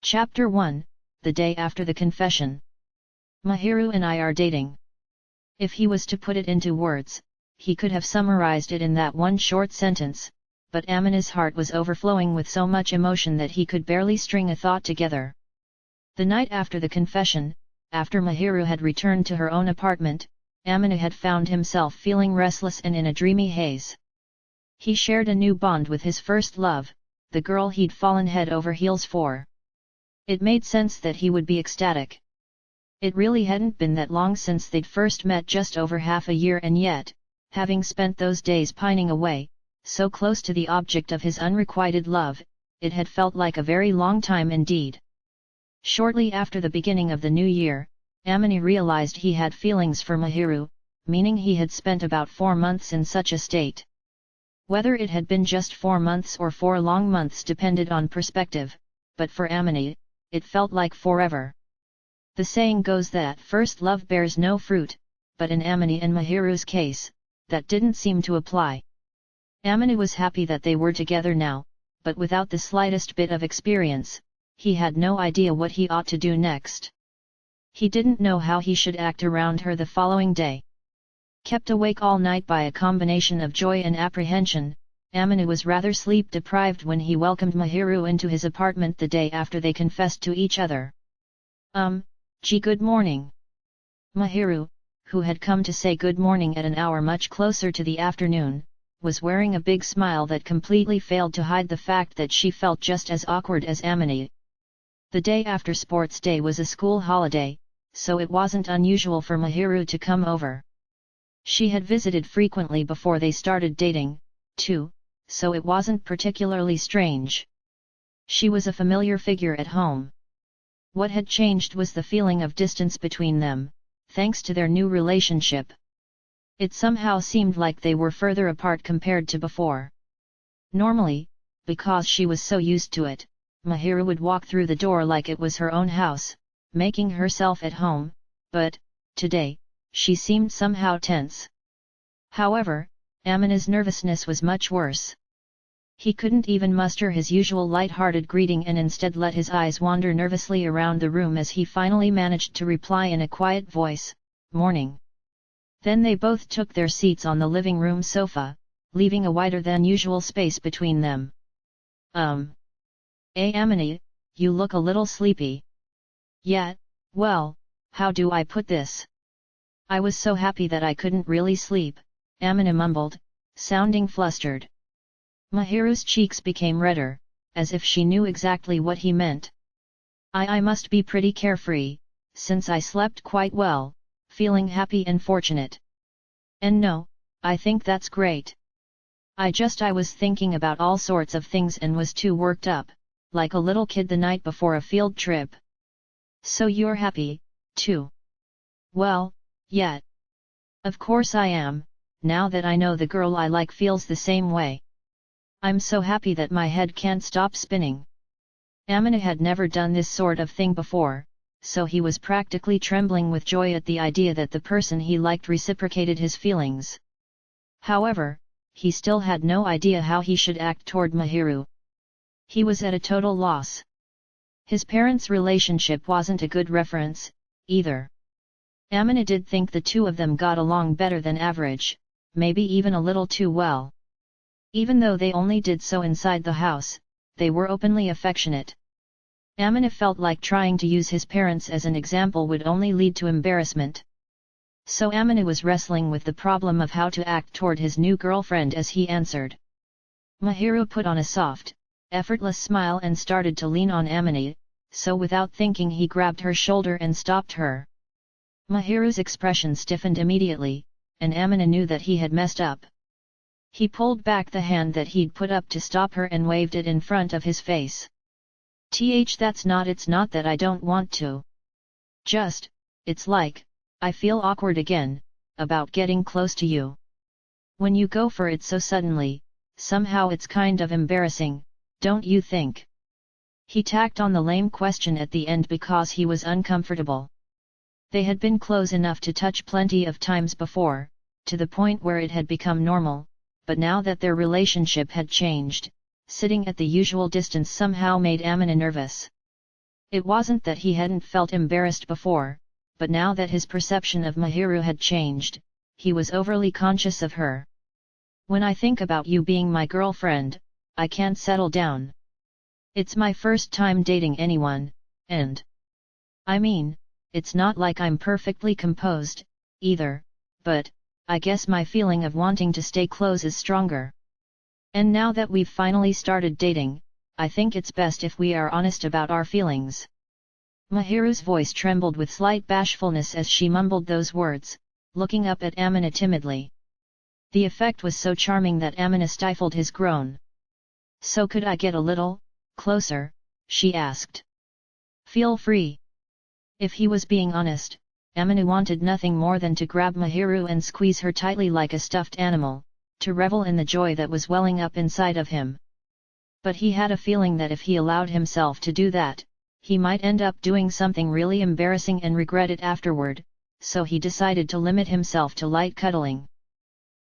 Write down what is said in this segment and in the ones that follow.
Chapter 1, The Day After the Confession. Mahiru and I are dating. If he was to put it into words, he could have summarized it in that one short sentence, but Amina's heart was overflowing with so much emotion that he could barely string a thought together. The night after the confession, after Mahiru had returned to her own apartment, Amina had found himself feeling restless and in a dreamy haze. He shared a new bond with his first love, the girl he'd fallen head over heels for. It made sense that he would be ecstatic. It really hadn't been that long since they'd first met, just over half a year, and yet, having spent those days pining away, so close to the object of his unrequited love, it had felt like a very long time indeed. Shortly after the beginning of the new year, Amina realized he had feelings for Mahiru, meaning he had spent about 4 months in such a state. Whether it had been just 4 months or 4 long months depended on perspective, but for Amina, it felt like forever. The saying goes that first love bears no fruit, but in Amina and Mahiru's case, that didn't seem to apply. Amina was happy that they were together now, but without the slightest bit of experience, he had no idea what he ought to do next. He didn't know how he should act around her the following day. Kept awake all night by a combination of joy and apprehension, Amina was rather sleep-deprived when he welcomed Mahiru into his apartment the day after they confessed to each other. Good morning. Mahiru, who had come to say good morning at an hour much closer to the afternoon, was wearing a big smile that completely failed to hide the fact that she felt just as awkward as Amina. The day after Sports Day was a school holiday, so it wasn't unusual for Mahiru to come over. She had visited frequently before they started dating, too, so it wasn't particularly strange. She was a familiar figure at home. What had changed was the feeling of distance between them, thanks to their new relationship. It somehow seemed like they were further apart compared to before. Normally, because she was so used to it, Mahiru would walk through the door like it was her own house, making herself at home, but, today, she seemed somehow tense. However, Amina's nervousness was much worse. He couldn't even muster his usual light-hearted greeting and instead let his eyes wander nervously around the room as he finally managed to reply in a quiet voice, "Morning." Then they both took their seats on the living room sofa, leaving a wider than usual space between them. Amina, you look a little sleepy. Yeah, well, how do I put this? I was so happy that I couldn't really sleep, Amina mumbled, sounding flustered. Mahiru's cheeks became redder, as if she knew exactly what he meant. I must be pretty carefree, since I slept quite well, feeling happy and fortunate. And no, I think that's great. I was thinking about all sorts of things and was too worked up, like a little kid the night before a field trip. So you're happy, too? Well, yeah. Of course I am, now that I know the girl I like feels the same way. I'm so happy that my head can't stop spinning. Amina had never done this sort of thing before, so he was practically trembling with joy at the idea that the person he liked reciprocated his feelings. However, he still had no idea how he should act toward Mahiru. He was at a total loss. His parents' relationship wasn't a good reference, either. Amina did think the two of them got along better than average, maybe even a little too well. Even though they only did so inside the house, they were openly affectionate. Amina felt like trying to use his parents as an example would only lead to embarrassment. So Amina was wrestling with the problem of how to act toward his new girlfriend as he answered. Mahiru put on a soft, effortless smile and started to lean on Amina, so without thinking he grabbed her shoulder and stopped her. Mahiru's expression stiffened immediately, and Amina knew that he had messed up. He pulled back the hand that he'd put up to stop her and waved it in front of his face. It's not that I don't want to. It's like, I feel awkward again, about getting close to you. When you go for it so suddenly, somehow it's kind of embarrassing, don't you think? He tacked on the lame question at the end because he was uncomfortable. They had been close enough to touch plenty of times before, to the point where it had become normal, but now that their relationship had changed, sitting at the usual distance somehow made Amina nervous. It wasn't that he hadn't felt embarrassed before, but now that his perception of Mahiru had changed, he was overly conscious of her. When I think about you being my girlfriend, I can't settle down. It's my first time dating anyone, and I mean, it's not like I'm perfectly composed, either, but I guess my feeling of wanting to stay close is stronger. And now that we've finally started dating, I think it's best if we are honest about our feelings. Mahiru's voice trembled with slight bashfulness as she mumbled those words, looking up at Amina timidly. The effect was so charming that Amina stifled his groan. So could I get a little closer? She asked. Feel free. If he was being honest, Amina wanted nothing more than to grab Mahiru and squeeze her tightly like a stuffed animal, to revel in the joy that was welling up inside of him. But he had a feeling that if he allowed himself to do that, he might end up doing something really embarrassing and regret it afterward, so he decided to limit himself to light cuddling.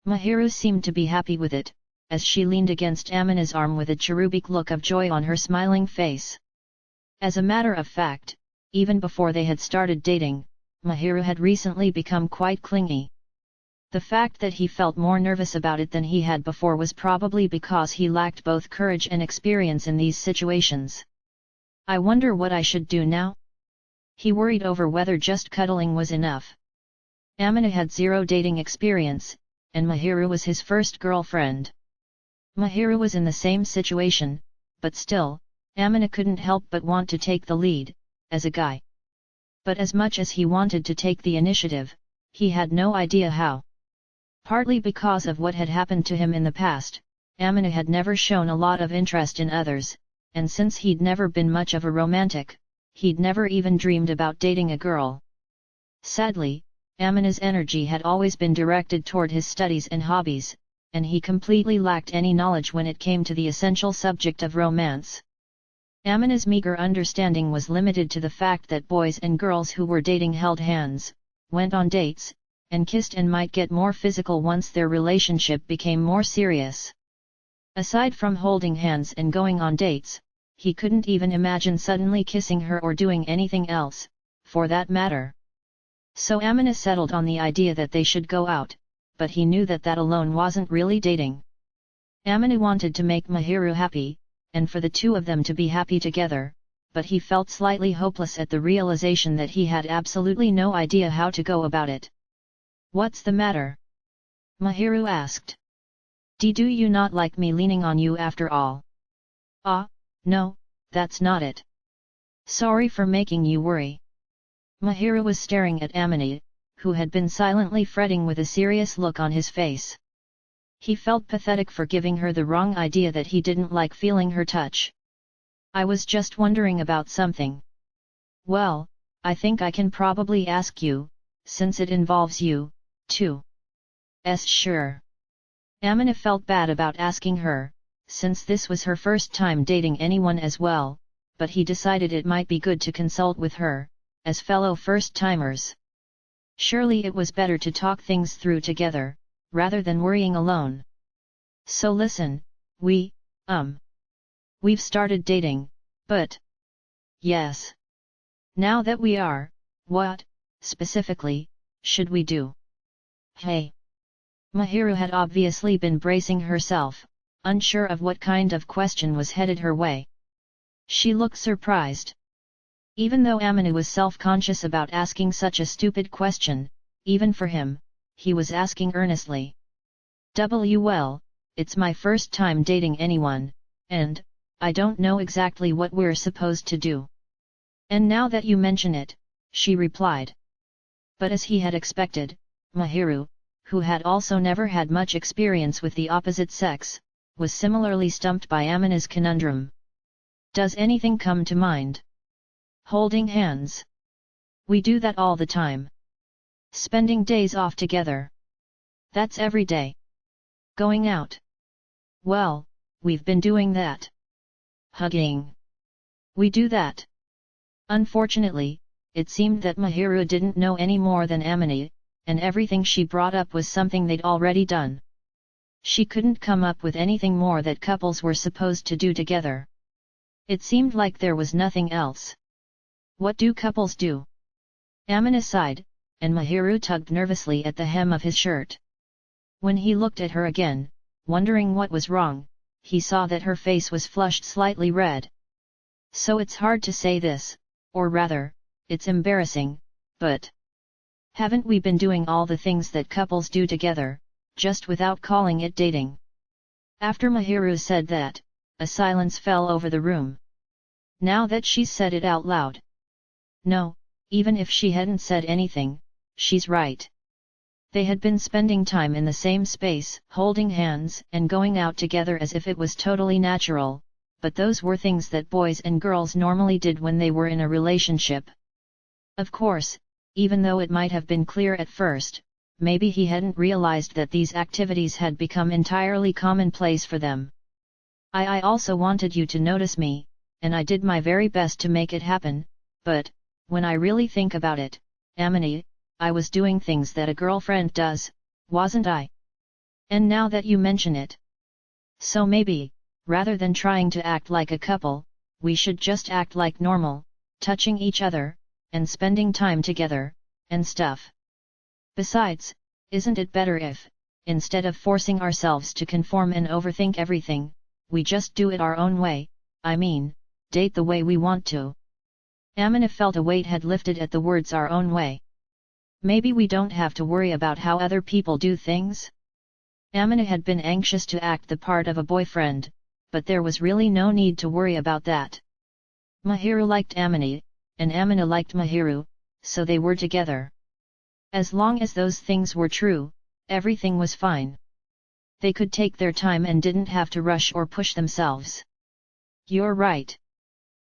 Mahiru seemed to be happy with it, as she leaned against Amina's arm with a cherubic look of joy on her smiling face. As a matter of fact, even before they had started dating, Mahiru had recently become quite clingy. The fact that he felt more nervous about it than he had before was probably because he lacked both courage and experience in these situations. I wonder what I should do now? He worried over whether just cuddling was enough. Amina had zero dating experience, and Mahiru was his first girlfriend. Mahiru was in the same situation, but still, Amina couldn't help but want to take the lead, as a guy. But as much as he wanted to take the initiative, he had no idea how. Partly because of what had happened to him in the past, Amina had never shown a lot of interest in others, and since he'd never been much of a romantic, he'd never even dreamed about dating a girl. Sadly, Amina's energy had always been directed toward his studies and hobbies, and he completely lacked any knowledge when it came to the essential subject of romance. Amina's meager understanding was limited to the fact that boys and girls who were dating held hands, went on dates, and kissed and might get more physical once their relationship became more serious. Aside from holding hands and going on dates, he couldn't even imagine suddenly kissing her or doing anything else, for that matter. So Amina settled on the idea that they should go out, but he knew that that alone wasn't really dating. Amina wanted to make Mahiru happy, and for the two of them to be happy together, but he felt slightly hopeless at the realization that he had absolutely no idea how to go about it. What's the matter? Mahiru asked. Do you not like me leaning on you after all? Ah, no, that's not it. Sorry for making you worry. Mahiru was staring at Amina, who had been silently fretting with a serious look on his face. He felt pathetic for giving her the wrong idea that he didn't like feeling her touch. I was just wondering about something. Well, I think I can probably ask you, since it involves you, too. Sure. Amina felt bad about asking her, since this was her first time dating anyone as well, but he decided it might be good to consult with her, as fellow first-timers. Surely it was better to talk things through together, rather than worrying alone. So listen, we've started dating, but... Yes. Now that we are, what, specifically, should we do? Hey. Mahiru had obviously been bracing herself, unsure of what kind of question was headed her way. She looked surprised. Even though Amina was self-conscious about asking such a stupid question, even for him, he was asking earnestly. Well, it's my first time dating anyone, and I don't know exactly what we're supposed to do. And now that you mention it, she replied. But as he had expected, Mahiru, who had also never had much experience with the opposite sex, was similarly stumped by Amina's conundrum. Does anything come to mind? Holding hands. We do that all the time. Spending days off together. That's every day. Going out. Well, we've been doing that. Hugging. We do that. Unfortunately, it seemed that Mahiru didn't know any more than Amina, and everything she brought up was something they'd already done. She couldn't come up with anything more that couples were supposed to do together. It seemed like there was nothing else. What do couples do? Amina sighed, and Mahiru tugged nervously at the hem of his shirt. When he looked at her again, wondering what was wrong, he saw that her face was flushed slightly red. So it's hard to say this, or rather, it's embarrassing, but haven't we been doing all the things that couples do together, just without calling it dating? After Mahiru said that, a silence fell over the room. Now that she's said it out loud. No, even if she hadn't said anything, she's right. They had been spending time in the same space, holding hands and going out together as if it was totally natural, but those were things that boys and girls normally did when they were in a relationship. Of course, even though it might have been clear at first, maybe he hadn't realized that these activities had become entirely commonplace for them. I also wanted you to notice me, and I did my very best to make it happen, but, when I really think about it, Amini, I was doing things that a girlfriend does, wasn't I? And now that you mention it. So maybe, rather than trying to act like a couple, we should just act like normal, touching each other, and spending time together, and stuff. Besides, isn't it better if, instead of forcing ourselves to conform and overthink everything, we just do it our own way, I mean, date the way we want to? Amina felt a weight had lifted at the words our own way. Maybe we don't have to worry about how other people do things? Amina had been anxious to act the part of a boyfriend, but there was really no need to worry about that. Mahiru liked Amina, and Amina liked Mahiru, so they were together. As long as those things were true, everything was fine. They could take their time and didn't have to rush or push themselves. You're right.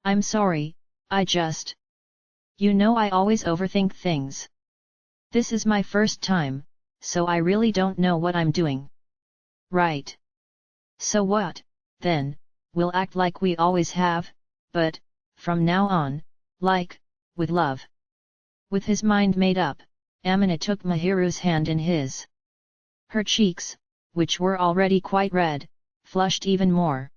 I'm sorry, I just... You know I always overthink things. This is my first time, so I really don't know what I'm doing. Right. So what, then, we'll act like we always have, but, from now on, like, with love. With his mind made up, Amina took Mahiru's hand in his. Her cheeks, which were already quite red, flushed even more.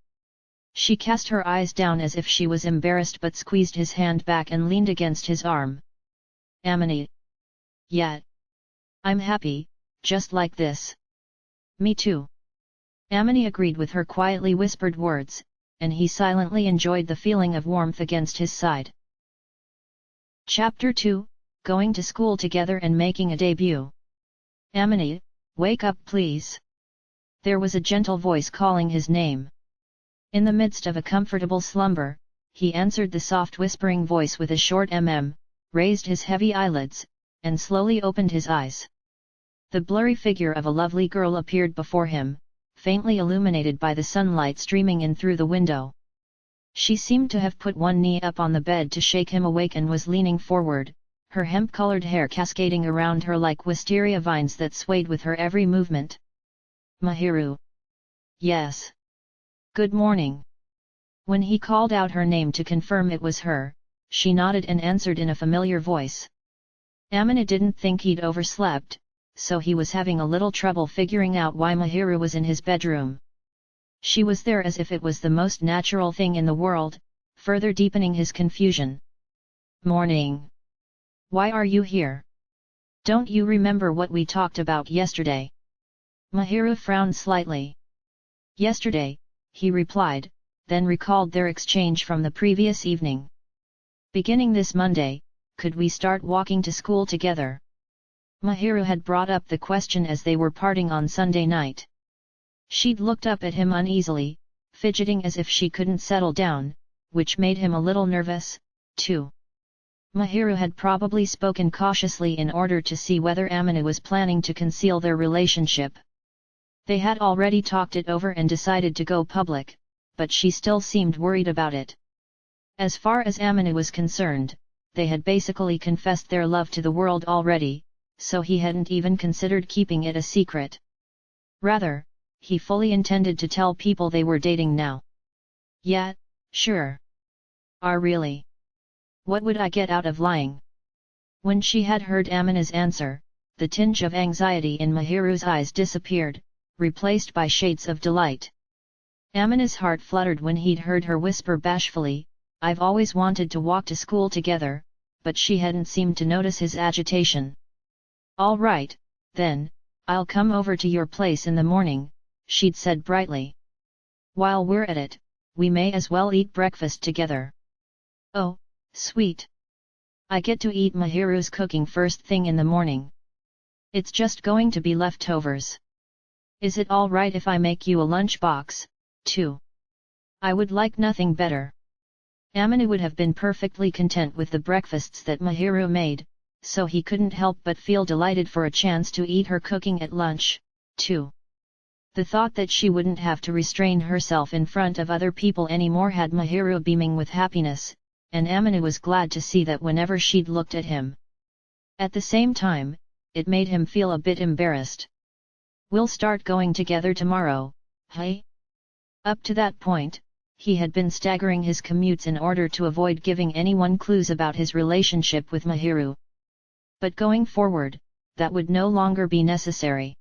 She cast her eyes down as if she was embarrassed but squeezed his hand back and leaned against his arm. Amina. Yeah. I'm happy, just like this. Me too. Amina agreed with her quietly whispered words, and he silently enjoyed the feeling of warmth against his side. Chapter 2, Going to School Together and Making a Debut. Amina, wake up please. There was a gentle voice calling his name. In the midst of a comfortable slumber, he answered the soft whispering voice with a short raised his heavy eyelids, and slowly opened his eyes. The blurry figure of a lovely girl appeared before him, faintly illuminated by the sunlight streaming in through the window. She seemed to have put one knee up on the bed to shake him awake and was leaning forward, her hemp-colored hair cascading around her like wisteria vines that swayed with her every movement. Mahiru. Yes. Good morning. When he called out her name to confirm it was her, she nodded and answered in a familiar voice. Amina didn't think he'd overslept, so he was having a little trouble figuring out why Mahiru was in his bedroom. She was there as if it was the most natural thing in the world, further deepening his confusion. Morning. Why are you here? Don't you remember what we talked about yesterday? Mahiru frowned slightly. Yesterday, he replied, then recalled their exchange from the previous evening. Beginning this Monday, could we start walking to school together? Mahiru had brought up the question as they were parting on Sunday night. She'd looked up at him uneasily, fidgeting as if she couldn't settle down, which made him a little nervous, too. Mahiru had probably spoken cautiously in order to see whether Amina was planning to conceal their relationship. They had already talked it over and decided to go public, but she still seemed worried about it. As far as Amina was concerned, they had basically confessed their love to the world already, so he hadn't even considered keeping it a secret. Rather, he fully intended to tell people they were dating now. Yeah, sure. Really? What would I get out of lying? When she had heard Amina's answer, the tinge of anxiety in Mahiru's eyes disappeared, replaced by shades of delight. Amina's heart fluttered when he'd heard her whisper bashfully, I've always wanted to walk to school together, but she hadn't seemed to notice his agitation. All right, then, I'll come over to your place in the morning, she'd said brightly. While we're at it, we may as well eat breakfast together. Oh, sweet. I get to eat Mahiru's cooking first thing in the morning. It's just going to be leftovers. Is it all right if I make you a lunchbox, too? I would like nothing better. Amina would have been perfectly content with the breakfasts that Mahiru made, so he couldn't help but feel delighted for a chance to eat her cooking at lunch, too. The thought that she wouldn't have to restrain herself in front of other people anymore had Mahiru beaming with happiness, and Amina was glad to see that whenever she'd looked at him. At the same time, it made him feel a bit embarrassed. We'll start going together tomorrow, hey? Up to that point, he had been staggering his commutes in order to avoid giving anyone clues about his relationship with Mahiru. But going forward, that would no longer be necessary.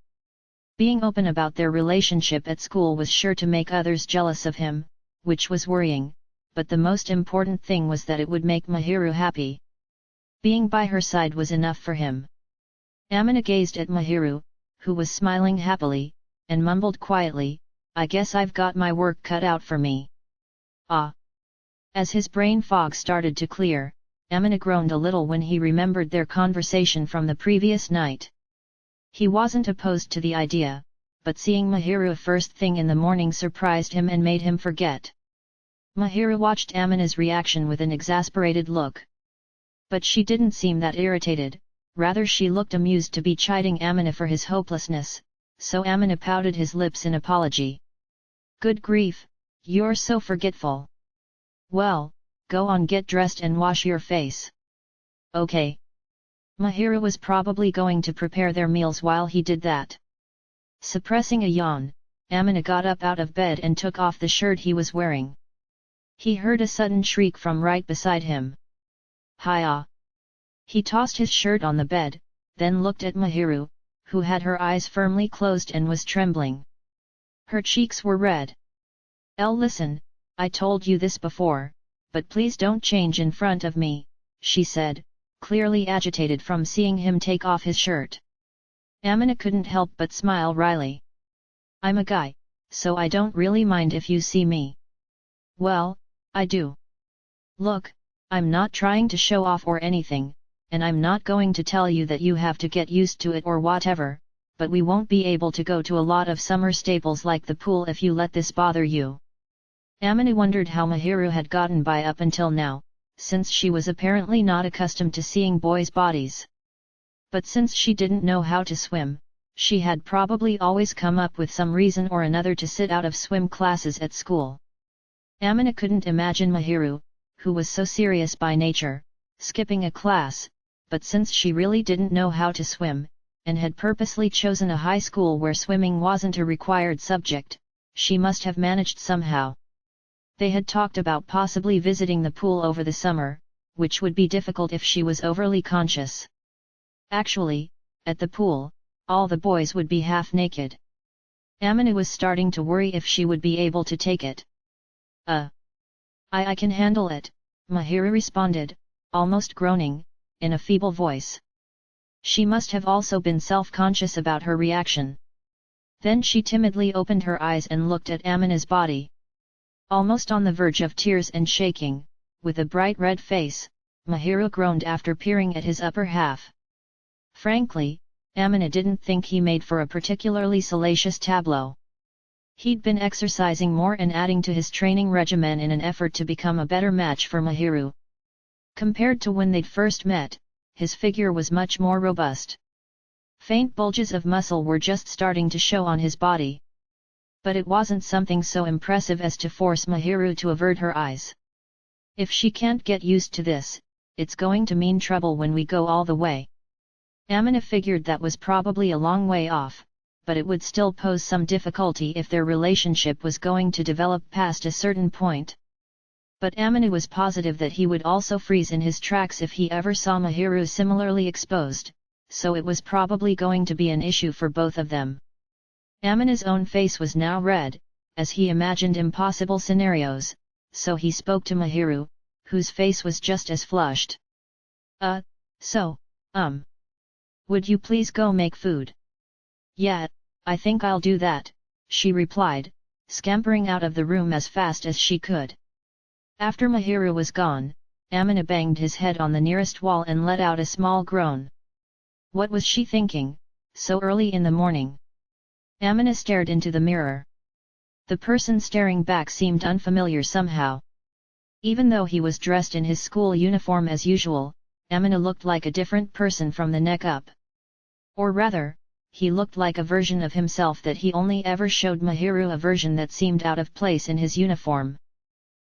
Being open about their relationship at school was sure to make others jealous of him, which was worrying, but the most important thing was that it would make Mahiru happy. Being by her side was enough for him. Amina gazed at Mahiru, who was smiling happily, and mumbled quietly, I guess I've got my work cut out for me. Ah! As his brain fog started to clear, Amina groaned a little when he remembered their conversation from the previous night. He wasn't opposed to the idea, but seeing Mahiru first thing in the morning surprised him and made him forget. Mahiru watched Amina's reaction with an exasperated look. But she didn't seem that irritated, rather she looked amused to be chiding Amina for his hopelessness, so Amina pouted his lips in apology. Good grief, you're so forgetful. Well, go on, get dressed and wash your face. Okay. Mahiru was probably going to prepare their meals while he did that. Suppressing a yawn, Amina got up out of bed and took off the shirt he was wearing. He heard a sudden shriek from right beside him. Hiya! He tossed his shirt on the bed, then looked at Mahiru, who had her eyes firmly closed and was trembling. Her cheeks were red. Listen, I told you this before, but please don't change in front of me, she said, clearly agitated from seeing him take off his shirt. Amina couldn't help but smile wryly. I'm a guy, so I don't really mind if you see me. Well, I do. Look, I'm not trying to show off or anything, and I'm not going to tell you that you have to get used to it or whatever, but we won't be able to go to a lot of summer staples like the pool if you let this bother you. Amina wondered how Mahiru had gotten by up until now, since she was apparently not accustomed to seeing boys' bodies. But since she didn't know how to swim, she had probably always come up with some reason or another to sit out of swim classes at school. Amina couldn't imagine Mahiru, who was so serious by nature, skipping a class, but since she really didn't know how to swim, and had purposely chosen a high school where swimming wasn't a required subject, she must have managed somehow. They had talked about possibly visiting the pool over the summer, which would be difficult if she was overly conscious. Actually, at the pool, all the boys would be half naked. Amina was starting to worry if she would be able to take it. I can handle it, Mahiru responded, almost groaning, in a feeble voice. She must have also been self-conscious about her reaction. Then she timidly opened her eyes and looked at Amina's body. Almost on the verge of tears and shaking, with a bright red face, Mahiru groaned after peering at his upper half. Frankly, Amina didn't think he made for a particularly salacious tableau. He'd been exercising more and adding to his training regimen in an effort to become a better match for Mahiru. Compared to when they'd first met, his figure was much more robust. Faint bulges of muscle were just starting to show on his body. But it wasn't something so impressive as to force Mahiru to avert her eyes. If she can't get used to this, it's going to mean trouble when we go all the way. Amina figured that was probably a long way off, but it would still pose some difficulty if their relationship was going to develop past a certain point. But Amina was positive that he would also freeze in his tracks if he ever saw Mahiru similarly exposed, so it was probably going to be an issue for both of them. Amina's own face was now red, as he imagined impossible scenarios, so he spoke to Mahiru, whose face was just as flushed. So, would you please go make food? Yeah, I think I'll do that, she replied, scampering out of the room as fast as she could. After Mahiru was gone, Amina banged his head on the nearest wall and let out a small groan. What was she thinking, so early in the morning? Amina stared into the mirror. The person staring back seemed unfamiliar somehow. Even though he was dressed in his school uniform as usual, Amina looked like a different person from the neck up. Or rather, he looked like a version of himself that he only ever showed Mahiru, a version that seemed out of place in his uniform.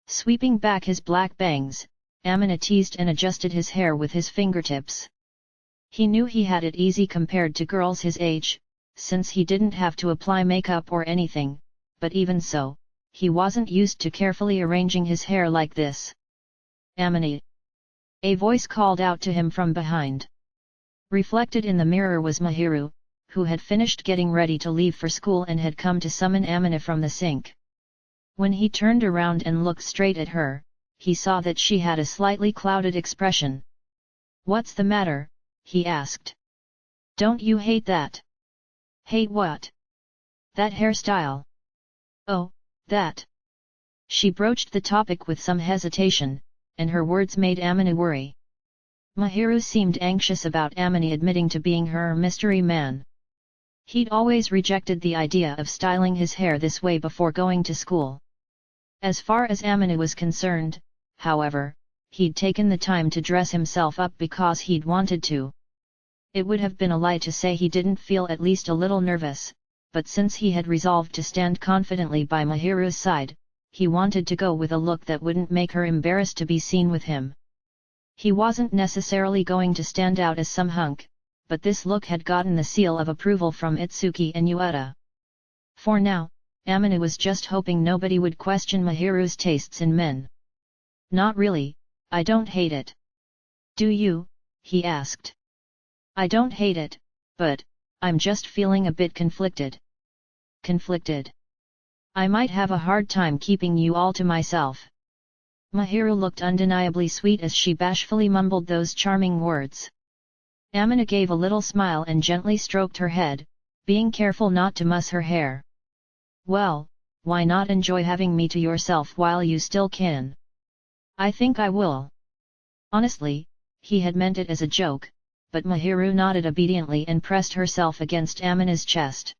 Sweeping back his black bangs, Amina teased and adjusted his hair with his fingertips. He knew he had it easy compared to girls his age, since he didn't have to apply makeup or anything, but even so, he wasn't used to carefully arranging his hair like this. Amina! A voice called out to him from behind. Reflected in the mirror was Mahiru, who had finished getting ready to leave for school and had come to summon Amina from the sink. When he turned around and looked straight at her, he saw that she had a slightly clouded expression. "What's the matter?" he asked. "Don't you hate that?" "Hate what?" "That hairstyle." "Oh, that." She broached the topic with some hesitation, and her words made Amina worry. Mahiru seemed anxious about Amina admitting to being her mystery man. He'd always rejected the idea of styling his hair this way before going to school. As far as Amina was concerned, however, he'd taken the time to dress himself up because he'd wanted to. It would have been a lie to say he didn't feel at least a little nervous, but since he had resolved to stand confidently by Mahiru's side, he wanted to go with a look that wouldn't make her embarrassed to be seen with him. He wasn't necessarily going to stand out as some hunk, but this look had gotten the seal of approval from Itsuki and Yueta. For now, Amina was just hoping nobody would question Mahiru's tastes in men. "Not really, I don't hate it." "Do you?" he asked. "I don't hate it, but I'm just feeling a bit conflicted." "Conflicted? I might have a hard time keeping you all to myself." Mahiru looked undeniably sweet as she bashfully mumbled those charming words. Amina gave a little smile and gently stroked her head, being careful not to muss her hair. "Well, why not enjoy having me to yourself while you still can?" "I think I will." Honestly, he had meant it as a joke, but Mahiru nodded obediently and pressed herself against Amina's chest.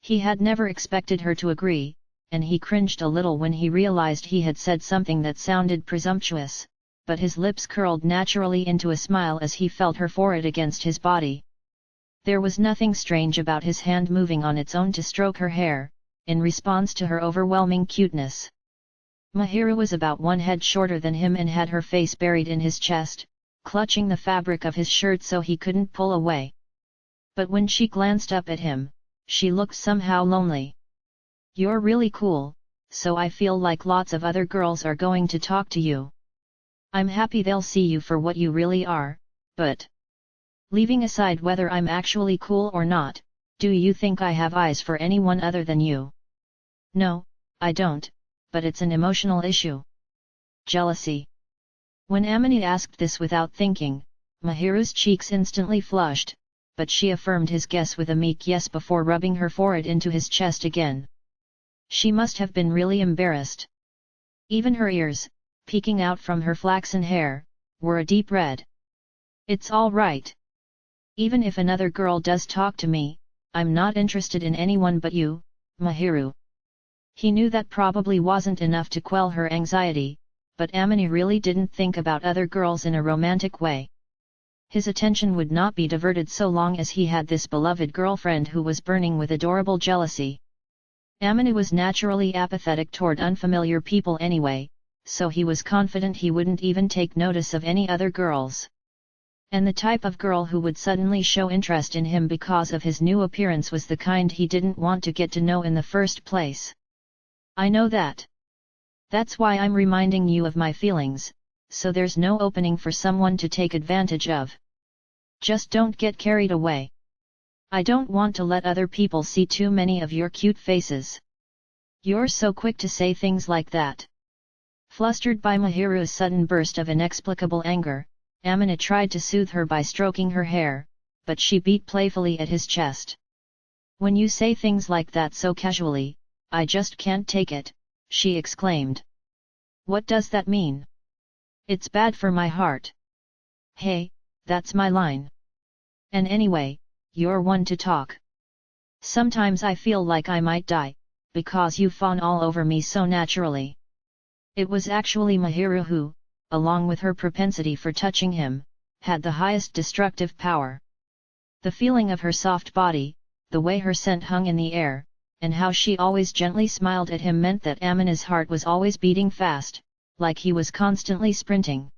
He had never expected her to agree, and he cringed a little when he realized he had said something that sounded presumptuous, but his lips curled naturally into a smile as he felt her forehead against his body. There was nothing strange about his hand moving on its own to stroke her hair, in response to her overwhelming cuteness. Mahiru was about one head shorter than him and had her face buried in his chest, clutching the fabric of his shirt so he couldn't pull away. But when she glanced up at him, she looked somehow lonely. "You're really cool, so I feel like lots of other girls are going to talk to you. I'm happy they'll see you for what you really are, but leaving aside whether I'm actually cool or not, do you think I have eyes for anyone other than you?" "No, I don't, but it's an emotional issue." "Jealousy?" When Amina asked this without thinking, Mahiru's cheeks instantly flushed, but she affirmed his guess with a meek yes before rubbing her forehead into his chest again. She must have been really embarrassed. Even her ears, peeking out from her flaxen hair, were a deep red. "It's all right. Even if another girl does talk to me, I'm not interested in anyone but you, Mahiru." He knew that probably wasn't enough to quell her anxiety, but Amina really didn't think about other girls in a romantic way. His attention would not be diverted so long as he had this beloved girlfriend who was burning with adorable jealousy. Amina was naturally apathetic toward unfamiliar people anyway, so he was confident he wouldn't even take notice of any other girls. And the type of girl who would suddenly show interest in him because of his new appearance was the kind he didn't want to get to know in the first place. "I know that. That's why I'm reminding you of my feelings, so there's no opening for someone to take advantage of. Just don't get carried away. I don't want to let other people see too many of your cute faces." "You're so quick to say things like that." Flustered by Mahiru's sudden burst of inexplicable anger, Amina tried to soothe her by stroking her hair, but she beat playfully at his chest. "When you say things like that so casually, I just can't take it," she exclaimed. "What does that mean? It's bad for my heart." "Hey, that's my line. And anyway, you're one to talk. Sometimes I feel like I might die, because you fawn all over me so naturally." It was actually Mahiru who, along with her propensity for touching him, had the highest destructive power. The feeling of her soft body, the way her scent hung in the air, and how she always gently smiled at him meant that Amina's heart was always beating fast, like he was constantly sprinting.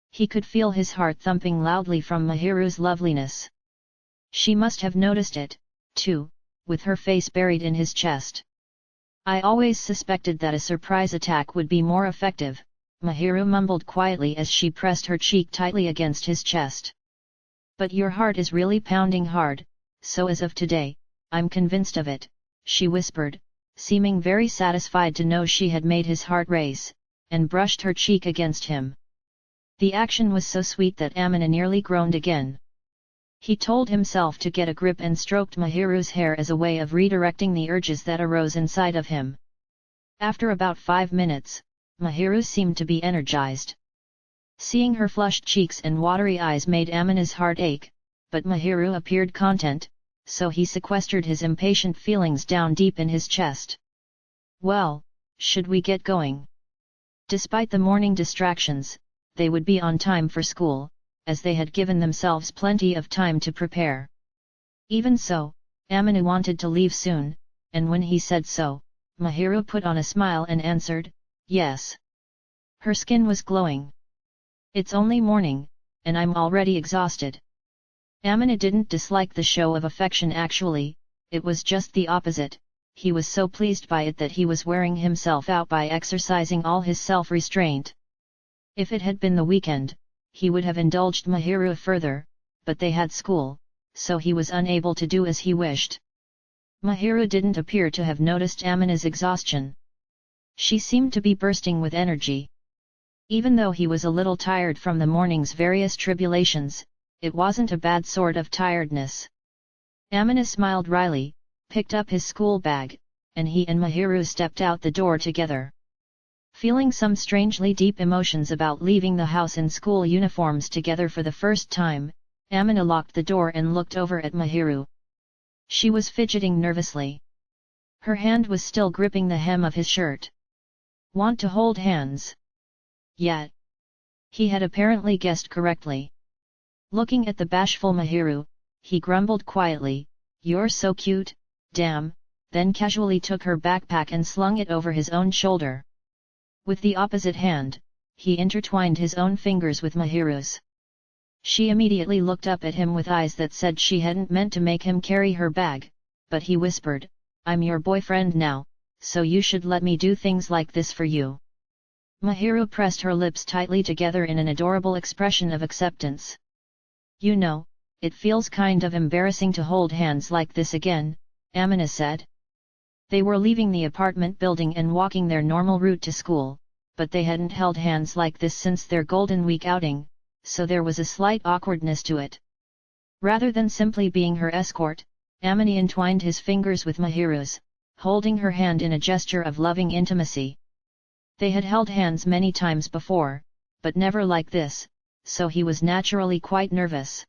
He could feel his heart thumping loudly from Mahiru's loveliness. She must have noticed it, too, with her face buried in his chest. "I always suspected that a surprise attack would be more effective," Mahiru mumbled quietly as she pressed her cheek tightly against his chest. "But your heart is really pounding hard, so as of today, I'm convinced of it," she whispered, seeming very satisfied to know she had made his heart race, and brushed her cheek against him. The action was so sweet that Amina nearly groaned again. He told himself to get a grip and stroked Mahiru's hair as a way of redirecting the urges that arose inside of him. After about 5 minutes, Mahiru seemed to be energized. Seeing her flushed cheeks and watery eyes made Amina's heart ache, but Mahiru appeared content, so he sequestered his impatient feelings down deep in his chest. "Well, should we get going?" Despite the morning distractions, they would be on time for school, as they had given themselves plenty of time to prepare. Even so, Amina wanted to leave soon, and when he said so, Mahiru put on a smile and answered, "Yes." Her skin was glowing. "It's only morning, and I'm already exhausted." Amina didn't dislike the show of affection actually, it was just the opposite. He was so pleased by it that he was wearing himself out by exercising all his self-restraint. If it had been the weekend, he would have indulged Mahiru further, but they had school, so he was unable to do as he wished. Mahiru didn't appear to have noticed Amina's exhaustion. She seemed to be bursting with energy. Even though he was a little tired from the morning's various tribulations, it wasn't a bad sort of tiredness. Amina smiled wryly, picked up his school bag, and he and Mahiru stepped out the door together. Feeling some strangely deep emotions about leaving the house in school uniforms together for the first time, Amina locked the door and looked over at Mahiru. She was fidgeting nervously. Her hand was still gripping the hem of his shirt. "Want to hold hands?" "Yeah." He had apparently guessed correctly. Looking at the bashful Mahiru, he grumbled quietly, "You're so cute, damn," then casually took her backpack and slung it over his own shoulder. With the opposite hand, he intertwined his own fingers with Mahiru's. She immediately looked up at him with eyes that said she hadn't meant to make him carry her bag, but he whispered, "I'm your boyfriend now, so you should let me do things like this for you." Mahiru pressed her lips tightly together in an adorable expression of acceptance. "You know, it feels kind of embarrassing to hold hands like this again," Amina said. They were leaving the apartment building and walking their normal route to school, but they hadn't held hands like this since their Golden Week outing, so there was a slight awkwardness to it. Rather than simply being her escort, Amina entwined his fingers with Mahiru's, holding her hand in a gesture of loving intimacy. They had held hands many times before, but never like this, so he was naturally quite nervous.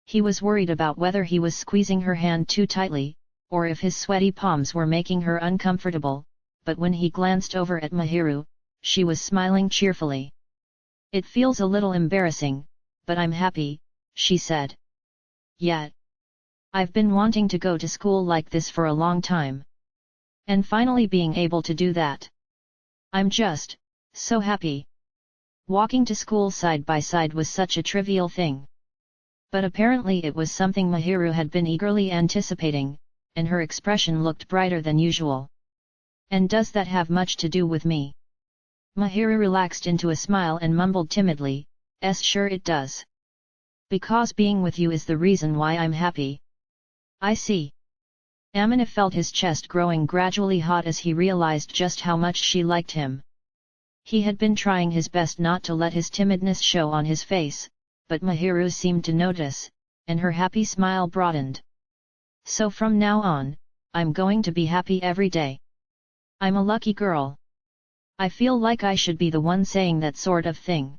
He was worried about whether he was squeezing her hand too tightly, or if his sweaty palms were making her uncomfortable, but when he glanced over at Mahiru, she was smiling cheerfully. "It feels a little embarrassing, but I'm happy," she said. "Yeah. I've been wanting to go to school like this for a long time. And finally being able to do that. I'm just so happy." Walking to school side by side was such a trivial thing. But apparently it was something Mahiru had been eagerly anticipating, and her expression looked brighter than usual. "And does that have much to do with me?" Mahiru relaxed into a smile and mumbled timidly, "Sure it does. Because being with you is the reason why I'm happy." "I see." Amina felt his chest growing gradually hot as he realized just how much she liked him. He had been trying his best not to let his timidness show on his face, but Mahiru seemed to notice, and her happy smile broadened. So from now on, I'm going to be happy every day. I'm a lucky girl. I feel like I should be the one saying that sort of thing.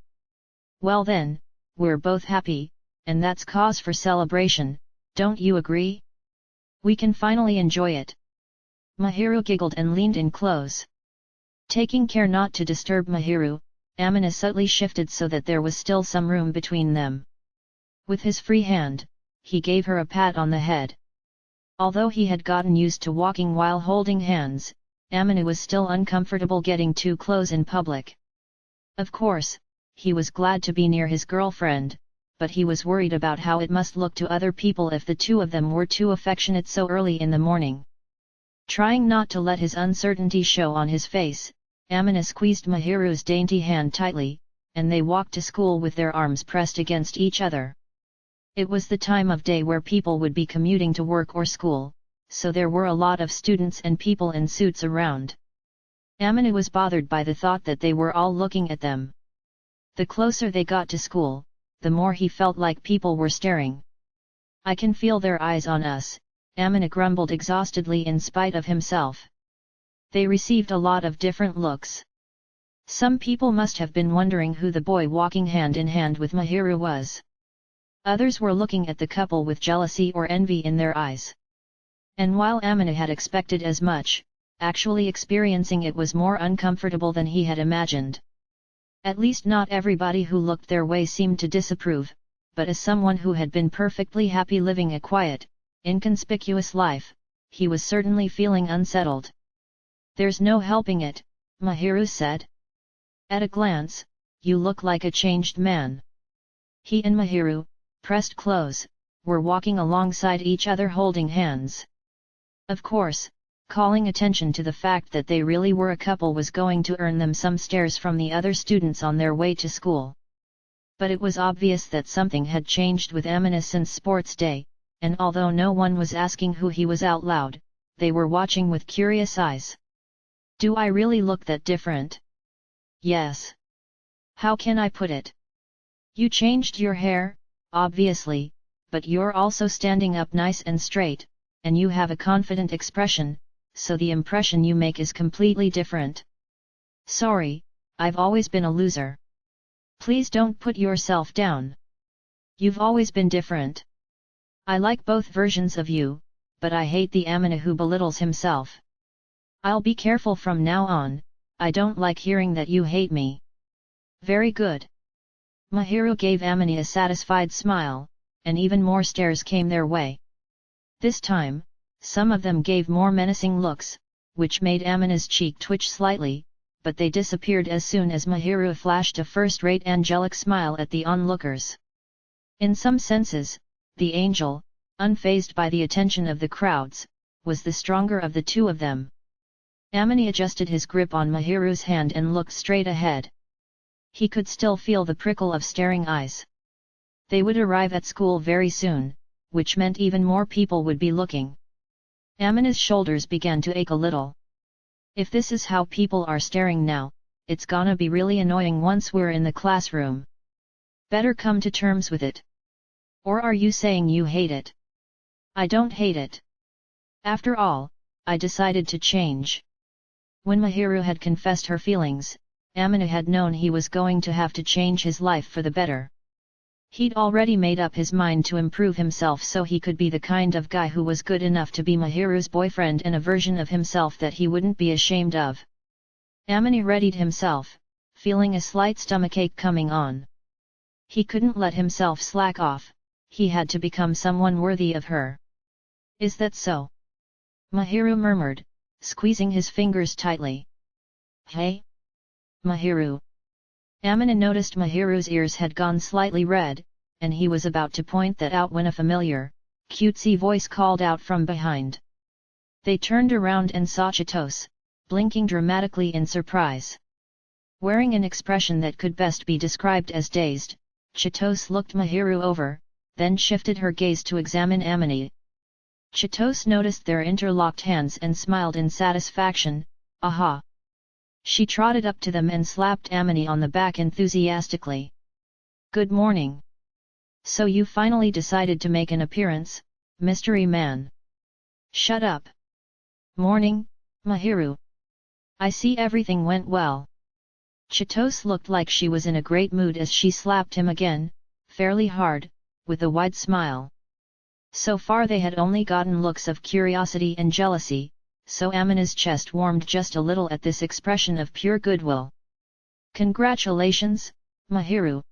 Well then, we're both happy, and that's cause for celebration, don't you agree? We can finally enjoy it. Mahiru giggled and leaned in close. Taking care not to disturb Mahiru, Amina subtly shifted so that there was still some room between them. With his free hand, he gave her a pat on the head. Although he had gotten used to walking while holding hands, Amina was still uncomfortable getting too close in public. Of course, he was glad to be near his girlfriend, but he was worried about how it must look to other people if the two of them were too affectionate so early in the morning. Trying not to let his uncertainty show on his face, Amina squeezed Mahiru's dainty hand tightly, and they walked to school with their arms pressed against each other. It was the time of day where people would be commuting to work or school, so there were a lot of students and people in suits around. Amina was bothered by the thought that they were all looking at them. The closer they got to school, the more he felt like people were staring. I can feel their eyes on us, Amina grumbled exhaustedly in spite of himself. They received a lot of different looks. Some people must have been wondering who the boy walking hand in hand with Mahiru was. Others were looking at the couple with jealousy or envy in their eyes. And while Amina had expected as much, actually experiencing it was more uncomfortable than he had imagined. At least not everybody who looked their way seemed to disapprove, but as someone who had been perfectly happy living a quiet, inconspicuous life, he was certainly feeling unsettled. There's no helping it, Mahiru said. At a glance, you look like a changed man. He and Mahiru, pressed close, were walking alongside each other holding hands. Of course, calling attention to the fact that they really were a couple was going to earn them some stares from the other students on their way to school. But it was obvious that something had changed with Amina since sports day, and although no one was asking who he was out loud, they were watching with curious eyes. Do I really look that different? Yes. How can I put it? You changed your hair, obviously, but you're also standing up nice and straight, and you have a confident expression, so the impression you make is completely different. Sorry, I've always been a loser. Please don't put yourself down. You've always been different. I like both versions of you, but I hate the Amina who belittles himself. I'll be careful from now on, I don't like hearing that you hate me. Very good. Mahiru gave Amina a satisfied smile, and even more stares came their way. This time, some of them gave more menacing looks, which made Amina's cheek twitch slightly, but they disappeared as soon as Mahiru flashed a first-rate angelic smile at the onlookers. In some senses, the angel, unfazed by the attention of the crowds, was the stronger of the two of them. Amina adjusted his grip on Mahiru's hand and looked straight ahead. He could still feel the prickle of staring eyes. They would arrive at school very soon, which meant even more people would be looking. Amina's shoulders began to ache a little. If this is how people are staring now, it's gonna be really annoying once we're in the classroom. Better come to terms with it. Or are you saying you hate it? I don't hate it. After all, I decided to change. When Mahiru had confessed her feelings, Amina had known he was going to have to change his life for the better. He'd already made up his mind to improve himself so he could be the kind of guy who was good enough to be Mahiru's boyfriend and a version of himself that he wouldn't be ashamed of. Amina readied himself, feeling a slight stomachache coming on. He couldn't let himself slack off, he had to become someone worthy of her. Is that so? Mahiru murmured, squeezing his fingers tightly. Hey? Mahiru. Amina noticed Mahiru's ears had gone slightly red, and he was about to point that out when a familiar, cutesy voice called out from behind. They turned around and saw Chitos, blinking dramatically in surprise. Wearing an expression that could best be described as dazed, Chitos looked Mahiru over, then shifted her gaze to examine Amina. Chitos noticed their interlocked hands and smiled in satisfaction. Aha! She trotted up to them and slapped Amini on the back enthusiastically. "Good morning. So you finally decided to make an appearance, mystery man." "Shut up." "Morning, Mahiru. I see everything went well." Chitose looked like she was in a great mood as she slapped him again, fairly hard, with a wide smile. So far they had only gotten looks of curiosity and jealousy, so Amina's chest warmed just a little at this expression of pure goodwill. "Congratulations, Mahiru.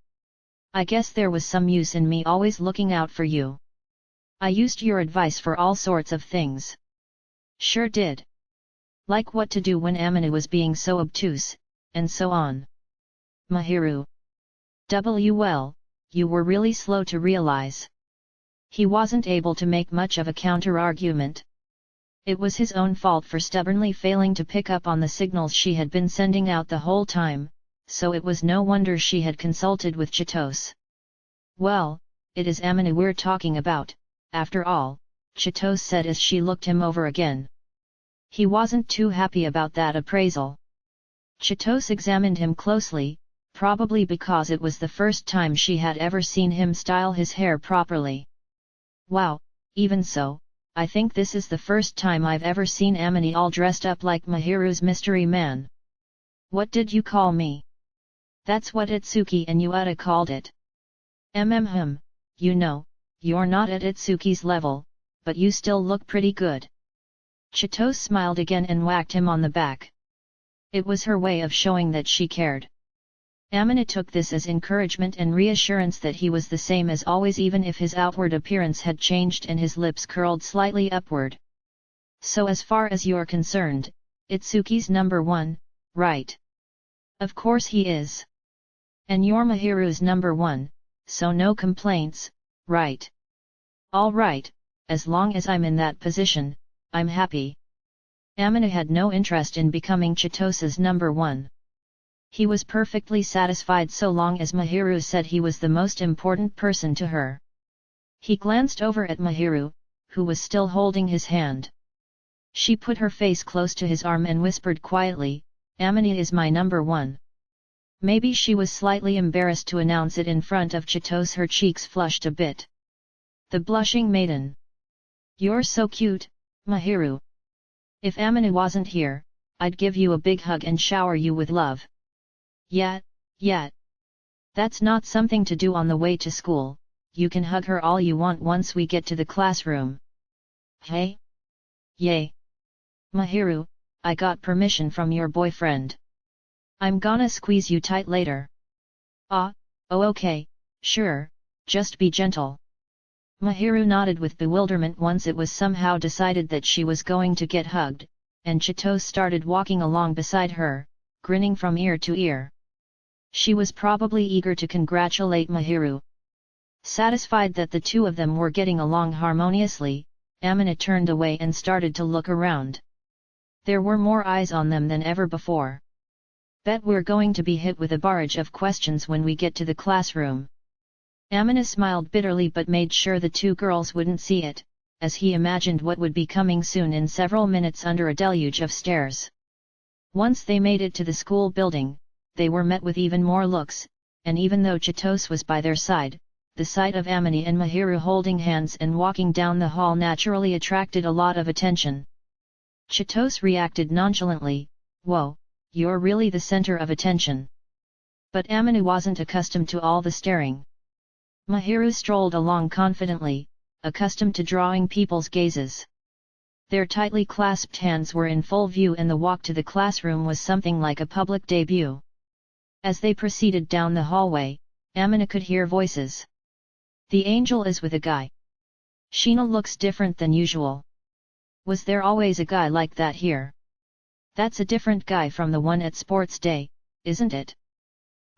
I guess there was some use in me always looking out for you. I used your advice for all sorts of things." "Sure did. Like what to do when Amina was being so obtuse, and so on." "Mahiru. Well, you were really slow to realize." He wasn't able to make much of a counter-argument. It was his own fault for stubbornly failing to pick up on the signals she had been sending out the whole time, so it was no wonder she had consulted with Chitose. "Well, it is Amina we're talking about, after all," Chitose said as she looked him over again. He wasn't too happy about that appraisal. Chitose examined him closely, probably because it was the first time she had ever seen him style his hair properly. "Wow, even so, I think this is the first time I've ever seen Amini all dressed up like Mahiru's mystery man." "What did you call me?" "That's what Itsuki and Yuata called it." You know, you're not at Itsuki's level, but you still look pretty good." Chitose smiled again and whacked him on the back. It was her way of showing that she cared. Amina took this as encouragement and reassurance that he was the same as always even if his outward appearance had changed and his lips curled slightly upward. "So as far as you're concerned, Itsuki's number one, right?" "Of course he is." "And you're Mahiru's number one, so no complaints, right?" "All right, as long as I'm in that position, I'm happy." Amina had no interest in becoming Chitose's number one. He was perfectly satisfied so long as Mahiru said he was the most important person to her. He glanced over at Mahiru, who was still holding his hand. She put her face close to his arm and whispered quietly, "Amina is my number one." Maybe she was slightly embarrassed to announce it in front of Chitose. Her cheeks flushed a bit. The blushing maiden. "You're so cute, Mahiru. If Amina wasn't here, I'd give you a big hug and shower you with love." Yeah. That's not something to do on the way to school, you can hug her all you want once we get to the classroom." "Hey? Yay. Mahiru, I got permission from your boyfriend. I'm gonna squeeze you tight later." Oh okay, sure, just be gentle." Mahiru nodded with bewilderment once it was somehow decided that she was going to get hugged, and Chitose started walking along beside her, grinning from ear to ear. She was probably eager to congratulate Mahiru. Satisfied that the two of them were getting along harmoniously, Amina turned away and started to look around. There were more eyes on them than ever before. "Bet we're going to be hit with a barrage of questions when we get to the classroom." Amina smiled bitterly but made sure the two girls wouldn't see it, as he imagined what would be coming soon in several minutes under a deluge of stares. Once they made it to the school building, they were met with even more looks, and even though Chitose was by their side, the sight of Amini and Mahiru holding hands and walking down the hall naturally attracted a lot of attention. Chitose reacted nonchalantly, "Whoa, you're really the center of attention." But Amini wasn't accustomed to all the staring. Mahiru strolled along confidently, accustomed to drawing people's gazes. Their tightly clasped hands were in full view and the walk to the classroom was something like a public debut. As they proceeded down the hallway, Amina could hear voices. "The angel is with a guy. Sheena looks different than usual. Was there always a guy like that here? That's a different guy from the one at sports day, isn't it?"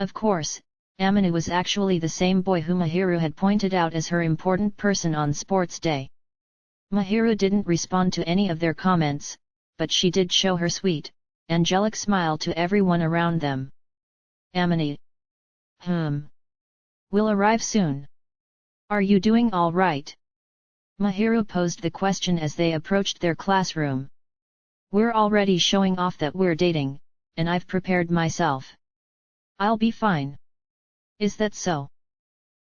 Of course, Amina was actually the same boy who Mahiru had pointed out as her important person on sports day. Mahiru didn't respond to any of their comments, but she did show her sweet, angelic smile to everyone around them. "Amini. Will arrive soon. Are you doing all right?" Mahiru posed the question as they approached their classroom. "We're already showing off that we're dating, and I've prepared myself. I'll be fine. Is that so?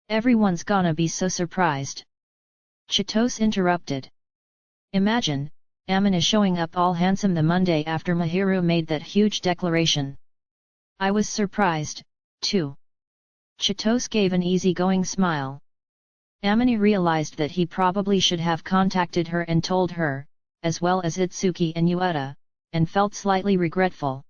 Everyone's gonna be so surprised. Chitose interrupted. Imagine, Amina showing up all handsome the Monday after Mahiru made that huge declaration. I was surprised, too. Chitose gave an easygoing smile. Amina realized that he probably should have contacted her and told her, as well as Itsuki and Yueta, and felt slightly regretful.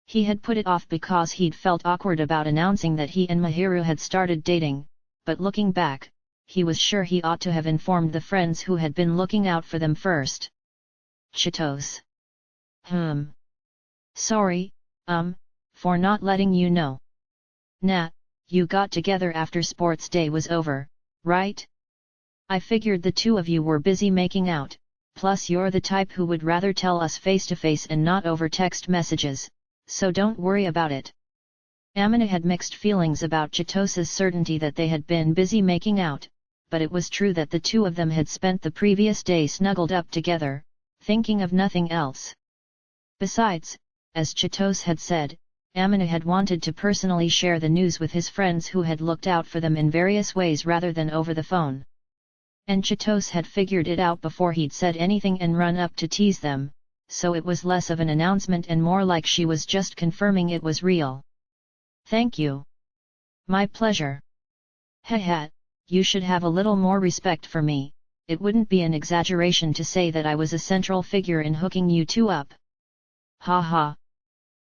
He had put it off because he'd felt awkward about announcing that he and Mahiru had started dating, but looking back, he was sure he ought to have informed the friends who had been looking out for them first. Chitose. Sorry, for not letting you know. Nah, you got together after sports day was over, right? I figured the two of you were busy making out, plus you're the type who would rather tell us face to face and not over text messages, so don't worry about it. Amina had mixed feelings about Chitose's certainty that they had been busy making out, but it was true that the two of them had spent the previous day snuggled up together, thinking of nothing else. Besides, as Chitose had said, Amina had wanted to personally share the news with his friends who had looked out for them in various ways rather than over the phone. And Chitose had figured it out before he'd said anything and run up to tease them, so it was less of an announcement and more like she was just confirming it was real. Thank you. My pleasure. Hehe, you should have a little more respect for me, it wouldn't be an exaggeration to say that I was a central figure in hooking you two up. Ha ha.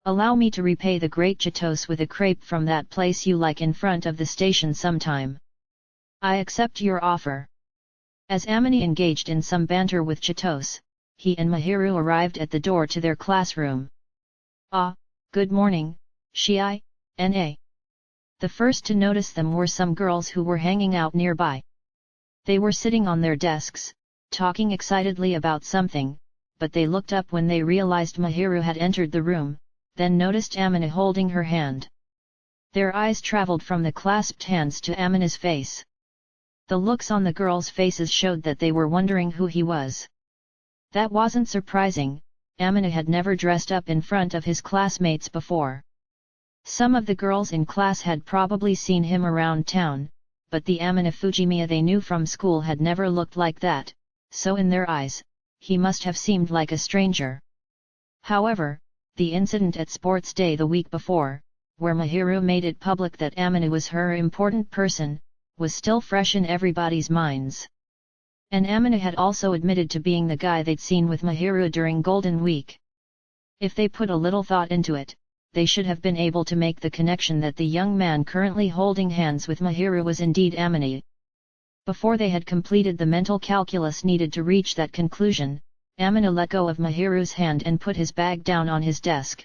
Allow me to repay the great Chitose with a crepe from that place you like in front of the station sometime. I accept your offer. As Amina engaged in some banter with Chitose, he and Mahiru arrived at the door to their classroom. Ah, good morning, Shii, Na. The first to notice them were some girls who were hanging out nearby. They were sitting on their desks, talking excitedly about something, but they looked up when they realized Mahiru had entered the room, then noticed Amina holding her hand. Their eyes traveled from the clasped hands to Amina's face. The looks on the girls' faces showed that they were wondering who he was. That wasn't surprising, Amina had never dressed up in front of his classmates before. Some of the girls in class had probably seen him around town, but the Amina Fujimiya they knew from school had never looked like that, so in their eyes, he must have seemed like a stranger. However, the incident at sports day the week before, where Mahiru made it public that Amina was her important person, was still fresh in everybody's minds. And Amina had also admitted to being the guy they'd seen with Mahiru during Golden Week. If they put a little thought into it, they should have been able to make the connection that the young man currently holding hands with Mahiru was indeed Amina. Before they had completed the mental calculus needed to reach that conclusion, Amina let go of Mahiru's hand and put his bag down on his desk.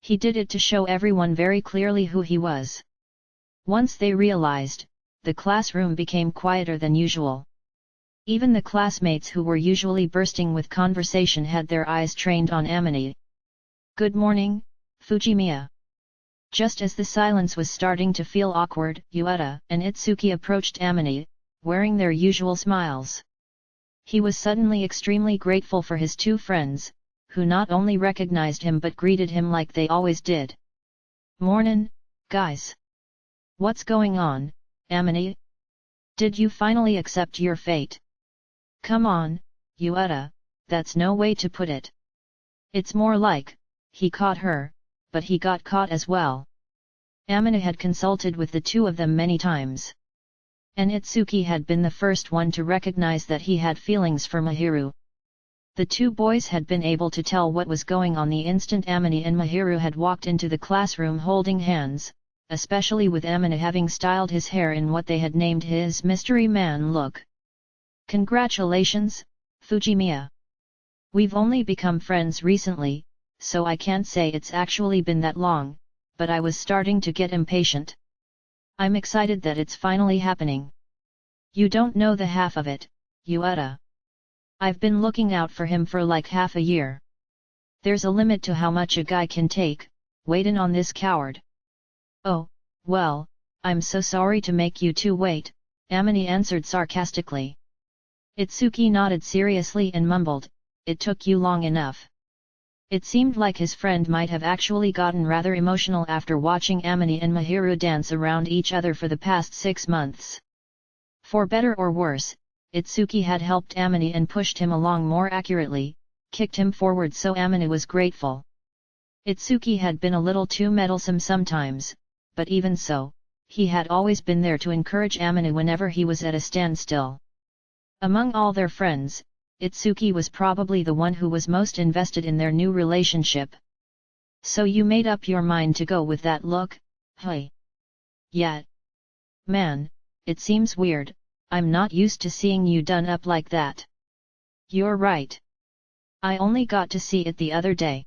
He did it to show everyone very clearly who he was. Once they realized, the classroom became quieter than usual. Even the classmates who were usually bursting with conversation had their eyes trained on Amina. Good morning, Fujimiya. Just as the silence was starting to feel awkward, Yueta and Itsuki approached Amina, wearing their usual smiles. He was suddenly extremely grateful for his two friends, who not only recognized him but greeted him like they always did. Mornin', guys. What's going on, Amina? Did you finally accept your fate? Come on, Yueta, that's no way to put it. It's more like, he caught her, but he got caught as well. Amina had consulted with the two of them many times. And Itsuki had been the first one to recognize that he had feelings for Mahiru. The two boys had been able to tell what was going on the instant Amina and Mahiru had walked into the classroom holding hands, especially with Amina having styled his hair in what they had named his mystery man look. Congratulations, Fujimiya. We've only become friends recently, so I can't say it's actually been that long, but I was starting to get impatient. I'm excited that it's finally happening. You don't know the half of it, Yueta. I've been looking out for him for like half a year. There's a limit to how much a guy can take, waitin' on this coward. Oh, well, I'm so sorry to make you two wait, Amina answered sarcastically. Itsuki nodded seriously and mumbled, it took you long enough. It seemed like his friend might have actually gotten rather emotional after watching Amini and Mahiru dance around each other for the past 6 months. For better or worse, Itsuki had helped Amini and pushed him along more accurately, kicked him forward, so Amini was grateful. Itsuki had been a little too meddlesome sometimes, but even so, he had always been there to encourage Amini whenever he was at a standstill. Among all their friends, Itsuki was probably the one who was most invested in their new relationship. So you made up your mind to go with that look, hey? Yeah. Man, it seems weird, I'm not used to seeing you done up like that. You're right. I only got to see it the other day.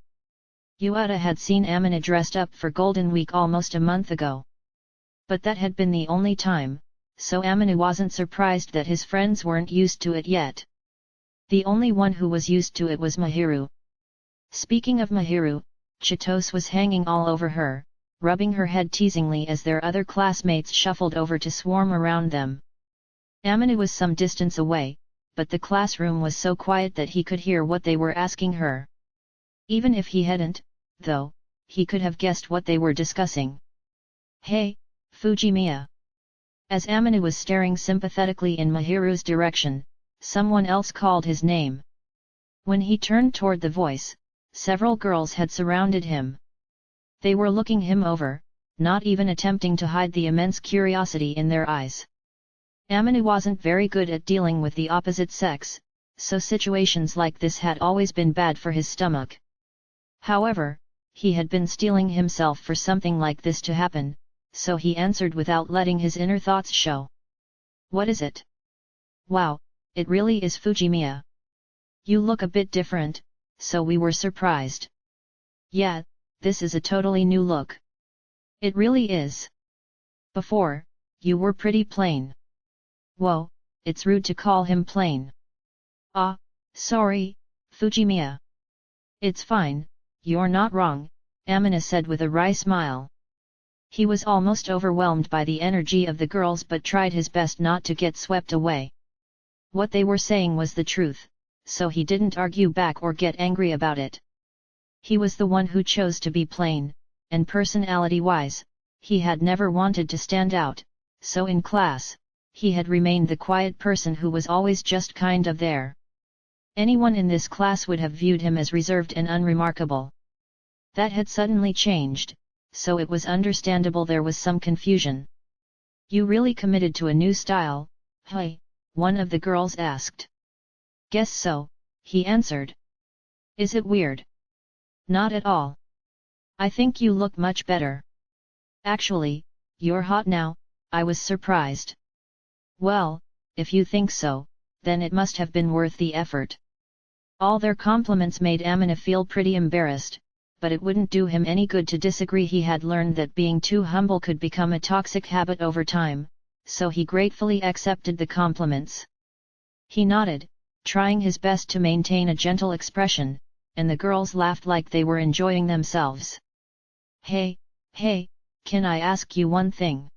Yuata had seen Amina dressed up for Golden Week almost a month ago. But that had been the only time, so Amina wasn't surprised that his friends weren't used to it yet. The only one who was used to it was Mahiru. Speaking of Mahiru, Chitose was hanging all over her, rubbing her head teasingly as their other classmates shuffled over to swarm around them. Amina was some distance away, but the classroom was so quiet that he could hear what they were asking her. Even if he hadn't, though, he could have guessed what they were discussing. Hey, Fujimiya! As Amina was staring sympathetically in Mahiru's direction, someone else called his name. When he turned toward the voice, several girls had surrounded him. They were looking him over, not even attempting to hide the immense curiosity in their eyes. Amina wasn't very good at dealing with the opposite sex, so situations like this had always been bad for his stomach. However, he had been steeling himself for something like this to happen, so he answered without letting his inner thoughts show. What is it? Wow, it really is Fujimiya. You look a bit different, so we were surprised. Yeah, this is a totally new look. It really is. Before, you were pretty plain. Whoa, it's rude to call him plain. Ah, sorry, Fujimiya. It's fine, you're not wrong, Amina said with a wry smile. He was almost overwhelmed by the energy of the girls but tried his best not to get swept away. What they were saying was the truth, so he didn't argue back or get angry about it. He was the one who chose to be plain, and personality-wise, he had never wanted to stand out, so in class, he had remained the quiet person who was always just kind of there. Anyone in this class would have viewed him as reserved and unremarkable. That had suddenly changed, so it was understandable there was some confusion. You really committed to a new style, hey? One of the girls asked. Guess so, he answered. Is it weird? Not at all. I think you look much better. Actually, you're hot now, I was surprised. Well, if you think so, then it must have been worth the effort. All their compliments made Amina feel pretty embarrassed, but it wouldn't do him any good to disagree. He had learned that being too humble could become a toxic habit over time, so he gratefully accepted the compliments. He nodded, trying his best to maintain a gentle expression, and the girls laughed like they were enjoying themselves. Hey, can I ask you one thing?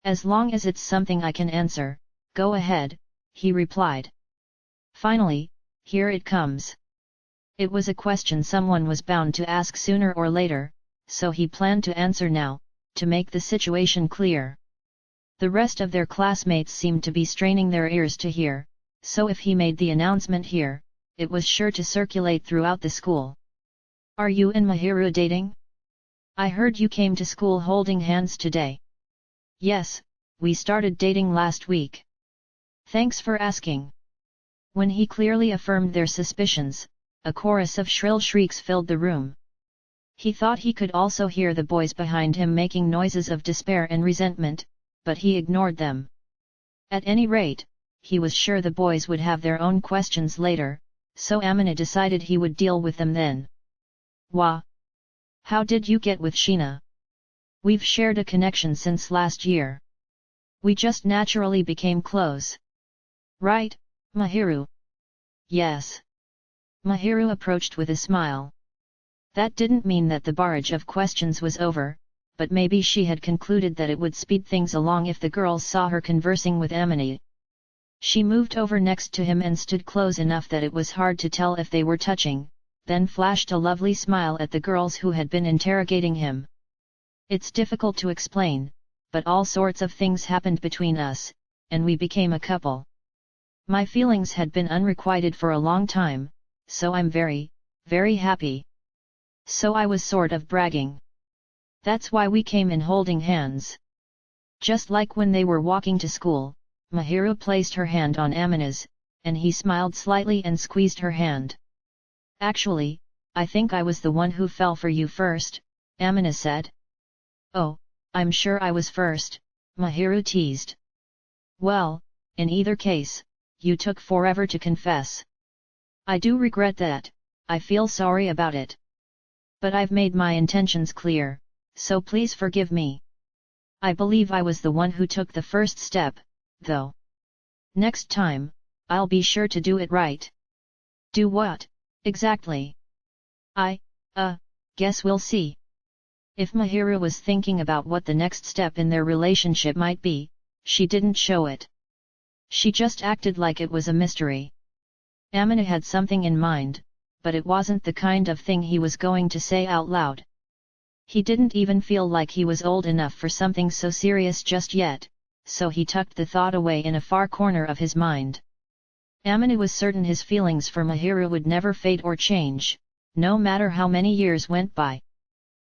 As long as it's something I can answer, go ahead, he replied. Finally, here it comes. It was a question someone was bound to ask sooner or later, so he planned to answer now, to make the situation clear. The rest of their classmates seemed to be straining their ears to hear, so if he made the announcement here, it was sure to circulate throughout the school. Are you and Mahiru dating? I heard you came to school holding hands today. Yes, we started dating last week. Thanks for asking. When he clearly affirmed their suspicions, a chorus of shrill shrieks filled the room. He thought he could also hear the boys behind him making noises of despair and resentment, but he ignored them. At any rate, he was sure the boys would have their own questions later, so Amina decided he would deal with them then. Wah! How did you get with Sheena? We've shared a connection since last year. We just naturally became close. Right, Mahiru? Yes. Mahiru approached with a smile. That didn't mean that the barrage of questions was over, but maybe she had concluded that it would speed things along if the girls saw her conversing with Amini. She moved over next to him and stood close enough that it was hard to tell if they were touching, then flashed a lovely smile at the girls who had been interrogating him. It's difficult to explain, but all sorts of things happened between us, and we became a couple. My feelings had been unrequited for a long time, so I'm very, very happy. So I was sort of bragging. That's why we came in holding hands. Just like when they were walking to school, Mahiru placed her hand on Amina's, and he smiled slightly and squeezed her hand. Actually, I think I was the one who fell for you first, Amina said. Oh, I'm sure I was first, Mahiru teased. Well, in either case, you took forever to confess. I do regret that, I feel sorry about it. But I've made my intentions clear, so please forgive me. I believe I was the one who took the first step, though. Next time, I'll be sure to do it right. Do what, exactly? Guess we'll see. If Mahiru was thinking about what the next step in their relationship might be, she didn't show it. She just acted like it was a mystery. Amina had something in mind, but it wasn't the kind of thing he was going to say out loud. He didn't even feel like he was old enough for something so serious just yet, so he tucked the thought away in a far corner of his mind. Amina was certain his feelings for Mahiru would never fade or change, no matter how many years went by.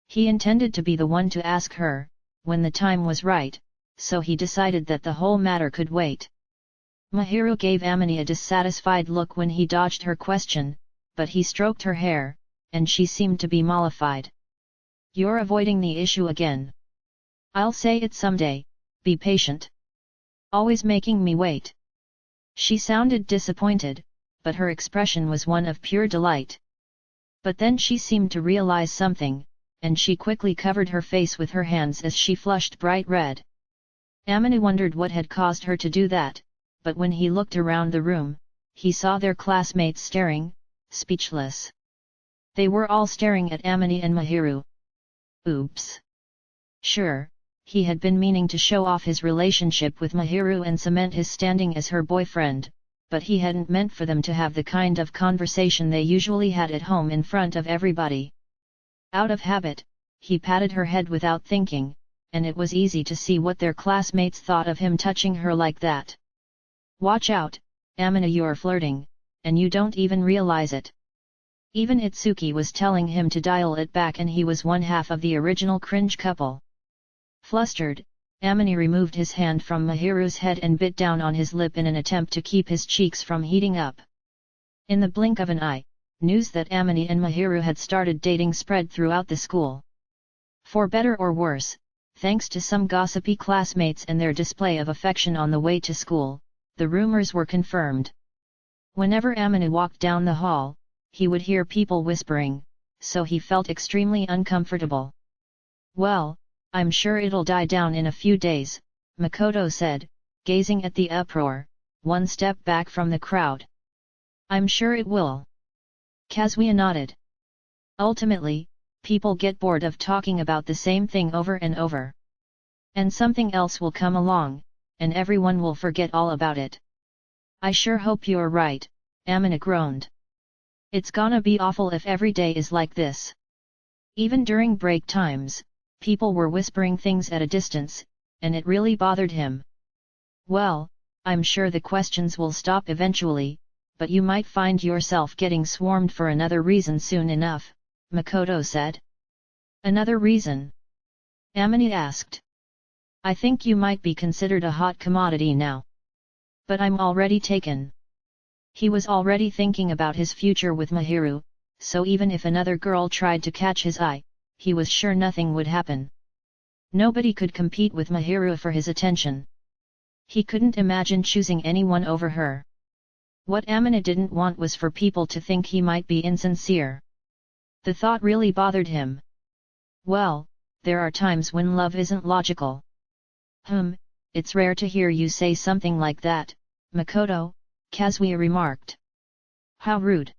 He intended to be the one to ask her, when the time was right, so he decided that the whole matter could wait. Mahiru gave Amina a dissatisfied look when he dodged her question, but he stroked her hair, and she seemed to be mollified. You're avoiding the issue again. I'll say it someday, be patient. Always making me wait. She sounded disappointed, but her expression was one of pure delight. But then she seemed to realize something, and she quickly covered her face with her hands as she flushed bright red. Amina wondered what had caused her to do that, but when he looked around the room, he saw their classmates staring, speechless. They were all staring at Amina and Mahiru. Oops. Sure, he had been meaning to show off his relationship with Mahiru and cement his standing as her boyfriend, but he hadn't meant for them to have the kind of conversation they usually had at home in front of everybody. Out of habit, he patted her head without thinking, and it was easy to see what their classmates thought of him touching her like that. Watch out, Amina, you're flirting, and you don't even realize it. Even Itsuki was telling him to dial it back, and he was one half of the original cringe couple. Flustered, Amina removed his hand from Mahiru's head and bit down on his lip in an attempt to keep his cheeks from heating up. In the blink of an eye, news that Amina and Mahiru had started dating spread throughout the school. For better or worse, thanks to some gossipy classmates and their display of affection on the way to school, the rumors were confirmed. Whenever Amina walked down the hall, he would hear people whispering, so he felt extremely uncomfortable. Well, I'm sure it'll die down in a few days, Makoto said, gazing at the uproar, one step back from the crowd. I'm sure it will. Kazuya nodded. Ultimately, people get bored of talking about the same thing over and over. And something else will come along, and everyone will forget all about it. I sure hope you're right, Amina groaned. It's gonna be awful if every day is like this. Even during break times, people were whispering things at a distance, and it really bothered him. Well, I'm sure the questions will stop eventually, but you might find yourself getting swarmed for another reason soon enough, Makoto said. Another reason? Amina asked. I think you might be considered a hot commodity now. But I'm already taken. He was already thinking about his future with Mahiru, so even if another girl tried to catch his eye, he was sure nothing would happen. Nobody could compete with Mahiru for his attention. He couldn't imagine choosing anyone over her. What Amina didn't want was for people to think he might be insincere. The thought really bothered him. Well, there are times when love isn't logical. It's rare to hear you say something like that, Makoto, Kazuya remarked. How rude.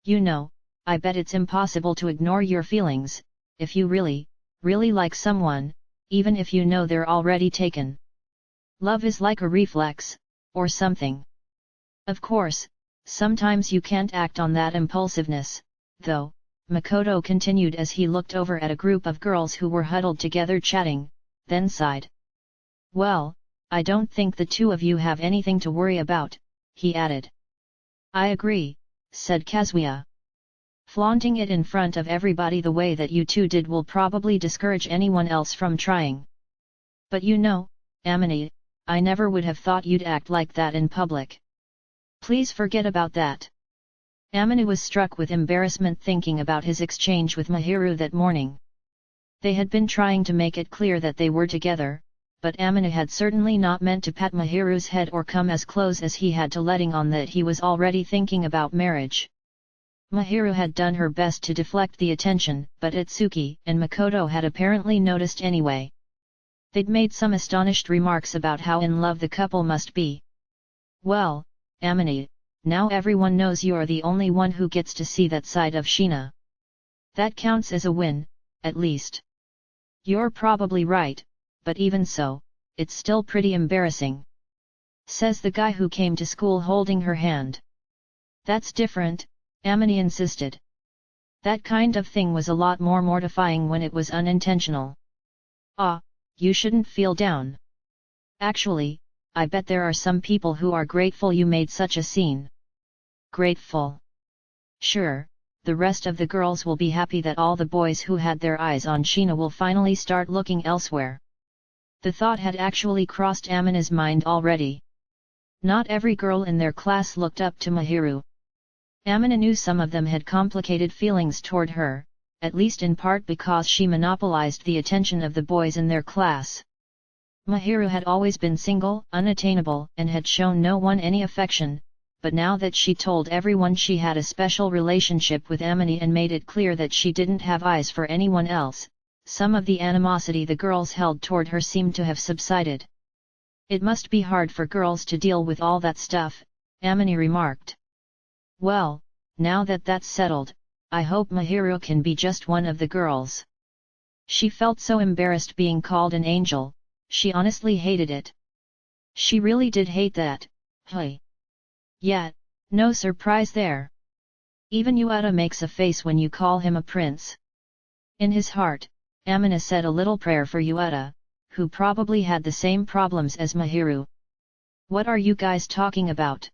You know, I bet it's impossible to ignore your feelings, if you really, really like someone, even if you know they're already taken. Love is like a reflex, or something. Of course, sometimes you can't act on that impulsiveness, though, Makoto continued as he looked over at a group of girls who were huddled together chatting, then sighed. Well, I don't think the two of you have anything to worry about, he added. I agree, said Kazuya. Flaunting it in front of everybody the way that you two did will probably discourage anyone else from trying. But you know, Amine, I never would have thought you'd act like that in public. Please forget about that. Amine was struck with embarrassment thinking about his exchange with Mahiru that morning. They had been trying to make it clear that they were together, but Amine had certainly not meant to pat Mahiru's head or come as close as he had to letting on that he was already thinking about marriage. Mahiru had done her best to deflect the attention, but Itsuki and Makoto had apparently noticed anyway. They'd made some astonished remarks about how in love the couple must be. Well, Amine, now everyone knows you're the only one who gets to see that side of Sheena. That counts as a win, at least. You're probably right, but even so, it's still pretty embarrassing. Says the guy who came to school holding her hand. That's different, Amine insisted. That kind of thing was a lot more mortifying when it was unintentional. Ah, you shouldn't feel down. Actually, I bet there are some people who are grateful you made such a scene. Grateful? Sure, the rest of the girls will be happy that all the boys who had their eyes on Sheena will finally start looking elsewhere. The thought had actually crossed Amine's mind already. Not every girl in their class looked up to Mahiru. Amine knew some of them had complicated feelings toward her, at least in part because she monopolized the attention of the boys in their class. Mahiru had always been single, unattainable, and had shown no one any affection, but now that she told everyone she had a special relationship with Amine and made it clear that she didn't have eyes for anyone else, some of the animosity the girls held toward her seemed to have subsided. It must be hard for girls to deal with all that stuff, Amine remarked. Well, now that that's settled, I hope Mahiru can be just one of the girls. She felt so embarrassed being called an angel, she honestly hated it. She really did hate that, hey. Yet, no surprise there. Even Yuata makes a face when you call him a prince. In his heart, Amine said a little prayer for Yuata, who probably had the same problems as Mahiru. What are you guys talking about?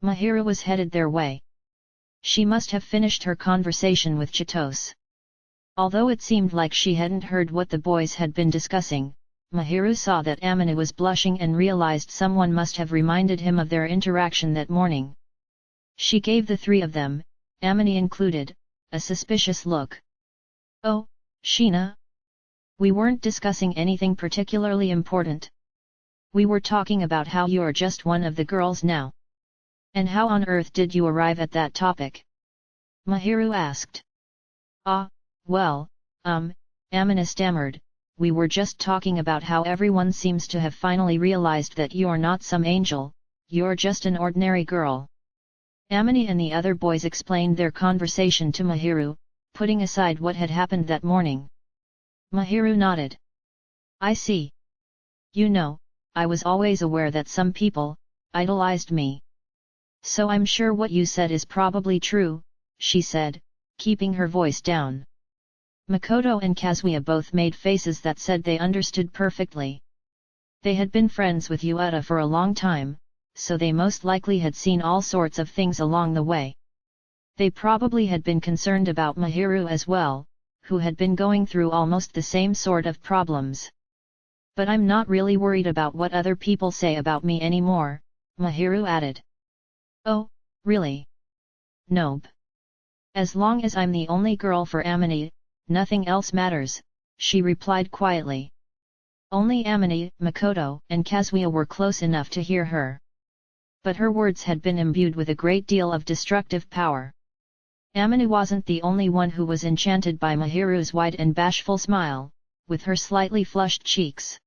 Mahiru was headed their way. She must have finished her conversation with Chitose. Although it seemed like she hadn't heard what the boys had been discussing, Mahiru saw that Amine was blushing and realized someone must have reminded him of their interaction that morning. She gave the three of them, Amine included, a suspicious look. Oh, Sheena? We weren't discussing anything particularly important. We were talking about how you're just one of the girls now. And how on earth did you arrive at that topic? Mahiru asked. Well, Amine stammered, we were just talking about how everyone seems to have finally realized that you're not some angel, you're just an ordinary girl. Amine and the other boys explained their conversation to Mahiru, putting aside what had happened that morning. Mahiru nodded. I see. You know, I was always aware that some people idolized me. So I'm sure what you said is probably true, she said, keeping her voice down. Makoto and Kazuya both made faces that said they understood perfectly. They had been friends with Yuata for a long time, so they most likely had seen all sorts of things along the way. They probably had been concerned about Mahiru as well, who had been going through almost the same sort of problems. But I'm not really worried about what other people say about me anymore, Mahiru added. Oh, really? Nope. As long as I'm the only girl for Amine, nothing else matters, she replied quietly. Only Amine, Makoto, and Kazuya were close enough to hear her. But her words had been imbued with a great deal of destructive power. Amine wasn't the only one who was enchanted by Mahiru's wide and bashful smile, with her slightly flushed cheeks.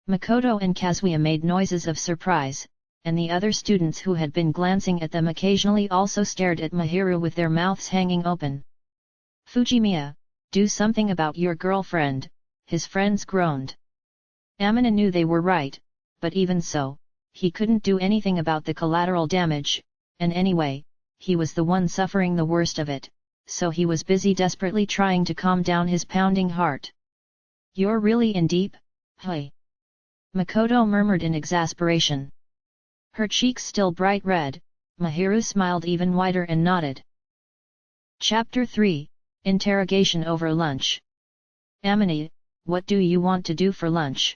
Makoto and Kazuya made noises of surprise, and the other students who had been glancing at them occasionally also stared at Mahiru with their mouths hanging open. Fujimiya, do something about your girlfriend, his friends groaned. Amine knew they were right, but even so, he couldn't do anything about the collateral damage, and anyway, he was the one suffering the worst of it, so he was busy desperately trying to calm down his pounding heart. "You're really in deep, hey?" Makoto murmured in exasperation. Her cheeks still bright red, Mahiru smiled even wider and nodded. Chapter 3, Interrogation over lunch. "Amine, what do you want to do for lunch?"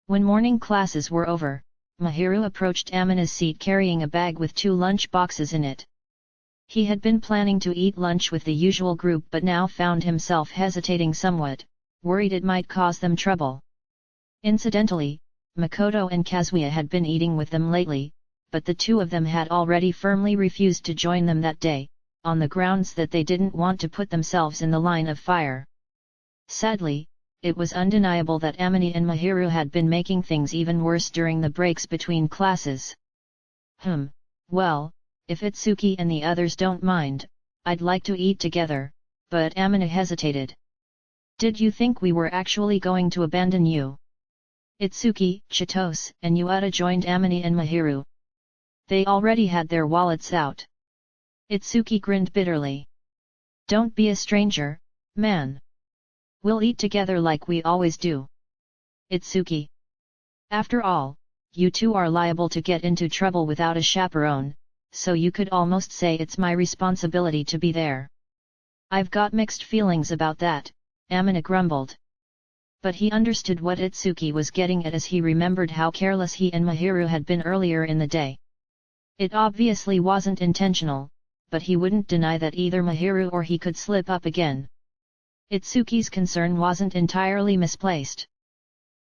When morning classes were over, Mahiru approached Amine's seat carrying a bag with 2 lunch boxes in it. He had been planning to eat lunch with the usual group but now found himself hesitating somewhat, worried it might cause them trouble. Incidentally, Makoto and Kazuya had been eating with them lately, but the 2 of them had already firmly refused to join them that day, on the grounds that they didn't want to put themselves in the line of fire. Sadly, it was undeniable that Amine and Mahiru had been making things even worse during the breaks between classes. Well, if Itsuki and the others don't mind, I'd like to eat together, but Amine hesitated. "Did you think we were actually going to abandon you?" Itsuki, Chitose, and Yuata joined Amine and Mahiru. They already had their wallets out. Itsuki grinned bitterly. "Don't be a stranger, man. We'll eat together like we always do." Itsuki. "After all, you 2 are liable to get into trouble without a chaperone, so you could almost say it's my responsibility to be there." "I've got mixed feelings about that," Amine grumbled. But he understood what Itsuki was getting at as he remembered how careless he and Mahiru had been earlier in the day. It obviously wasn't intentional, but he wouldn't deny that either Mahiru or he could slip up again. Itsuki's concern wasn't entirely misplaced.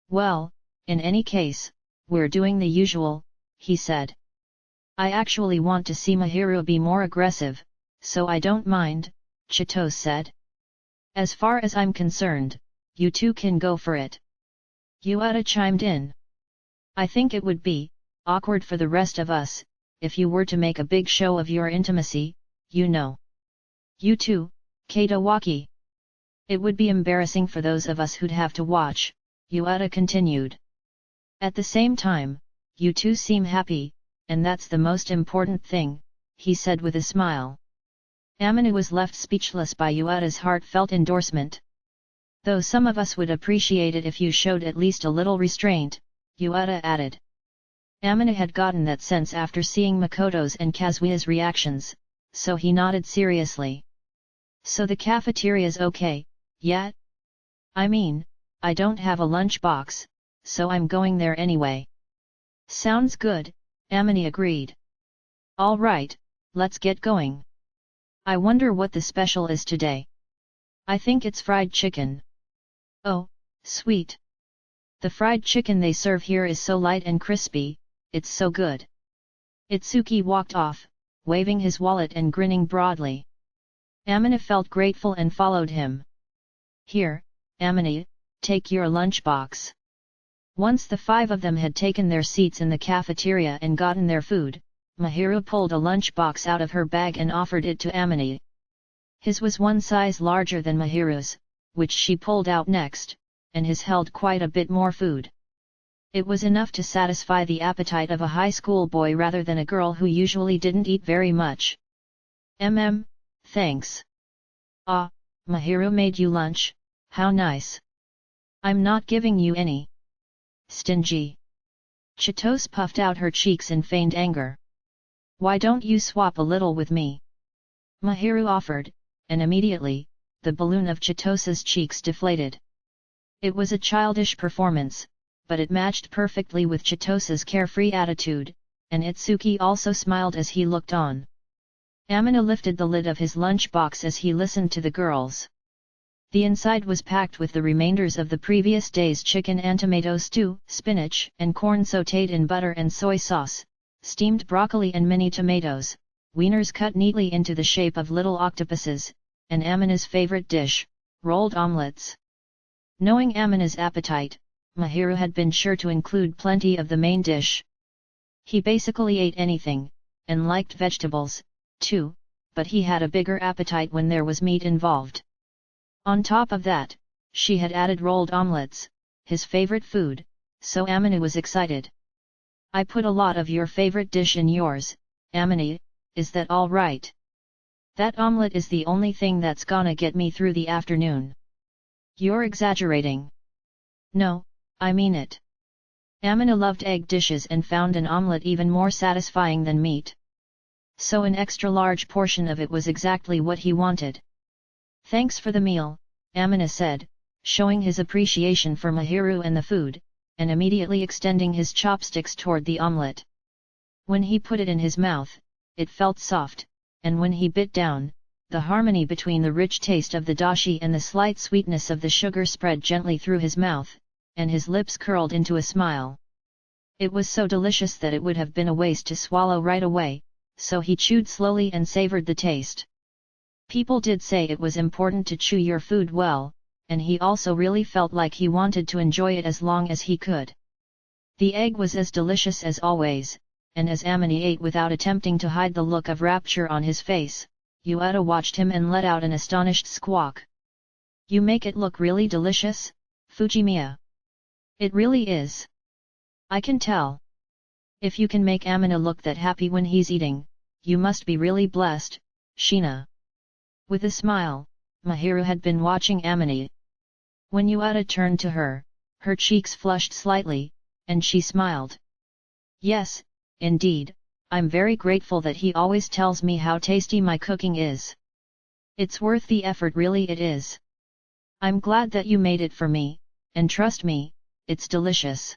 "Well, in any case, we're doing the usual," he said. "I actually want to see Mahiru be more aggressive, so I don't mind," Chitose said. "As far as I'm concerned, you 2 can go for it." Yuata chimed in. "I think it would be awkward for the rest of us, if you were to make a big show of your intimacy, you know." "You too, Katawaki. It would be embarrassing for those of us who'd have to watch," Yuata continued. "At the same time, you 2 seem happy, and that's the most important thing," he said with a smile. Amine was left speechless by Yuata's heartfelt endorsement. "Though some of us would appreciate it if you showed at least a little restraint," Yuata added. Amine had gotten that sense after seeing Makoto's and Kazuya's reactions, so he nodded seriously. "So the cafeteria's okay, yeah? I mean, I don't have a lunch box, so I'm going there anyway." "Sounds good," Amine agreed. "All right, let's get going. I wonder what the special is today. I think it's fried chicken." "Oh, sweet. The fried chicken they serve here is so light and crispy, it's so good." Itsuki walked off, waving his wallet and grinning broadly. Amine felt grateful and followed him. "Here, Amine, take your lunchbox." Once the 5 of them had taken their seats in the cafeteria and gotten their food, Mahiru pulled a lunchbox out of her bag and offered it to Amine. His was 1 size larger than Mahiru's, which she pulled out next, and his held quite a bit more food. It was enough to satisfy the appetite of a high school boy rather than a girl who usually didn't eat very much. Thanks." "Ah, Mahiru made you lunch, how nice." "I'm not giving you any." "Stingy." Chitose puffed out her cheeks in feigned anger. "Why don't you swap a little with me?" Mahiru offered, and immediately, the balloon of Chitose's cheeks deflated. It was a childish performance, but it matched perfectly with Chitose's carefree attitude, and Itsuki also smiled as he looked on. Amine lifted the lid of his lunchbox as he listened to the girls. The inside was packed with the remainders of the previous day's chicken and tomato stew, spinach and corn sautéed in butter and soy sauce, steamed broccoli and mini tomatoes, wieners cut neatly into the shape of little octopuses, and Amine's favorite dish, rolled omelets. Knowing Amine's appetite, Mahiru had been sure to include plenty of the main dish. He basically ate anything, and liked vegetables, too, but he had a bigger appetite when there was meat involved. On top of that, she had added rolled omelets, his favorite food, so Amine was excited. "I put a lot of your favorite dish in yours, Amine, is that all right?" That omelette is the only thing that's gonna get me through the afternoon. You're exaggerating. No, I mean it. Amina loved egg dishes and found an omelette even more satisfying than meat. So an extra large portion of it was exactly what he wanted. Thanks for the meal, Amina said, showing his appreciation for Mahiru and the food, and immediately extending his chopsticks toward the omelette. When he put it in his mouth, it felt soft, and when he bit down, the harmony between the rich taste of the dashi and the slight sweetness of the sugar spread gently through his mouth, and his lips curled into a smile. It was so delicious that it would have been a waste to swallow right away, so he chewed slowly and savored the taste. People did say it was important to chew your food well, and he also really felt like he wanted to enjoy it as long as he could. The egg was as delicious as always, and as Amini ate without attempting to hide the look of rapture on his face, Yueta watched him and let out an astonished squawk. You make it look really delicious, Fujimiya. It really is. I can tell. If you can make Amina look that happy when he's eating, you must be really blessed, Sheena. With a smile, Mahiru had been watching Amini. When Yueta turned to her, her cheeks flushed slightly, and she smiled. Yes, indeed, I'm very grateful that he always tells me how tasty my cooking is. It's worth the effort, really it is. I'm glad that you made it for me, and trust me, it's delicious.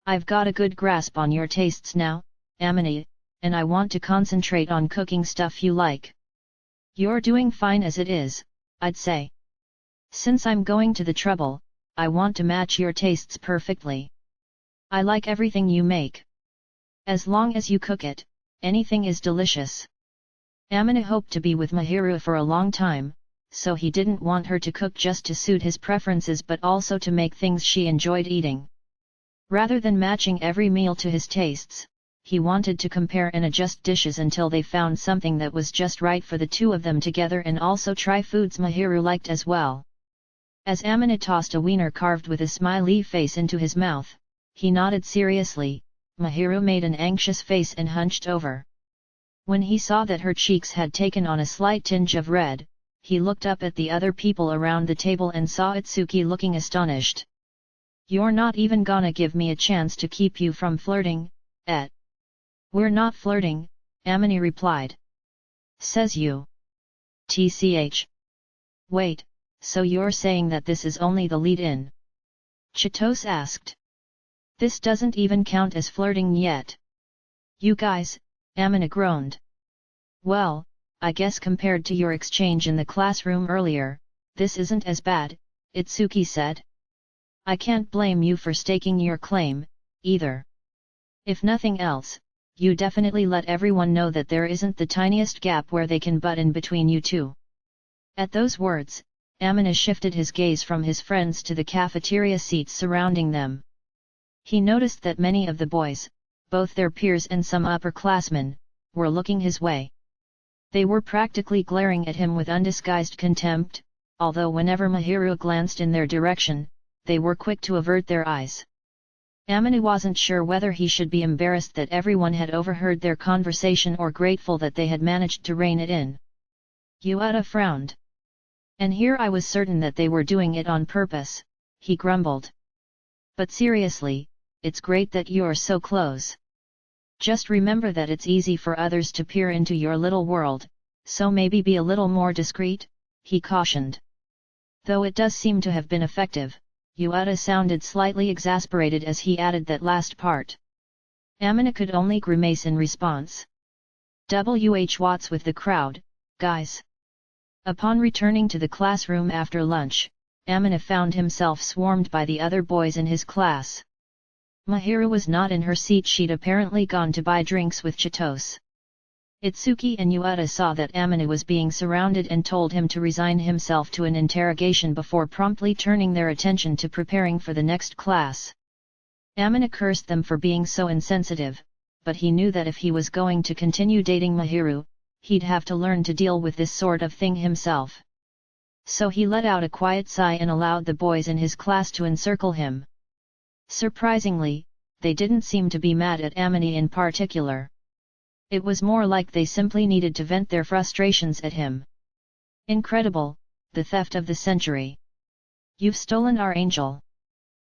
I've got a good grasp on your tastes now, Amini, and I want to concentrate on cooking stuff you like. You're doing fine as it is, I'd say. Since I'm going to the trouble, I want to match your tastes perfectly. I like everything you make. As long as you cook it, anything is delicious. Amina hoped to be with Mahiru for a long time, so he didn't want her to cook just to suit his preferences but also to make things she enjoyed eating. Rather than matching every meal to his tastes, he wanted to compare and adjust dishes until they found something that was just right for the two of them together and also try foods Mahiru liked as well. As Amina tossed a wiener carved with a smiley face into his mouth, he nodded seriously. Mahiru made an anxious face and hunched over. When he saw that her cheeks had taken on a slight tinge of red, he looked up at the other people around the table and saw Itsuki looking astonished. You're not even gonna give me a chance to keep you from flirting, eh? We're not flirting, Amini replied. Says you. TCH. Wait, so you're saying that this is only the lead-in? Chitose asked. This doesn't even count as flirting yet. You guys, Amina groaned. Well, I guess compared to your exchange in the classroom earlier, this isn't as bad, Itsuki said. I can't blame you for staking your claim, either. If nothing else, you definitely let everyone know that there isn't the tiniest gap where they can butt in between you two. At those words, Amina shifted his gaze from his friends to the cafeteria seats surrounding them. He noticed that many of the boys, both their peers and some upperclassmen, were looking his way. They were practically glaring at him with undisguised contempt, although whenever Mahiru glanced in their direction, they were quick to avert their eyes. Amina wasn't sure whether he should be embarrassed that everyone had overheard their conversation or grateful that they had managed to rein it in. Yueta frowned. And here I was certain that they were doing it on purpose, he grumbled. But seriously, it's great that you're so close. Just remember that it's easy for others to peer into your little world, so maybe be a little more discreet, he cautioned. Though it does seem to have been effective, Yueta sounded slightly exasperated as he added that last part. Amina could only grimace in response. What's with the crowd, guys? Upon returning to the classroom after lunch, Amina found himself swarmed by the other boys in his class. Mahiru was not in her seat, she'd apparently gone to buy drinks with Chitose. Itsuki and Yueta saw that Amina was being surrounded and told him to resign himself to an interrogation before promptly turning their attention to preparing for the next class. Amina cursed them for being so insensitive, but he knew that if he was going to continue dating Mahiru, he'd have to learn to deal with this sort of thing himself. So he let out a quiet sigh and allowed the boys in his class to encircle him. Surprisingly, they didn't seem to be mad at Amina in particular. It was more like they simply needed to vent their frustrations at him. Incredible, the theft of the century. You've stolen our angel.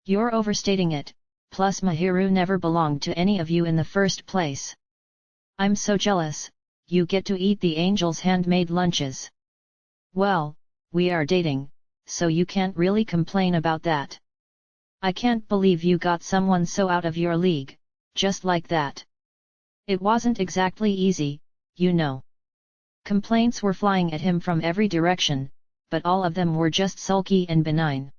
You're overstating it, plus Mahiru never belonged to any of you in the first place. I'm so jealous, you get to eat the angel's handmade lunches. Well, we are dating, so you can't really complain about that. I can't believe you got someone so out of your league, just like that. It wasn't exactly easy, you know. Complaints were flying at him from every direction, but all of them were just sulky and benign.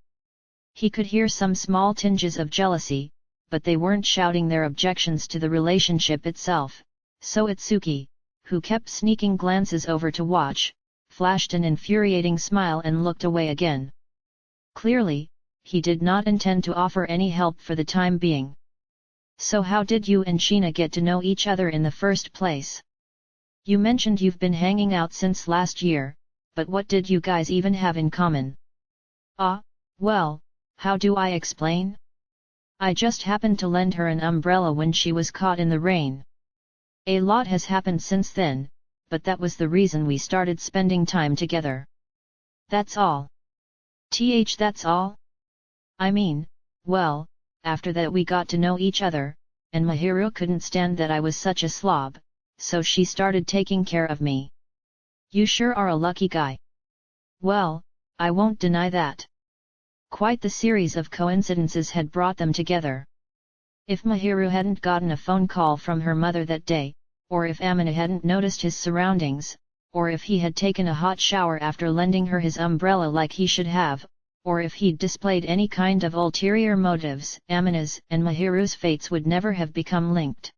He could hear some small tinges of jealousy, but they weren't shouting their objections to the relationship itself, so Itsuki, who kept sneaking glances over to watch, flashed an infuriating smile and looked away again. Clearly, he did not intend to offer any help for the time being. So how did you and Sheena get to know each other in the first place? You mentioned you've been hanging out since last year, but what did you guys even have in common? Well, how do I explain? I just happened to lend her an umbrella when she was caught in the rain. A lot has happened since then, but that was the reason we started spending time together. That's all. That's all? I mean, well, after that we got to know each other, and Mahiru couldn't stand that I was such a slob, so she started taking care of me. You sure are a lucky guy. Well, I won't deny that. Quite the series of coincidences had brought them together. If Mahiru hadn't gotten a phone call from her mother that day, or if Amina hadn't noticed his surroundings, or if he had taken a hot shower after lending her his umbrella like he should have, or if he'd displayed any kind of ulterior motives, Amina's and Mahiru's fates would never have become linked.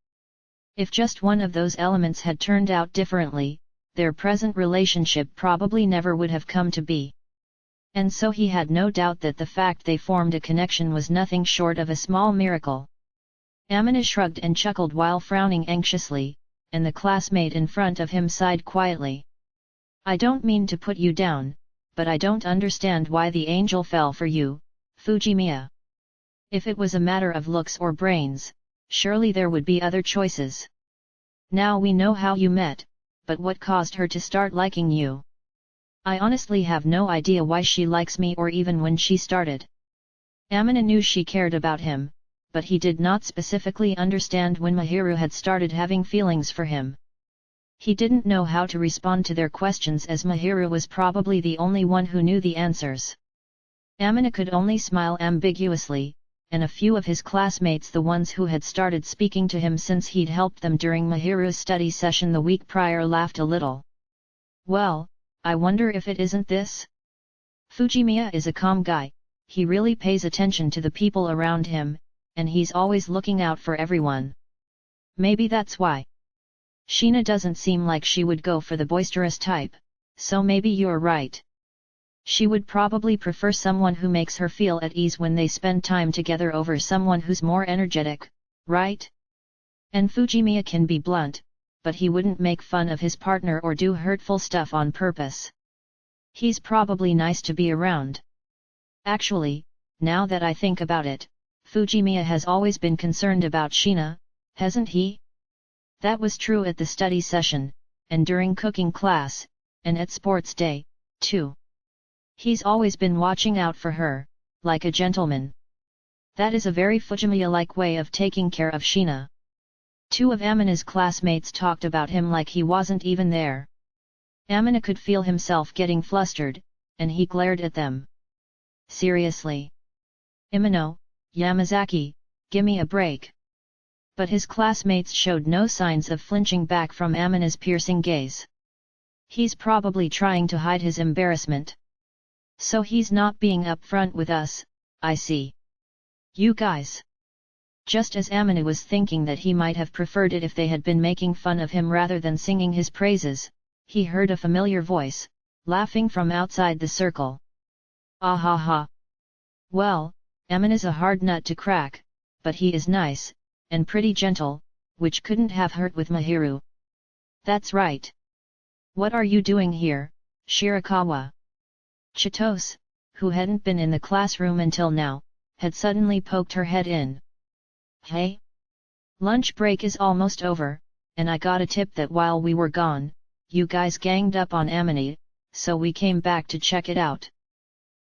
If just one of those elements had turned out differently, their present relationship probably never would have come to be. And so he had no doubt that the fact they formed a connection was nothing short of a small miracle. Amina shrugged and chuckled while frowning anxiously, and the classmate in front of him sighed quietly. I don't mean to put you down, but I don't understand why the angel fell for you, Fujimiya. If it was a matter of looks or brains, surely there would be other choices. Now we know how you met, but what caused her to start liking you? I honestly have no idea why she likes me or even when she started. Amina knew she cared about him, but he did not specifically understand when Mahiru had started having feelings for him. He didn't know how to respond to their questions as Mahiru was probably the only one who knew the answers. Amina could only smile ambiguously, and a few of his classmates, the ones who had started speaking to him since he'd helped them during Mahiru's study session the week prior, laughed a little. Well, I wonder if it isn't this? Fujimiya is a calm guy, he really pays attention to the people around him, and he's always looking out for everyone. Maybe that's why. Sheena doesn't seem like she would go for the boisterous type, so maybe you're right. She would probably prefer someone who makes her feel at ease when they spend time together over someone who's more energetic, right? And Fujimiya can be blunt, but he wouldn't make fun of his partner or do hurtful stuff on purpose. He's probably nice to be around. Actually, now that I think about it, Fujimiya has always been concerned about Sheena, hasn't he? That was true at the study session, and during cooking class, and at sports day, too. He's always been watching out for her, like a gentleman. That is a very Fujimiya-like way of taking care of Sheena. Two of Amina's classmates talked about him like he wasn't even there. Amina could feel himself getting flustered, and he glared at them. Seriously? Imano, Yamazaki, gimme a break. But his classmates showed no signs of flinching back from Amina's piercing gaze. He's probably trying to hide his embarrassment. So he's not being upfront with us, I see. You guys. Just as Amina was thinking that he might have preferred it if they had been making fun of him rather than singing his praises, he heard a familiar voice, laughing from outside the circle. Ah ha ha. Well, Amina's a hard nut to crack, but he is nice, and pretty gentle, which couldn't have hurt with Mahiru. That's right. What are you doing here, Shirakawa? Chitose, who hadn't been in the classroom until now, had suddenly poked her head in. Hey? Lunch break is almost over, and I got a tip that while we were gone, you guys ganged up on Amine, so we came back to check it out.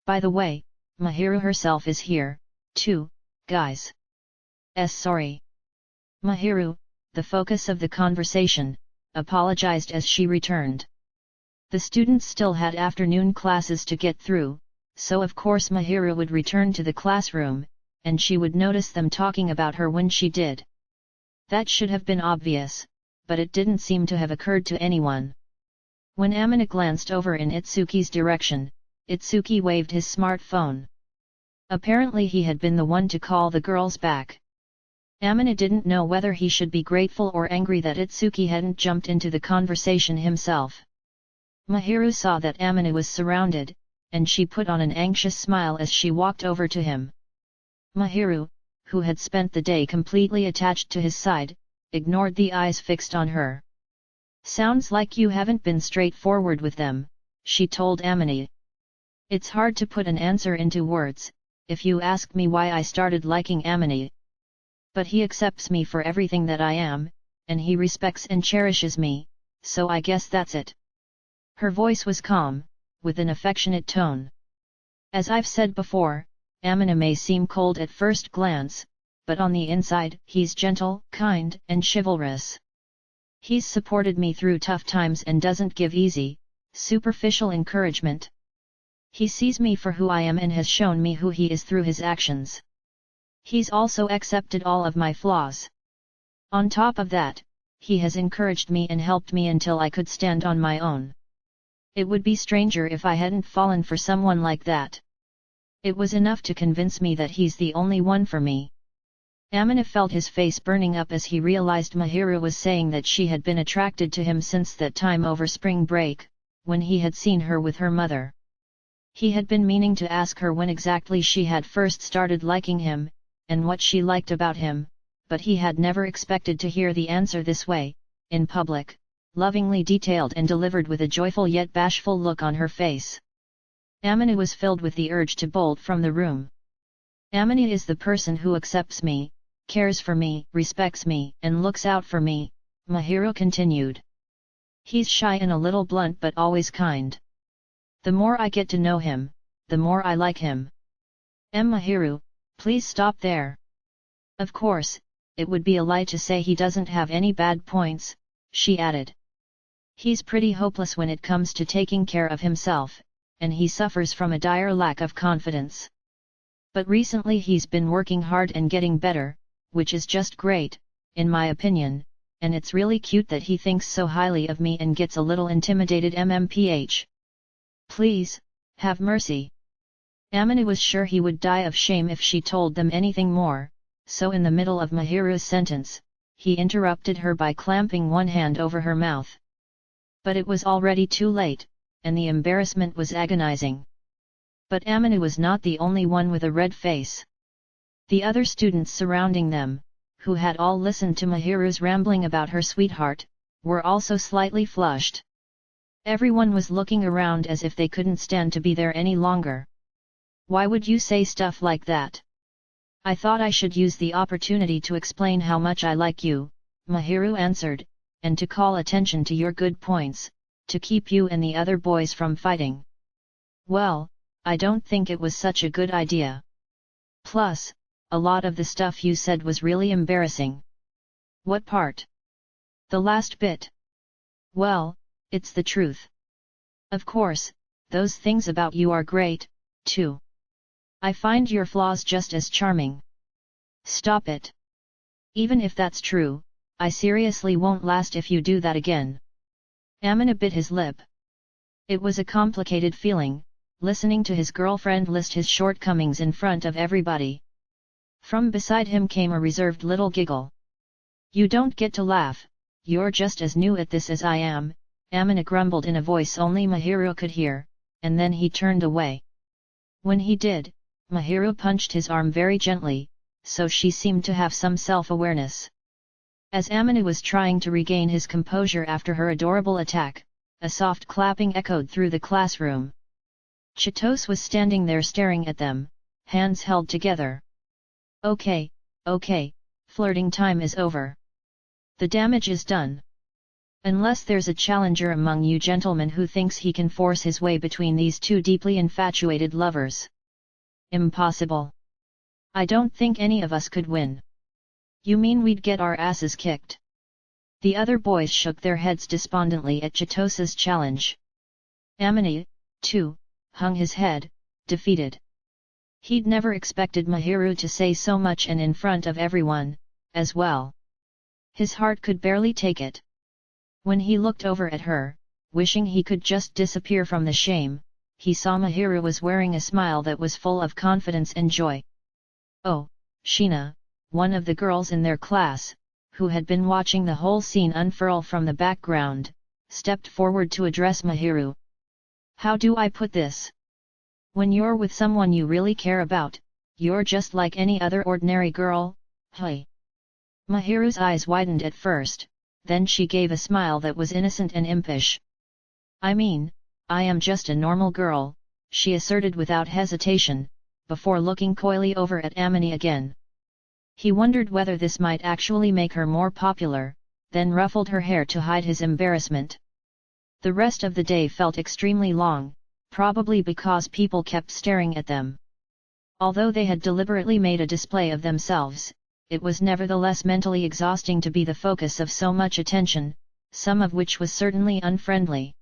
By the way, Mahiru herself is here, too, guys. Sorry. Mahiru, the focus of the conversation, apologized as she returned. The students still had afternoon classes to get through, so of course Mahiru would return to the classroom, and she would notice them talking about her when she did. That should have been obvious, but it didn't seem to have occurred to anyone. When Amina glanced over in Itsuki's direction, Itsuki waved his smartphone. Apparently he had been the one to call the girls back. Amina didn't know whether he should be grateful or angry that Itsuki hadn't jumped into the conversation himself. Mahiru saw that Amina was surrounded, and she put on an anxious smile as she walked over to him. Mahiru, who had spent the day completely attached to his side, ignored the eyes fixed on her. Sounds like you haven't been straightforward with them, she told Amina. It's hard to put an answer into words, if you ask me why I started liking Amina. But he accepts me for everything that I am, and he respects and cherishes me, so I guess that's it. Her voice was calm, with an affectionate tone. As I've said before, Amina may seem cold at first glance, but on the inside, he's gentle, kind, and chivalrous. He's supported me through tough times and doesn't give easy, superficial encouragement. He sees me for who I am and has shown me who he is through his actions. He's also accepted all of my flaws. On top of that, he has encouraged me and helped me until I could stand on my own. It would be stranger if I hadn't fallen for someone like that. It was enough to convince me that he's the only one for me. Amina felt his face burning up as he realized Mahiru was saying that she had been attracted to him since that time over spring break, when he had seen her with her mother. He had been meaning to ask her when exactly she had first started liking him, and what she liked about him, but he had never expected to hear the answer this way, in public, lovingly detailed and delivered with a joyful yet bashful look on her face. Amina was filled with the urge to bolt from the room. Amina is the person who accepts me, cares for me, respects me, and looks out for me, Mahiru continued. He's shy and a little blunt but always kind. The more I get to know him, the more I like him. Mahiru, please stop there. Of course, it would be a lie to say he doesn't have any bad points, she added. He's pretty hopeless when it comes to taking care of himself, and he suffers from a dire lack of confidence. But recently he's been working hard and getting better, which is just great, in my opinion, and it's really cute that he thinks so highly of me and gets a little intimidated. Please, have mercy. Amina was sure he would die of shame if she told them anything more, so in the middle of Mahiru's sentence, he interrupted her by clamping one hand over her mouth. But it was already too late, and the embarrassment was agonizing. But Amina was not the only one with a red face. The other students surrounding them, who had all listened to Mahiru's rambling about her sweetheart, were also slightly flushed. Everyone was looking around as if they couldn't stand to be there any longer. Why would you say stuff like that? I thought I should use the opportunity to explain how much I like you, Mahiru answered, and to call attention to your good points, to keep you and the other boys from fighting. Well, I don't think it was such a good idea. Plus, a lot of the stuff you said was really embarrassing. What part? The last bit. Well, it's the truth. Of course, those things about you are great, too. I find your flaws just as charming. Stop it. Even if that's true, I seriously won't last if you do that again. Amina bit his lip. It was a complicated feeling, listening to his girlfriend list his shortcomings in front of everybody. From beside him came a reserved little giggle. You don't get to laugh, you're just as new at this as I am, Amina grumbled in a voice only Mahiru could hear, and then he turned away. When he did, Mahiru punched his arm very gently, so she seemed to have some self-awareness. As Amina was trying to regain his composure after her adorable attack, a soft clapping echoed through the classroom. Chitos was standing there staring at them, hands held together. Okay, flirting time is over. The damage is done. Unless there's a challenger among you gentlemen who thinks he can force his way between these two deeply infatuated lovers. Impossible. I don't think any of us could win. You mean we'd get our asses kicked? The other boys shook their heads despondently at Chitosa's challenge. Amini, too, hung his head, defeated. He'd never expected Mahiru to say so much and in front of everyone, as well. His heart could barely take it. When he looked over at her, wishing he could just disappear from the shame, he saw Mahiru was wearing a smile that was full of confidence and joy. Oh, Sheena, one of the girls in their class, who had been watching the whole scene unfurl from the background, stepped forward to address Mahiru. How do I put this? When you're with someone you really care about, you're just like any other ordinary girl, hey. Mahiru's eyes widened at first, then she gave a smile that was innocent and impish. I mean, I am just a normal girl, she asserted without hesitation, before looking coyly over at Amini again. He wondered whether this might actually make her more popular, then ruffled her hair to hide his embarrassment. The rest of the day felt extremely long, probably because people kept staring at them. Although they had deliberately made a display of themselves, it was nevertheless mentally exhausting to be the focus of so much attention, some of which was certainly unfriendly.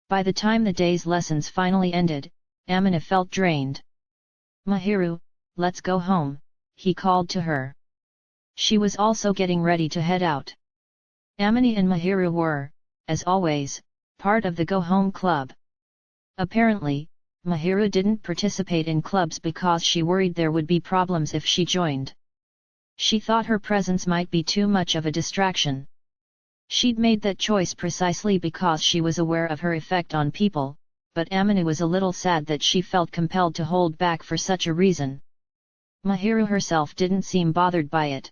By the time the day's lessons finally ended, Amina felt drained. Mahiru, let's go home, he called to her. She was also getting ready to head out. Amini and Mahiru were, as always, part of the go-home club. Apparently, Mahiru didn't participate in clubs because she worried there would be problems if she joined. She thought her presence might be too much of a distraction. She'd made that choice precisely because she was aware of her effect on people, but Amina was a little sad that she felt compelled to hold back for such a reason. Mahiru herself didn't seem bothered by it.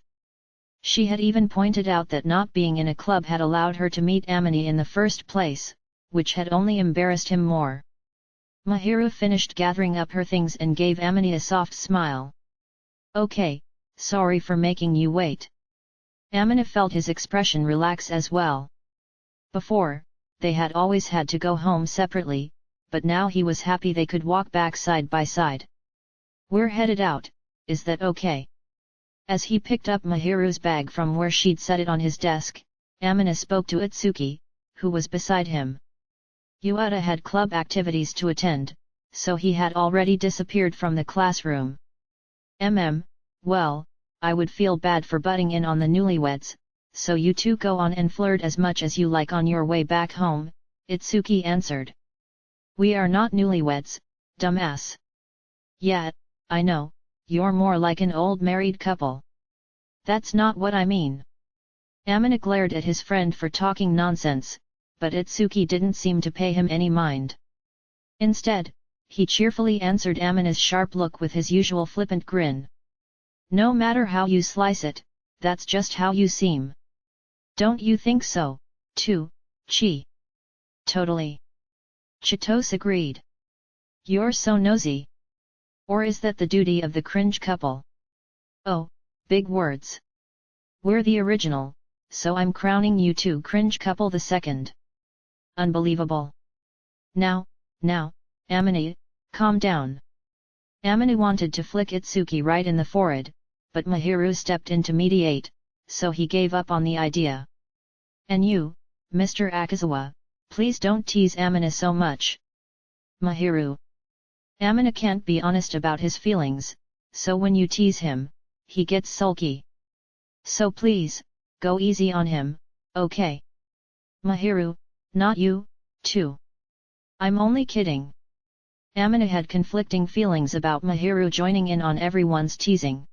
She had even pointed out that not being in a club had allowed her to meet Amini in the first place, which had only embarrassed him more. Mahiru finished gathering up her things and gave Amini a soft smile. Okay, sorry for making you wait. Amina felt his expression relax as well. Before, they had always had to go home separately, but now he was happy they could walk back side by side. We're headed out, is that okay? As he picked up Mahiru's bag from where she'd set it on his desk, Amina spoke to Itsuki, who was beside him. Yuata had club activities to attend, so he had already disappeared from the classroom. Well, I would feel bad for butting in on the newlyweds, so you two go on and flirt as much as you like on your way back home, Itsuki answered. We are not newlyweds, dumbass. Yeah, I know, you're more like an old married couple. That's not what I mean. Amina glared at his friend for talking nonsense, but Itsuki didn't seem to pay him any mind. Instead, he cheerfully answered Amina's sharp look with his usual flippant grin. No matter how you slice it, that's just how you seem. Don't you think so, too, Chi? Totally. Chitose agreed. You're so nosy. Or is that the duty of the cringe couple? Oh, big words. We're the original, so I'm crowning you two cringe couple the second. Unbelievable. Now, Amini, calm down. Amini wanted to flick Itsuki right in the forehead, but Mahiru stepped in to mediate, so he gave up on the idea. And you, Mr. Akazawa, please don't tease Amina so much. Mahiru. Amina can't be honest about his feelings, so when you tease him, he gets sulky. So please, go easy on him, okay? Mahiru, not you, too. I'm only kidding. Amina had conflicting feelings about Mahiru joining in on everyone's teasing.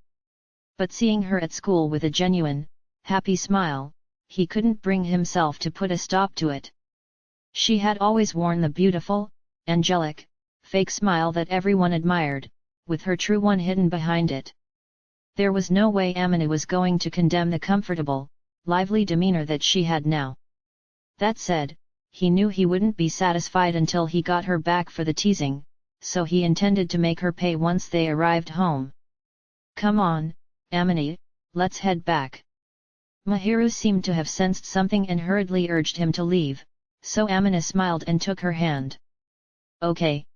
But seeing her at school with a genuine, happy smile, he couldn't bring himself to put a stop to it. She had always worn the beautiful, angelic, fake smile that everyone admired, with her true one hidden behind it. There was no way Amina was going to condemn the comfortable, lively demeanor that she had now. That said, he knew he wouldn't be satisfied until he got her back for the teasing, so he intended to make her pay once they arrived home. Come on, Amini, let's head back. Mahiru seemed to have sensed something and hurriedly urged him to leave, so Amina smiled and took her hand. Okay.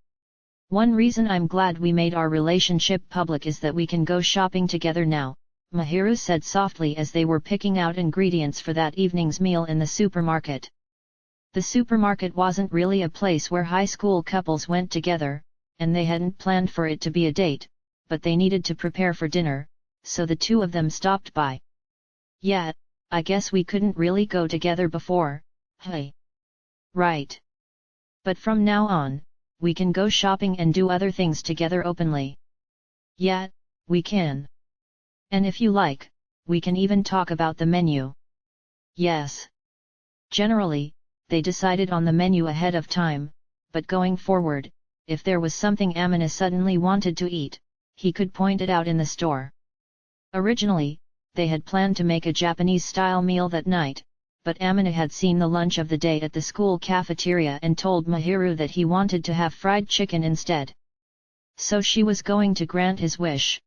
One reason I'm glad we made our relationship public is that we can go shopping together now, Mahiru said softly as they were picking out ingredients for that evening's meal in the supermarket. The supermarket wasn't really a place where high school couples went together, and they hadn't planned for it to be a date, but they needed to prepare for dinner, so the two of them stopped by. Yeah, I guess we couldn't really go together before, hey. Right. But from now on, we can go shopping and do other things together openly. Yeah, we can. And if you like, we can even talk about the menu. Yes. Generally, they decided on the menu ahead of time, but going forward, if there was something Amina suddenly wanted to eat, he could point it out in the store. Originally, they had planned to make a Japanese-style meal that night, but Amina had seen the lunch of the day at the school cafeteria and told Mahiru that he wanted to have fried chicken instead. So she was going to grant his wish.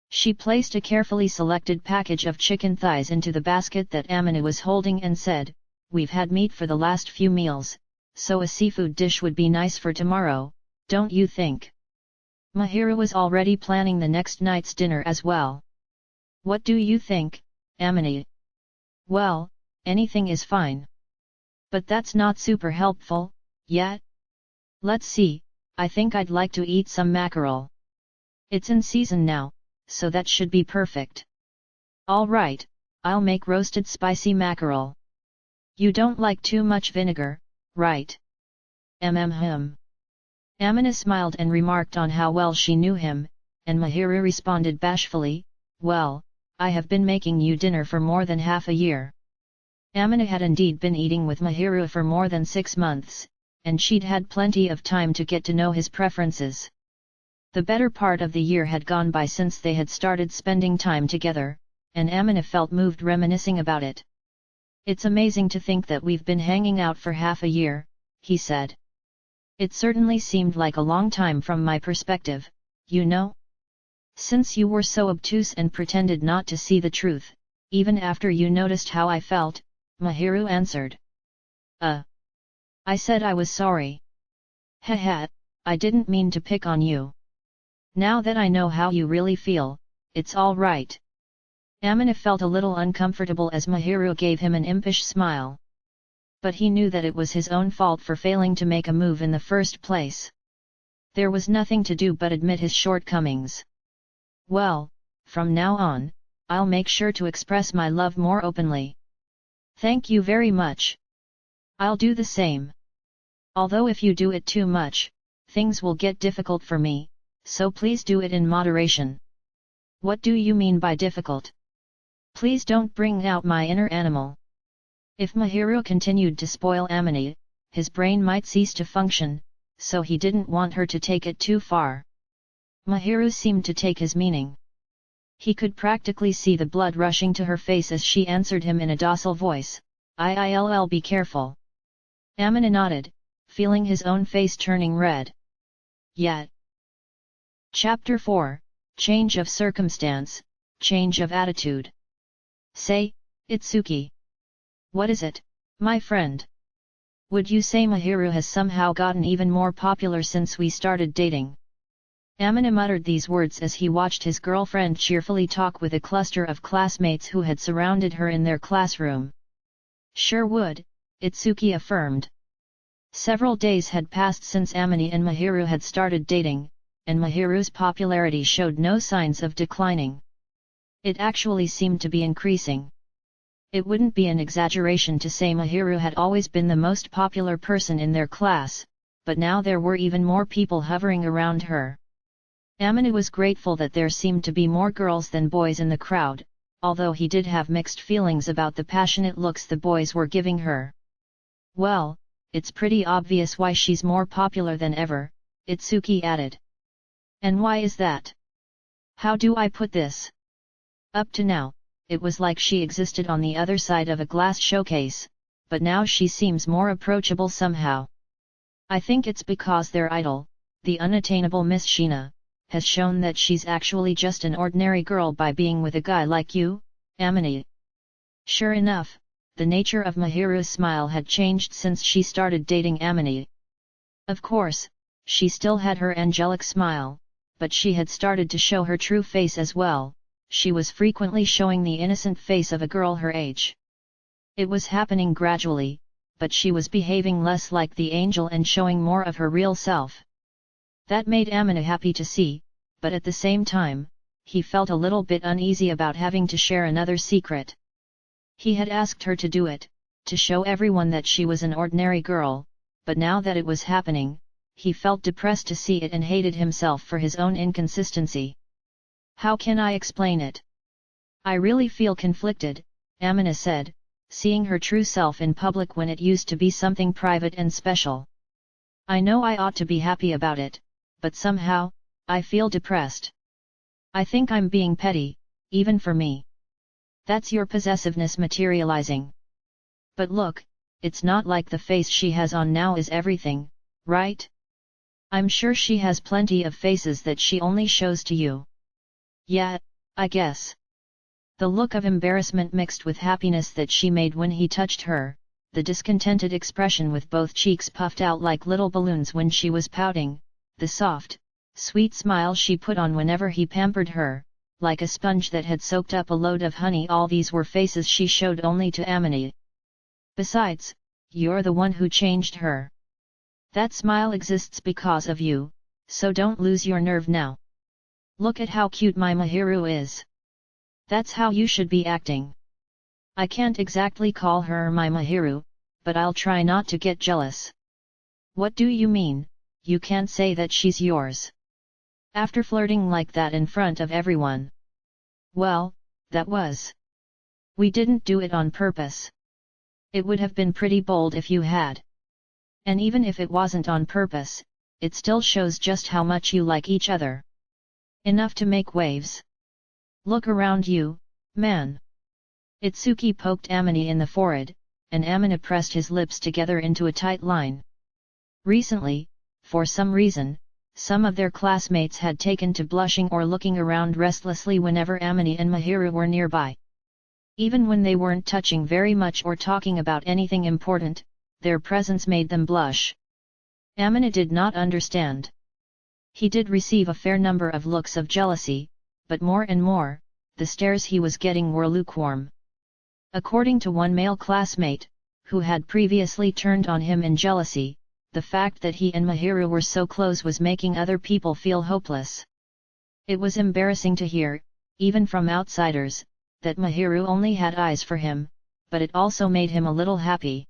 She placed a carefully selected package of chicken thighs into the basket that Amina was holding and said, "We've had meat for the last few meals, so a seafood dish would be nice for tomorrow, don't you think?" Mahiru was already planning the next night's dinner as well. "What do you think, Amina?" "Well, anything is fine. But that's not super helpful, yet? Let's see, I think I'd like to eat some mackerel. It's in season now, so that should be perfect." "All right, I'll make roasted spicy mackerel. You don't like too much vinegar, right?" Amina smiled and remarked on how well she knew him, and Mahiru responded bashfully, "Well, I have been making you dinner for more than half a year." Amina had indeed been eating with Mahiru for more than 6 months, and she'd had plenty of time to get to know his preferences. The better part of the year had gone by since they had started spending time together, and Amina felt moved reminiscing about it. "It's amazing to think that we've been hanging out for half a year," he said. "It certainly seemed like a long time from my perspective, you know? Since you were so obtuse and pretended not to see the truth, even after you noticed how I felt," Mahiru answered. I said I was sorry. Haha, I didn't mean to pick on you. Now that I know how you really feel, it's all right." Amina felt a little uncomfortable as Mahiru gave him an impish smile. But he knew that it was his own fault for failing to make a move in the first place. There was nothing to do but admit his shortcomings. "Well, from now on, I'll make sure to express my love more openly." "Thank you very much. I'll do the same. Although if you do it too much, things will get difficult for me, so please do it in moderation." "What do you mean by difficult? Please don't bring out my inner animal." If Mahiru continued to spoil Amina, his brain might cease to function, so he didn't want her to take it too far. Mahiru seemed to take his meaning. He could practically see the blood rushing to her face as she answered him in a docile voice, "I'll be careful." Amina nodded, feeling his own face turning red. Yet. Chapter 4, Change of Circumstance, Change of Attitude. "Say, Itsuki. What is it, my friend? Would you say Mahiru has somehow gotten even more popular since we started dating?" Amina muttered these words as he watched his girlfriend cheerfully talk with a cluster of classmates who had surrounded her in their classroom. "Sure would," Itsuki affirmed. Several days had passed since Amina and Mahiru had started dating, and Mahiru's popularity showed no signs of declining. It actually seemed to be increasing. It wouldn't be an exaggeration to say Mahiru had always been the most popular person in their class, but now there were even more people hovering around her. Amina was grateful that there seemed to be more girls than boys in the crowd, although he did have mixed feelings about the passionate looks the boys were giving her. "Well, it's pretty obvious why she's more popular than ever," Itsuki added. "And why is that? How do I put this? Up to now, it was like she existed on the other side of a glass showcase, but now she seems more approachable somehow. I think it's because their idol, the unattainable Miss Sheena, has shown that she's actually just an ordinary girl by being with a guy like you, Amina." Sure enough, the nature of Mahiru's smile had changed since she started dating Amini. Of course, she still had her angelic smile, but she had started to show her true face as well. She was frequently showing the innocent face of a girl her age. It was happening gradually, but she was behaving less like the angel and showing more of her real self. That made Amina happy to see, but at the same time, he felt a little bit uneasy about having to share another secret. He had asked her to do it, to show everyone that she was an ordinary girl, but now that it was happening, he felt depressed to see it and hated himself for his own inconsistency. How can I explain it? I really feel conflicted, Amina said, seeing her true self in public when it used to be something private and special. I know I ought to be happy about it, but somehow, I feel depressed. I think I'm being petty, even for me. That's your possessiveness materializing. But look, it's not like the face she has on now is everything, right? I'm sure she has plenty of faces that she only shows to you. Yeah, I guess. The look of embarrassment mixed with happiness that she made when he touched her, the discontented expression with both cheeks puffed out like little balloons when she was pouting, the soft, sweet smile she put on whenever he pampered her, like a sponge that had soaked up a load of honey. All these were faces she showed only to Amini. Besides, you're the one who changed her. That smile exists because of you, so don't lose your nerve now. Look at how cute my Mahiru is. That's how you should be acting. I can't exactly call her my Mahiru, but I'll try not to get jealous. What do you mean, you can't say that she's yours? After flirting like that in front of everyone? Well, that was. We didn't do it on purpose. It would have been pretty bold if you had. And even if it wasn't on purpose, it still shows just how much you like each other. Enough to make waves. Look around you, man. Itsuki poked Amini in the forehead, and Amina pressed his lips together into a tight line. Recently, for some reason, some of their classmates had taken to blushing or looking around restlessly whenever Amini and Mahiru were nearby. Even when they weren't touching very much or talking about anything important, their presence made them blush. Amina did not understand. He did receive a fair number of looks of jealousy, but more and more, the stares he was getting were lukewarm. According to one male classmate, who had previously turned on him in jealousy, the fact that he and Mahiru were so close was making other people feel hopeless. It was embarrassing to hear, even from outsiders, that Mahiru only had eyes for him, but it also made him a little happy.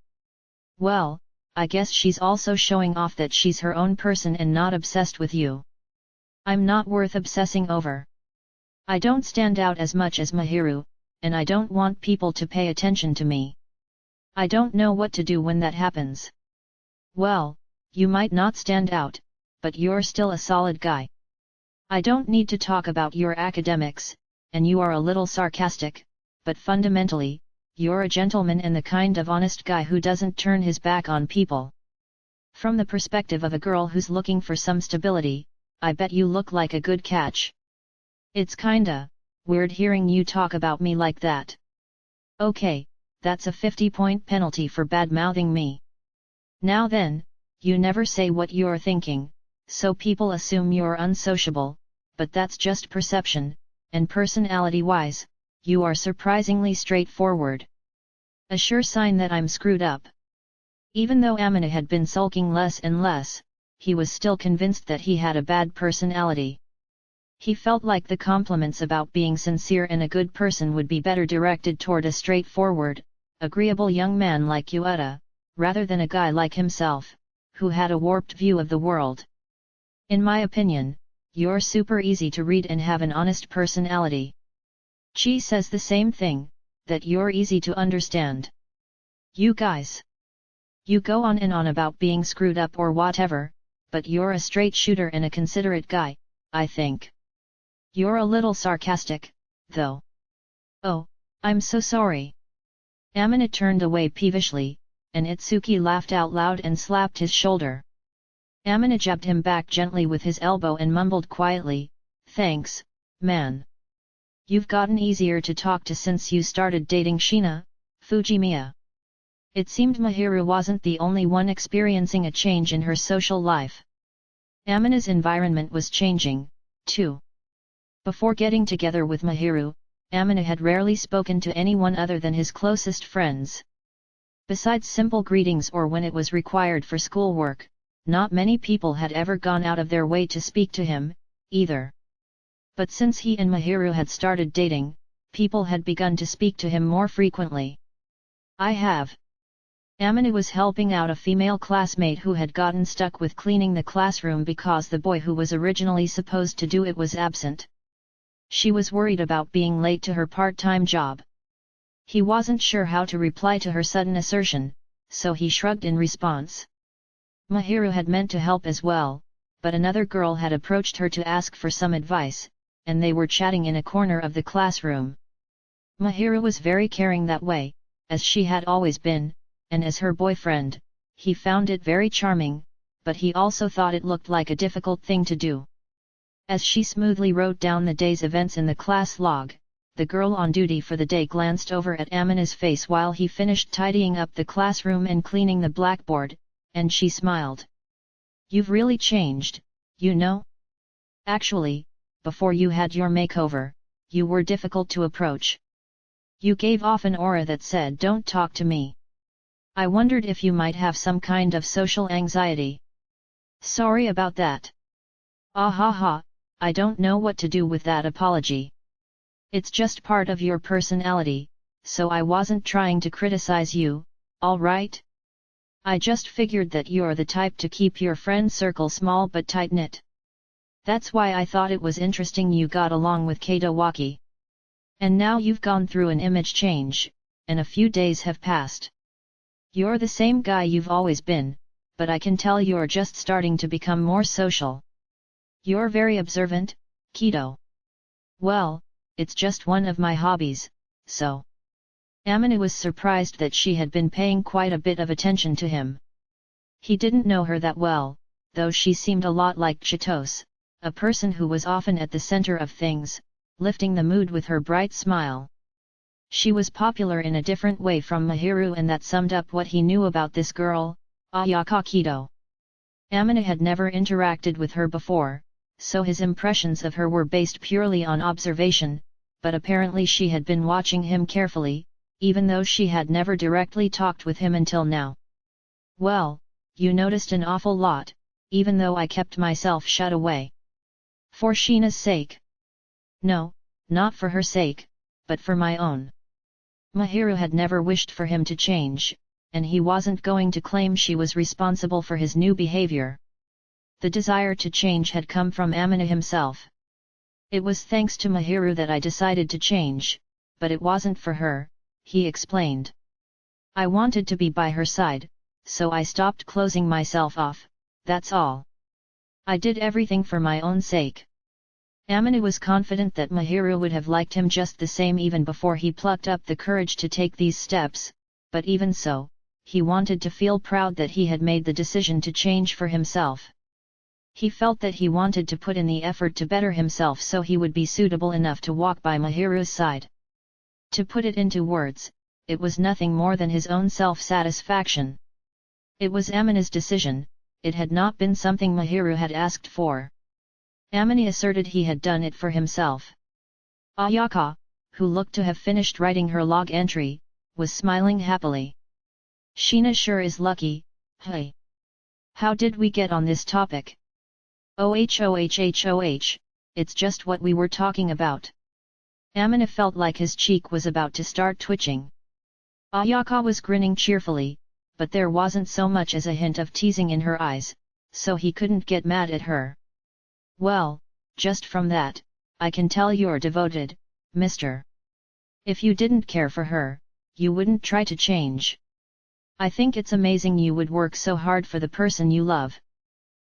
Well, I guess she's also showing off that she's her own person and not obsessed with you. I'm not worth obsessing over. I don't stand out as much as Mahiru, and I don't want people to pay attention to me. I don't know what to do when that happens. Well, you might not stand out, but you're still a solid guy. I don't need to talk about your academics, and you are a little sarcastic, but fundamentally, you're a gentleman and the kind of honest guy who doesn't turn his back on people. From the perspective of a girl who's looking for some stability, I bet you look like a good catch. It's kinda weird hearing you talk about me like that. Okay, that's a 50-point penalty for bad-mouthing me. Now then, you never say what you're thinking, so people assume you're unsociable, but that's just perception, and personality-wise, you are surprisingly straightforward. A sure sign that I'm screwed up. Even though Amina had been sulking less and less, he was still convinced that he had a bad personality. He felt like the compliments about being sincere and a good person would be better directed toward a straightforward, agreeable young man like Yueta, rather than a guy like himself, who had a warped view of the world. In my opinion, you're super easy to read and have an honest personality. Chi says the same thing, that you're easy to understand. You guys. You go on and on about being screwed up or whatever, but you're a straight shooter and a considerate guy, I think. You're a little sarcastic, though. Oh, I'm so sorry. Amina turned away peevishly, and Itsuki laughed out loud and slapped his shoulder. Amina jabbed him back gently with his elbow and mumbled quietly, "Thanks, man. You've gotten easier to talk to since you started dating Sheena, Fujimiya. It seemed Mahiru wasn't the only one experiencing a change in her social life. Amina's environment was changing, too. Before getting together with Mahiru, Amina had rarely spoken to anyone other than his closest friends. Besides simple greetings or when it was required for schoolwork, not many people had ever gone out of their way to speak to him, either. But since he and Mahiru had started dating, people had begun to speak to him more frequently. I have. Amina was helping out a female classmate who had gotten stuck with cleaning the classroom because the boy who was originally supposed to do it was absent. She was worried about being late to her part-time job. He wasn't sure how to reply to her sudden assertion, so he shrugged in response. Mahiru had meant to help as well, but another girl had approached her to ask for some advice, and they were chatting in a corner of the classroom. Mahiru was very caring that way, as she had always been, and as her boyfriend, he found it very charming, but he also thought it looked like a difficult thing to do. As she smoothly wrote down the day's events in the class log, the girl on duty for the day glanced over at Amina's face while he finished tidying up the classroom and cleaning the blackboard, and she smiled. You've really changed, you know? Actually, before you had your makeover, you were difficult to approach. You gave off an aura that said don't talk to me. I wondered if you might have some kind of social anxiety. Sorry about that. Ah ha ha, I don't know what to do with that apology. It's just part of your personality, so I wasn't trying to criticize you, alright? I just figured that you're the type to keep your friend circle small but tight-knit. That's why I thought it was interesting you got along with Katowaki. And now you've gone through an image change, and a few days have passed. You're the same guy you've always been, but I can tell you're just starting to become more social. You're very observant, Kido. Well, it's just one of my hobbies, so. Amina was surprised that she had been paying quite a bit of attention to him. He didn't know her that well, though she seemed a lot like Chitose, a person who was often at the center of things, lifting the mood with her bright smile. She was popular in a different way from Mahiru, and that summed up what he knew about this girl, Ayaka Kido. Amina had never interacted with her before, so his impressions of her were based purely on observation, but apparently she had been watching him carefully, even though she had never directly talked with him until now. Well, you noticed an awful lot, even though I kept myself shut away. For Sheena's sake? No, not for her sake, but for my own. Mahiru had never wished for him to change, and he wasn't going to claim she was responsible for his new behavior. The desire to change had come from Amina himself. It was thanks to Mahiru that I decided to change, but it wasn't for her, he explained. I wanted to be by her side, so I stopped closing myself off, that's all. I did everything for my own sake. Amina was confident that Mahiru would have liked him just the same even before he plucked up the courage to take these steps, but even so, he wanted to feel proud that he had made the decision to change for himself. He felt that he wanted to put in the effort to better himself so he would be suitable enough to walk by Mahiru's side. To put it into words, it was nothing more than his own self-satisfaction. It was Amina's decision, it had not been something Mahiru had asked for. Amina asserted he had done it for himself. Ayaka, who looked to have finished writing her log entry, was smiling happily. Sheena sure is lucky, hey. How did we get on this topic? OHOHHOH, it's just what we were talking about. Amina felt like his cheek was about to start twitching. Ayaka was grinning cheerfully, but there wasn't so much as a hint of teasing in her eyes, so he couldn't get mad at her. Well, just from that, I can tell you're devoted, mister. If you didn't care for her, you wouldn't try to change. I think it's amazing you would work so hard for the person you love.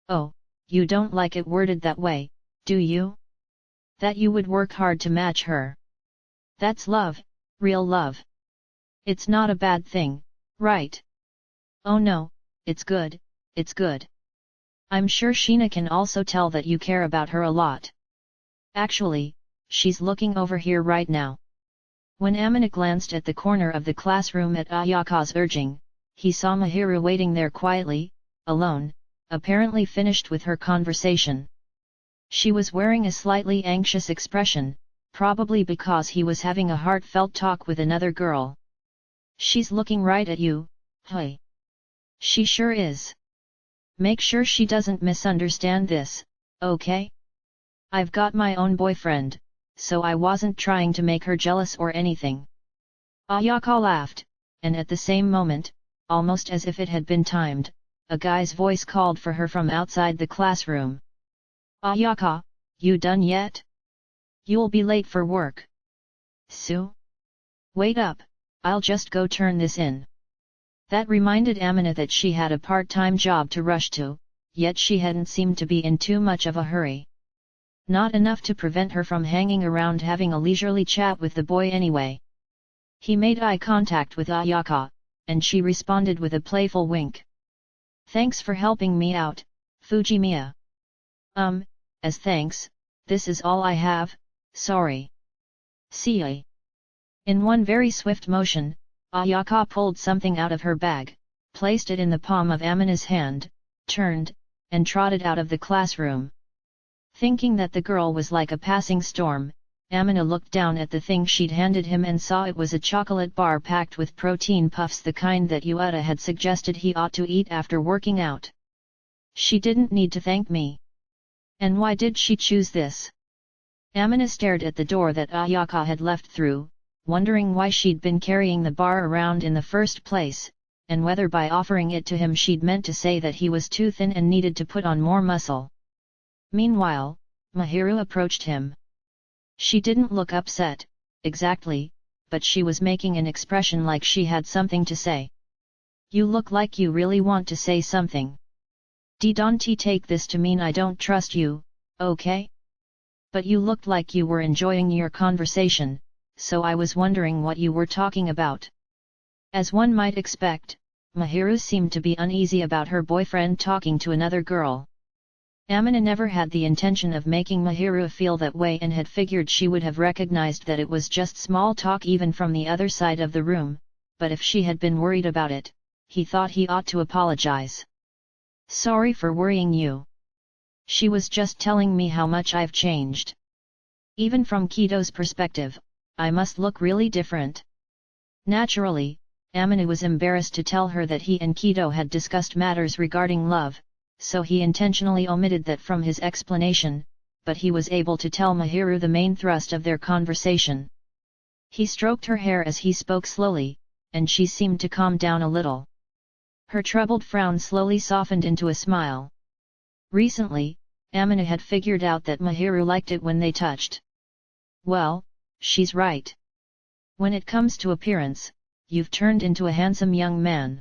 Oh, you don't like it worded that way, do you? That you would work hard to match her. That's love, real love. It's not a bad thing, right? Oh no, it's good, it's good. I'm sure Sheena can also tell that you care about her a lot. Actually, she's looking over here right now. When Amina glanced at the corner of the classroom at Ayaka's urging, he saw Mahiru waiting there quietly, alone, apparently finished with her conversation. She was wearing a slightly anxious expression, probably because he was having a heartfelt talk with another girl. She's looking right at you, hey. She sure is. Make sure she doesn't misunderstand this, okay? I've got my own boyfriend, so I wasn't trying to make her jealous or anything. Ayaka laughed, and at the same moment, almost as if it had been timed, a guy's voice called for her from outside the classroom. Ayaka, you done yet? You'll be late for work. Sue? Wait up, I'll just go turn this in. That reminded Amina that she had a part-time job to rush to, yet she hadn't seemed to be in too much of a hurry. Not enough to prevent her from hanging around having a leisurely chat with the boy anyway. He made eye contact with Ayaka, and she responded with a playful wink. Thanks for helping me out, Fujimiya. As thanks, this is all I have, sorry. See ya. In one very swift motion, Ayaka pulled something out of her bag, placed it in the palm of Amina's hand, turned, and trotted out of the classroom. Thinking that the girl was like a passing storm, Amina looked down at the thing she'd handed him and saw it was a chocolate bar packed with protein puffs, the kind that Yueta had suggested he ought to eat after working out. She didn't need to thank me. And why did she choose this? Amina stared at the door that Ayaka had left through, wondering why she'd been carrying the bar around in the first place, and whether by offering it to him she'd meant to say that he was too thin and needed to put on more muscle. Meanwhile, Mahiru approached him. She didn't look upset, exactly, but she was making an expression like she had something to say. You look like you really want to say something. Don't take this to mean I don't trust you, okay? But you looked like you were enjoying your conversation, so I was wondering what you were talking about. As one might expect, Mahiru seemed to be uneasy about her boyfriend talking to another girl. Amina never had the intention of making Mahiru feel that way and had figured she would have recognized that it was just small talk even from the other side of the room, but if she had been worried about it, he thought he ought to apologize. Sorry for worrying you. She was just telling me how much I've changed. Even from Kito's perspective, I must look really different. Naturally, Amina was embarrassed to tell her that he and Kito had discussed matters regarding love, so he intentionally omitted that from his explanation, but he was able to tell Mahiru the main thrust of their conversation. He stroked her hair as he spoke slowly, and she seemed to calm down a little. Her troubled frown slowly softened into a smile. Recently, Amina had figured out that Mahiru liked it when they touched. Well, she's right. When it comes to appearance, you've turned into a handsome young man.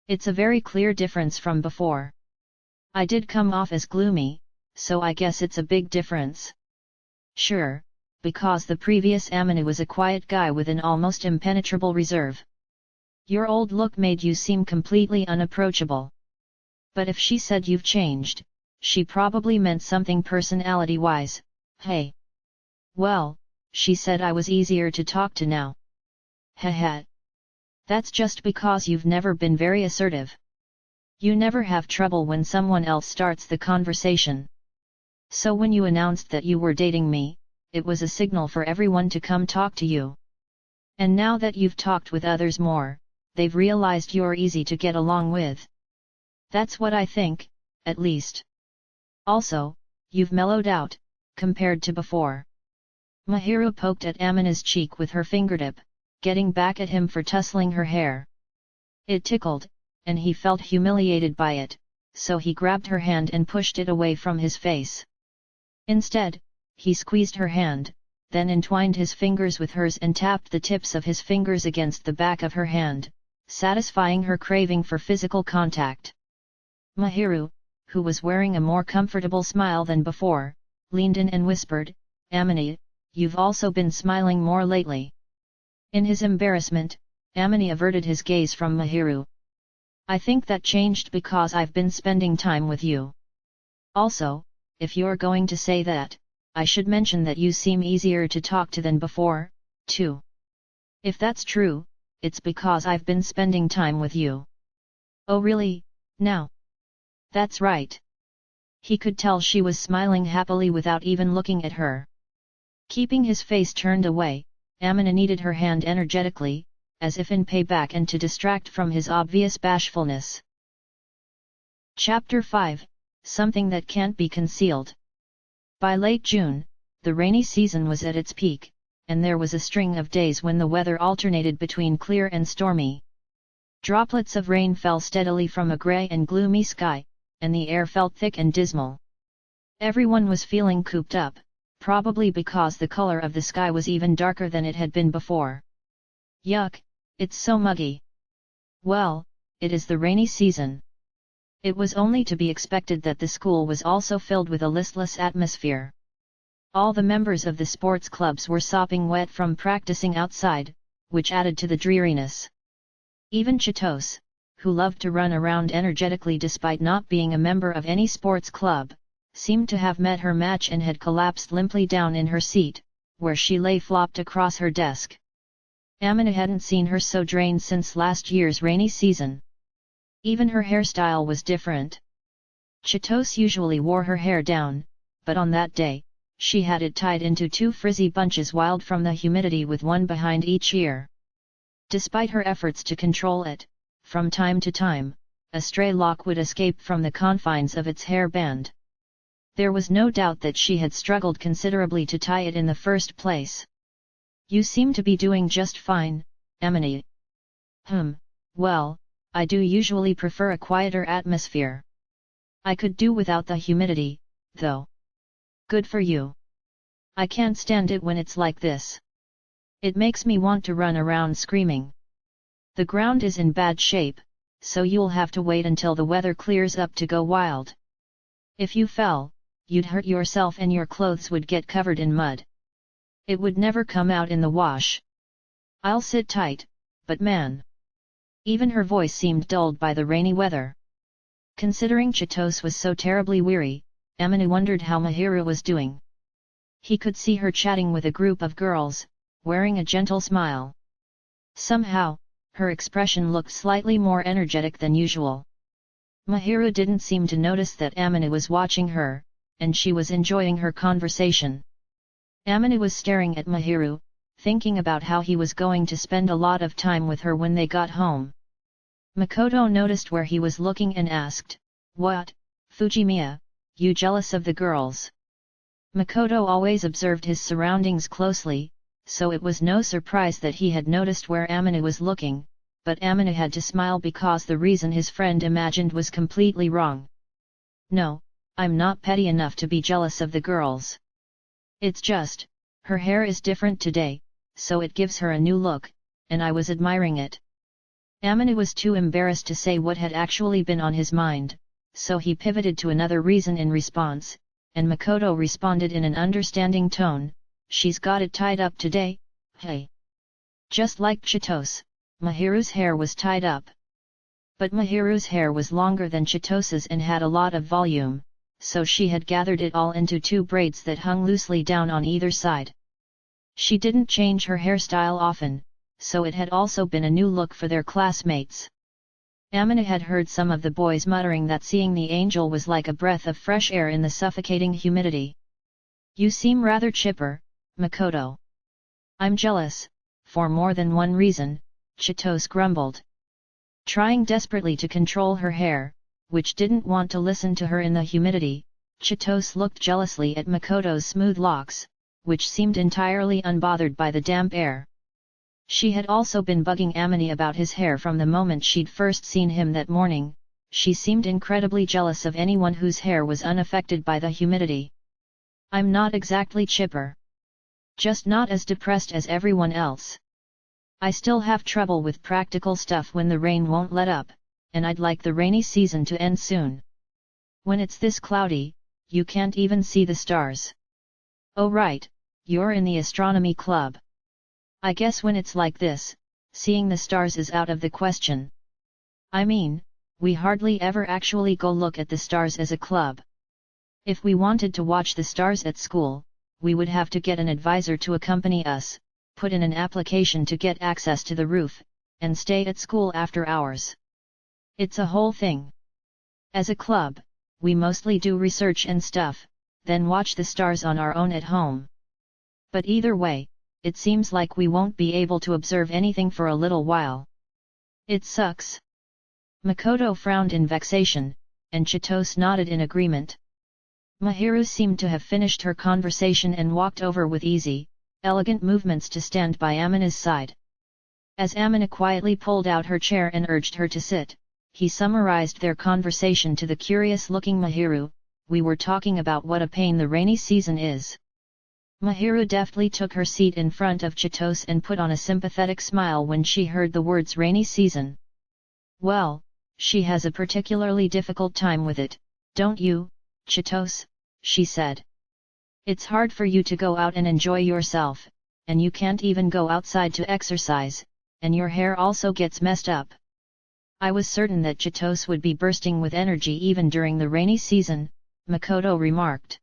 It's a very clear difference from before. I did come off as gloomy, so I guess it's a big difference. Sure, because the previous Amina was a quiet guy with an almost impenetrable reserve. Your old look made you seem completely unapproachable. But if she said you've changed, she probably meant something personality-wise, hey. Well, she said I was easier to talk to now. Heh. That's just because you've never been very assertive. You never have trouble when someone else starts the conversation. So when you announced that you were dating me, it was a signal for everyone to come talk to you. And now that you've talked with others more, they've realized you're easy to get along with. That's what I think, at least. Also, you've mellowed out, compared to before. Mahiru poked at Amina's cheek with her fingertip, getting back at him for tussling her hair. It tickled, and he felt humiliated by it, so he grabbed her hand and pushed it away from his face. Instead, he squeezed her hand, then entwined his fingers with hers and tapped the tips of his fingers against the back of her hand, satisfying her craving for physical contact. Mahiru, who was wearing a more comfortable smile than before, leaned in and whispered, Amina, you've also been smiling more lately. In his embarrassment, Amina averted his gaze from Mahiru. I think that changed because I've been spending time with you. Also, if you're going to say that, I should mention that you seem easier to talk to than before, too. If that's true, it's because I've been spending time with you. Oh really, now? That's right. He could tell she was smiling happily without even looking at her. Keeping his face turned away, Amina kneaded her hand energetically, as if in payback and to distract from his obvious bashfulness. Chapter 5, Something That Can't Be Concealed. By late June, the rainy season was at its peak, and there was a string of days when the weather alternated between clear and stormy. Droplets of rain fell steadily from a grey and gloomy sky, and the air felt thick and dismal. Everyone was feeling cooped up, probably because the color of the sky was even darker than it had been before. Yuck, it's so muggy. Well, it is the rainy season. It was only to be expected that the school was also filled with a listless atmosphere. All the members of the sports clubs were sopping wet from practicing outside, which added to the dreariness. Even Chitos, who loved to run around energetically despite not being a member of any sports club, seemed to have met her match and had collapsed limply down in her seat, where she lay flopped across her desk. Amina hadn't seen her so drained since last year's rainy season. Even her hairstyle was different. Chitos usually wore her hair down, but on that day, she had it tied into two frizzy bunches wild from the humidity with one behind each ear. Despite her efforts to control it, from time to time, a stray lock would escape from the confines of its hair band. There was no doubt that she had struggled considerably to tie it in the first place. You seem to be doing just fine, Amina. Well, I do usually prefer a quieter atmosphere. I could do without the humidity, though. Good for you. I can't stand it when it's like this. It makes me want to run around screaming. The ground is in bad shape, so you'll have to wait until the weather clears up to go wild. If you fell, you'd hurt yourself and your clothes would get covered in mud. It would never come out in the wash. I'll sit tight, but man. Even her voice seemed dulled by the rainy weather. Considering Chitos was so terribly weary, Amina wondered how Mahiru was doing. He could see her chatting with a group of girls, wearing a gentle smile. Somehow, her expression looked slightly more energetic than usual. Mahiru didn't seem to notice that Amina was watching her, and she was enjoying her conversation. Amina was staring at Mahiru, thinking about how he was going to spend a lot of time with her when they got home. Makoto noticed where he was looking and asked, "What, Fujimiya, you jealous of the girls?" Makoto always observed his surroundings closely, so it was no surprise that he had noticed where Amina was looking, but Amina had to smile because the reason his friend imagined was completely wrong. "No, I'm not petty enough to be jealous of the girls. It's just, her hair is different today, so it gives her a new look, and I was admiring it." Amina was too embarrassed to say what had actually been on his mind, so he pivoted to another reason in response, and Makoto responded in an understanding tone, "She's got it tied up today, hey." Just like Chitos, Mahiru's hair was tied up. But Mahiru's hair was longer than Chitos's and had a lot of volume, so she had gathered it all into two braids that hung loosely down on either side. She didn't change her hairstyle often, so it had also been a new look for their classmates. Amina had heard some of the boys muttering that seeing the angel was like a breath of fresh air in the suffocating humidity. "You seem rather chipper, Makoto." "I'm jealous, for more than one reason," Chitos grumbled. Trying desperately to control her hair, which didn't want to listen to her in the humidity, Chitos looked jealously at Makoto's smooth locks, which seemed entirely unbothered by the damp air. She had also been bugging Amina about his hair from the moment she'd first seen him that morning. She seemed incredibly jealous of anyone whose hair was unaffected by the humidity. "I'm not exactly chipper. Just not as depressed as everyone else. I still have trouble with practical stuff when the rain won't let up, and I'd like the rainy season to end soon. When it's this cloudy, you can't even see the stars." "Oh right, you're in the astronomy club. I guess when it's like this, seeing the stars is out of the question. I mean, we hardly ever actually go look at the stars as a club. If we wanted to watch the stars at school, we would have to get an advisor to accompany us, put in an application to get access to the roof, and stay at school after hours. It's a whole thing. As a club, we mostly do research and stuff, then watch the stars on our own at home. But either way, it seems like we won't be able to observe anything for a little while. It sucks. Makoto frowned in vexation, and Chitose nodded in agreement. Mahiru seemed to have finished her conversation and walked over with easy, elegant movements to stand by Amina's side. As Amina quietly pulled out her chair and urged her to sit, he summarized their conversation to the curious-looking Mahiru. We were talking about what a pain the rainy season is. Mahiru deftly took her seat in front of Chitose and put on a sympathetic smile when she heard the words rainy season. Well, she has a particularly difficult time with it, don't you, Chitose? She said. It's hard for you to go out and enjoy yourself, and you can't even go outside to exercise, and your hair also gets messed up. I was certain that Chitose would be bursting with energy even during the rainy season, Makoto remarked.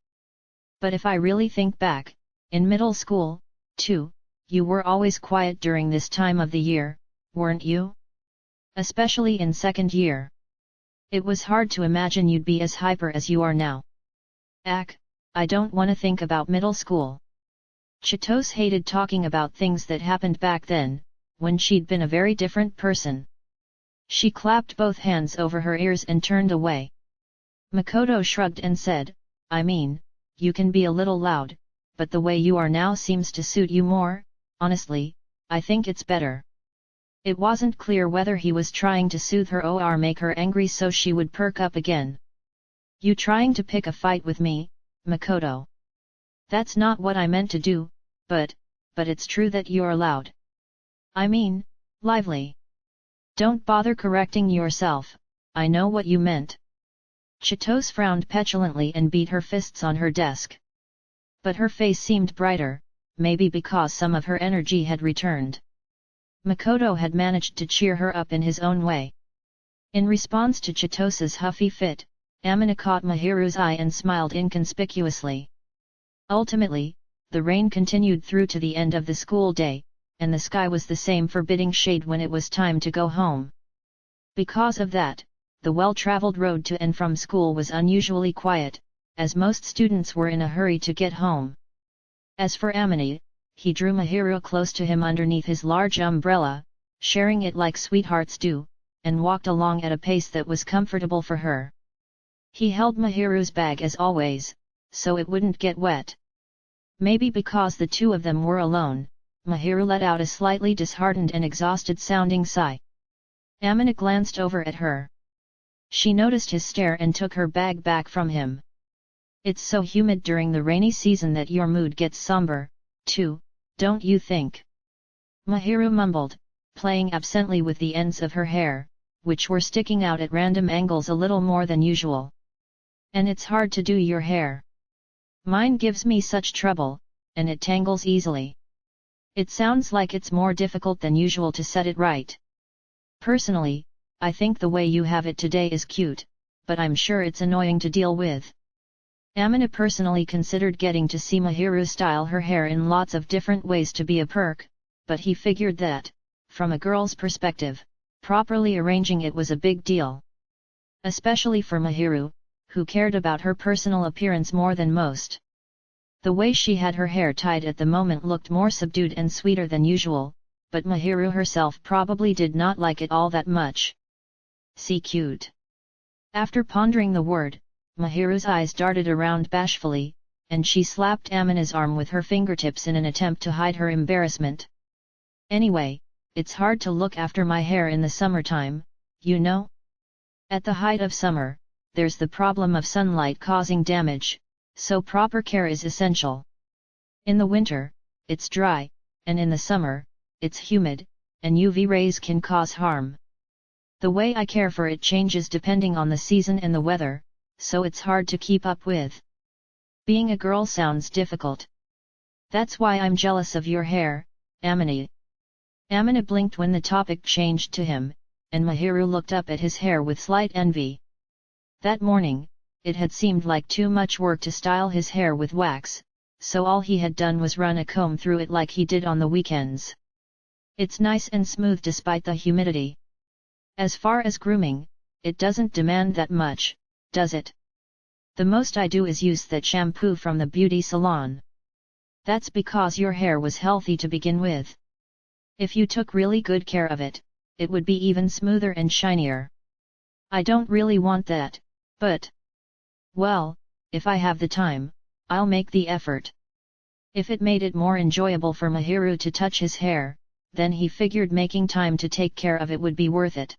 But if I really think back, in middle school, too, you were always quiet during this time of the year, weren't you? Especially in second year. It was hard to imagine you'd be as hyper as you are now. I don't want to think about middle school. Chitose hated talking about things that happened back then, when she'd been a very different person. She clapped both hands over her ears and turned away. Makoto shrugged and said, I mean, you can be a little loud, but the way you are now seems to suit you more. Honestly, I think it's better. It wasn't clear whether he was trying to soothe her or make her angry so she would perk up again. You trying to pick a fight with me, Makoto? That's not what I meant to do, but it's true that you're loud. I mean, lively. Don't bother correcting yourself, I know what you meant. Chitose frowned petulantly and beat her fists on her desk. But her face seemed brighter, maybe because some of her energy had returned. Makoto had managed to cheer her up in his own way. In response to Chitose's huffy fit, Amina caught Mahiru's eye and smiled inconspicuously. Ultimately, the rain continued through to the end of the school day, and the sky was the same forbidding shade when it was time to go home. Because of that, the well-traveled road to and from school was unusually quiet, as most students were in a hurry to get home. As for Amina, he drew Mahiru close to him underneath his large umbrella, sharing it like sweethearts do, and walked along at a pace that was comfortable for her. He held Mahiru's bag as always, so it wouldn't get wet. Maybe because the two of them were alone, Mahiru let out a slightly disheartened and exhausted-sounding sigh. Amina glanced over at her. She noticed his stare and took her bag back from him. It's so humid during the rainy season that your mood gets somber, too, don't you think? Mahiru mumbled, playing absently with the ends of her hair, which were sticking out at random angles a little more than usual. And it's hard to do your hair. Mine gives me such trouble, and it tangles easily. It sounds like it's more difficult than usual to set it right. Personally, I think the way you have it today is cute, but I'm sure it's annoying to deal with. Amina personally considered getting to see Mahiru style her hair in lots of different ways to be a perk, but he figured that, from a girl's perspective, properly arranging it was a big deal. Especially for Mahiru, who cared about her personal appearance more than most. The way she had her hair tied at the moment looked more subdued and sweeter than usual, but Mahiru herself probably did not like it all that much. See cute. After pondering the word, Mahiru's eyes darted around bashfully, and she slapped Amina's arm with her fingertips in an attempt to hide her embarrassment. Anyway, it's hard to look after my hair in the summertime, you know? At the height of summer, there's the problem of sunlight causing damage, so proper care is essential. In the winter, it's dry, and in the summer, it's humid, and UV rays can cause harm. The way I care for it changes depending on the season and the weather, so it's hard to keep up with. Being a girl sounds difficult. That's why I'm jealous of your hair, Amina. Amina blinked when the topic changed to him, and Mahiru looked up at his hair with slight envy. That morning, it had seemed like too much work to style his hair with wax, so all he had done was run a comb through it like he did on the weekends. It's nice and smooth despite the humidity. As far as grooming, it doesn't demand that much, does it? The most I do is use that shampoo from the beauty salon. That's because your hair was healthy to begin with. If you took really good care of it, it would be even smoother and shinier. I don't really want that, but... well, if I have the time, I'll make the effort. If it made it more enjoyable for Mahiru to touch his hair, then he figured making time to take care of it would be worth it.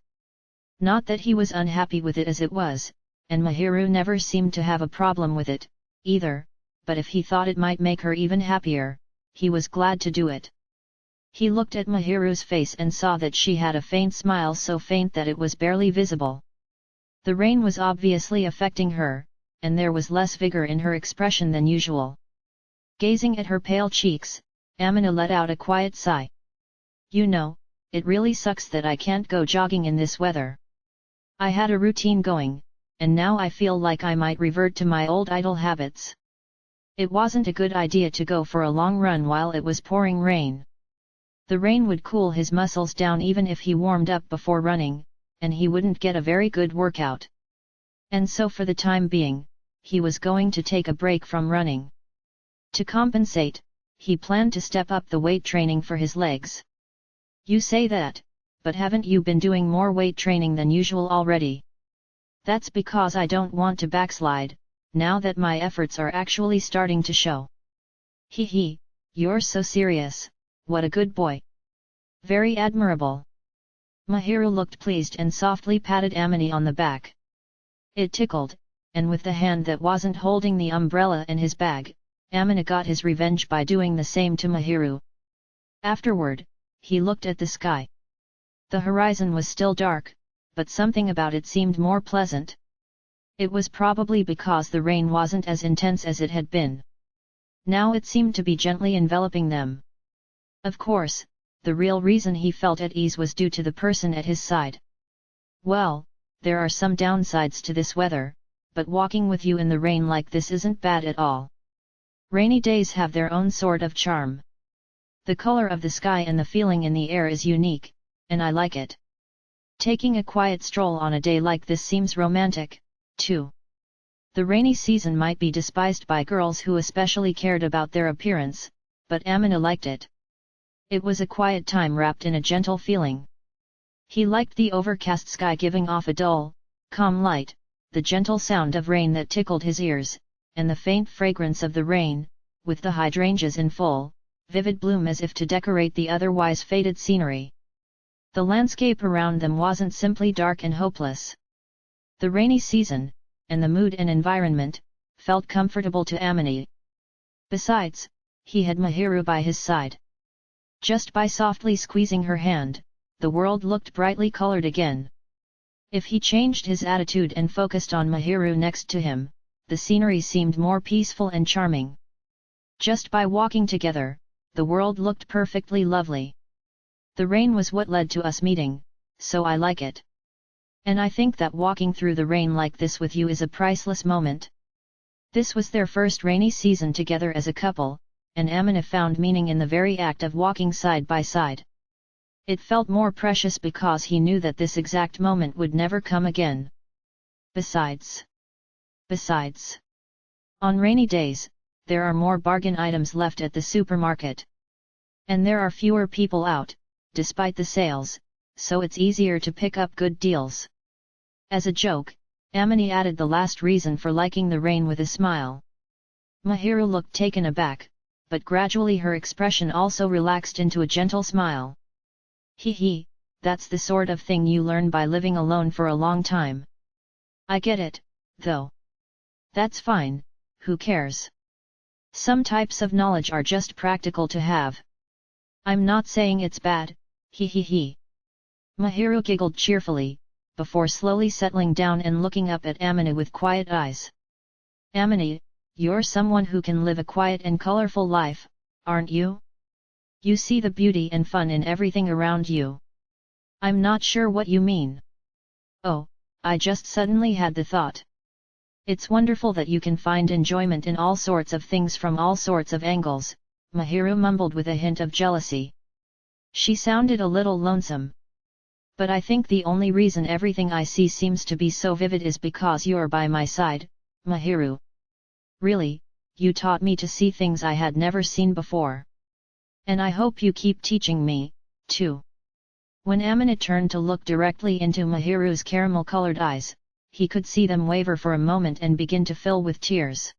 Not that he was unhappy with it as it was, and Mahiru never seemed to have a problem with it, either, but if he thought it might make her even happier, he was glad to do it. He looked at Mahiru's face and saw that she had a faint smile, so faint that it was barely visible. The rain was obviously affecting her, and there was less vigor in her expression than usual. Gazing at her pale cheeks, Amina let out a quiet sigh. You know, it really sucks that I can't go jogging in this weather. I had a routine going, and now I feel like I might revert to my old idle habits. It wasn't a good idea to go for a long run while it was pouring rain. The rain would cool his muscles down even if he warmed up before running, and he wouldn't get a very good workout. And so for the time being, he was going to take a break from running. To compensate, he planned to step up the weight training for his legs. You say that, but haven't you been doing more weight training than usual already? That's because I don't want to backslide, now that my efforts are actually starting to show. Hee, you're so serious, what a good boy. Very admirable. Mahiru looked pleased and softly patted Amini on the back. It tickled, and with the hand that wasn't holding the umbrella in his bag, Amina got his revenge by doing the same to Mahiru. Afterward, he looked at the sky. The horizon was still dark, but something about it seemed more pleasant. It was probably because the rain wasn't as intense as it had been. Now it seemed to be gently enveloping them. Of course, the real reason he felt at ease was due to the person at his side. Well, there are some downsides to this weather, but walking with you in the rain like this isn't bad at all. Rainy days have their own sort of charm. The color of the sky and the feeling in the air is unique, and I like it. Taking a quiet stroll on a day like this seems romantic, too. The rainy season might be despised by girls who especially cared about their appearance, but Amina liked it. It was a quiet time wrapped in a gentle feeling. He liked the overcast sky giving off a dull, calm light, the gentle sound of rain that tickled his ears, and the faint fragrance of the rain, with the hydrangeas in full, vivid bloom as if to decorate the otherwise faded scenery. The landscape around them wasn't simply dark and hopeless. The rainy season, and the mood and environment, felt comfortable to Amini. Besides, he had Mahiru by his side. Just by softly squeezing her hand, the world looked brightly colored again. If he changed his attitude and focused on Mahiru next to him, the scenery seemed more peaceful and charming. Just by walking together, the world looked perfectly lovely. The rain was what led to us meeting, so I like it. And I think that walking through the rain like this with you is a priceless moment. This was their first rainy season together as a couple, and Amina found meaning in the very act of walking side by side. It felt more precious because he knew that this exact moment would never come again. Besides, on rainy days, there are more bargain items left at the supermarket. And there are fewer people out, despite the sales, so it's easier to pick up good deals. As a joke, Amini added the last reason for liking the rain with a smile. Mahiru looked taken aback, but gradually her expression also relaxed into a gentle smile. Hee, that's the sort of thing you learn by living alone for a long time. I get it, though. That's fine, who cares? Some types of knowledge are just practical to have. I'm not saying it's bad, hee. Mahiru giggled cheerfully, before slowly settling down and looking up at Amina with quiet eyes. Amina, you're someone who can live a quiet and colorful life, aren't you? You see the beauty and fun in everything around you. I'm not sure what you mean. Oh, I just suddenly had the thought. It's wonderful that you can find enjoyment in all sorts of things from all sorts of angles, Mahiru mumbled with a hint of jealousy. She sounded a little lonesome. But I think the only reason everything I see seems to be so vivid is because you're by my side, Mahiru. Really, you taught me to see things I had never seen before. And I hope you keep teaching me, too. When Amina turned to look directly into Mahiru's caramel-colored eyes, he could see them waver for a moment and begin to fill with tears.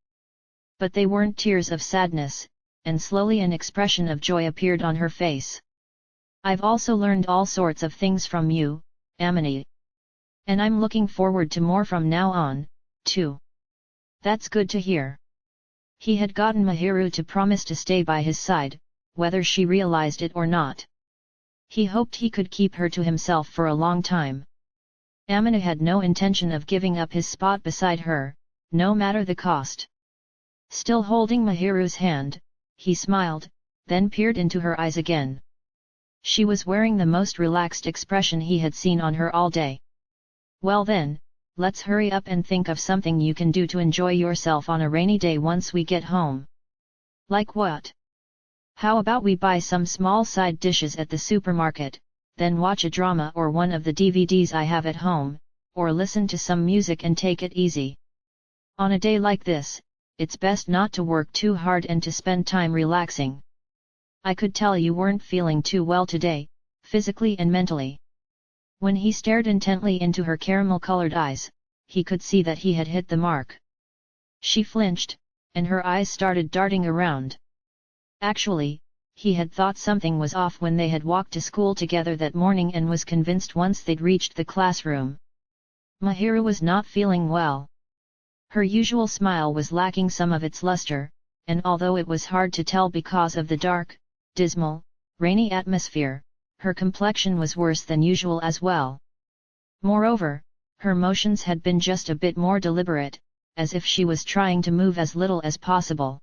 But they weren't tears of sadness, and slowly an expression of joy appeared on her face. I've also learned all sorts of things from you, Amina. And I'm looking forward to more from now on, too. That's good to hear. He had gotten Mahiru to promise to stay by his side, whether she realized it or not. He hoped he could keep her to himself for a long time. Amina had no intention of giving up his spot beside her, no matter the cost. Still holding Mahiru's hand, he smiled, then peered into her eyes again. She was wearing the most relaxed expression he had seen on her all day. Well then, let's hurry up and think of something you can do to enjoy yourself on a rainy day once we get home. Like what? How about we buy some small side dishes at the supermarket, then watch a drama or one of the DVDs I have at home, or listen to some music and take it easy. On a day like this, it's best not to work too hard and to spend time relaxing. I could tell you weren't feeling too well today, physically and mentally. When he stared intently into her caramel-colored eyes, he could see that he had hit the mark. She flinched, and her eyes started darting around. Actually, he had thought something was off when they had walked to school together that morning and was convinced once they'd reached the classroom. Mahiru was not feeling well. Her usual smile was lacking some of its luster, and although it was hard to tell because of the dark, dismal, rainy atmosphere, her complexion was worse than usual as well. Moreover, her motions had been just a bit more deliberate, as if she was trying to move as little as possible.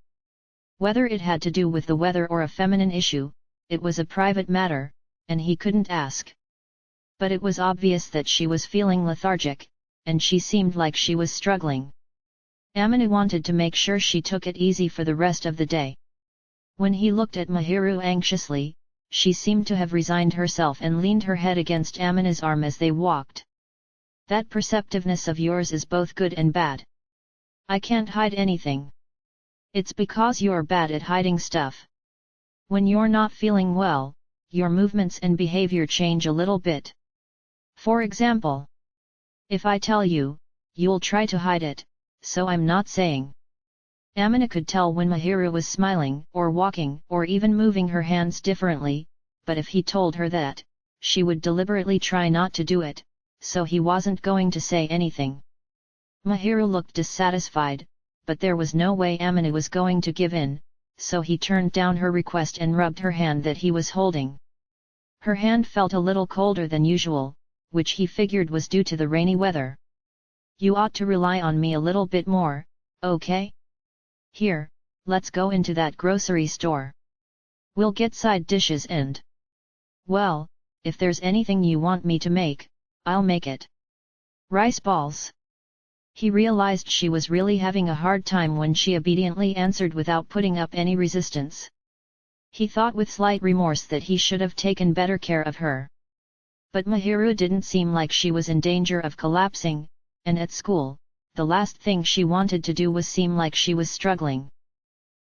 Whether it had to do with the weather or a feminine issue, it was a private matter, and he couldn't ask. But it was obvious that she was feeling lethargic, and she seemed like she was struggling. Amina wanted to make sure she took it easy for the rest of the day. When he looked at Mahiru anxiously, she seemed to have resigned herself and leaned her head against Amina's arm as they walked. That perceptiveness of yours is both good and bad. I can't hide anything. It's because you're bad at hiding stuff. When you're not feeling well, your movements and behavior change a little bit. For example, if I tell you, you'll try to hide it, so I'm not saying. Amina could tell when Mahiru was smiling or walking or even moving her hands differently, but if he told her that, she would deliberately try not to do it, so he wasn't going to say anything. Mahiru looked dissatisfied, but there was no way Amina was going to give in, so he turned down her request and rubbed her hand that he was holding. Her hand felt a little colder than usual, which he figured was due to the rainy weather. You ought to rely on me a little bit more, okay? Here, let's go into that grocery store. We'll get side dishes and... well, if there's anything you want me to make, I'll make it. Rice balls. He realized she was really having a hard time when she obediently answered without putting up any resistance. He thought with slight remorse that he should have taken better care of her. But Mahiru didn't seem like she was in danger of collapsing, and at school, the last thing she wanted to do was seem like she was struggling.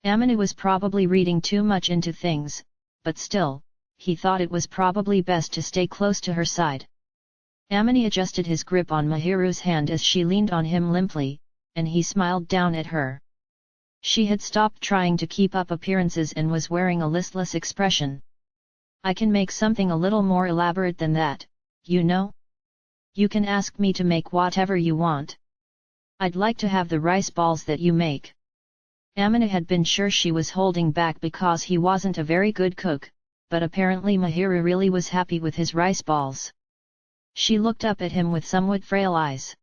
Amina was probably reading too much into things, but still, he thought it was probably best to stay close to her side. Amina adjusted his grip on Mahiru's hand as she leaned on him limply, and he smiled down at her. She had stopped trying to keep up appearances and was wearing a listless expression. I can make something a little more elaborate than that, you know? You can ask me to make whatever you want. I'd like to have the rice balls that you make. Amina had been sure she was holding back because he wasn't a very good cook, but apparently Mahiru really was happy with his rice balls. She looked up at him with somewhat frail eyes.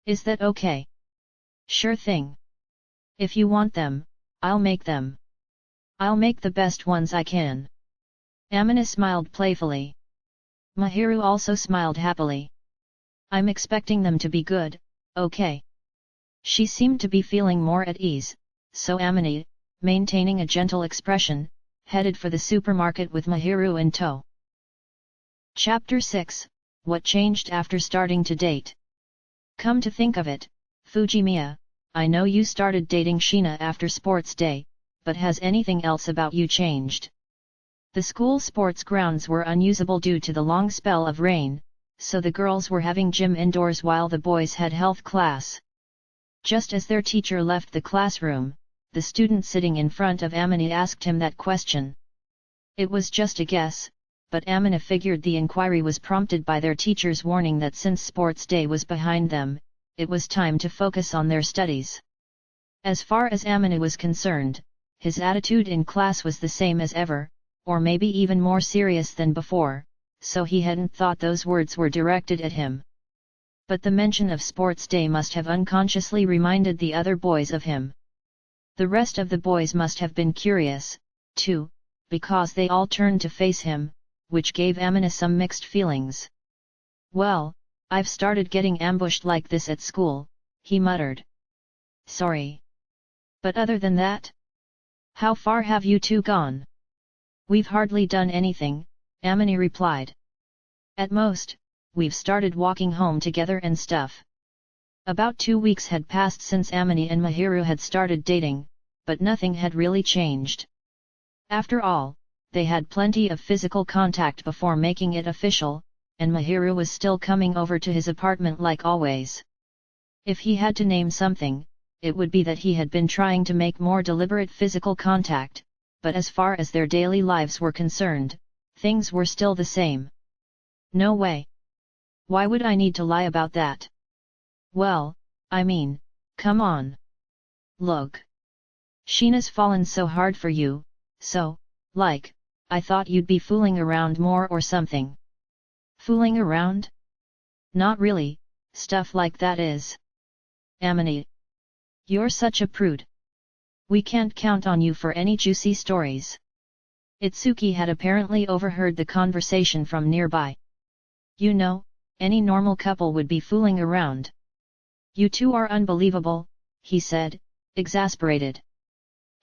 Is that okay? Sure thing. If you want them, I'll make them. I'll make the best ones I can. Amina smiled playfully. Mahiru also smiled happily. I'm expecting them to be good, okay? She seemed to be feeling more at ease, so Amini, maintaining a gentle expression, headed for the supermarket with Mahiru in tow. Chapter 6, What Changed After Starting to Date? Come to think of it, Fujimiya, I know you started dating Shina after sports day, but has anything else about you changed? The school sports grounds were unusable due to the long spell of rain, so the girls were having gym indoors while the boys had health class. Just as their teacher left the classroom, the student sitting in front of Amini asked him that question. It was just a guess, but Amina figured the inquiry was prompted by their teacher's warning that since sports day was behind them, it was time to focus on their studies. As far as Amina was concerned, his attitude in class was the same as ever, or maybe even more serious than before, so he hadn't thought those words were directed at him. But the mention of sports day must have unconsciously reminded the other boys of him. The rest of the boys must have been curious, too, because they all turned to face him, which gave Amina some mixed feelings. Well, I've started getting ambushed like this at school, he muttered. Sorry. But other than that? How far have you two gone? We've hardly done anything, Amini replied. At most, we've started walking home together and stuff. About 2 weeks had passed since Amini and Mahiru had started dating, but nothing had really changed. After all, they had plenty of physical contact before making it official, and Mahiru was still coming over to his apartment like always. If he had to name something, it would be that he had been trying to make more deliberate physical contact, but as far as their daily lives were concerned, things were still the same. No way. Why would I need to lie about that? Well, I mean, come on. Look. Sheena's fallen so hard for you, so, like, I thought you'd be fooling around more or something. Fooling around? Not really, stuff like that is. Amini. You're such a prude. We can't count on you for any juicy stories. Itsuki had apparently overheard the conversation from nearby. You know, any normal couple would be fooling around. You two are unbelievable, he said, exasperated.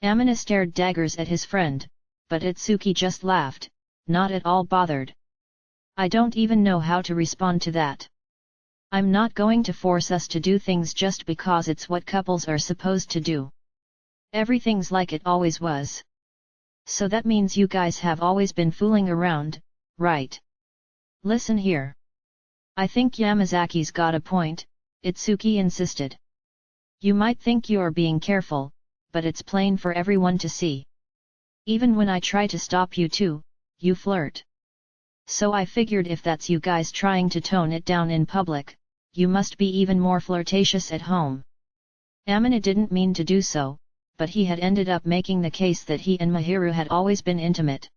Amina stared daggers at his friend, but Itsuki just laughed, not at all bothered. I don't even know how to respond to that. I'm not going to force us to do things just because it's what couples are supposed to do. Everything's like it always was. So that means you guys have always been fooling around, right? Listen here. I think Yamazaki's got a point, Itsuki insisted. You might think you're being careful, but it's plain for everyone to see. Even when I try to stop you two, you flirt. So I figured if that's you guys trying to tone it down in public, you must be even more flirtatious at home. Amina didn't mean to do so, but he had ended up making the case that he and Mahiru had always been intimate.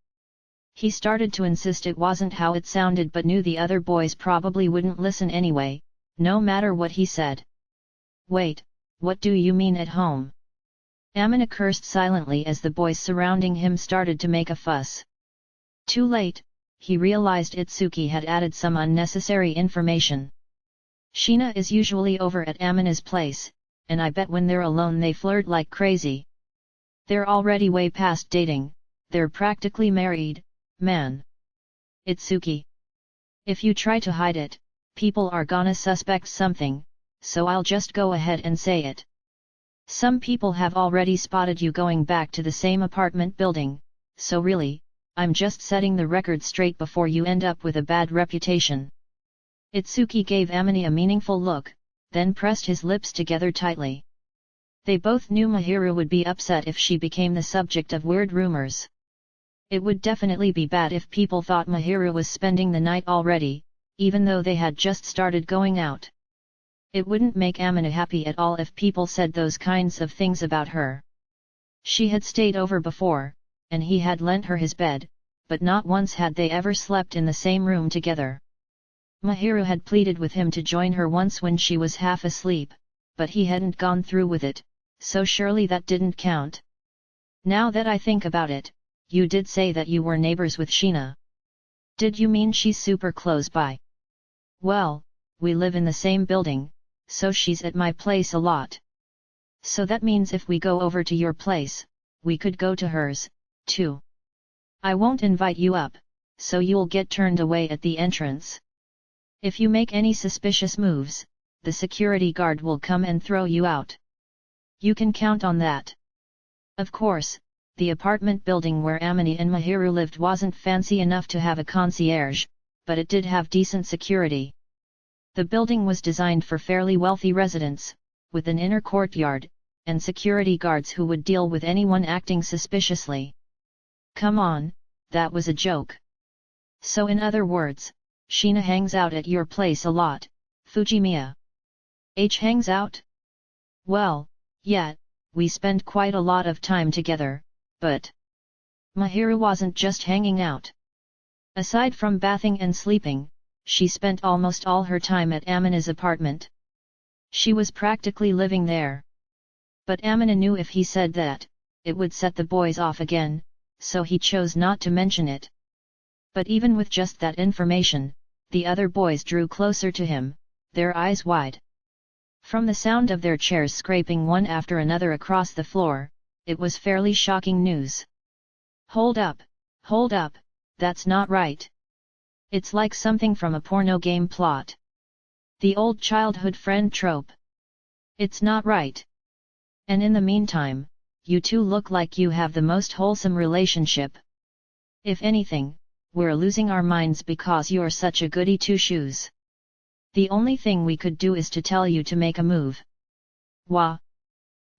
He started to insist it wasn't how it sounded but knew the other boys probably wouldn't listen anyway, no matter what he said. Wait, what do you mean at home? Amina cursed silently as the boys surrounding him started to make a fuss. Too late, he realized Itsuki had added some unnecessary information. Sheena is usually over at Amina's place, and I bet when they're alone they flirt like crazy. They're already way past dating, they're practically married, man. Itsuki. If you try to hide it, people are gonna suspect something, so I'll just go ahead and say it. Some people have already spotted you going back to the same apartment building, so really, I'm just setting the record straight before you end up with a bad reputation. Itsuki gave Amini a meaningful look, then pressed his lips together tightly. They both knew Mahiru would be upset if she became the subject of weird rumors. It would definitely be bad if people thought Mahiru was spending the night already, even though they had just started going out. It wouldn't make Amina happy at all if people said those kinds of things about her. She had stayed over before, and he had lent her his bed, but not once had they ever slept in the same room together. Mahiru had pleaded with him to join her once when she was half asleep, but he hadn't gone through with it, so surely that didn't count. Now that I think about it, you did say that you were neighbors with Sheena. Did you mean she's super close by? Well, we live in the same building, so she's at my place a lot. So that means if we go over to your place, we could go to hers, too. I won't invite you up, so you'll get turned away at the entrance. If you make any suspicious moves, the security guard will come and throw you out. You can count on that. Of course, the apartment building where Amini and Mahiru lived wasn't fancy enough to have a concierge, but it did have decent security. The building was designed for fairly wealthy residents, with an inner courtyard, and security guards who would deal with anyone acting suspiciously. Come on, that was a joke. So in other words, Sheena hangs out at your place a lot, Fujimiya. Hangs out? Well, yeah, we spend quite a lot of time together, but Mahiru wasn't just hanging out. Aside from bathing and sleeping, she spent almost all her time at Amina's apartment. She was practically living there. But Amina knew if he said that, it would set the boys off again, so he chose not to mention it. But even with just that information, the other boys drew closer to him, their eyes wide. From the sound of their chairs scraping one after another across the floor, it was fairly shocking news. Hold up, that's not right. It's like something from a porno game plot. The old childhood friend trope. It's not right. And in the meantime, you two look like you have the most wholesome relationship. If anything, we're losing our minds because you're such a goody two-shoes. The only thing we could do is to tell you to make a move. Wah!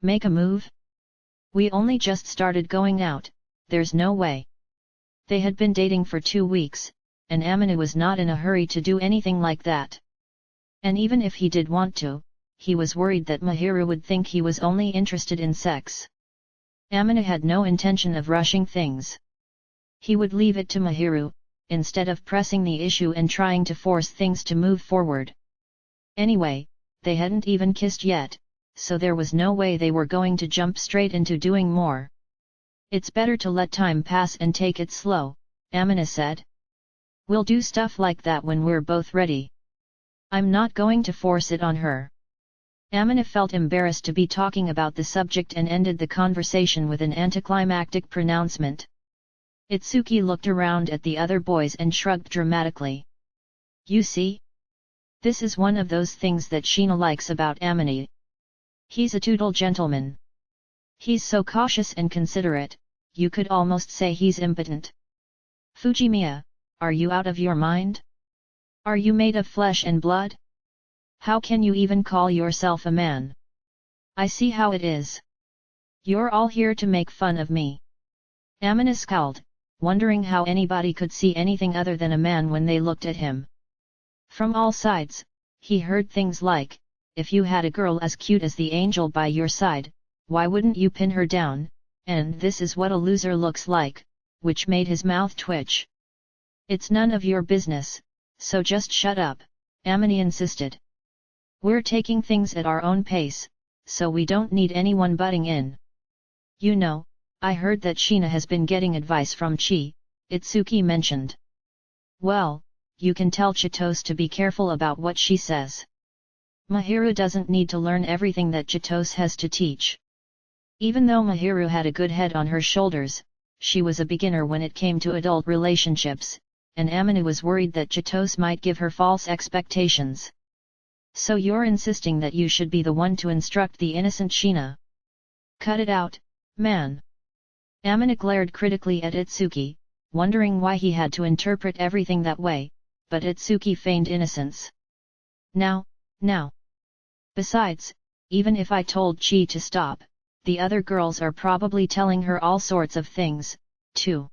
Make a move? We only just started going out, there's no way. They had been dating for 2 weeks, and Amina was not in a hurry to do anything like that. And even if he did want to, he was worried that Mahiru would think he was only interested in sex. Amina had no intention of rushing things. He would leave it to Mahiru, instead of pressing the issue and trying to force things to move forward. Anyway, they hadn't even kissed yet, so there was no way they were going to jump straight into doing more. It's better to let time pass and take it slow, Amina said. We'll do stuff like that when we're both ready. I'm not going to force it on her. Amina felt embarrassed to be talking about the subject and ended the conversation with an anticlimactic pronouncement. Itsuki looked around at the other boys and shrugged dramatically. You see? This is one of those things that Sheena likes about Amini. He's a total gentleman. He's so cautious and considerate, you could almost say he's impotent. Fujimiya, are you out of your mind? Are you made of flesh and blood? How can you even call yourself a man? I see how it is. You're all here to make fun of me. Amina scowled, wondering how anybody could see anything other than a man when they looked at him. From all sides, he heard things like, if you had a girl as cute as the angel by your side, why wouldn't you pin her down, and this is what a loser looks like, which made his mouth twitch. It's none of your business, so just shut up, Amini insisted. We're taking things at our own pace, so we don't need anyone butting in. You know, I heard that Sheena has been getting advice from Chi, Itsuki mentioned. Well, you can tell Chitose to be careful about what she says. Mahiru doesn't need to learn everything that Chitose has to teach. Even though Mahiru had a good head on her shoulders, she was a beginner when it came to adult relationships, and Amina was worried that Chitose might give her false expectations. So you're insisting that you should be the one to instruct the innocent Sheena? Cut it out, man. Amina glared critically at Itsuki, wondering why he had to interpret everything that way, but Itsuki feigned innocence. Now. Besides, even if I told Chi to stop, the other girls are probably telling her all sorts of things, too.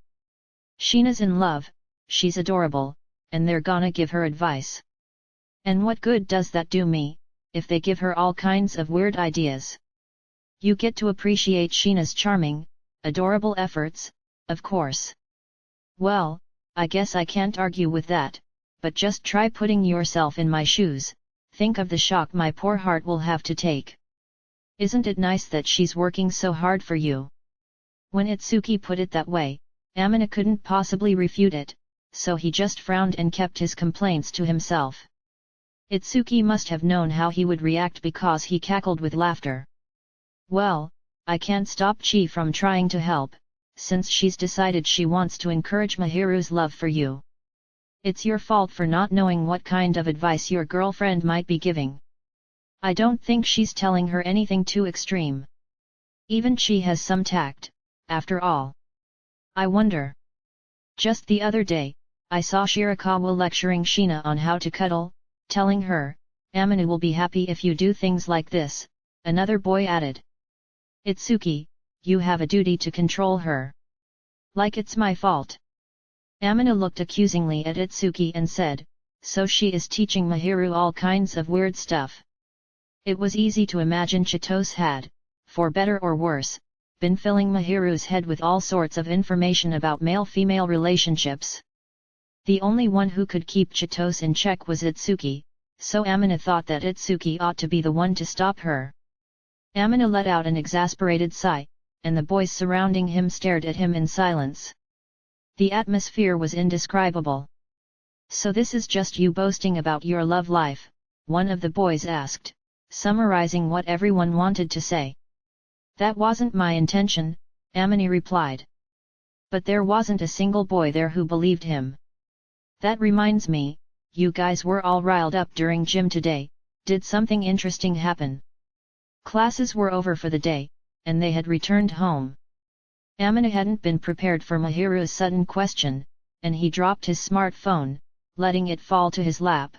Sheena's in love, she's adorable, and they're gonna give her advice. And what good does that do me, if they give her all kinds of weird ideas? You get to appreciate Sheena's charming, adorable efforts, of course. Well, I guess I can't argue with that, but just try putting yourself in my shoes, think of the shock my poor heart will have to take. Isn't it nice that she's working so hard for you? When Itsuki put it that way, Amina couldn't possibly refute it, so he just frowned and kept his complaints to himself. Itsuki must have known how he would react because he cackled with laughter. Well, I can't stop Chi from trying to help, since she's decided she wants to encourage Mahiru's love for you. It's your fault for not knowing what kind of advice your girlfriend might be giving. I don't think she's telling her anything too extreme. Even Chi has some tact, after all. I wonder. Just the other day, I saw Shirakawa lecturing Shina on how to cuddle, telling her, "Aminu will be happy if you do things like this," another boy added. "Itsuki, you have a duty to control her. Like it's my fault." Aminu looked accusingly at Itsuki and said, "So she is teaching Mahiru all kinds of weird stuff." It was easy to imagine Chitose had, for better or worse, been filling Mahiru's head with all sorts of information about male-female relationships. The only one who could keep Chitose in check was Itsuki, so Amina thought that Itsuki ought to be the one to stop her. Amina let out an exasperated sigh, and the boys surrounding him stared at him in silence. The atmosphere was indescribable. "So this is just you boasting about your love life?" one of the boys asked, summarizing what everyone wanted to say. "That wasn't my intention," Amini replied. But there wasn't a single boy there who believed him. "That reminds me, you guys were all riled up during gym today. Did something interesting happen?" Classes were over for the day, and they had returned home. Amina hadn't been prepared for Mahiru's sudden question, and he dropped his smartphone, letting it fall to his lap.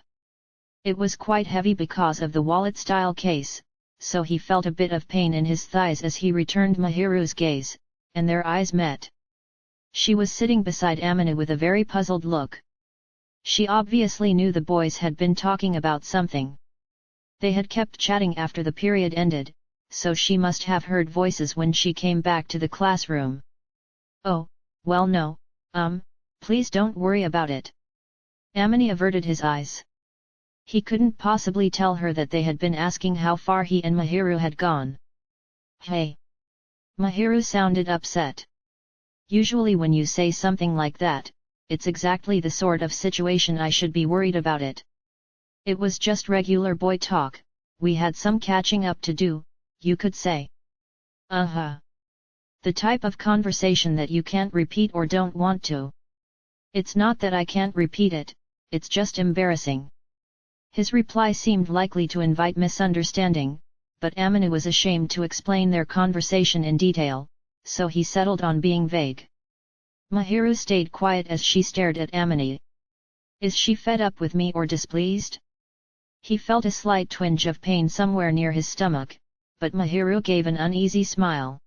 It was quite heavy because of the wallet-style case, so he felt a bit of pain in his thighs as he returned Mahiru's gaze, and their eyes met. She was sitting beside Amina with a very puzzled look. She obviously knew the boys had been talking about something. They had kept chatting after the period ended, so she must have heard voices when she came back to the classroom. "Oh, well no, please don't worry about it." Amini averted his eyes. He couldn't possibly tell her that they had been asking how far he and Mahiru had gone. "Hey!" Mahiru sounded upset. "Usually when you say something like that, it's exactly the sort of situation I should be worried about it. It was just regular boy talk, we had some catching up to do, you could say." The type of conversation that you can't repeat or don't want to. "It's not that I can't repeat it, it's just embarrassing." His reply seemed likely to invite misunderstanding, but Aminu was ashamed to explain their conversation in detail, so he settled on being vague. Mahiru stayed quiet as she stared at Amini. Is she fed up with me or displeased? He felt a slight twinge of pain somewhere near his stomach, but Mahiru gave an uneasy smile.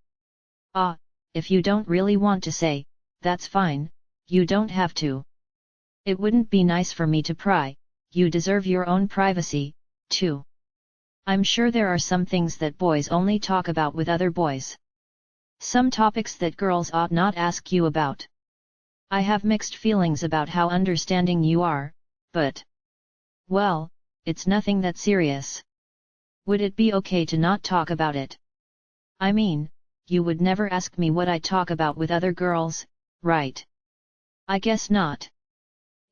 "Ah, if you don't really want to say, that's fine, you don't have to. It wouldn't be nice for me to pry, you deserve your own privacy, too. I'm sure there are some things that boys only talk about with other boys. Some topics that girls ought not ask you about. I have mixed feelings about how understanding you are, but... well, it's nothing that serious. Would it be okay to not talk about it? I mean, you would never ask me what I talk about with other girls, right? I guess not.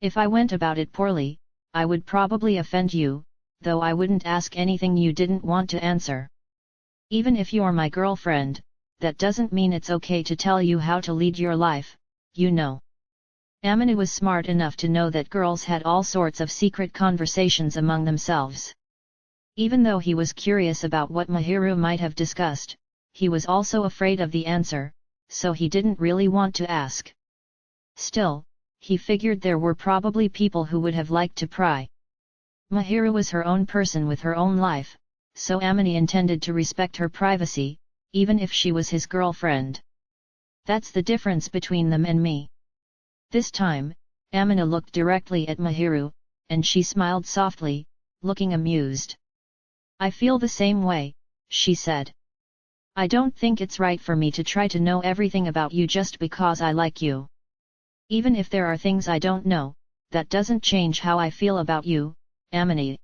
If I went about it poorly, I would probably offend you, though I wouldn't ask anything you didn't want to answer. Even if you're my girlfriend, that doesn't mean it's okay to tell you how to lead your life, you know." Aminu was smart enough to know that girls had all sorts of secret conversations among themselves. Even though he was curious about what Mahiru might have discussed, he was also afraid of the answer, so he didn't really want to ask. Still, he figured there were probably people who would have liked to pry. Mahiru was her own person with her own life, so Amini intended to respect her privacy, even if she was his girlfriend. That's the difference between them and me. This time, Amina looked directly at Mahiru, and she smiled softly, looking amused. "I feel the same way," she said. "I don't think it's right for me to try to know everything about you just because I like you. Even if there are things I don't know, that doesn't change how I feel about you, Amini.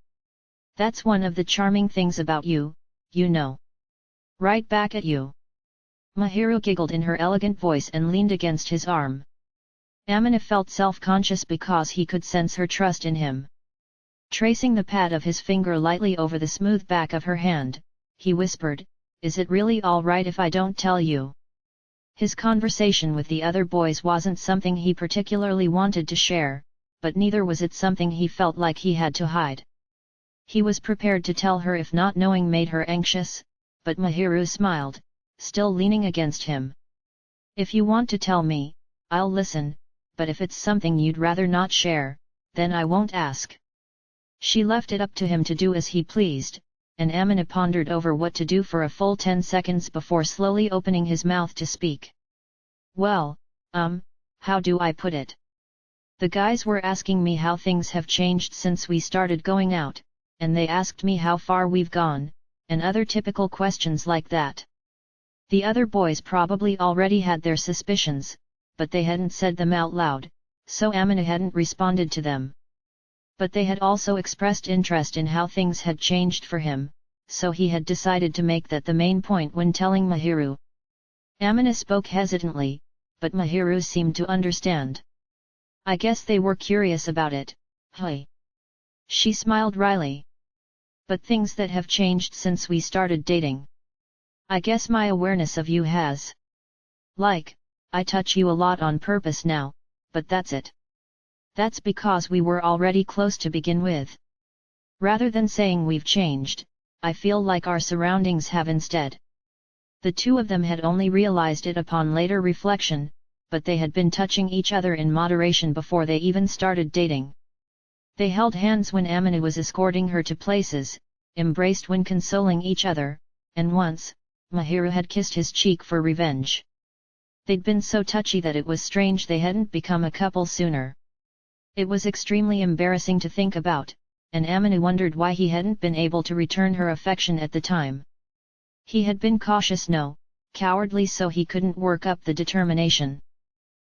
That's one of the charming things about you, you know." "Right back at you." Mahiru giggled in her elegant voice and leaned against his arm. Amina felt self-conscious because he could sense her trust in him. Tracing the pad of his finger lightly over the smooth back of her hand, he whispered, is it really alright if I don't tell you? His conversation with the other boys wasn't something he particularly wanted to share, but neither was it something he felt like he had to hide. He was prepared to tell her if not knowing made her anxious, but Mahiru smiled, still leaning against him. If you want to tell me, I'll listen, but if it's something you'd rather not share, then I won't ask. She left it up to him to do as he pleased, and Amina pondered over what to do for a full 10 seconds before slowly opening his mouth to speak. Well, how do I put it? The guys were asking me how things have changed since we started going out, and they asked me how far we've gone, and other typical questions like that. The other boys probably already had their suspicions, but they hadn't said them out loud, so Amina hadn't responded to them. But they had also expressed interest in how things had changed for him, so he had decided to make that the main point when telling Mahiru. Amina spoke hesitantly, but Mahiru seemed to understand. I guess they were curious about it, hey. She smiled wryly. But things that have changed since we started dating. I guess my awareness of you has. Like, I touch you a lot on purpose now, but that's it. That's because we were already close to begin with. Rather than saying we've changed, I feel like our surroundings have instead. The two of them had only realized it upon later reflection, but they had been touching each other in moderation before they even started dating. They held hands when Amina was escorting her to places, embraced when consoling each other, and once, Mahiru had kissed his cheek for revenge. They'd been so touchy that it was strange they hadn't become a couple sooner. It was extremely embarrassing to think about, and Amina wondered why he hadn't been able to return her affection at the time. He had been cautious, no, cowardly, so he couldn't work up the determination.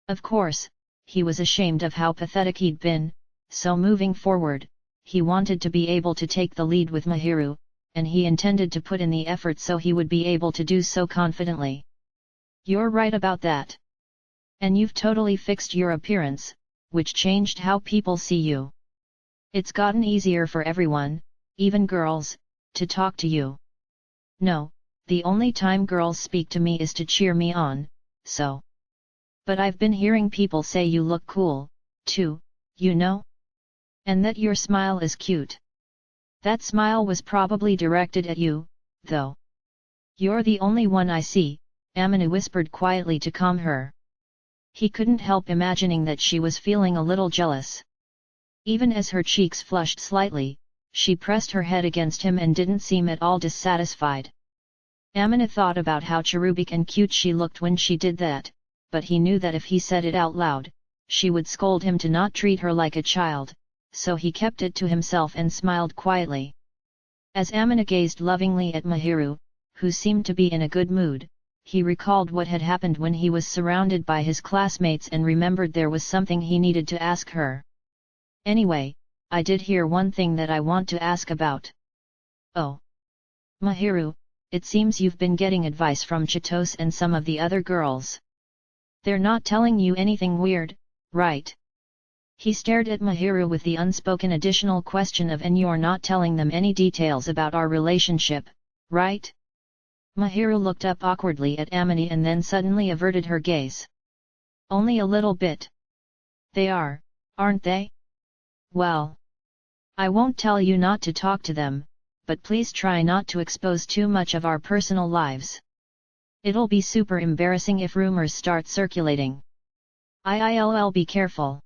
Of course, he was ashamed of how pathetic he'd been, so moving forward, he wanted to be able to take the lead with Mahiru, and he intended to put in the effort so he would be able to do so confidently. You're right about that. And you've totally fixed your appearance, which changed how people see you. It's gotten easier for everyone, even girls, to talk to you. No, the only time girls speak to me is to cheer me on, so. But I've been hearing people say you look cool, too, you know? And that your smile is cute. That smile was probably directed at you, though. You're the only one I see, Amina whispered quietly to calm her. He couldn't help imagining that she was feeling a little jealous. Even as her cheeks flushed slightly, she pressed her head against him and didn't seem at all dissatisfied. Amina thought about how cherubic and cute she looked when she did that, but he knew that if he said it out loud, she would scold him to not treat her like a child, so he kept it to himself and smiled quietly. As Amina gazed lovingly at Mahiru, who seemed to be in a good mood, he recalled what had happened when he was surrounded by his classmates and remembered there was something he needed to ask her. Anyway, I did hear one thing that I want to ask about. Oh. Mahiru, it seems you've been getting advice from Chitose and some of the other girls. They're not telling you anything weird, right? He stared at Mahiru with the unspoken additional question of, and you're not telling them any details about our relationship, right? Mahiru looked up awkwardly at Amina and then suddenly averted her gaze. Only a little bit. They are, aren't they? Well. I won't tell you not to talk to them, but please try not to expose too much of our personal lives. It'll be super embarrassing if rumors start circulating. I'll be careful.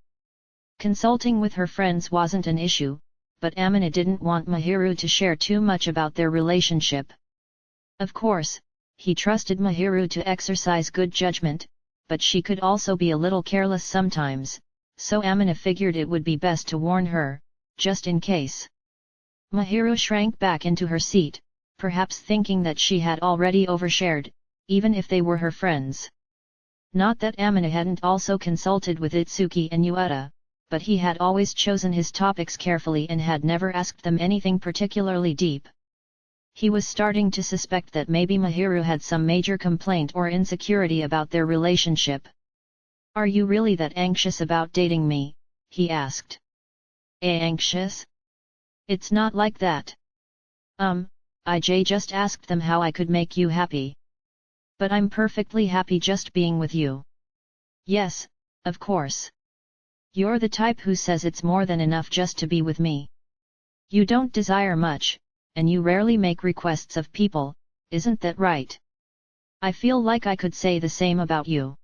Consulting with her friends wasn't an issue, but Amina didn't want Mahiru to share too much about their relationship. Of course, he trusted Mahiru to exercise good judgment, but she could also be a little careless sometimes, so Amina figured it would be best to warn her, just in case. Mahiru shrank back into her seat, perhaps thinking that she had already overshared, even if they were her friends. Not that Amina hadn't also consulted with Itsuki and Yuata, but he had always chosen his topics carefully and had never asked them anything particularly deep. He was starting to suspect that maybe Mahiru had some major complaint or insecurity about their relationship. Are you really that anxious about dating me? He asked. Anxious? It's not like that. just asked them how I could make you happy. But I'm perfectly happy just being with you. Yes, of course. You're the type who says it's more than enough just to be with me. You don't desire much, and you rarely make requests of people, isn't that right? I feel like I could say the same about you.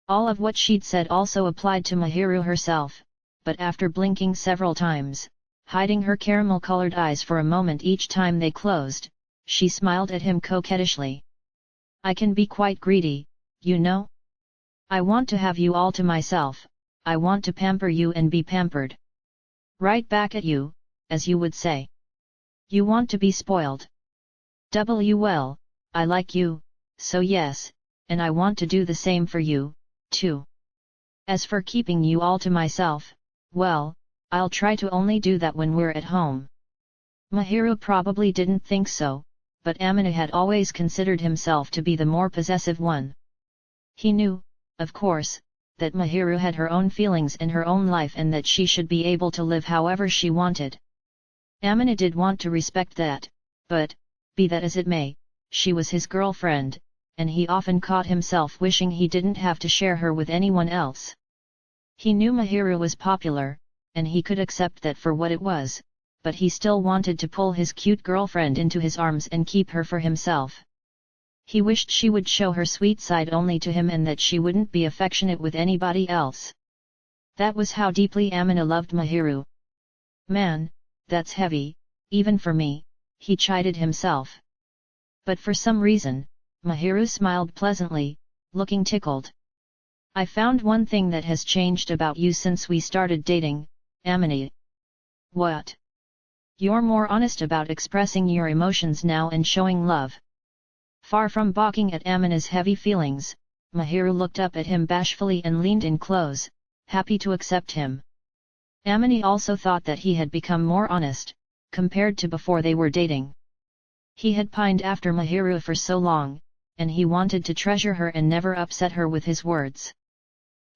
All of what she'd said also applied to Mahiru herself, but after blinking several times, hiding her caramel-colored eyes for a moment each time they closed, she smiled at him coquettishly. I can be quite greedy, you know? I want to have you all to myself, I want to pamper you and be pampered. Right back at you, as you would say. You want to be spoiled. Well, I like you, so yes, and I want to do the same for you, too. As for keeping you all to myself, well, I'll try to only do that when we're at home. Mahiru probably didn't think so, but Amina had always considered himself to be the more possessive one. He knew, of course, that Mahiru had her own feelings and her own life and that she should be able to live however she wanted. Amina did want to respect that, but, be that as it may, she was his girlfriend, and he often caught himself wishing he didn't have to share her with anyone else. He knew Mahiru was popular, and he could accept that for what it was, but he still wanted to pull his cute girlfriend into his arms and keep her for himself. He wished she would show her sweet side only to him and that she wouldn't be affectionate with anybody else. That was how deeply Amina loved Mahiru. Man, that's heavy, even for me, he chided himself. But for some reason, Mahiru smiled pleasantly, looking tickled. I found one thing that has changed about you since we started dating, Amina. What? You're more honest about expressing your emotions now and showing love. Far from balking at Amina's heavy feelings, Mahiru looked up at him bashfully and leaned in close, happy to accept him. Amina also thought that he had become more honest, compared to before they were dating. He had pined after Mahiru for so long, and he wanted to treasure her and never upset her with his words.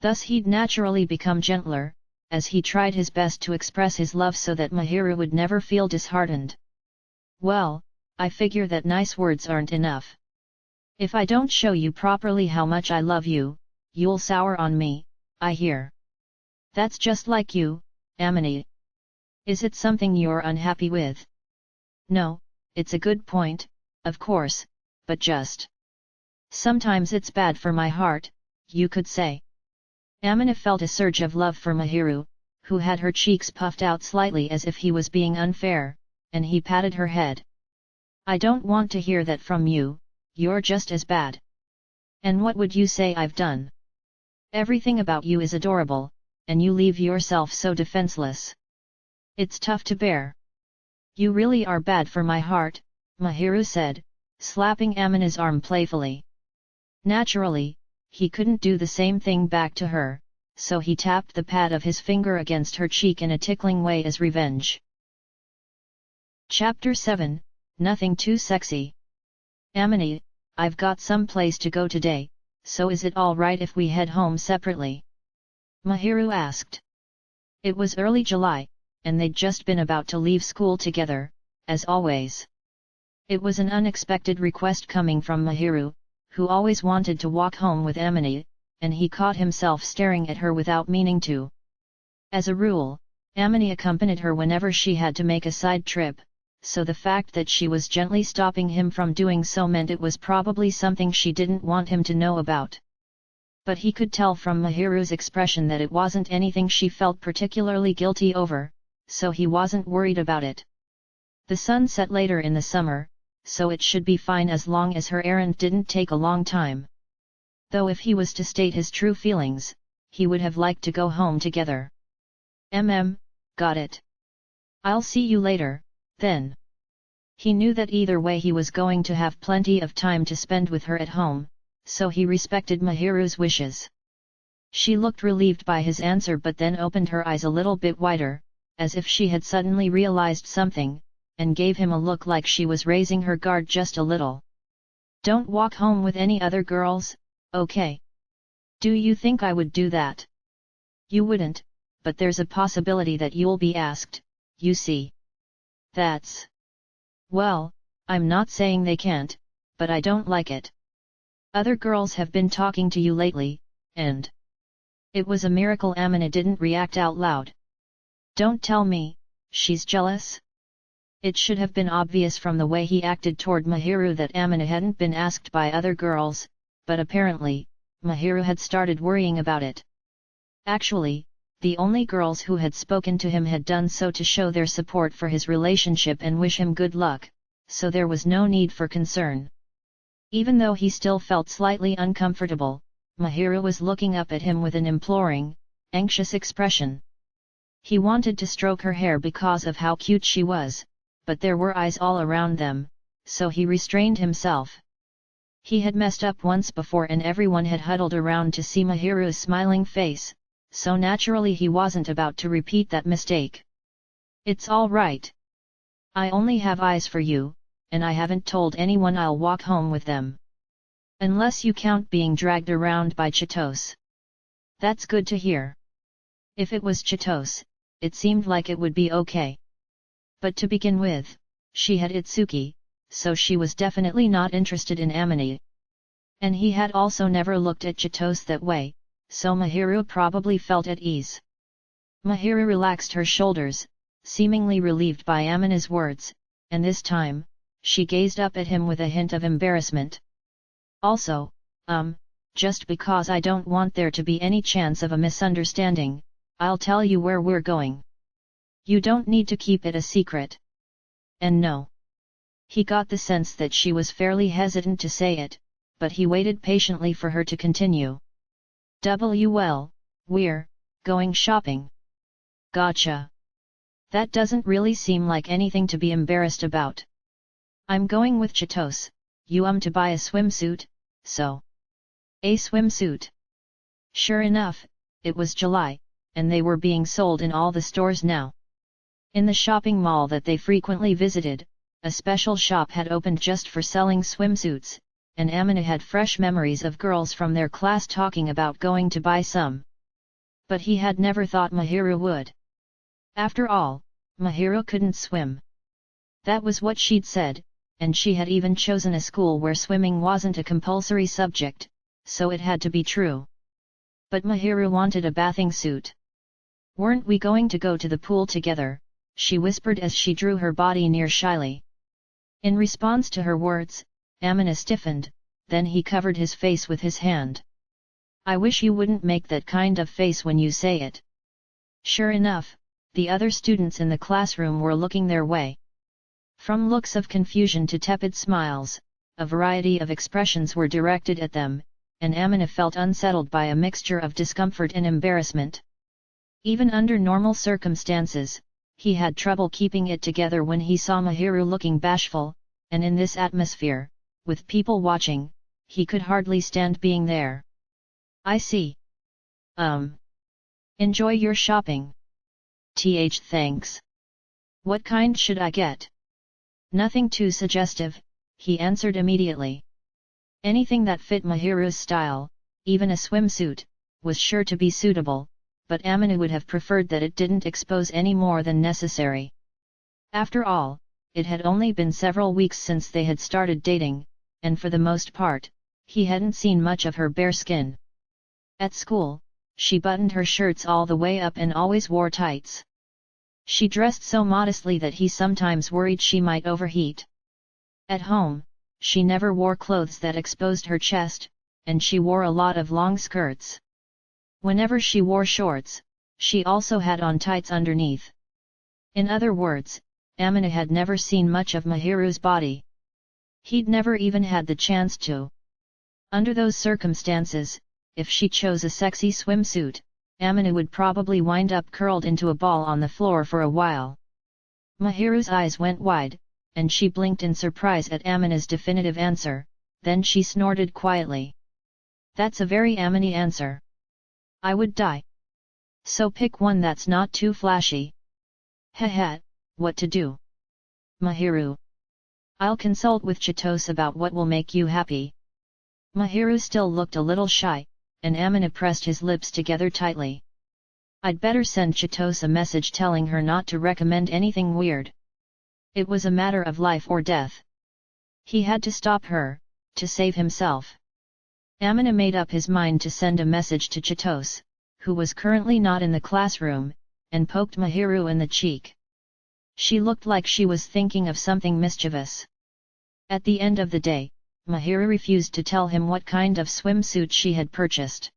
Thus he'd naturally become gentler, as he tried his best to express his love so that Mahiru would never feel disheartened. Well, I figure that nice words aren't enough. If I don't show you properly how much I love you, you'll sour on me, I hear. That's just like you, Amina. Is it something you're unhappy with? No, it's a good point, of course, but just. Sometimes it's bad for my heart, you could say. Amina felt a surge of love for Mahiru, who had her cheeks puffed out slightly as if he was being unfair, and he patted her head. I don't want to hear that from you, you're just as bad. And what would you say I've done? Everything about you is adorable, and you leave yourself so defenseless. It's tough to bear. You really are bad for my heart, Mahiru said, slapping Amina's arm playfully. Naturally, he couldn't do the same thing back to her, so he tapped the pad of his finger against her cheek in a tickling way as revenge. Chapter 7, Nothing Too Sexy. Amina, I've got some place to go today, so is it all right if we head home separately? Mahiru asked. It was early July, and they'd just been about to leave school together, as always. It was an unexpected request coming from Mahiru, who always wanted to walk home with Amina, and he caught himself staring at her without meaning to. As a rule, Amina accompanied her whenever she had to make a side trip, so the fact that she was gently stopping him from doing so meant it was probably something she didn't want him to know about. But he could tell from Mahiru's expression that it wasn't anything she felt particularly guilty over, so he wasn't worried about it. The sun set later in the summer, so it should be fine as long as her errand didn't take a long time. Though if he was to state his true feelings, he would have liked to go home together. Got it. I'll see you later, then. He knew that either way he was going to have plenty of time to spend with her at home, so he respected Mahiru's wishes. She looked relieved by his answer but then opened her eyes a little bit wider, as if she had suddenly realized something, and gave him a look like she was raising her guard just a little. Don't walk home with any other girls, okay? Do you think I would do that? You wouldn't, but there's a possibility that you'll be asked, you see. That's. Well, I'm not saying they can't, but I don't like it. Other girls have been talking to you lately, and... It was a miracle Amina didn't react out loud. Don't tell me, she's jealous? It should have been obvious from the way he acted toward Mahiru that Amina hadn't been asked by other girls, but apparently, Mahiru had started worrying about it. Actually, the only girls who had spoken to him had done so to show their support for his relationship and wish him good luck, so there was no need for concern. Even though he still felt slightly uncomfortable, Mahiru was looking up at him with an imploring, anxious expression. He wanted to stroke her hair because of how cute she was, but there were eyes all around them, so he restrained himself. He had messed up once before and everyone had huddled around to see Mahiru's smiling face, so naturally he wasn't about to repeat that mistake. It's all right. I only have eyes for you, and I haven't told anyone I'll walk home with them. Unless you count being dragged around by Chitose. That's good to hear. If it was Chitose, it seemed like it would be okay. But to begin with, she had Itsuki, so she was definitely not interested in Amina. And he had also never looked at Chitose that way, so Mahiru probably felt at ease. Mahiru relaxed her shoulders, seemingly relieved by Amina's words, and this time, she gazed up at him with a hint of embarrassment. Also, just because I don't want there to be any chance of a misunderstanding, I'll tell you where we're going. You don't need to keep it a secret. And no. He got the sense that she was fairly hesitant to say it, but he waited patiently for her to continue. Well, we're going shopping. Gotcha. That doesn't really seem like anything to be embarrassed about. I'm going with Chitose, to buy a swimsuit, so... A swimsuit. Sure enough, it was July, and they were being sold in all the stores now. In the shopping mall that they frequently visited, a special shop had opened just for selling swimsuits, and Amina had fresh memories of girls from their class talking about going to buy some. But he had never thought Mahiru would. After all, Mahiru couldn't swim. That was what she'd said, and she had even chosen a school where swimming wasn't a compulsory subject, so it had to be true. But Mahiru wanted a bathing suit. Weren't we going to go to the pool together? She whispered as she drew her body near shyly. In response to her words, Amina stiffened, then he covered his face with his hand. I wish you wouldn't make that kind of face when you say it. Sure enough, the other students in the classroom were looking their way. From looks of confusion to tepid smiles, a variety of expressions were directed at them, and Amina felt unsettled by a mixture of discomfort and embarrassment. Even under normal circumstances, he had trouble keeping it together when he saw Mahiru looking bashful, and in this atmosphere, with people watching, he could hardly stand being there. I see. Enjoy your shopping. Thanks. What kind should I get? Nothing too suggestive, he answered immediately. Anything that fit Mahiru's style, even a swimsuit, was sure to be suitable, but Amina would have preferred that it didn't expose any more than necessary. After all, it had only been several weeks since they had started dating, and for the most part, he hadn't seen much of her bare skin. At school, she buttoned her shirts all the way up and always wore tights. She dressed so modestly that he sometimes worried she might overheat. At home, she never wore clothes that exposed her chest, and she wore a lot of long skirts. Whenever she wore shorts, she also had on tights underneath. In other words, Amina had never seen much of Mahiru's body. He'd never even had the chance to. Under those circumstances, if she chose a sexy swimsuit, Amina would probably wind up curled into a ball on the floor for a while. Mahiru's eyes went wide, and she blinked in surprise at Amina's definitive answer, then she snorted quietly. That's a very Amina answer. I would die. So pick one that's not too flashy. Heh, what to do? Mahiru. I'll consult with Chitose about what will make you happy. Mahiru still looked a little shy, and Amina pressed his lips together tightly. I'd better send Chitose a message telling her not to recommend anything weird. It was a matter of life or death. He had to stop her, to save himself. Amina made up his mind to send a message to Chitose, who was currently not in the classroom, and poked Mahiru in the cheek. She looked like she was thinking of something mischievous. At the end of the day, Mahiru refused to tell him what kind of swimsuit she had purchased.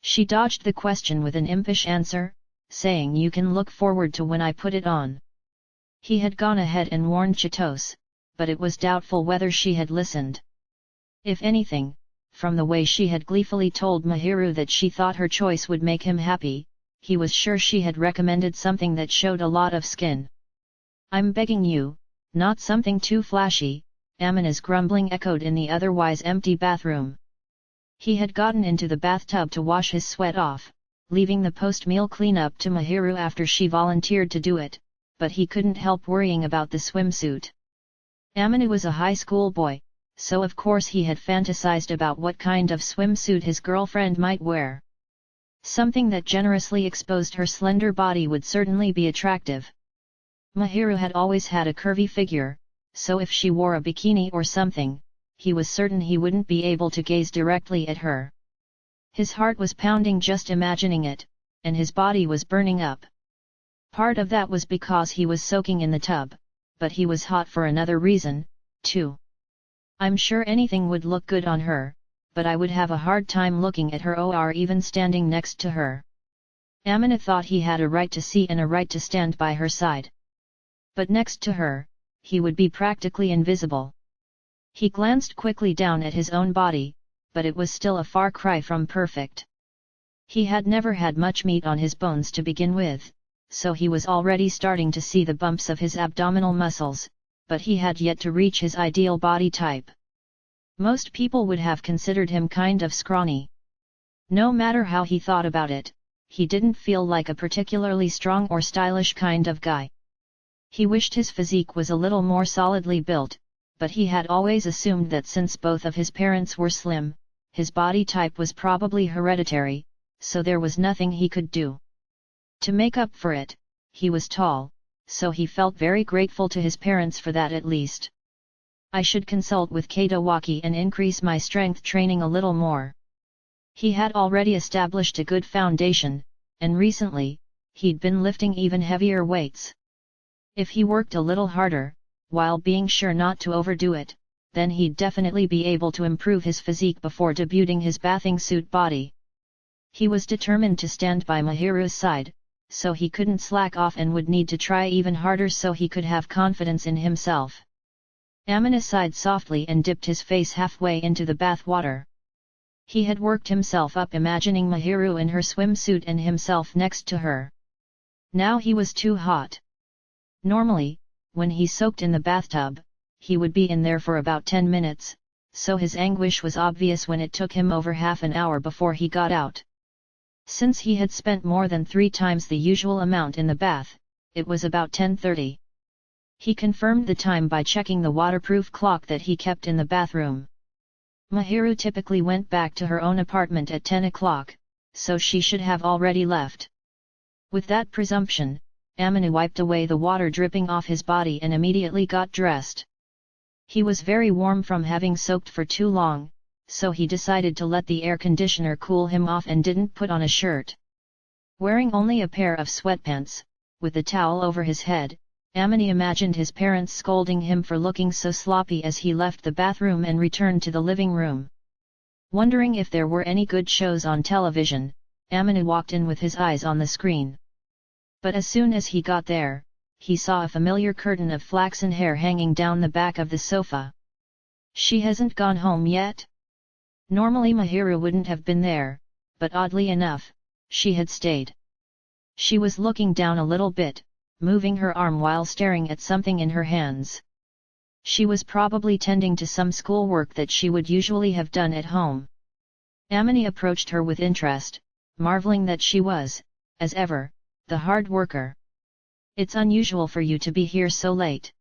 She dodged the question with an impish answer, saying, "You can look forward to when I put it on." He had gone ahead and warned Chitose, but it was doubtful whether she had listened. If anything, from the way she had gleefully told Mahiru that she thought her choice would make him happy, he was sure she had recommended something that showed a lot of skin. "I'm begging you, not something too flashy," Amina's grumbling echoed in the otherwise empty bathroom. He had gotten into the bathtub to wash his sweat off, leaving the post-meal cleanup to Mahiru after she volunteered to do it, but he couldn't help worrying about the swimsuit. Amina was a high school boy, so of course he had fantasized about what kind of swimsuit his girlfriend might wear. Something that generously exposed her slender body would certainly be attractive. Mahiru had always had a curvy figure, so if she wore a bikini or something, he was certain he wouldn't be able to gaze directly at her. His heart was pounding just imagining it, and his body was burning up. Part of that was because he was soaking in the tub, but he was hot for another reason, too. "I'm sure anything would look good on her, but I would have a hard time looking at her or even standing next to her." Amina thought he had a right to see and a right to stand by her side. But next to her, he would be practically invisible. He glanced quickly down at his own body, but it was still a far cry from perfect. He had never had much meat on his bones to begin with, so he was already starting to see the bumps of his abdominal muscles, but he had yet to reach his ideal body type. Most people would have considered him kind of scrawny. No matter how he thought about it, he didn't feel like a particularly strong or stylish kind of guy. He wished his physique was a little more solidly built, but he had always assumed that since both of his parents were slim, his body type was probably hereditary, so there was nothing he could do. To make up for it, he was tall, so he felt very grateful to his parents for that at least. "I should consult with Katawaki and increase my strength training a little more." He had already established a good foundation, and recently, he'd been lifting even heavier weights. If he worked a little harder, while being sure not to overdo it, then he'd definitely be able to improve his physique before debuting his bathing suit body. He was determined to stand by Mahiru's side, so he couldn't slack off and would need to try even harder so he could have confidence in himself. Amina sighed softly and dipped his face halfway into the bath water. He had worked himself up imagining Mahiru in her swimsuit and himself next to her. Now he was too hot. Normally, when he soaked in the bathtub, he would be in there for about 10 minutes, so his anguish was obvious when it took him over half an hour before he got out. Since he had spent more than 3 times the usual amount in the bath, it was about 10:30. He confirmed the time by checking the waterproof clock that he kept in the bathroom. Mahiru typically went back to her own apartment at 10 o'clock, so she should have already left. With that presumption, Amina wiped away the water dripping off his body and immediately got dressed. He was very warm from having soaked for too long, so he decided to let the air conditioner cool him off and didn't put on a shirt. Wearing only a pair of sweatpants, with a towel over his head, Amina imagined his parents scolding him for looking so sloppy as he left the bathroom and returned to the living room. Wondering if there were any good shows on television, Amina walked in with his eyes on the screen. But as soon as he got there, he saw a familiar curtain of flaxen hair hanging down the back of the sofa. "She hasn't gone home yet?" Normally Mahiru wouldn't have been there, but oddly enough, she had stayed. She was looking down a little bit, moving her arm while staring at something in her hands. She was probably tending to some schoolwork that she would usually have done at home. Amina approached her with interest, marveling that she was, as ever, the hard worker. "It's unusual for you to be here so late."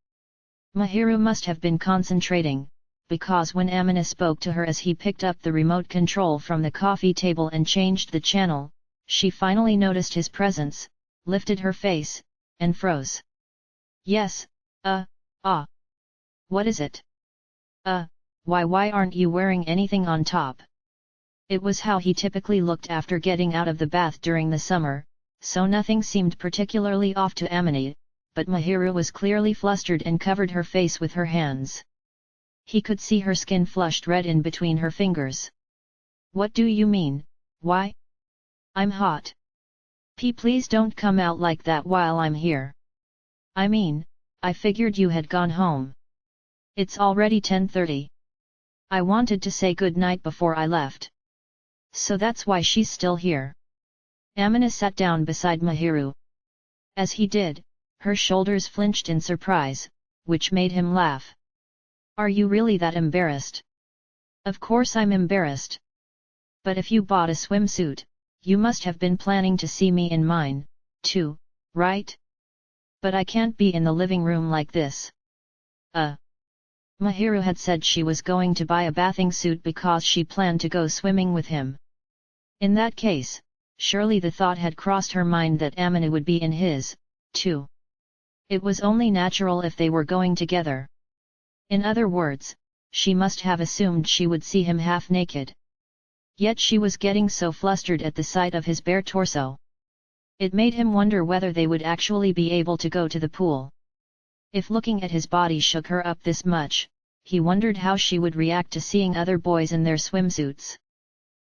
Mahiru must have been concentrating, because when Amina spoke to her as he picked up the remote control from the coffee table and changed the channel, she finally noticed his presence, lifted her face, and froze. "Yes, what is it?" Why aren't you wearing anything on top? It was how he typically looked after getting out of the bath during the summer, so nothing seemed particularly off to Amina, but Mahiru was clearly flustered and covered her face with her hands. He could see her skin flushed red in between her fingers. What do you mean, why? I'm hot. Please don't come out like that while I'm here. I mean, I figured you had gone home. It's already 10:30. I wanted to say good night before I left. So that's why she's still here. Amina sat down beside Mahiru. As he did, her shoulders flinched in surprise, which made him laugh. Are you really that embarrassed? Of course I'm embarrassed. But if you bought a swimsuit, you must have been planning to see me in mine, too, right? But I can't be in the living room like this. Mahiru had said she was going to buy a bathing suit because she planned to go swimming with him. In that case, surely the thought had crossed her mind that Amina would be in his, too. It was only natural if they were going together. In other words, she must have assumed she would see him half naked. Yet she was getting so flustered at the sight of his bare torso. It made him wonder whether they would actually be able to go to the pool. If looking at his body shook her up this much, he wondered how she would react to seeing other boys in their swimsuits.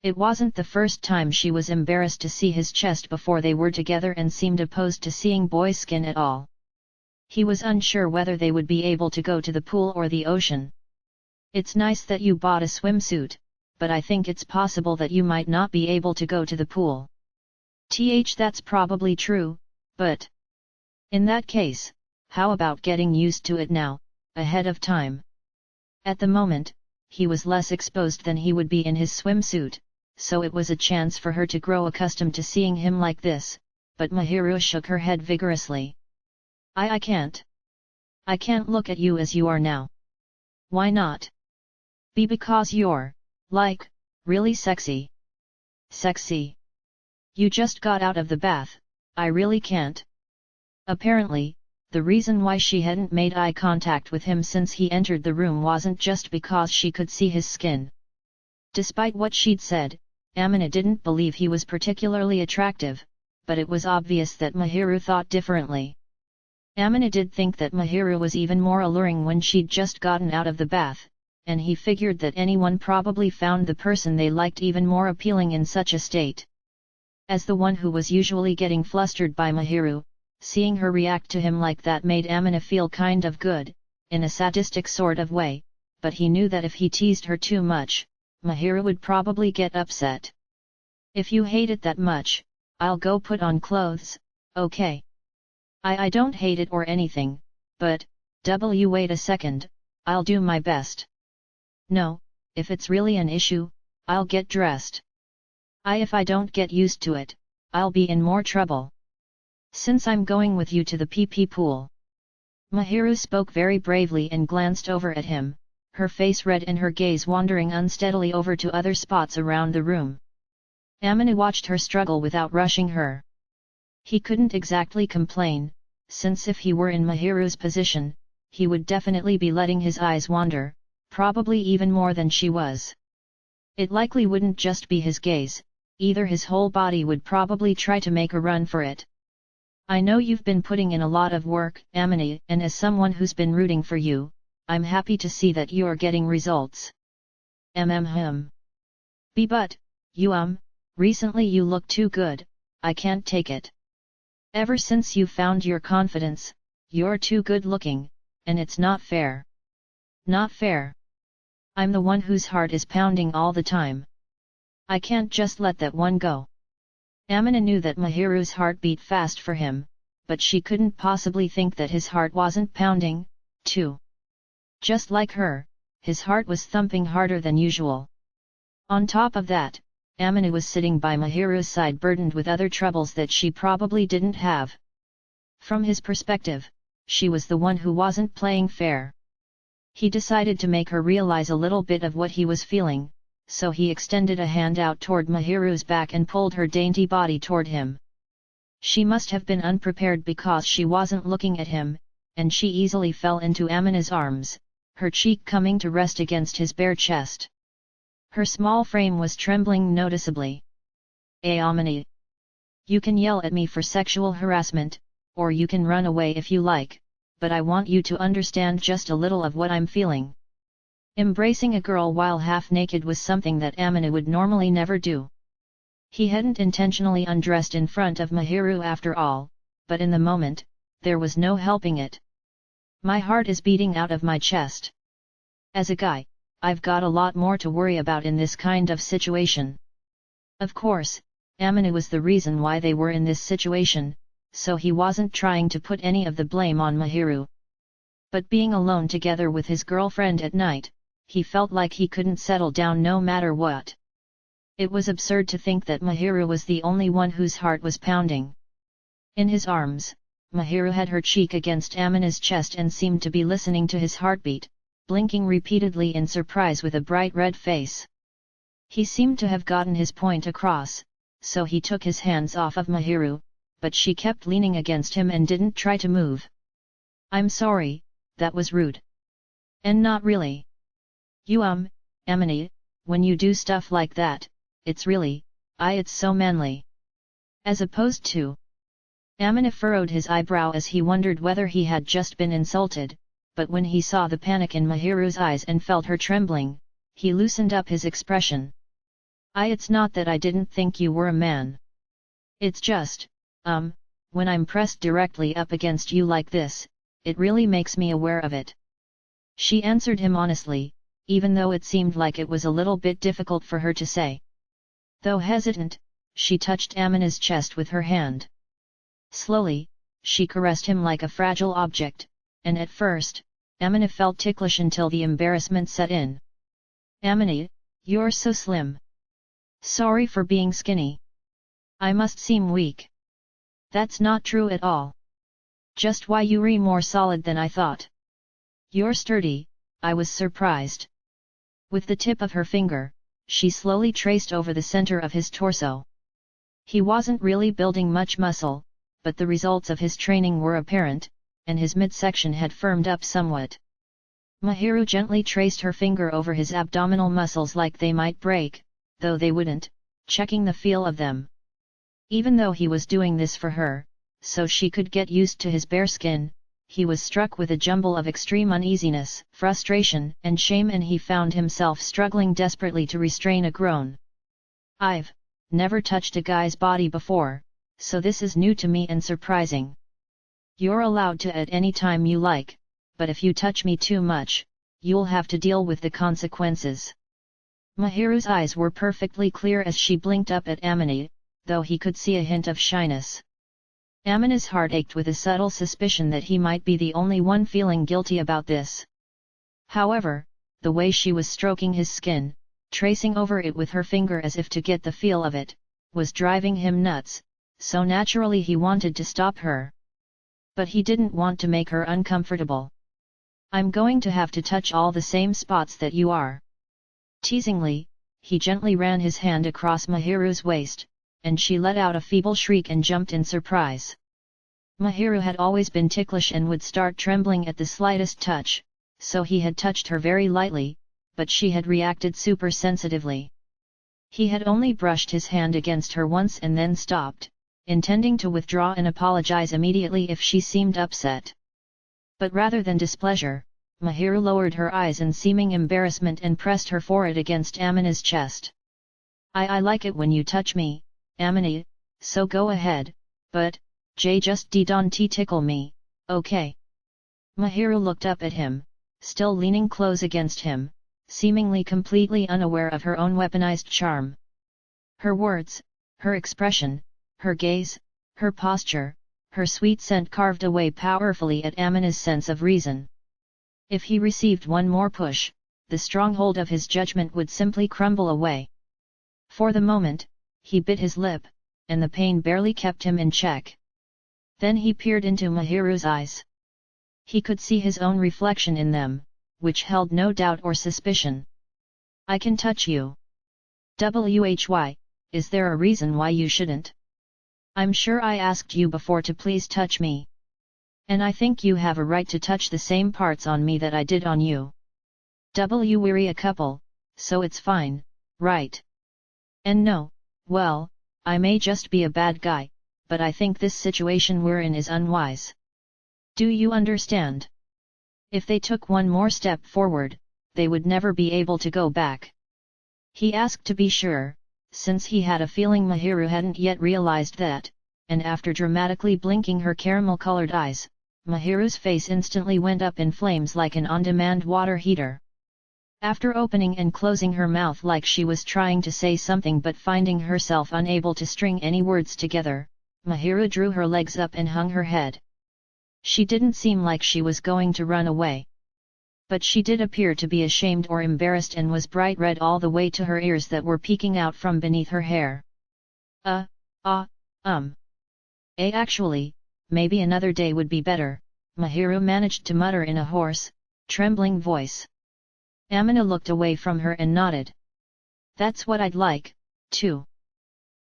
It wasn't the first time she was embarrassed to see his chest before they were together and seemed opposed to seeing boys' skin at all. He was unsure whether they would be able to go to the pool or the ocean. It's nice that you bought a swimsuit, but I think it's possible that you might not be able to go to the pool. That's probably true, but... in that case, how about getting used to it now, ahead of time? At the moment, he was less exposed than he would be in his swimsuit, so it was a chance for her to grow accustomed to seeing him like this, but Mahiru shook her head vigorously. I can't. I can't look at you as you are now. Why not? Because you're, like, really sexy. Sexy? You just got out of the bath, I really can't. Apparently, the reason why she hadn't made eye contact with him since he entered the room wasn't just because she could see his skin. Despite what she'd said, Amina didn't believe he was particularly attractive, but it was obvious that Mahiru thought differently. Amina did think that Mahiru was even more alluring when she'd just gotten out of the bath, and he figured that anyone probably found the person they liked even more appealing in such a state. As the one who was usually getting flustered by Mahiru, seeing her react to him like that made Amina feel kind of good, in a sadistic sort of way, but he knew that if he teased her too much, Mahiru would probably get upset. If you hate it that much, I'll go put on clothes, okay? I don't hate it or anything, but, wait a second, I'll do my best. No, if it's really an issue, I'll get dressed. If I don't get used to it, I'll be in more trouble. Since I'm going with you to the PP pool. Mahiru spoke very bravely and glanced over at him, her face red and her gaze wandering unsteadily over to other spots around the room. Amina watched her struggle without rushing her. He couldn't exactly complain, since if he were in Mahiru's position, he would definitely be letting his eyes wander, probably even more than she was. It likely wouldn't just be his gaze, either his whole body would probably try to make a run for it. I know you've been putting in a lot of work, Amina, and as someone who's been rooting for you, I'm happy to see that you're getting results. But, you recently you look too good, I can't take it. Ever since you found your confidence, you're too good looking, and it's not fair. Not fair. I'm the one whose heart is pounding all the time. I can't just let that one go. Amina knew that Mahiru's heart beat fast for him, but she couldn't possibly think that his heart wasn't pounding, too. Just like her, his heart was thumping harder than usual. On top of that, Amina was sitting by Mahiru's side burdened with other troubles that she probably didn't have. From his perspective, she was the one who wasn't playing fair. He decided to make her realize a little bit of what he was feeling, so he extended a hand out toward Mahiru's back and pulled her dainty body toward him. She must have been unprepared because she wasn't looking at him, and she easily fell into Amina's arms, her cheek coming to rest against his bare chest. Her small frame was trembling noticeably. Amini. You can yell at me for sexual harassment, or you can run away if you like, but I want you to understand just a little of what I'm feeling. Embracing a girl while half-naked was something that Amina would normally never do. He hadn't intentionally undressed in front of Mahiru after all, but in the moment, there was no helping it. My heart is beating out of my chest. As a guy, I've got a lot more to worry about in this kind of situation. Of course, Amina was the reason why they were in this situation, so he wasn't trying to put any of the blame on Mahiru. But being alone together with his girlfriend at night, he felt like he couldn't settle down no matter what. It was absurd to think that Mahiru was the only one whose heart was pounding. In his arms, Mahiru had her cheek against Amina's chest and seemed to be listening to his heartbeat, blinking repeatedly in surprise with a bright red face. He seemed to have gotten his point across, so he took his hands off of Mahiru, but she kept leaning against him and didn't try to move. I'm sorry, that was rude. And not really. You Amini, when you do stuff like that, it's really, it's so manly. As opposed to. Amina furrowed his eyebrow as he wondered whether he had just been insulted, but when he saw the panic in Mahiru's eyes and felt her trembling, he loosened up his expression. It's not that I didn't think you were a man. It's just, when I'm pressed directly up against you like this, it really makes me aware of it. She answered him honestly, even though it seemed like it was a little bit difficult for her to say. Though hesitant, she touched Amina's chest with her hand. Slowly, she caressed him like a fragile object, and at first, Amina felt ticklish until the embarrassment set in. Amina, you're so slim. Sorry for being skinny. I must seem weak. That's not true at all. Just why you're more solid than I thought. You're sturdy, I was surprised. With the tip of her finger, she slowly traced over the center of his torso. He wasn't really building much muscle, but the results of his training were apparent, and his midsection had firmed up somewhat. Mahiru gently traced her finger over his abdominal muscles like they might break, though they wouldn't, checking the feel of them. Even though he was doing this for her, so she could get used to his bare skin, he was struck with a jumble of extreme uneasiness, frustration, and shame, and he found himself struggling desperately to restrain a groan. I've never touched a guy's body before, so this is new to me and surprising. You're allowed to at any time you like, but if you touch me too much, you'll have to deal with the consequences. Mahiru's eyes were perfectly clear as she blinked up at Amina, though he could see a hint of shyness. Amina's heart ached with a subtle suspicion that he might be the only one feeling guilty about this. However, the way she was stroking his skin, tracing over it with her finger as if to get the feel of it, was driving him nuts, so naturally he wanted to stop her. But he didn't want to make her uncomfortable. I'm going to have to touch all the same spots that you are. Teasingly, he gently ran his hand across Mahiru's waist, and she let out a feeble shriek and jumped in surprise. Mahiru had always been ticklish and would start trembling at the slightest touch, so he had touched her very lightly, but she had reacted super sensitively. He had only brushed his hand against her once and then stopped, intending to withdraw and apologize immediately if she seemed upset. But rather than displeasure, Mahiru lowered her eyes in seeming embarrassment and pressed her forehead against Amina's chest. I like it when you touch me, Amina, so go ahead, but, just don't tickle me, okay? Mahiru looked up at him, still leaning close against him, seemingly completely unaware of her own weaponized charm. Her words, her expression, her gaze, her posture, her sweet scent carved away powerfully at Amina's sense of reason. If he received one more push, the stronghold of his judgment would simply crumble away. For the moment, he bit his lip, and the pain barely kept him in check. Then he peered into Mahiru's eyes. He could see his own reflection in them, which held no doubt or suspicion. I can touch you. Why, is there a reason why you shouldn't? I'm sure I asked you before to please touch me. And I think you have a right to touch the same parts on me that I did on you. We're a couple, so it's fine, right? And no, well, I may just be a bad guy, but I think this situation we're in is unwise. Do you understand? If they took one more step forward, they would never be able to go back. He asked to be sure, since he had a feeling Mahiru hadn't yet realized that, and after dramatically blinking her caramel-colored eyes, Mahiru's face instantly went up in flames like an on-demand water heater. After opening and closing her mouth like she was trying to say something but finding herself unable to string any words together, Mahiru drew her legs up and hung her head. She didn't seem like she was going to run away. But she did appear to be ashamed or embarrassed and was bright red all the way to her ears that were peeking out from beneath her hair. Actually, maybe another day would be better, Mahiru managed to mutter in a hoarse, trembling voice. Amina looked away from her and nodded. That's what I'd like, too.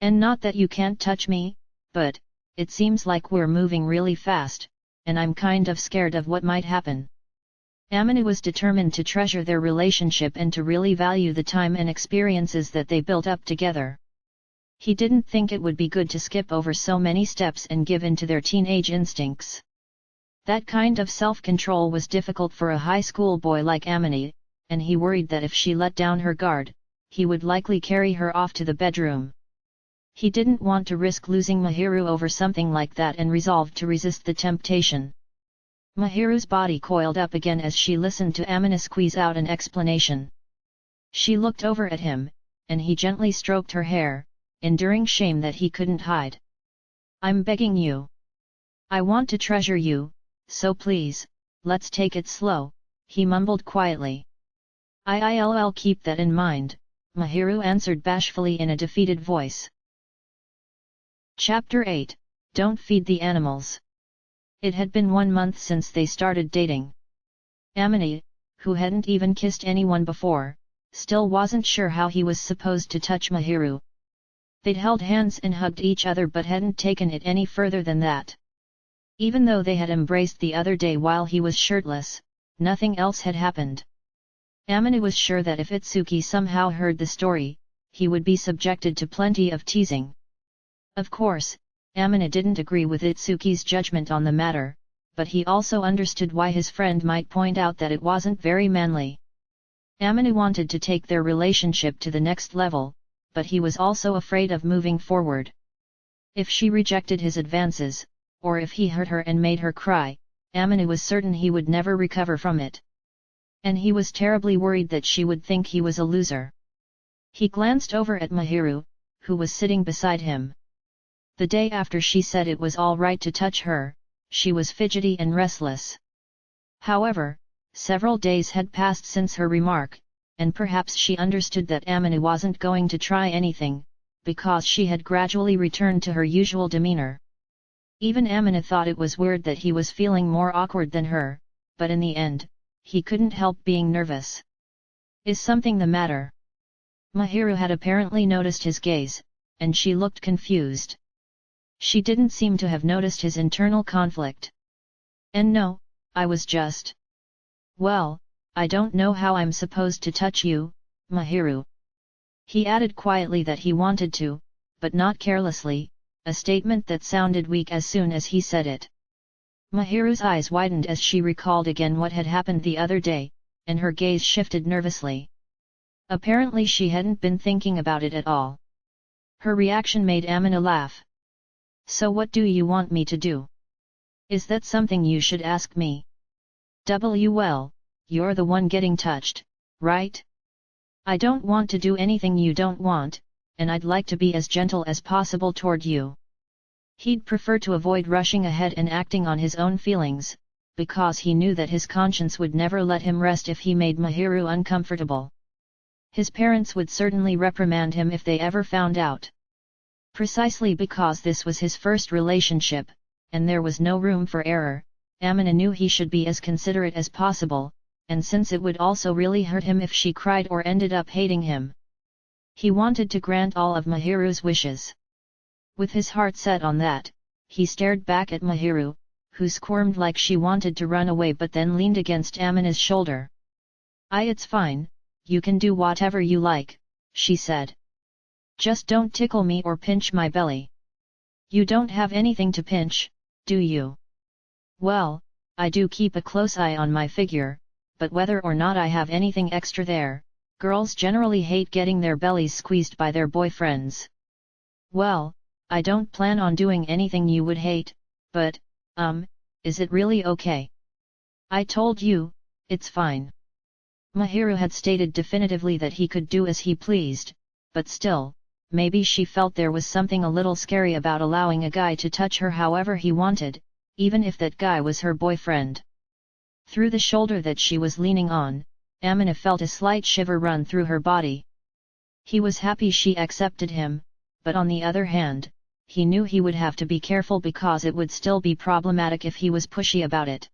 And not that you can't touch me, but, it seems like we're moving really fast, and I'm kind of scared of what might happen. Amina was determined to treasure their relationship and to really value the time and experiences that they built up together. He didn't think it would be good to skip over so many steps and give in to their teenage instincts. That kind of self-control was difficult for a high school boy like Amina, and he worried that if she let down her guard, he would likely carry her off to the bedroom. He didn't want to risk losing Mahiru over something like that and resolved to resist the temptation. Mahiru's body coiled up again as she listened to Amina squeeze out an explanation. She looked over at him, and he gently stroked her hair, enduring shame that he couldn't hide. I'm begging you. I want to treasure you, so please, let's take it slow, he mumbled quietly. I'll keep that in mind, Mahiru answered bashfully in a defeated voice. Chapter 8, Don't Feed the Animals. It had been 1 month since they started dating. Amina, who hadn't even kissed anyone before, still wasn't sure how he was supposed to touch Mahiru. They'd held hands and hugged each other but hadn't taken it any further than that. Even though they had embraced the other day while he was shirtless, nothing else had happened. Amina was sure that if Itsuki somehow heard the story, he would be subjected to plenty of teasing. Of course, Amina didn't agree with Itsuki's judgment on the matter, but he also understood why his friend might point out that it wasn't very manly. Amina wanted to take their relationship to the next level, but he was also afraid of moving forward. If she rejected his advances, or if he hurt her and made her cry, Amina was certain he would never recover from it. And he was terribly worried that she would think he was a loser. He glanced over at Mahiru, who was sitting beside him. The day after she said it was all right to touch her, she was fidgety and restless. However, several days had passed since her remark, and perhaps she understood that Amina wasn't going to try anything, because she had gradually returned to her usual demeanor. Even Amina thought it was weird that he was feeling more awkward than her, but in the end, he couldn't help being nervous. Is something the matter? Mahiru had apparently noticed his gaze, and she looked confused. She didn't seem to have noticed his internal conflict. And no, I was just... Well, I don't know how I'm supposed to touch you, Mahiru. He added quietly that he wanted to, but not carelessly, a statement that sounded weak as soon as he said it. Mahiru's eyes widened as she recalled again what had happened the other day, and her gaze shifted nervously. Apparently she hadn't been thinking about it at all. Her reaction made Amina laugh. So what do you want me to do? Is that something you should ask me? Well, you're the one getting touched, right? I don't want to do anything you don't want, and I'd like to be as gentle as possible toward you. He'd prefer to avoid rushing ahead and acting on his own feelings, because he knew that his conscience would never let him rest if he made Mahiru uncomfortable. His parents would certainly reprimand him if they ever found out. Precisely because this was his first relationship, and there was no room for error, Amina knew he should be as considerate as possible, and since it would also really hurt him if she cried or ended up hating him. He wanted to grant all of Mahiru's wishes. With his heart set on that, he stared back at Mahiru, who squirmed like she wanted to run away but then leaned against Amina's shoulder. It's fine, you can do whatever you like, she said. Just don't tickle me or pinch my belly. You don't have anything to pinch, do you? Well, I do keep a close eye on my figure, but whether or not I have anything extra there, girls generally hate getting their bellies squeezed by their boyfriends. Well, I don't plan on doing anything you would hate, but, is it really okay? I told you, it's fine. Mahiru had stated definitively that he could do as he pleased, but still, maybe she felt there was something a little scary about allowing a guy to touch her however he wanted, even if that guy was her boyfriend. Through the shoulder that she was leaning on, Amina felt a slight shiver run through her body. He was happy she accepted him, but on the other hand, he knew he would have to be careful because it would still be problematic if he was pushy about it.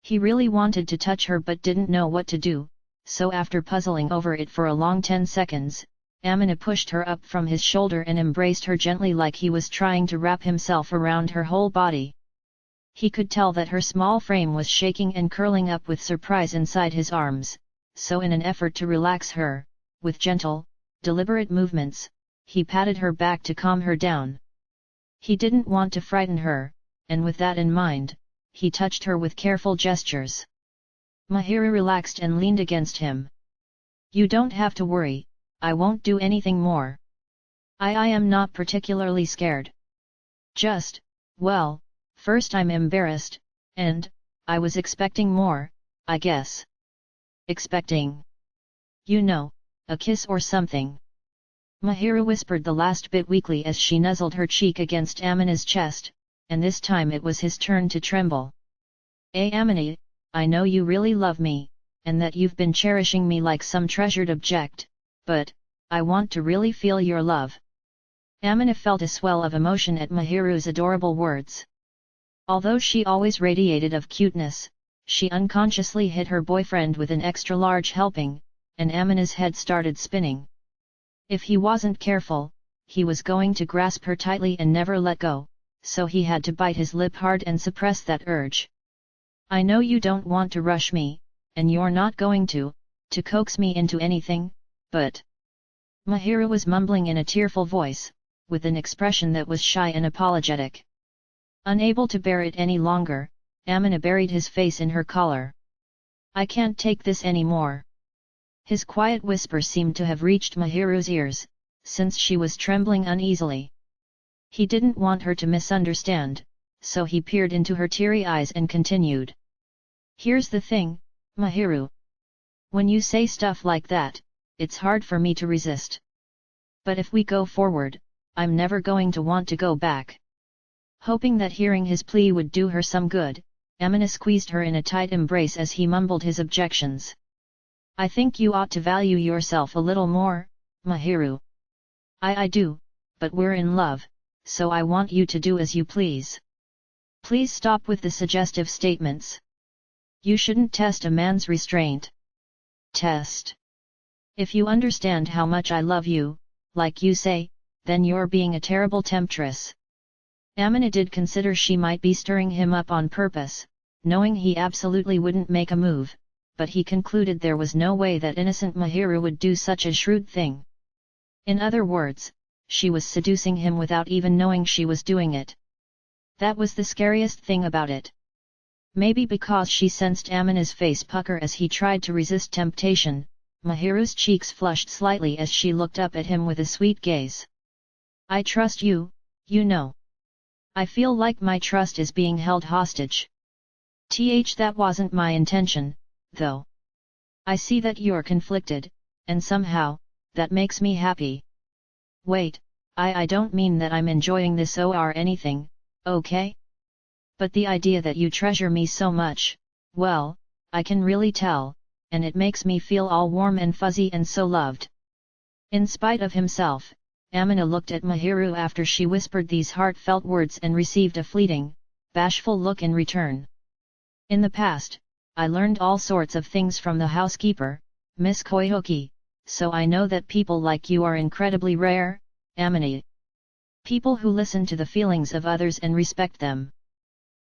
He really wanted to touch her but didn't know what to do, so after puzzling over it for a long 10 seconds, Amina pushed her up from his shoulder and embraced her gently like he was trying to wrap himself around her whole body. He could tell that her small frame was shaking and curling up with surprise inside his arms, so in an effort to relax her, with gentle, deliberate movements, he patted her back to calm her down. He didn't want to frighten her, and with that in mind, he touched her with careful gestures. Mahiru relaxed and leaned against him. You don't have to worry, I won't do anything more. I am not particularly scared. Just, well, first I'm embarrassed, and, I was expecting more, I guess. Expecting? You know, a kiss or something. Mahiru whispered the last bit weakly as she nuzzled her cheek against Amina's chest, and this time it was his turn to tremble. Amina, I know you really love me, and that you've been cherishing me like some treasured object, but, I want to really feel your love. Amina felt a swell of emotion at Mahiru's adorable words. Although she always radiated of cuteness, she unconsciously hit her boyfriend with an extra-large helping, and Amina's head started spinning. If he wasn't careful, he was going to grasp her tightly and never let go, so he had to bite his lip hard and suppress that urge. I know you don't want to rush me, and you're not going to coax me into anything, but... Mahiru was mumbling in a tearful voice, with an expression that was shy and apologetic. Unable to bear it any longer, Amina buried his face in her collar. I can't take this anymore. His quiet whisper seemed to have reached Mahiru's ears, since she was trembling uneasily. He didn't want her to misunderstand, so he peered into her teary eyes and continued. Here's the thing, Mahiru. When you say stuff like that, it's hard for me to resist. But if we go forward, I'm never going to want to go back. Hoping that hearing his plea would do her some good, Amina squeezed her in a tight embrace as he mumbled his objections. I think you ought to value yourself a little more, Mahiru. I do, but we're in love, so I want you to do as you please. Please stop with the suggestive statements. You shouldn't test a man's restraint. Test. If you understand how much I love you, like you say, then you're being a terrible temptress. Amina did consider she might be stirring him up on purpose, knowing he absolutely wouldn't make a move, but he concluded there was no way that innocent Mahiru would do such a shrewd thing. In other words, she was seducing him without even knowing she was doing it. That was the scariest thing about it. Maybe because she sensed Amina's face pucker as he tried to resist temptation, Mahiru's cheeks flushed slightly as she looked up at him with a sweet gaze. I trust you, you know. I feel like my trust is being held hostage. That wasn't my intention, though. I see that you're conflicted, and somehow, that makes me happy. Wait, I don't mean that I'm enjoying this or anything, okay? But the idea that you treasure me so much, well, I can really tell, and it makes me feel all warm and fuzzy and so loved. In spite of himself, Amina looked at Mahiru after she whispered these heartfelt words and received a fleeting, bashful look in return. In the past, I learned all sorts of things from the housekeeper, Miss Koyuki, so I know that people like you are incredibly rare, Amina. People who listen to the feelings of others and respect them.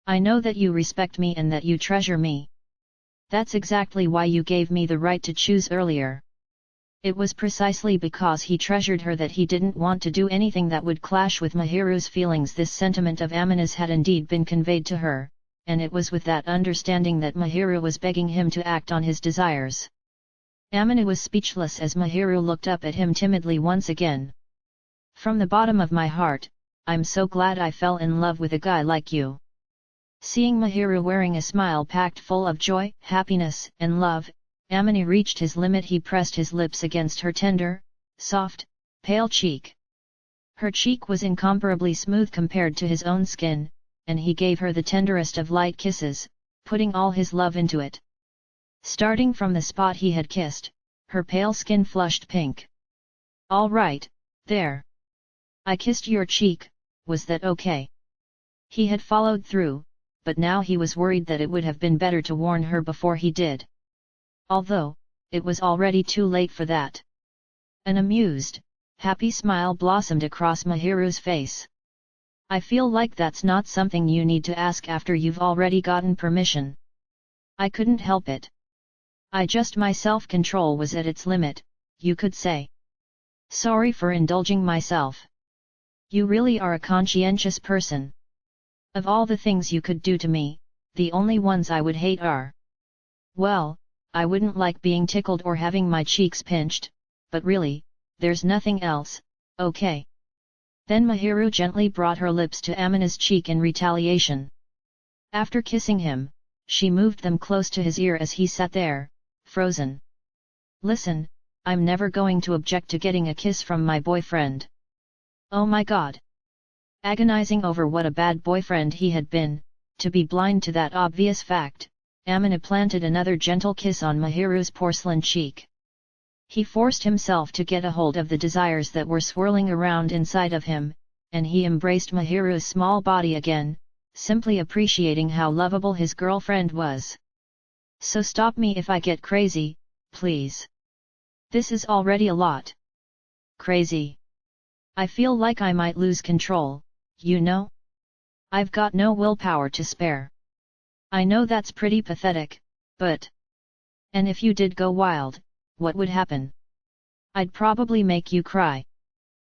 I know that you respect me and that you treasure me. That's exactly why you gave me the right to choose earlier. It was precisely because he treasured her that he didn't want to do anything that would clash with Mahiru's feelings. This sentiment of Amina's had indeed been conveyed to her, and it was with that understanding that Mahiru was begging him to act on his desires. Amina was speechless as Mahiru looked up at him timidly once again. From the bottom of my heart, I'm so glad I fell in love with a guy like you. Seeing Mahiru wearing a smile packed full of joy, happiness, and love, Amina reached his limit. He pressed his lips against her tender, soft, pale cheek. Her cheek was incomparably smooth compared to his own skin, and he gave her the tenderest of light kisses, putting all his love into it. Starting from the spot he had kissed, her pale skin flushed pink. All right, there. I kissed your cheek, was that okay? He had followed through, but now he was worried that it would have been better to warn her before he did. Although, it was already too late for that. An amused, happy smile blossomed across Mahiru's face. I feel like that's not something you need to ask after you've already gotten permission. I couldn't help it. My self-control was at its limit, you could say. Sorry for indulging myself. You really are a conscientious person. Of all the things you could do to me, the only ones I would hate are. Well, I wouldn't like being tickled or having my cheeks pinched, but really, there's nothing else, okay? Then Mahiru gently brought her lips to Amina's cheek in retaliation. After kissing him, she moved them close to his ear as he sat there, frozen. Listen, I'm never going to object to getting a kiss from my boyfriend. Oh my god! Agonizing over what a bad boyfriend he had been, to be blind to that obvious fact, Amina planted another gentle kiss on Mahiru's porcelain cheek. He forced himself to get a hold of the desires that were swirling around inside of him, and he embraced Mahiru's small body again, simply appreciating how lovable his girlfriend was. So stop me if I get crazy, please. This is already a lot. Crazy. I feel like I might lose control, you know? I've got no willpower to spare. I know that's pretty pathetic, but... And if you did go wild, what would happen? I'd probably make you cry.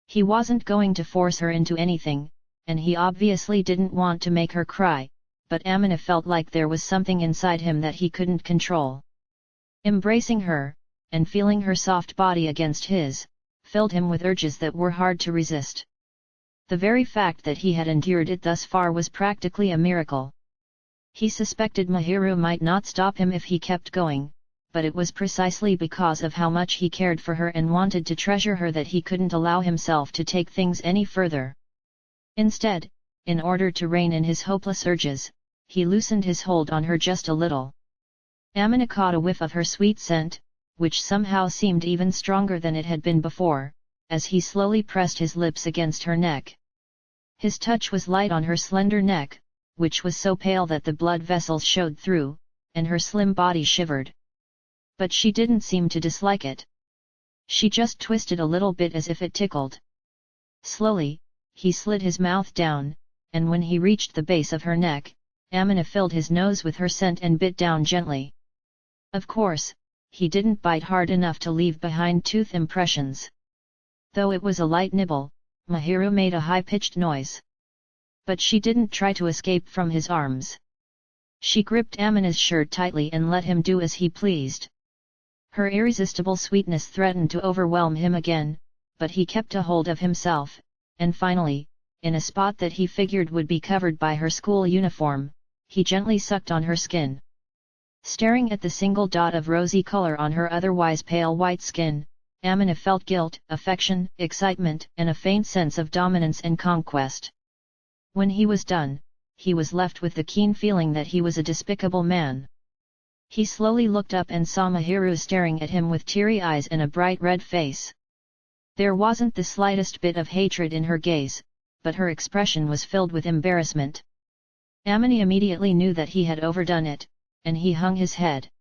He wasn't going to force her into anything, and he obviously didn't want to make her cry, but Amina felt like there was something inside him that he couldn't control. Embracing her, and feeling her soft body against his, filled him with urges that were hard to resist. The very fact that he had endured it thus far was practically a miracle. He suspected Mahiru might not stop him if he kept going, but it was precisely because of how much he cared for her and wanted to treasure her that he couldn't allow himself to take things any further. Instead, in order to rein in his hopeless urges, he loosened his hold on her just a little. Amina caught a whiff of her sweet scent, which somehow seemed even stronger than it had been before, as he slowly pressed his lips against her neck. His touch was light on her slender neck, which was so pale that the blood vessels showed through, and her slim body shivered. But she didn't seem to dislike it. She just twisted a little bit as if it tickled. Slowly, he slid his mouth down, and when he reached the base of her neck, Amina filled his nose with her scent and bit down gently. Of course, he didn't bite hard enough to leave behind tooth impressions. Though it was a light nibble, Mahiru made a high-pitched noise. But she didn't try to escape from his arms. She gripped Amina's shirt tightly and let him do as he pleased. Her irresistible sweetness threatened to overwhelm him again, but he kept a hold of himself, and finally, in a spot that he figured would be covered by her school uniform, he gently sucked on her skin. Staring at the single dot of rosy color on her otherwise pale white skin, Amina felt guilt, affection, excitement, and a faint sense of dominance and conquest. When he was done, he was left with the keen feeling that he was a despicable man. He slowly looked up and saw Mahiru staring at him with teary eyes and a bright red face. There wasn't the slightest bit of hatred in her gaze, but her expression was filled with embarrassment. Amina immediately knew that he had overdone it, and he hung his head.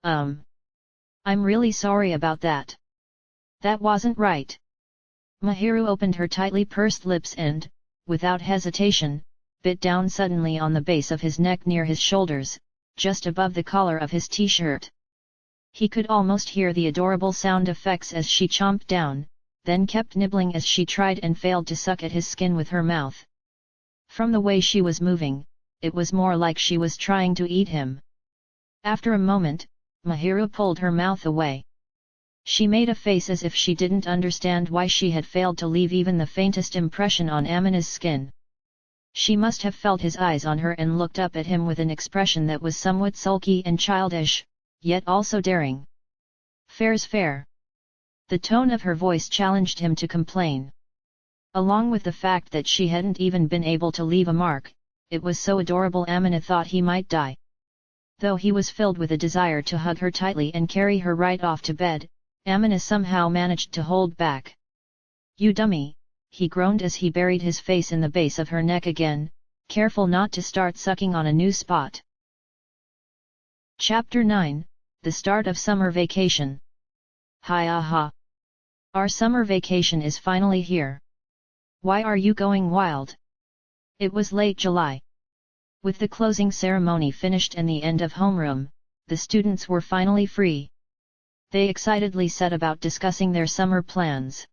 I'm really sorry about that. That wasn't right. Mahiru opened her tightly pursed lips and, without hesitation, bit down suddenly on the base of his neck near his shoulders, just above the collar of his t-shirt. He could almost hear the adorable sound effects as she chomped down, then kept nibbling as she tried and failed to suck at his skin with her mouth. From the way she was moving, it was more like she was trying to eat him. After a moment, Mahiru pulled her mouth away. She made a face as if she didn't understand why she had failed to leave even the faintest impression on Amina's skin. She must have felt his eyes on her and looked up at him with an expression that was somewhat sulky and childish, yet also daring. "Fair's fair." The tone of her voice challenged him to complain. Along with the fact that she hadn't even been able to leave a mark, it was so adorable Amina thought he might die. Though he was filled with a desire to hug her tightly and carry her right off to bed, Amina somehow managed to hold back. "You dummy," he groaned as he buried his face in the base of her neck again, careful not to start sucking on a new spot. Chapter 9, The Start of Summer Vacation. Hi aha! Our summer vacation is finally here. Why are you going wild? It was late July. With the closing ceremony finished and the end of homeroom, the students were finally free. They excitedly set about discussing their summer plans.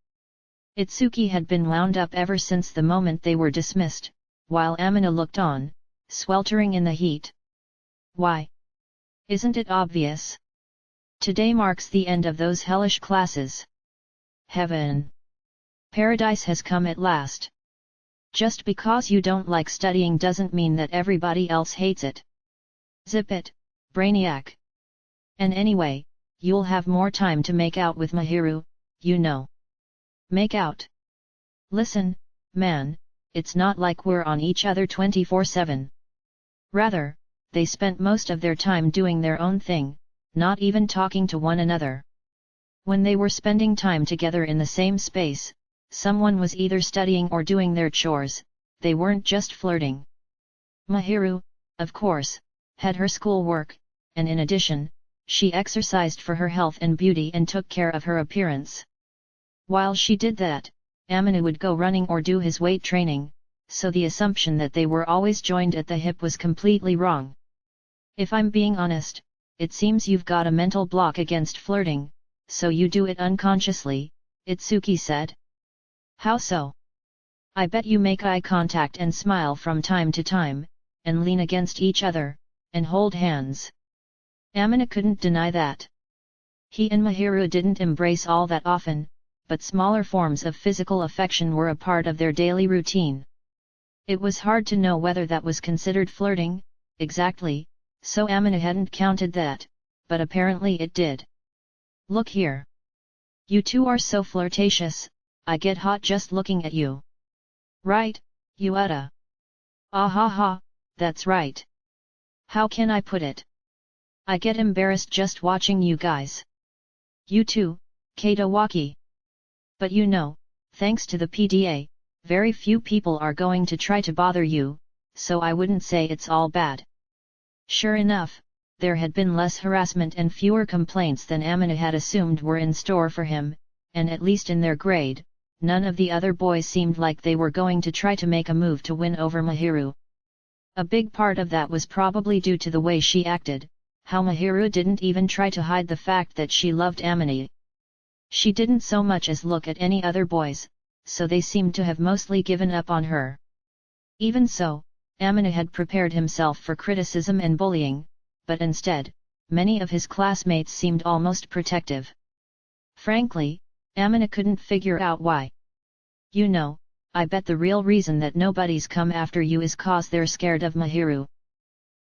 Itsuki had been wound up ever since the moment they were dismissed, while Amina looked on, sweltering in the heat. Why? Isn't it obvious? Today marks the end of those hellish classes. Heaven! Paradise has come at last. Just because you don't like studying doesn't mean that everybody else hates it. Zip it, brainiac. And anyway, you'll have more time to make out with Mahiru, you know. Make out? Listen, man, it's not like we're on each other 24/7. Rather, they spent most of their time doing their own thing, not even talking to one another. When they were spending time together in the same space, someone was either studying or doing their chores, they weren't just flirting. Mahiru, of course, had her schoolwork, and in addition, she exercised for her health and beauty and took care of her appearance. While she did that, Amina would go running or do his weight training, so the assumption that they were always joined at the hip was completely wrong. If I'm being honest, it seems you've got a mental block against flirting, so you do it unconsciously, Itsuki said. How so? I bet you make eye contact and smile from time to time, and lean against each other, and hold hands. Amina couldn't deny that. He and Mahiru didn't embrace all that often, but smaller forms of physical affection were a part of their daily routine. It was hard to know whether that was considered flirting, exactly, so Amina hadn't counted that, but apparently it did. Look here. You two are so flirtatious, I get hot just looking at you. Right, Yuetta? Ah ha ha, that's right. How can I put it? I get embarrassed just watching you guys. You too, Katawaki. But you know, thanks to the PDA, very few people are going to try to bother you, so I wouldn't say it's all bad. Sure enough, there had been less harassment and fewer complaints than Amina had assumed were in store for him, and at least in their grade, none of the other boys seemed like they were going to try to make a move to win over Mahiru. A big part of that was probably due to the way she acted, how Mahiru didn't even try to hide the fact that she loved Amina. She didn't so much as look at any other boys, so they seemed to have mostly given up on her. Even so, Amina had prepared himself for criticism and bullying, but instead, many of his classmates seemed almost protective. Frankly, Amina couldn't figure out why. You know, I bet the real reason that nobody's come after you is cause they're scared of Mahiru.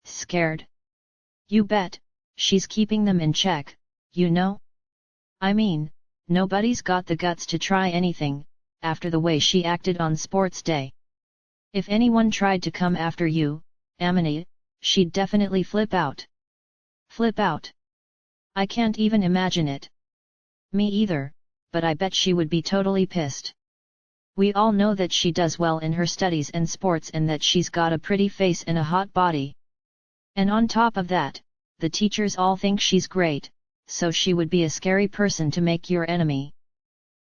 Scared? You bet, she's keeping them in check, you know? I mean, nobody's got the guts to try anything, after the way she acted on sports day. If anyone tried to come after you, Amina, she'd definitely flip out. Flip out? I can't even imagine it. Me either, but I bet she would be totally pissed. We all know that she does well in her studies and sports and that she's got a pretty face and a hot body. And on top of that, the teachers all think she's great, so she would be a scary person to make your enemy.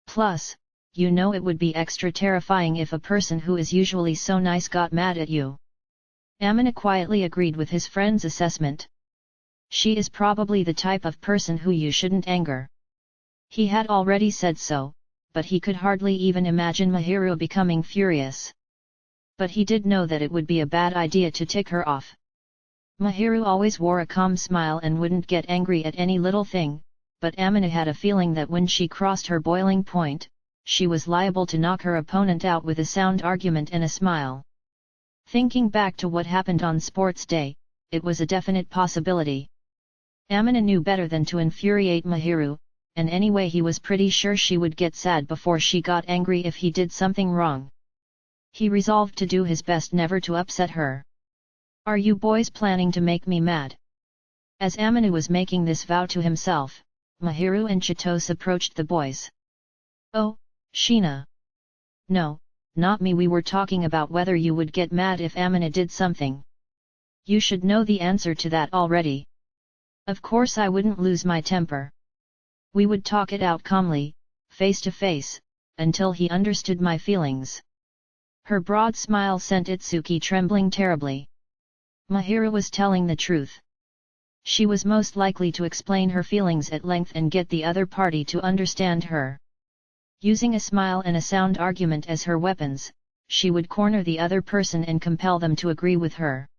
Plus, you know it would be extra terrifying if a person who is usually so nice got mad at you. Amina quietly agreed with his friend's assessment. She is probably the type of person who you shouldn't anger. He had already said so, but he could hardly even imagine Mahiru becoming furious. But he did know that it would be a bad idea to tick her off. Mahiru always wore a calm smile and wouldn't get angry at any little thing, but Amina had a feeling that when she crossed her boiling point, she was liable to knock her opponent out with a sound argument and a smile. Thinking back to what happened on sports day, it was a definite possibility. Amina knew better than to infuriate Mahiru, and anyway he was pretty sure she would get sad before she got angry if he did something wrong. He resolved to do his best never to upset her. "Are you boys planning to make me mad?" As Amina was making this vow to himself, Mahiru and Chitose approached the boys. "Oh, Sheena. No, not me, we were talking about whether you would get mad if Amina did something. You should know the answer to that already." "Of course I wouldn't lose my temper. We would talk it out calmly, face to face, until he understood my feelings." Her broad smile sent Itsuki trembling terribly. Mahiru was telling the truth. She was most likely to explain her feelings at length and get the other party to understand her. Using a smile and a sound argument as her weapons, she would corner the other person and compel them to agree with her.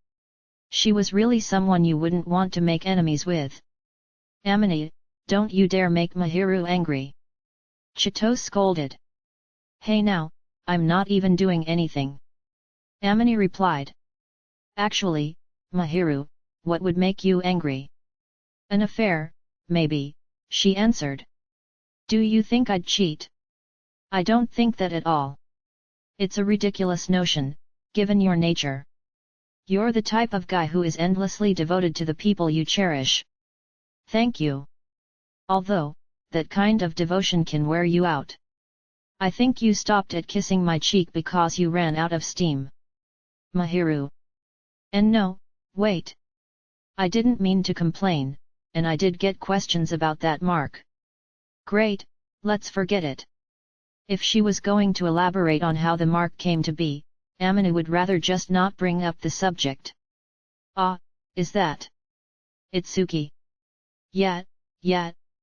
She was really someone you wouldn't want to make enemies with. "Amina, don't you dare make Mahiru angry!" Chitose scolded. "Hey now, I'm not even doing anything," Amina replied. "Actually, Mahiru, what would make you angry?" "An affair, maybe," she answered. "Do you think I'd cheat?" "I don't think that at all. It's a ridiculous notion, given your nature. You're the type of guy who is endlessly devoted to the people you cherish." "Thank you. Although, that kind of devotion can wear you out. I think you stopped at kissing my cheek because you ran out of steam." Mahiru. "And no, wait. I didn't mean to complain, and I did get questions about that mark." "Great, let's forget it." If she was going to elaborate on how the mark came to be, Amina would rather just not bring up the subject. "Ah, is that Itsuki? Yeah,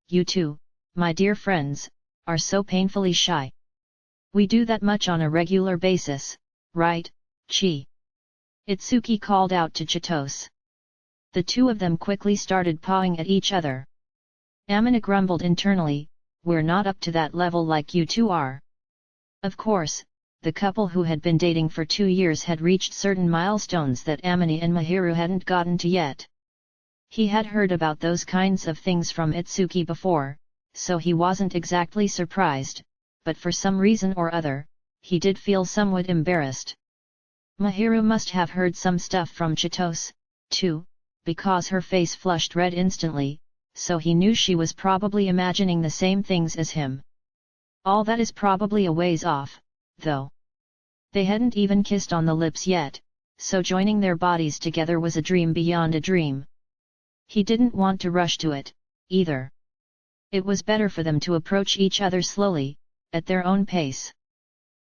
you two, my dear friends, are so painfully shy. We do that much on a regular basis, right, Chi?" Itsuki called out to Chitose. The two of them quickly started pawing at each other. Amina grumbled internally, "We're not up to that level like you two are." Of course, the couple who had been dating for 2 years had reached certain milestones that Amina and Mahiru hadn't gotten to yet. He had heard about those kinds of things from Itsuki before, so he wasn't exactly surprised, but for some reason or other, he did feel somewhat embarrassed. Mahiru must have heard some stuff from Chitose, too, because her face flushed red instantly, so he knew she was probably imagining the same things as him. All that is probably a ways off, though. They hadn't even kissed on the lips yet, so joining their bodies together was a dream beyond a dream. He didn't want to rush to it, either. It was better for them to approach each other slowly, at their own pace.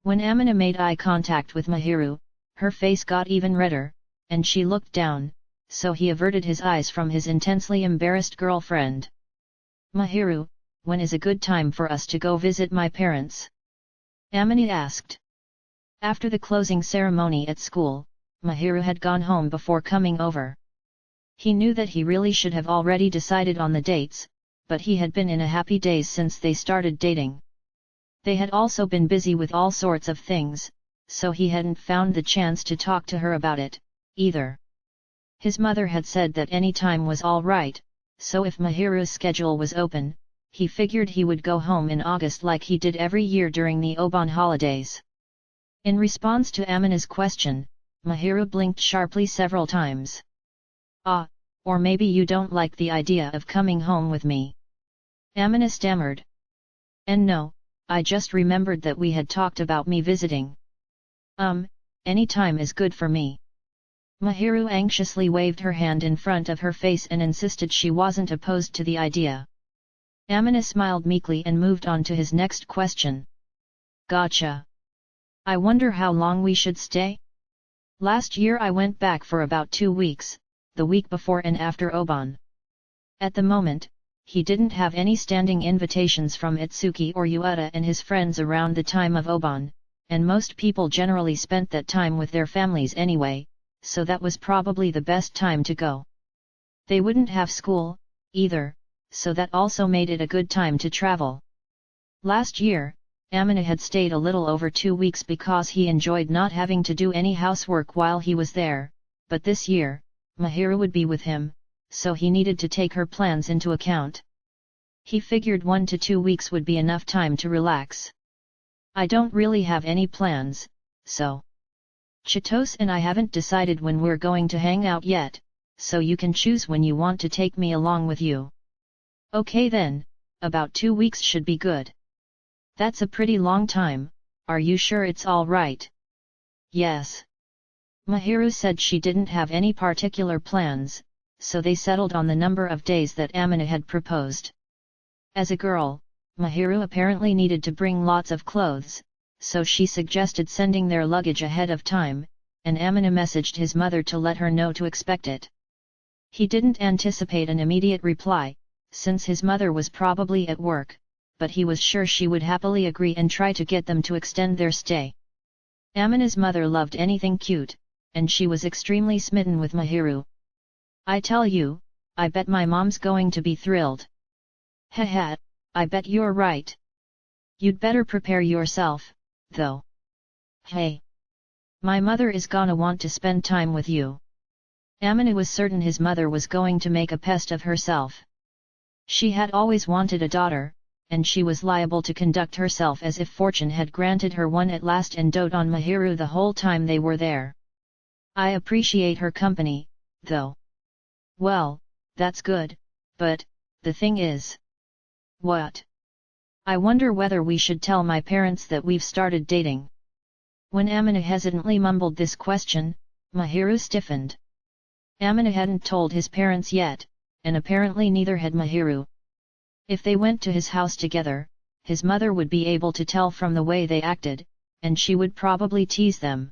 When Amina made eye contact with Mahiru, her face got even redder, and she looked down, so he averted his eyes from his intensely embarrassed girlfriend. "Mahiru, when is a good time for us to go visit my parents?" Amina asked. After the closing ceremony at school, Mahiru had gone home before coming over. He knew that he really should have already decided on the dates, but he had been in a happy daze since they started dating. They had also been busy with all sorts of things, so he hadn't found the chance to talk to her about it, either. His mother had said that any time was all right, so if Mahiru's schedule was open, he figured he would go home in August like he did every year during the Obon holidays. In response to Amina's question, Mahiru blinked sharply several times. "Ah, or maybe you don't like the idea of coming home with me?" Amina stammered. "And no, I just remembered that we had talked about me visiting." Any time is good for me." Mahiru anxiously waved her hand in front of her face and insisted she wasn't opposed to the idea. Amina smiled meekly and moved on to his next question. "Gotcha. I wonder how long we should stay? Last year I went back for about 2 weeks, the week before and after Obon. At the moment, he didn't have any standing invitations from Itsuki or Yuta and his friends around the time of Obon, and most people generally spent that time with their families anyway, so that was probably the best time to go. They wouldn't have school, either, so that also made it a good time to travel. Last year, Amina had stayed a little over 2 weeks because he enjoyed not having to do any housework while he was there, but this year, Mahiru would be with him, so he needed to take her plans into account. He figured 1 to 2 weeks would be enough time to relax. I don't really have any plans, so. Chitose and I haven't decided when we're going to hang out yet, so you can choose when you want to take me along with you. Okay then, about 2 weeks should be good. That's a pretty long time, are you sure it's all right? Yes. Mahiru said she didn't have any particular plans, so they settled on the number of days that Amina had proposed. As a girl, Mahiru apparently needed to bring lots of clothes, so she suggested sending their luggage ahead of time, and Amina messaged his mother to let her know to expect it. He didn't anticipate an immediate reply, since his mother was probably at work, but he was sure she would happily agree and try to get them to extend their stay. Amina's mother loved anything cute, and she was extremely smitten with Mahiru. I tell you, I bet my mom's going to be thrilled. Haha, I bet you're right. You'd better prepare yourself, though. Hey! My mother is gonna want to spend time with you. Amina was certain his mother was going to make a pest of herself. She had always wanted a daughter, and she was liable to conduct herself as if fortune had granted her one at last and dote on Mahiru the whole time they were there. I appreciate her company, though. Well, that's good, but, the thing is... What? I wonder whether we should tell my parents that we've started dating. When Amina hesitantly mumbled this question, Mahiru stiffened. Amina hadn't told his parents yet, and apparently neither had Mahiru. If they went to his house together, his mother would be able to tell from the way they acted, and she would probably tease them.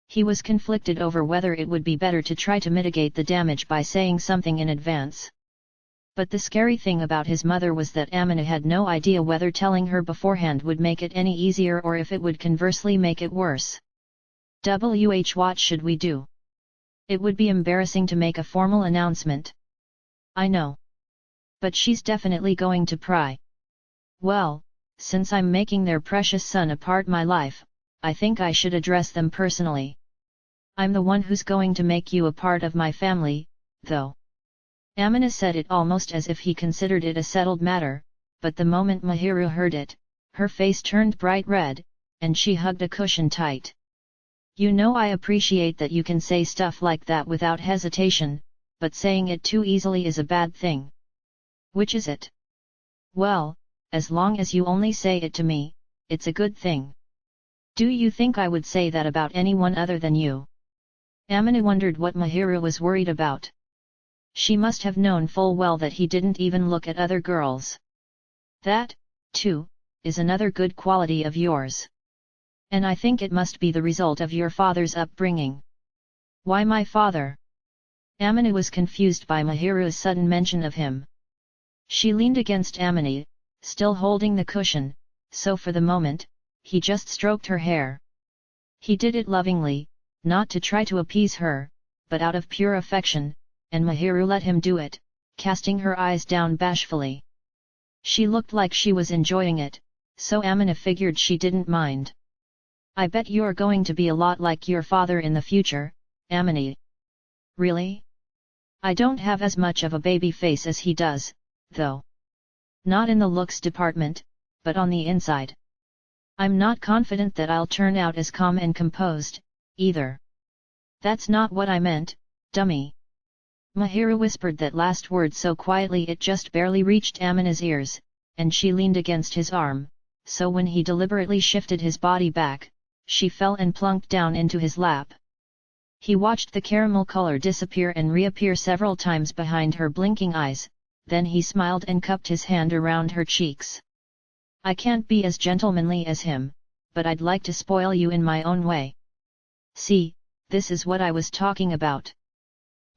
He was conflicted over whether it would be better to try to mitigate the damage by saying something in advance. But the scary thing about his mother was that Amina had no idea whether telling her beforehand would make it any easier or if it would conversely make it worse. What should we do? It would be embarrassing to make a formal announcement. I know. But she's definitely going to pry. Well, since I'm making their precious son a part my life, I think I should address them personally. I'm the one who's going to make you a part of my family, though. Amina said it almost as if he considered it a settled matter, but the moment Mahiru heard it, her face turned bright red, and she hugged a cushion tight. You know I appreciate that you can say stuff like that without hesitation, but saying it too easily is a bad thing. Which is it? Well, as long as you only say it to me, it's a good thing. Do you think I would say that about anyone other than you? Amina wondered what Mahiru was worried about. She must have known full well that he didn't even look at other girls. That, too, is another good quality of yours. And I think it must be the result of your father's upbringing. Why my father? Amina was confused by Mahiru's sudden mention of him. She leaned against Amina, still holding the cushion, so for the moment, he just stroked her hair. He did it lovingly, not to try to appease her, but out of pure affection, and Mahiru let him do it, casting her eyes down bashfully. She looked like she was enjoying it, so Amina figured she didn't mind. I bet you're going to be a lot like your father in the future, Amina. Really? I don't have as much of a baby face as he does, though. Not in the looks department, but on the inside. I'm not confident that I'll turn out as calm and composed, either. That's not what I meant, dummy. Mahiru whispered that last word so quietly it just barely reached Amina's ears, and she leaned against his arm, so when he deliberately shifted his body back, she fell and plunked down into his lap. He watched the caramel color disappear and reappear several times behind her blinking eyes, then he smiled and cupped his hand around her cheeks. I can't be as gentlemanly as him, but I'd like to spoil you in my own way. See, this is what I was talking about.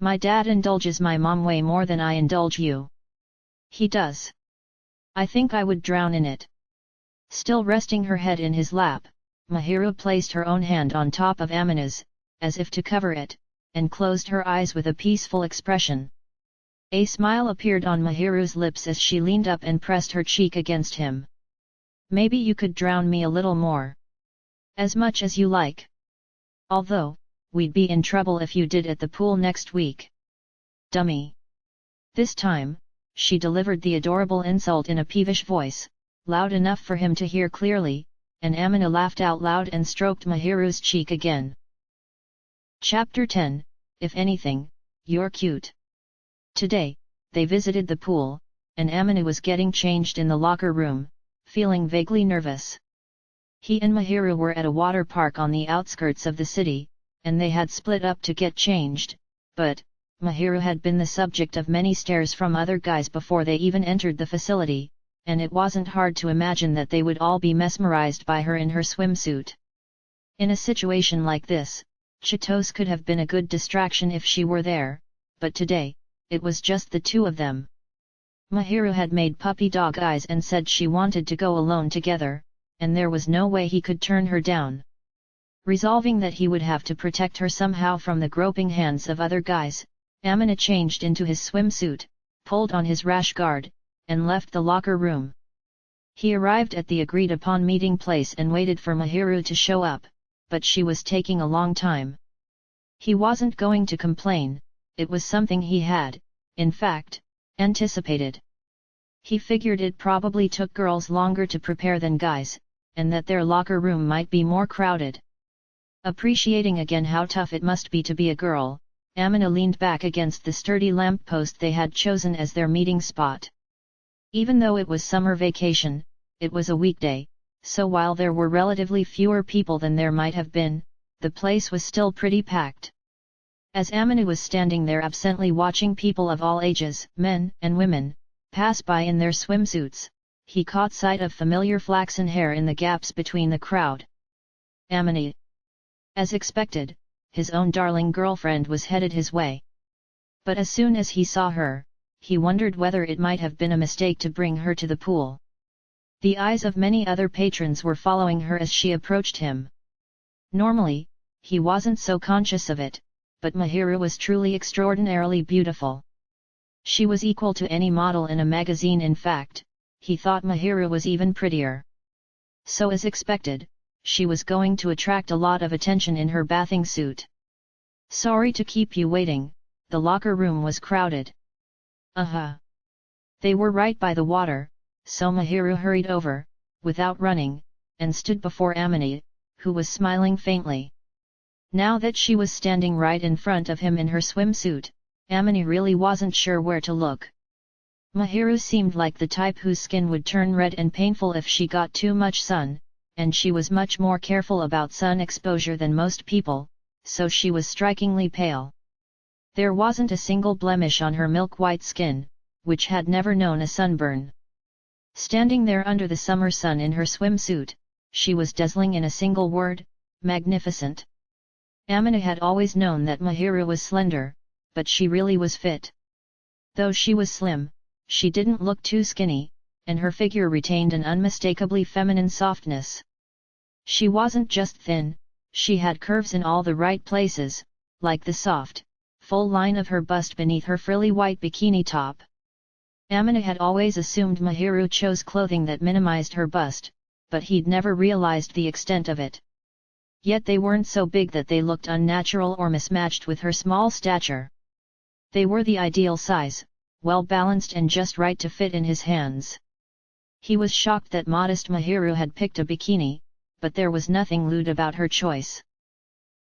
My dad indulges my mom way more than I indulge you. He does. I think I would drown in it. Still resting her head in his lap, Mahiru placed her own hand on top of Amina's, as if to cover it, and closed her eyes with a peaceful expression. A smile appeared on Mahiru's lips as she leaned up and pressed her cheek against him. Maybe you could drown me a little more. As much as you like. Although, we'd be in trouble if you did at the pool next week. Dummy. This time, she delivered the adorable insult in a peevish voice, loud enough for him to hear clearly, and Amina laughed out loud and stroked Mahiru's cheek again. Chapter 10, If anything, you're cute. Today, they visited the pool, and Amina was getting changed in the locker room, feeling vaguely nervous. He and Mahiru were at a water park on the outskirts of the city, and they had split up to get changed, but Mahiru had been the subject of many stares from other guys before they even entered the facility, and it wasn't hard to imagine that they would all be mesmerized by her in her swimsuit. In a situation like this, Chitose could have been a good distraction if she were there, but today, it was just the two of them. Mahiru had made puppy dog eyes and said she wanted to go alone together, and there was no way he could turn her down. Resolving that he would have to protect her somehow from the groping hands of other guys, Amina changed into his swimsuit, pulled on his rash guard, and left the locker room. He arrived at the agreed-upon meeting place and waited for Mahiru to show up, but she was taking a long time. He wasn't going to complain, it was something he had, in fact, anticipated. He figured it probably took girls longer to prepare than guys, and that their locker room might be more crowded. Appreciating again how tough it must be to be a girl, Amina leaned back against the sturdy lamppost they had chosen as their meeting spot. Even though it was summer vacation, it was a weekday, so while there were relatively fewer people than there might have been, the place was still pretty packed. As Amina was standing there absently watching people of all ages, men and women, pass by in their swimsuits, he caught sight of familiar flaxen hair in the gaps between the crowd. Amina. As expected, his own darling girlfriend was headed his way. But as soon as he saw her, he wondered whether it might have been a mistake to bring her to the pool. The eyes of many other patrons were following her as she approached him. Normally, he wasn't so conscious of it, but Mahiru was truly extraordinarily beautiful. She was equal to any model in a magazine. In fact, he thought Mahiru was even prettier. So as expected, she was going to attract a lot of attention in her bathing suit. Sorry to keep you waiting, the locker room was crowded. They were right by the water, so Mahiru hurried over, without running, and stood before Amina, who was smiling faintly. Now that she was standing right in front of him in her swimsuit, Amina really wasn't sure where to look. Mahiru seemed like the type whose skin would turn red and painful if she got too much sun, and she was much more careful about sun exposure than most people, so she was strikingly pale. There wasn't a single blemish on her milk-white skin, which had never known a sunburn. Standing there under the summer sun in her swimsuit, she was dazzling in a single word: magnificent. Amina had always known that Mahiru was slender, but she really was fit. Though she was slim, she didn't look too skinny, and her figure retained an unmistakably feminine softness. She wasn't just thin, she had curves in all the right places, like the soft, full line of her bust beneath her frilly white bikini top. Amina had always assumed Mahiru chose clothing that minimized her bust, but he'd never realized the extent of it. Yet they weren't so big that they looked unnatural or mismatched with her small stature. They were the ideal size, well balanced and just right to fit in his hands. He was shocked that modest Mahiru had picked a bikini, but there was nothing lewd about her choice.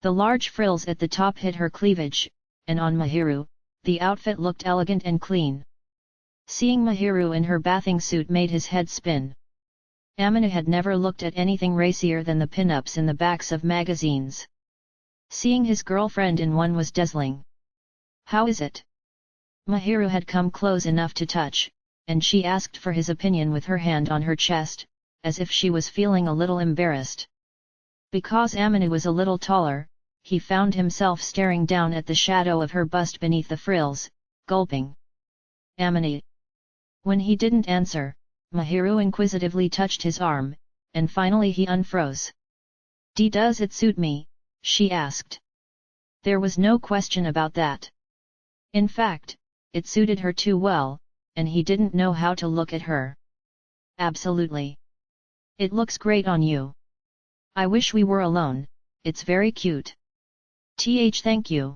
The large frills at the top hid her cleavage, and on Mahiru, the outfit looked elegant and clean. Seeing Mahiru in her bathing suit made his head spin. Amina had never looked at anything racier than the pin-ups in the backs of magazines. Seeing his girlfriend in one was dazzling. How is it? Mahiru had come close enough to touch, and she asked for his opinion with her hand on her chest, as if she was feeling a little embarrassed. Because Amina was a little taller, he found himself staring down at the shadow of her bust beneath the frills, gulping. Amini. When he didn't answer, Mahiru inquisitively touched his arm, and finally he unfroze. Does it suit me? She asked. There was no question about that. In fact, it suited her too well, and he didn't know how to look at her. Absolutely. It looks great on you. I wish we were alone, it's very cute. Thank you.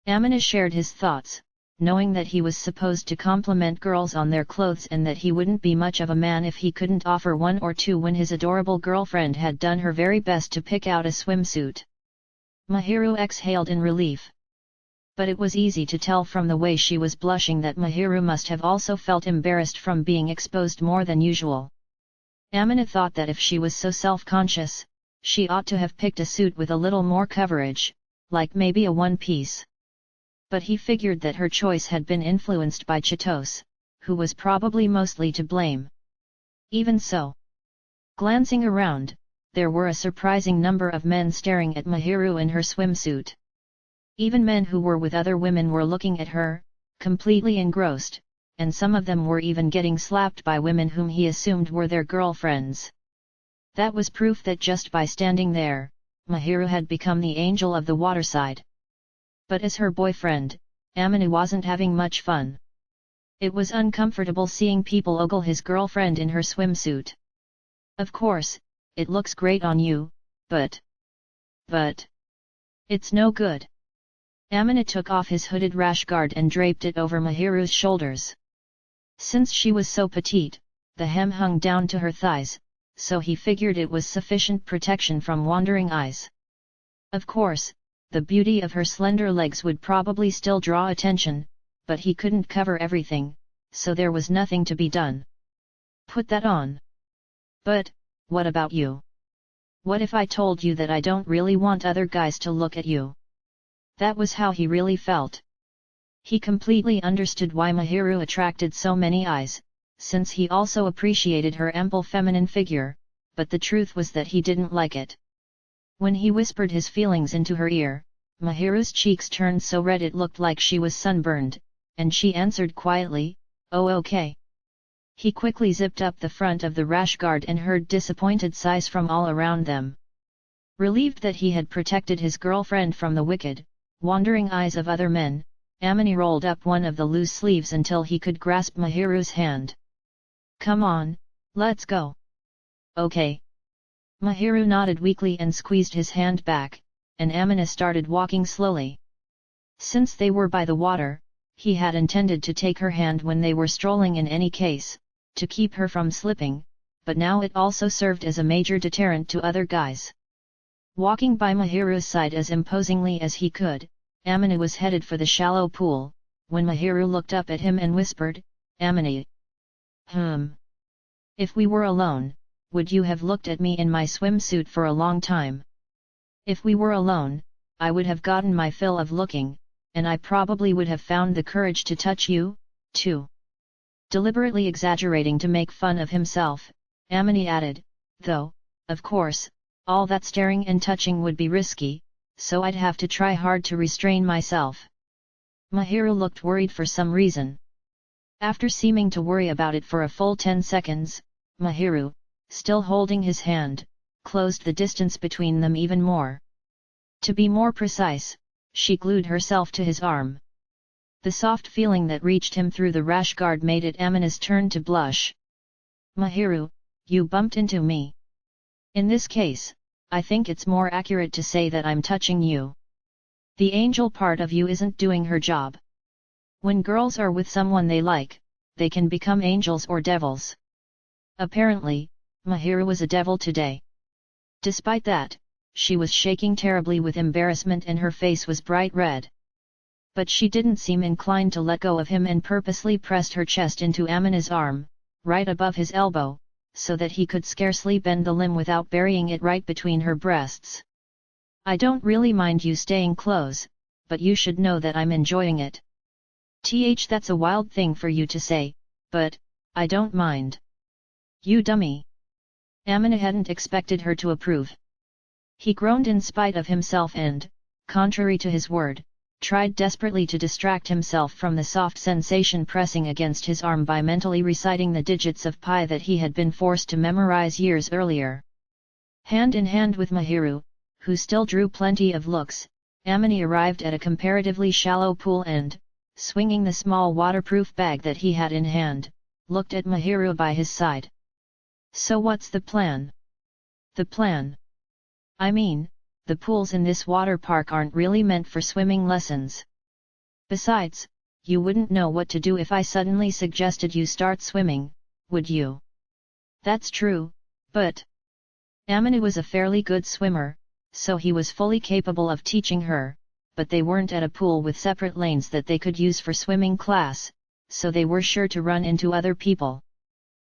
Amina shared his thoughts, knowing that he was supposed to compliment girls on their clothes and that he wouldn't be much of a man if he couldn't offer one or two when his adorable girlfriend had done her very best to pick out a swimsuit. Mahiru exhaled in relief. But it was easy to tell from the way she was blushing that Mahiru must have also felt embarrassed from being exposed more than usual. Amina thought that if she was so self-conscious, she ought to have picked a suit with a little more coverage, like maybe a one-piece. But he figured that her choice had been influenced by Chitos, who was probably mostly to blame. Even so. Glancing around, there were a surprising number of men staring at Mahiru in her swimsuit. Even men who were with other women were looking at her, completely engrossed, and some of them were even getting slapped by women whom he assumed were their girlfriends. That was proof that just by standing there, Mahiru had become the angel of the waterside. But as her boyfriend, Aminu wasn't having much fun. It was uncomfortable seeing people ogle his girlfriend in her swimsuit. Of course, it looks great on you, but... It's no good. Amina took off his hooded rash guard and draped it over Mahiru's shoulders. Since she was so petite, the hem hung down to her thighs, so he figured it was sufficient protection from wandering eyes. Of course, the beauty of her slender legs would probably still draw attention, but he couldn't cover everything, so there was nothing to be done. Put that on. But, what about you? What if I told you that I don't really want other guys to look at you? That was how he really felt. He completely understood why Mahiru attracted so many eyes, since he also appreciated her ample feminine figure, but the truth was that he didn't like it. When he whispered his feelings into her ear, Mahiru's cheeks turned so red it looked like she was sunburned, and she answered quietly, "Oh okay." He quickly zipped up the front of the rash guard and heard disappointed sighs from all around them. Relieved that he had protected his girlfriend from the wicked, wandering eyes of other men, Amini rolled up one of the loose sleeves until he could grasp Mahiru's hand. "Come on, let's go." "Okay." Mahiru nodded weakly and squeezed his hand back, and Amina started walking slowly. Since they were by the water, he had intended to take her hand when they were strolling in any case, to keep her from slipping, but now it also served as a major deterrent to other guys. Walking by Mahiru's side as imposingly as he could, Amina was headed for the shallow pool, when Mahiru looked up at him and whispered, "Amini. If we were alone, would you have looked at me in my swimsuit for a long time? If we were alone, I would have gotten my fill of looking, and I probably would have found the courage to touch you, too." Deliberately exaggerating to make fun of himself, Amini added, "Though, of course, all that staring and touching would be risky, so I'd have to try hard to restrain myself." Mahiru looked worried for some reason. After seeming to worry about it for a full 10 seconds, Mahiru, still holding his hand, closed the distance between them even more. To be more precise, she glued herself to his arm. The soft feeling that reached him through the rash guard made it Amina's turn to blush. "Mahiru, you bumped into me. In this case, I think it's more accurate to say that I'm touching you. The angel part of you isn't doing her job. When girls are with someone they like, they can become angels or devils." Apparently, Mahiru was a devil today. Despite that, she was shaking terribly with embarrassment and her face was bright red. But she didn't seem inclined to let go of him and purposely pressed her chest into Amina's arm, right above his elbow, so that he could scarcely bend the limb without burying it right between her breasts. "I don't really mind you staying close, but you should know that I'm enjoying it." That's a wild thing for you to say, but, I don't mind." "You dummy." Amina hadn't expected her to approve. He groaned in spite of himself and, contrary to his word, tried desperately to distract himself from the soft sensation pressing against his arm by mentally reciting the digits of pi that he had been forced to memorize years earlier. Hand in hand with Mahiru, who still drew plenty of looks, Amini arrived at a comparatively shallow pool and, swinging the small waterproof bag that he had in hand, looked at Mahiru by his side. "So what's the plan?" "The plan? I mean, the pools in this water park aren't really meant for swimming lessons. Besides, you wouldn't know what to do if I suddenly suggested you start swimming, would you?" "That's true, but..." Amini was a fairly good swimmer, so he was fully capable of teaching her, but they weren't at a pool with separate lanes that they could use for swimming class, so they were sure to run into other people.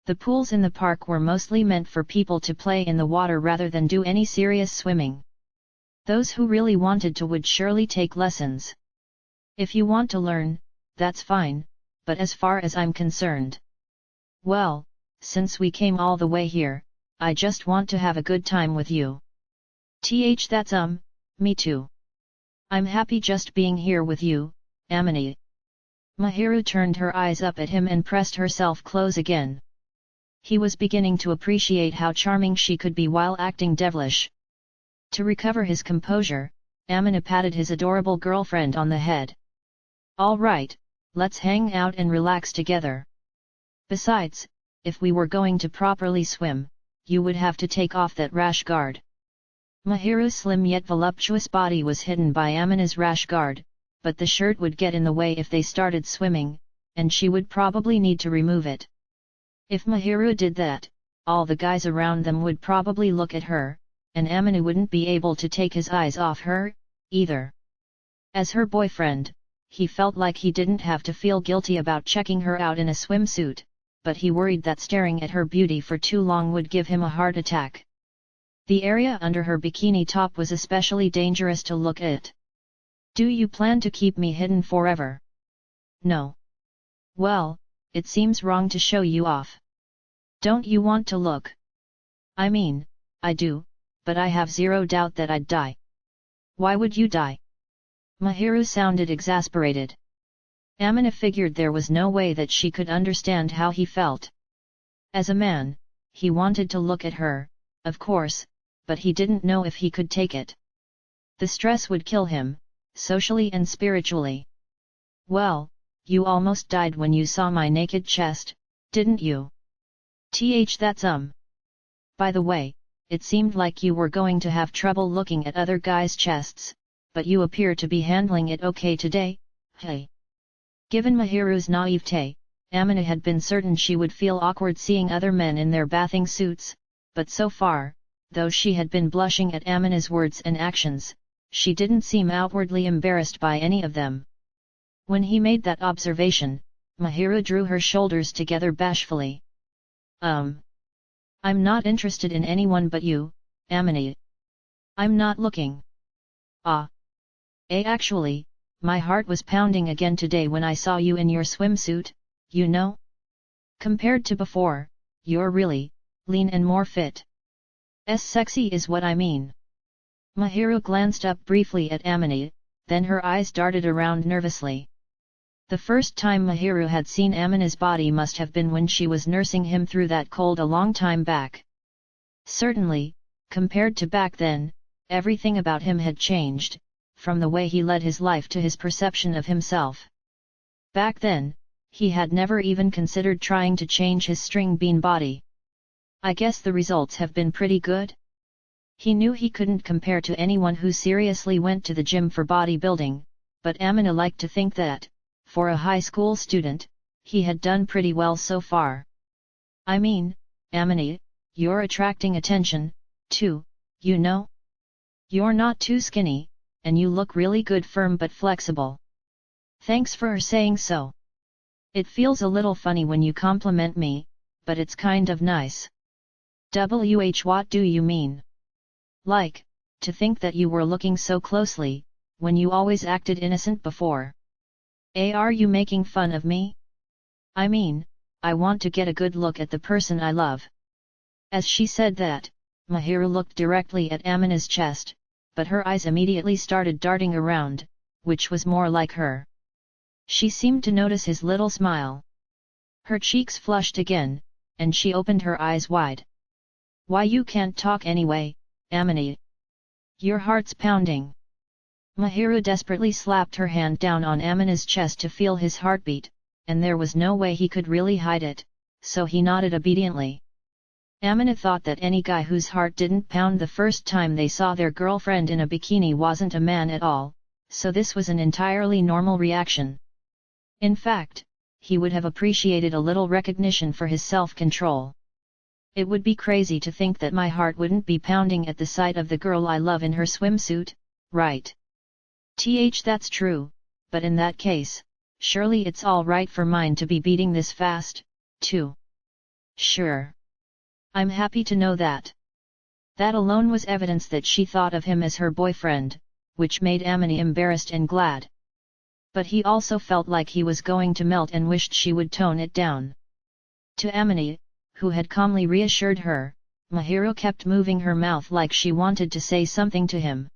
The pools in the park were mostly meant for people to play in the water rather than do any serious swimming. Those who really wanted to would surely take lessons. "If you want to learn, that's fine, but as far as I'm concerned, well, since we came all the way here, I just want to have a good time with you." That's me too. I'm happy just being here with you, Amini." Mahiru turned her eyes up at him and pressed herself close again. He was beginning to appreciate how charming she could be while acting devilish. To recover his composure, Amina patted his adorable girlfriend on the head. "All right, let's hang out and relax together. Besides, if we were going to properly swim, you would have to take off that rash guard." Mahiru's slim yet voluptuous body was hidden by Amina's rash guard, but the shirt would get in the way if they started swimming, and she would probably need to remove it. If Mahiru did that, all the guys around them would probably look at her, and Amina wouldn't be able to take his eyes off her, either. As her boyfriend, he felt like he didn't have to feel guilty about checking her out in a swimsuit, but he worried that staring at her beauty for too long would give him a heart attack. The area under her bikini top was especially dangerous to look at. "Do you plan to keep me hidden forever?" "No." "Well, it seems wrong to show you off. Don't you want to look?" "I mean, I do, but I have zero doubt that I'd die." "Why would you die?" Mahiru sounded exasperated. Amina figured there was no way that she could understand how he felt. As a man, he wanted to look at her, of course, but he didn't know if he could take it. The stress would kill him, socially and spiritually. "Well, you almost died when you saw my naked chest, didn't you?" That's By the way, it seemed like you were going to have trouble looking at other guys' chests, but you appear to be handling it okay today, hey. Given Mahiru's naivete, Amina had been certain she would feel awkward seeing other men in their bathing suits, but so far, though she had been blushing at Amina's words and actions, she didn't seem outwardly embarrassed by any of them. When he made that observation, Mahiru drew her shoulders together bashfully. I'm not interested in anyone but you, Amini. I'm not looking." Actually, my heart was pounding again today when I saw you in your swimsuit, you know? Compared to before, you're really lean and more fit. Sexy is what I mean." Mahiru glanced up briefly at Amini, then her eyes darted around nervously. The first time Mahiru had seen Amina's body must have been when she was nursing him through that cold a long time back. Certainly, compared to back then, everything about him had changed, from the way he led his life to his perception of himself. Back then, he had never even considered trying to change his string bean body. I guess the results have been pretty good? He knew he couldn't compare to anyone who seriously went to the gym for bodybuilding, but Amina liked to think that, for a high school student, he had done pretty well so far. "I mean, Amini, you're attracting attention, too, you know? You're not too skinny, and you look really good, firm but flexible." "Thanks for saying so. It feels a little funny when you compliment me, but it's kind of nice." What do you mean?" "Like, to think that you were looking so closely, when you always acted innocent before." Are you making fun of me?" "I mean, I want to get a good look at the person I love." As she said that, Mahiru looked directly at Amina's chest, but her eyes immediately started darting around, which was more like her. She seemed to notice his little smile. Her cheeks flushed again, and she opened her eyes wide. Why you can't talk anyway, Amini? Your heart's pounding. Mahiru desperately slapped her hand down on Amina's chest to feel his heartbeat, and there was no way he could really hide it, so he nodded obediently. Amina thought that any guy whose heart didn't pound the first time they saw their girlfriend in a bikini wasn't a man at all, so this was an entirely normal reaction. In fact, he would have appreciated a little recognition for his self-control. It would be crazy to think that my heart wouldn't be pounding at the sight of the girl I love in her swimsuit, right? That's true, but in that case, surely it's all right for mine to be beating this fast, too. Sure. I'm happy to know that. That alone was evidence that she thought of him as her boyfriend, which made Amini embarrassed and glad. But he also felt like he was going to melt and wished she would tone it down. To Amini, who had calmly reassured her, Mahiru kept moving her mouth like she wanted to say something to him.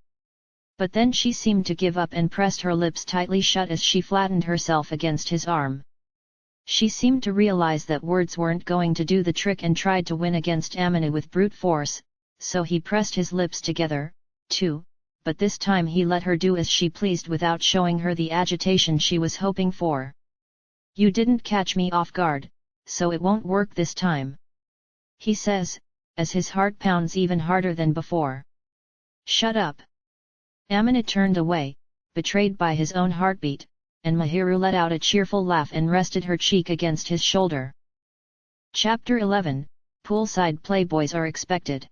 But then she seemed to give up and pressed her lips tightly shut as she flattened herself against his arm. She seemed to realize that words weren't going to do the trick and tried to win against Amini with brute force, so he pressed his lips together, too, but this time he let her do as she pleased without showing her the agitation she was hoping for. You didn't catch me off guard, so it won't work this time, he says, as his heart pounds even harder than before. Shut up. Amina turned away, betrayed by his own heartbeat, and Mahiru let out a cheerful laugh and rested her cheek against his shoulder. Chapter 11, Poolside Playboys are expected.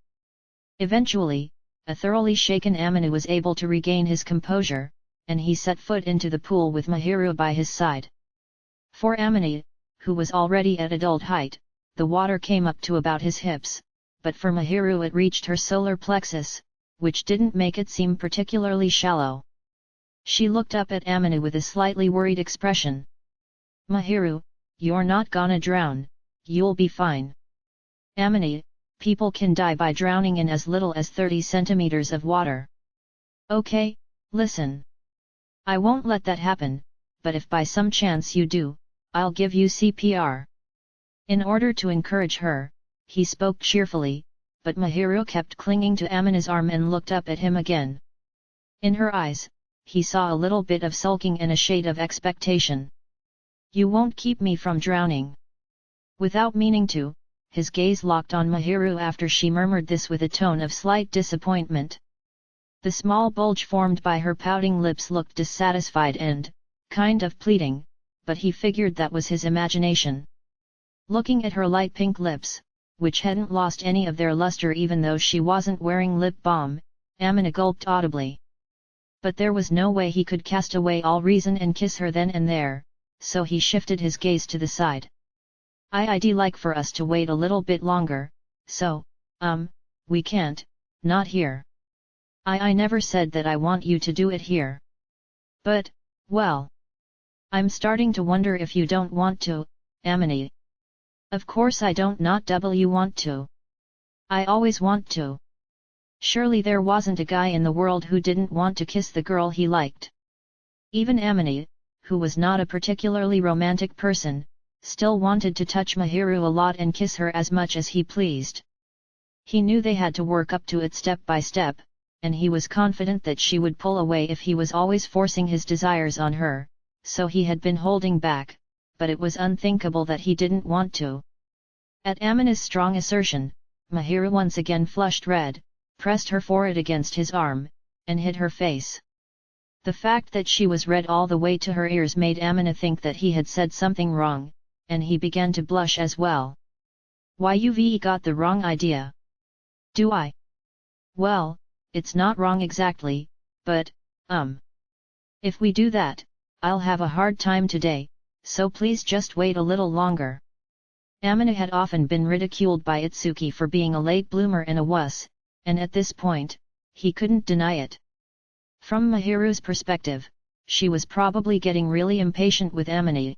Eventually, a thoroughly shaken Amina was able to regain his composure, and he set foot into the pool with Mahiru by his side. For Amina, who was already at adult height, the water came up to about his hips, but for Mahiru it reached her solar plexus, which didn't make it seem particularly shallow. She looked up at Amina with a slightly worried expression. Mahiru, you're not gonna drown, you'll be fine. Amina, people can die by drowning in as little as 30 centimeters of water. Okay, listen. I won't let that happen, but if by some chance you do, I'll give you CPR. In order to encourage her, he spoke cheerfully, but Mahiru kept clinging to Amina's arm and looked up at him again. In her eyes, he saw a little bit of sulking and a shade of expectation. You won't keep me from drowning. Without meaning to, his gaze locked on Mahiru after she murmured this with a tone of slight disappointment. The small bulge formed by her pouting lips looked dissatisfied and, kind of pleading, but he figured that was his imagination. Looking at her light pink lips, which hadn't lost any of their luster even though she wasn't wearing lip balm, Amina gulped audibly. But there was no way he could cast away all reason and kiss her then and there, so he shifted his gaze to the side. I'd like for us to wait a little bit longer, so, we can't, not here. I never said that I want you to do it here. But, well, I'm starting to wonder if you don't want to, Amina. Of course I don't not want to. I always want to. Surely there wasn't a guy in the world who didn't want to kiss the girl he liked. Even Amina, who was not a particularly romantic person, still wanted to touch Mahiru a lot and kiss her as much as he pleased. He knew they had to work up to it step by step, and he was confident that she would pull away if he was always forcing his desires on her, so he had been holding back, but it was unthinkable that he didn't want to. At Amina's strong assertion, Mahiru once again flushed red, pressed her forehead against his arm, and hid her face. The fact that she was red all the way to her ears made Amina think that he had said something wrong, and he began to blush as well. Why you've got the wrong idea? Do I? Well, it's not wrong exactly, but, if we do that, I'll have a hard time today, so please just wait a little longer. Amina had often been ridiculed by Itsuki for being a late bloomer and a wuss, and at this point, he couldn't deny it. From Mahiru's perspective, she was probably getting really impatient with Amina.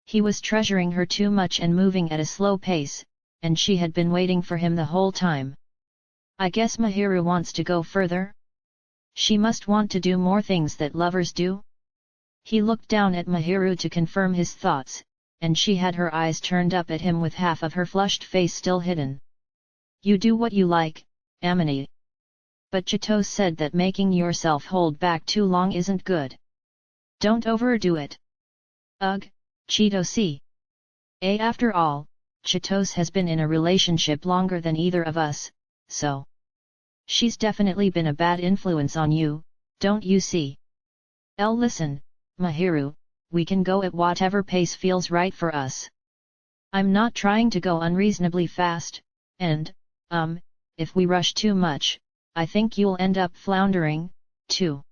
He was treasuring her too much and moving at a slow pace, and she had been waiting for him the whole time. I guess Mahiru wants to go further? She must want to do more things that lovers do? He looked down at Mahiru to confirm his thoughts, and she had her eyes turned up at him with half of her flushed face still hidden. You do what you like, Amini. But Chitose said that making yourself hold back too long isn't good. Don't overdo it. Ugh, Chitose. After all, Chitose has been in a relationship longer than either of us, so she's definitely been a bad influence on you, don't you see? Listen, Mahiru, we can go at whatever pace feels right for us. I'm not trying to go unreasonably fast, and, if we rush too much, I think you'll end up floundering, too.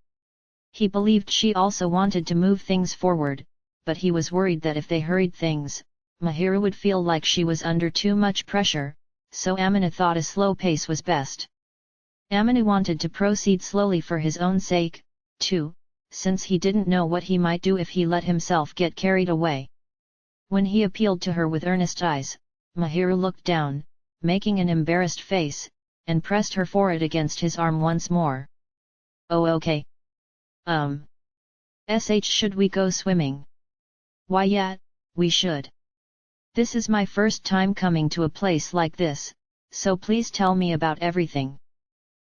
He believed she also wanted to move things forward, but he was worried that if they hurried things, Mahiru would feel like she was under too much pressure, so Amina thought a slow pace was best. Amina wanted to proceed slowly for his own sake, too, since he didn't know what he might do if he let himself get carried away. When he appealed to her with earnest eyes, Mahiru looked down, making an embarrassed face, and pressed her forehead against his arm once more. Oh okay. Should we go swimming? Why yeah, we should. This is my first time coming to a place like this, so please tell me about everything.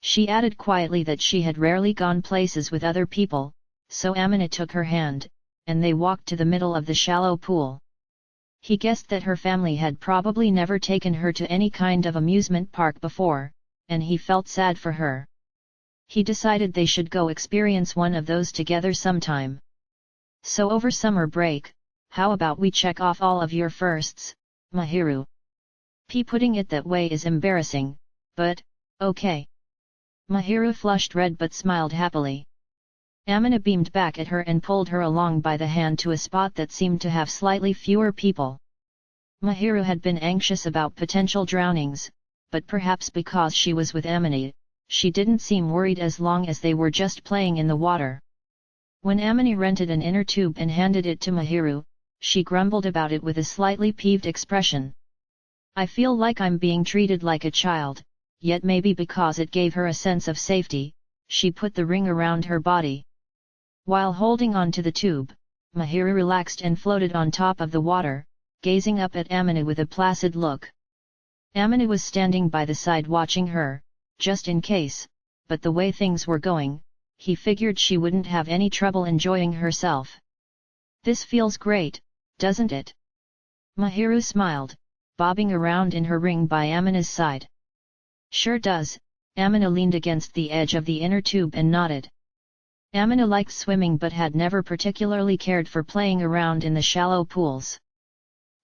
She added quietly that she had rarely gone places with other people, so Amina took her hand, and they walked to the middle of the shallow pool. He guessed that her family had probably never taken her to any kind of amusement park before, and he felt sad for her. He decided they should go experience one of those together sometime. So over summer break, how about we check off all of your firsts, Mahiru? Putting it that way is embarrassing, but, okay. Mahiru flushed red but smiled happily. Amina beamed back at her and pulled her along by the hand to a spot that seemed to have slightly fewer people. Mahiru had been anxious about potential drownings, but perhaps because she was with Amina, she didn't seem worried as long as they were just playing in the water. When Amina rented an inner tube and handed it to Mahiru, she grumbled about it with a slightly peeved expression. I feel like I'm being treated like a child, yet maybe because it gave her a sense of safety, she put the ring around her body. While holding on to the tube, Mahiru relaxed and floated on top of the water, gazing up at Amina with a placid look. Amina was standing by the side watching her, just in case, but the way things were going, he figured she wouldn't have any trouble enjoying herself. This feels great, doesn't it? Mahiru smiled, bobbing around in her ring by Amina's side. Sure does, Amina leaned against the edge of the inner tube and nodded. Amina liked swimming but had never particularly cared for playing around in the shallow pools.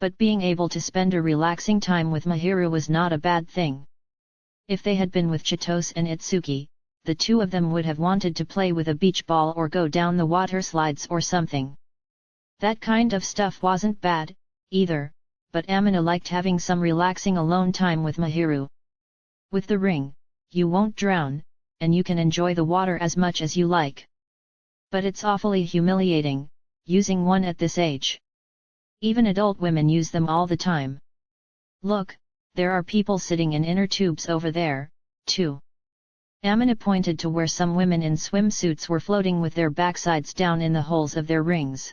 But being able to spend a relaxing time with Mahiru was not a bad thing. If they had been with Chitose and Itsuki, the two of them would have wanted to play with a beach ball or go down the water slides or something. That kind of stuff wasn't bad, either, but Amina liked having some relaxing alone time with Mahiru. With the ring, you won't drown, and you can enjoy the water as much as you like. But it's awfully humiliating, using one at this age. Even adult women use them all the time. Look, there are people sitting in inner tubes over there, too. Amina pointed to where some women in swimsuits were floating with their backsides down in the holes of their rings.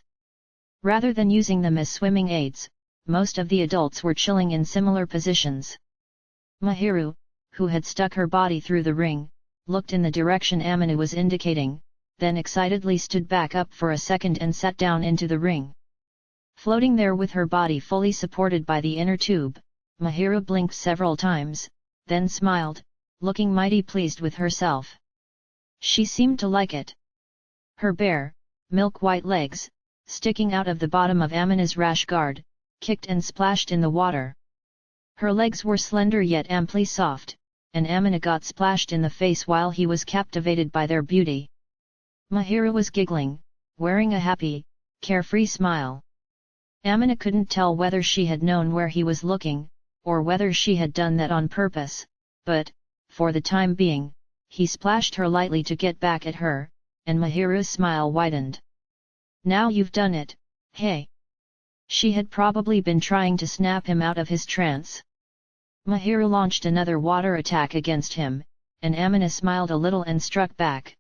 Rather than using them as swimming aids, most of the adults were chilling in similar positions. Mahiru, who had stuck her body through the ring, looked in the direction Amina was indicating, then excitedly stood back up for a second and sat down into the ring. Floating there with her body fully supported by the inner tube, Mahiru blinked several times, then smiled, looking mighty pleased with herself. She seemed to like it. Her bare, milk-white legs, sticking out of the bottom of Amina's rash guard, kicked and splashed in the water. Her legs were slender yet amply soft, and Amina got splashed in the face while he was captivated by their beauty. Mahiru was giggling, wearing a happy, carefree smile. Amina couldn't tell whether she had known where he was looking, or whether she had done that on purpose, but, for the time being, he splashed her lightly to get back at her, and Mahiru's smile widened. Now you've done it, hey! She had probably been trying to snap him out of his trance. Mahiru launched another water attack against him, and Amina smiled a little and struck back.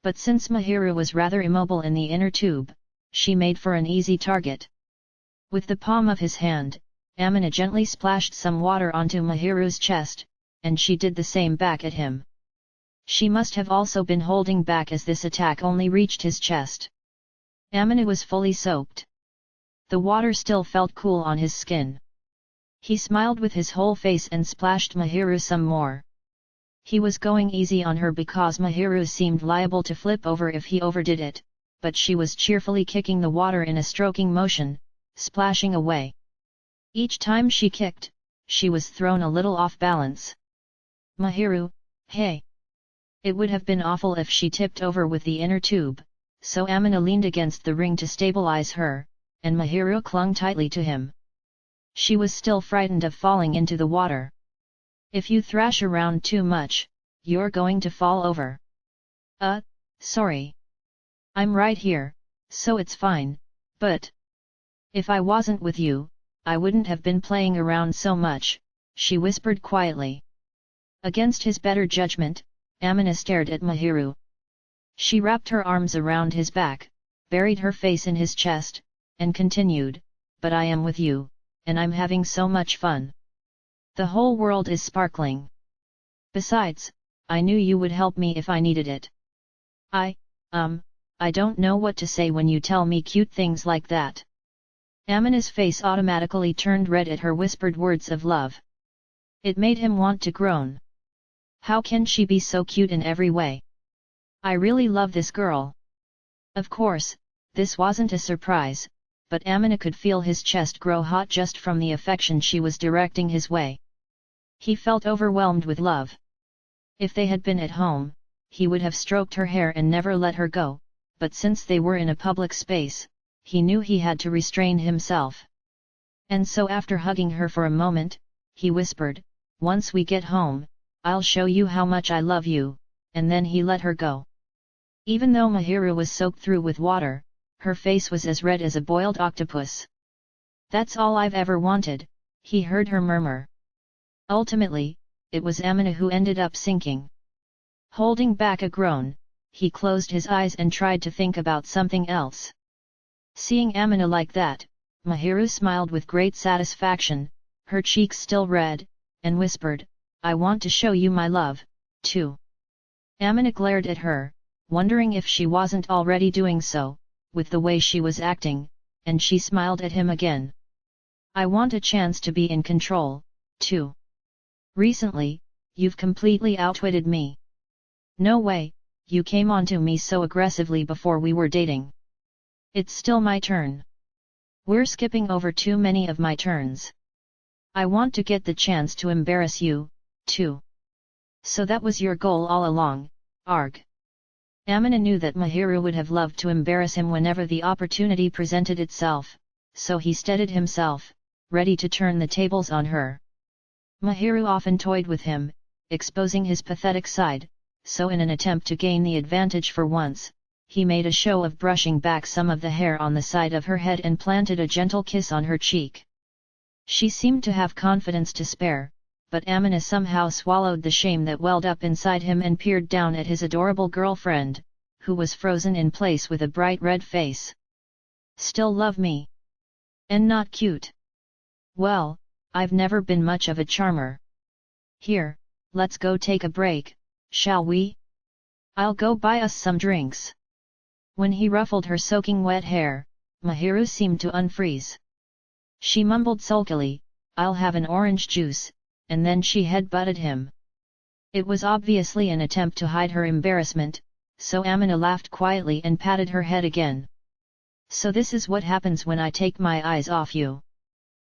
But since Mahiru was rather immobile in the inner tube, she made for an easy target. With the palm of his hand, Amina gently splashed some water onto Mahiru's chest, and she did the same back at him. She must have also been holding back as this attack only reached his chest. Amina was fully soaked. The water still felt cool on his skin. He smiled with his whole face and splashed Mahiru some more. He was going easy on her because Mahiru seemed liable to flip over if he overdid it, but she was cheerfully kicking the water in a stroking motion, splashing away. Each time she kicked, she was thrown a little off balance. Mahiru, hey! It would have been awful if she tipped over with the inner tube, so Amina leaned against the ring to stabilize her, and Mahiru clung tightly to him. She was still frightened of falling into the water. If you thrash around too much, you're going to fall over. Sorry. I'm right here, so it's fine, but if I wasn't with you, I wouldn't have been playing around so much, she whispered quietly. Against his better judgment, Amina stared at Mahiru. She wrapped her arms around his back, buried her face in his chest, and continued, but I am with you, and I'm having so much fun. The whole world is sparkling. Besides, I knew you would help me if I needed it. I don't know what to say when you tell me cute things like that. Amina's face automatically turned red at her whispered words of love. It made him want to groan. How can she be so cute in every way? I really love this girl. Of course, this wasn't a surprise, but Amina could feel his chest grow hot just from the affection she was directing his way. He felt overwhelmed with love. If they had been at home, he would have stroked her hair and never let her go, but since they were in a public space, he knew he had to restrain himself. And so after hugging her for a moment, he whispered, "Once we get home, I'll show you how much I love you," and then he let her go. Even though Mahiru was soaked through with water, her face was as red as a boiled octopus. "That's all I've ever wanted," he heard her murmur. Ultimately, it was Amina who ended up sinking. Holding back a groan, he closed his eyes and tried to think about something else. Seeing Amina like that, Mahiru smiled with great satisfaction, her cheeks still red, and whispered, "I want to show you my love, too." Amina glared at her, wondering if she wasn't already doing so, with the way she was acting, and she smiled at him again. "I want a chance to be in control, too. Recently, you've completely outwitted me. No way, you came onto me so aggressively before we were dating. It's still my turn. We're skipping over too many of my turns. I want to get the chance to embarrass you, too. So that was your goal all along, arg." Amina knew that Mahiru would have loved to embarrass him whenever the opportunity presented itself, so he steadied himself, ready to turn the tables on her. Mahiru often toyed with him, exposing his pathetic side, so in an attempt to gain the advantage for once, he made a show of brushing back some of the hair on the side of her head and planted a gentle kiss on her cheek. She seemed to have confidence to spare, but Amina somehow swallowed the shame that welled up inside him and peered down at his adorable girlfriend, who was frozen in place with a bright red face. "Still love me? And not cute? Well, I've never been much of a charmer. Here, let's go take a break, shall we? I'll go buy us some drinks." When he ruffled her soaking wet hair, Mahiru seemed to unfreeze. She mumbled sulkily, "I'll have an orange juice," and then she head-butted him. It was obviously an attempt to hide her embarrassment, so Amina laughed quietly and patted her head again. "So this is what happens when I take my eyes off you."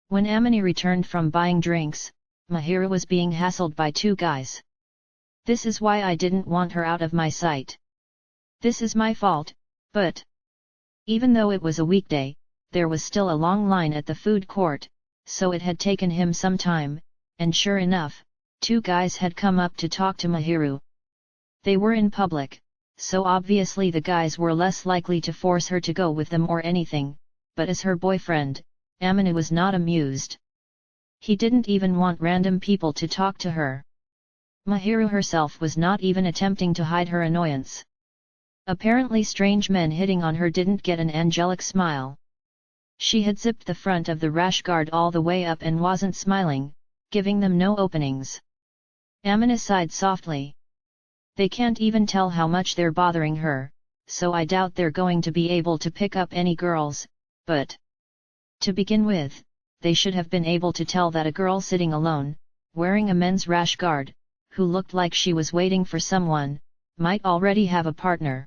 When Amina returned from buying drinks, Mahiru was being hassled by two guys. "This is why I didn't want her out of my sight. This is my fault, but..." Even though it was a weekday, there was still a long line at the food court, so it had taken him some time, and sure enough, two guys had come up to talk to Mahiru. They were in public, so obviously the guys were less likely to force her to go with them or anything, but as her boyfriend, Amina was not amused. He didn't even want random people to talk to her. Mahiru herself was not even attempting to hide her annoyance. Apparently strange men hitting on her didn't get an angelic smile. She had zipped the front of the rash guard all the way up and wasn't smiling, giving them no openings. Amina sighed softly. They can't even tell how much they're bothering her, so I doubt they're going to be able to pick up any girls, but to begin with, they should have been able to tell that a girl sitting alone, wearing a men's rash guard, who looked like she was waiting for someone, might already have a partner.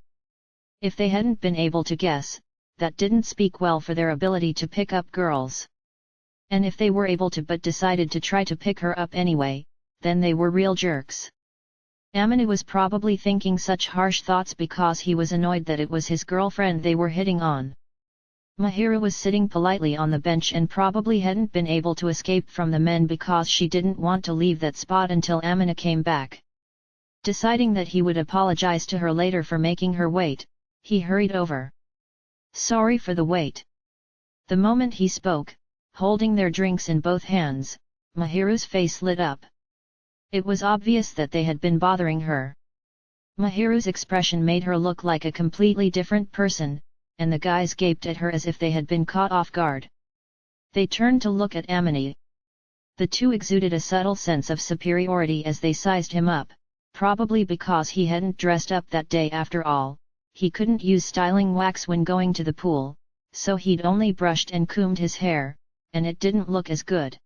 If they hadn't been able to guess, that didn't speak well for their ability to pick up girls. And if they were able to but decided to try to pick her up anyway, then they were real jerks. Amina was probably thinking such harsh thoughts because he was annoyed that it was his girlfriend they were hitting on. Mahira was sitting politely on the bench and probably hadn't been able to escape from the men because she didn't want to leave that spot until Amina came back. Deciding that he would apologize to her later for making her wait, he hurried over. Sorry for the wait. The moment he spoke, holding their drinks in both hands, Mahiru's face lit up. It was obvious that they had been bothering her. Mahiru's expression made her look like a completely different person, and the guys gaped at her as if they had been caught off guard. They turned to look at Amini. The two exuded a subtle sense of superiority as they sized him up, probably because he hadn't dressed up that day after all. He couldn't use styling wax when going to the pool, so he'd only brushed and combed his hair, and it didn't look as good.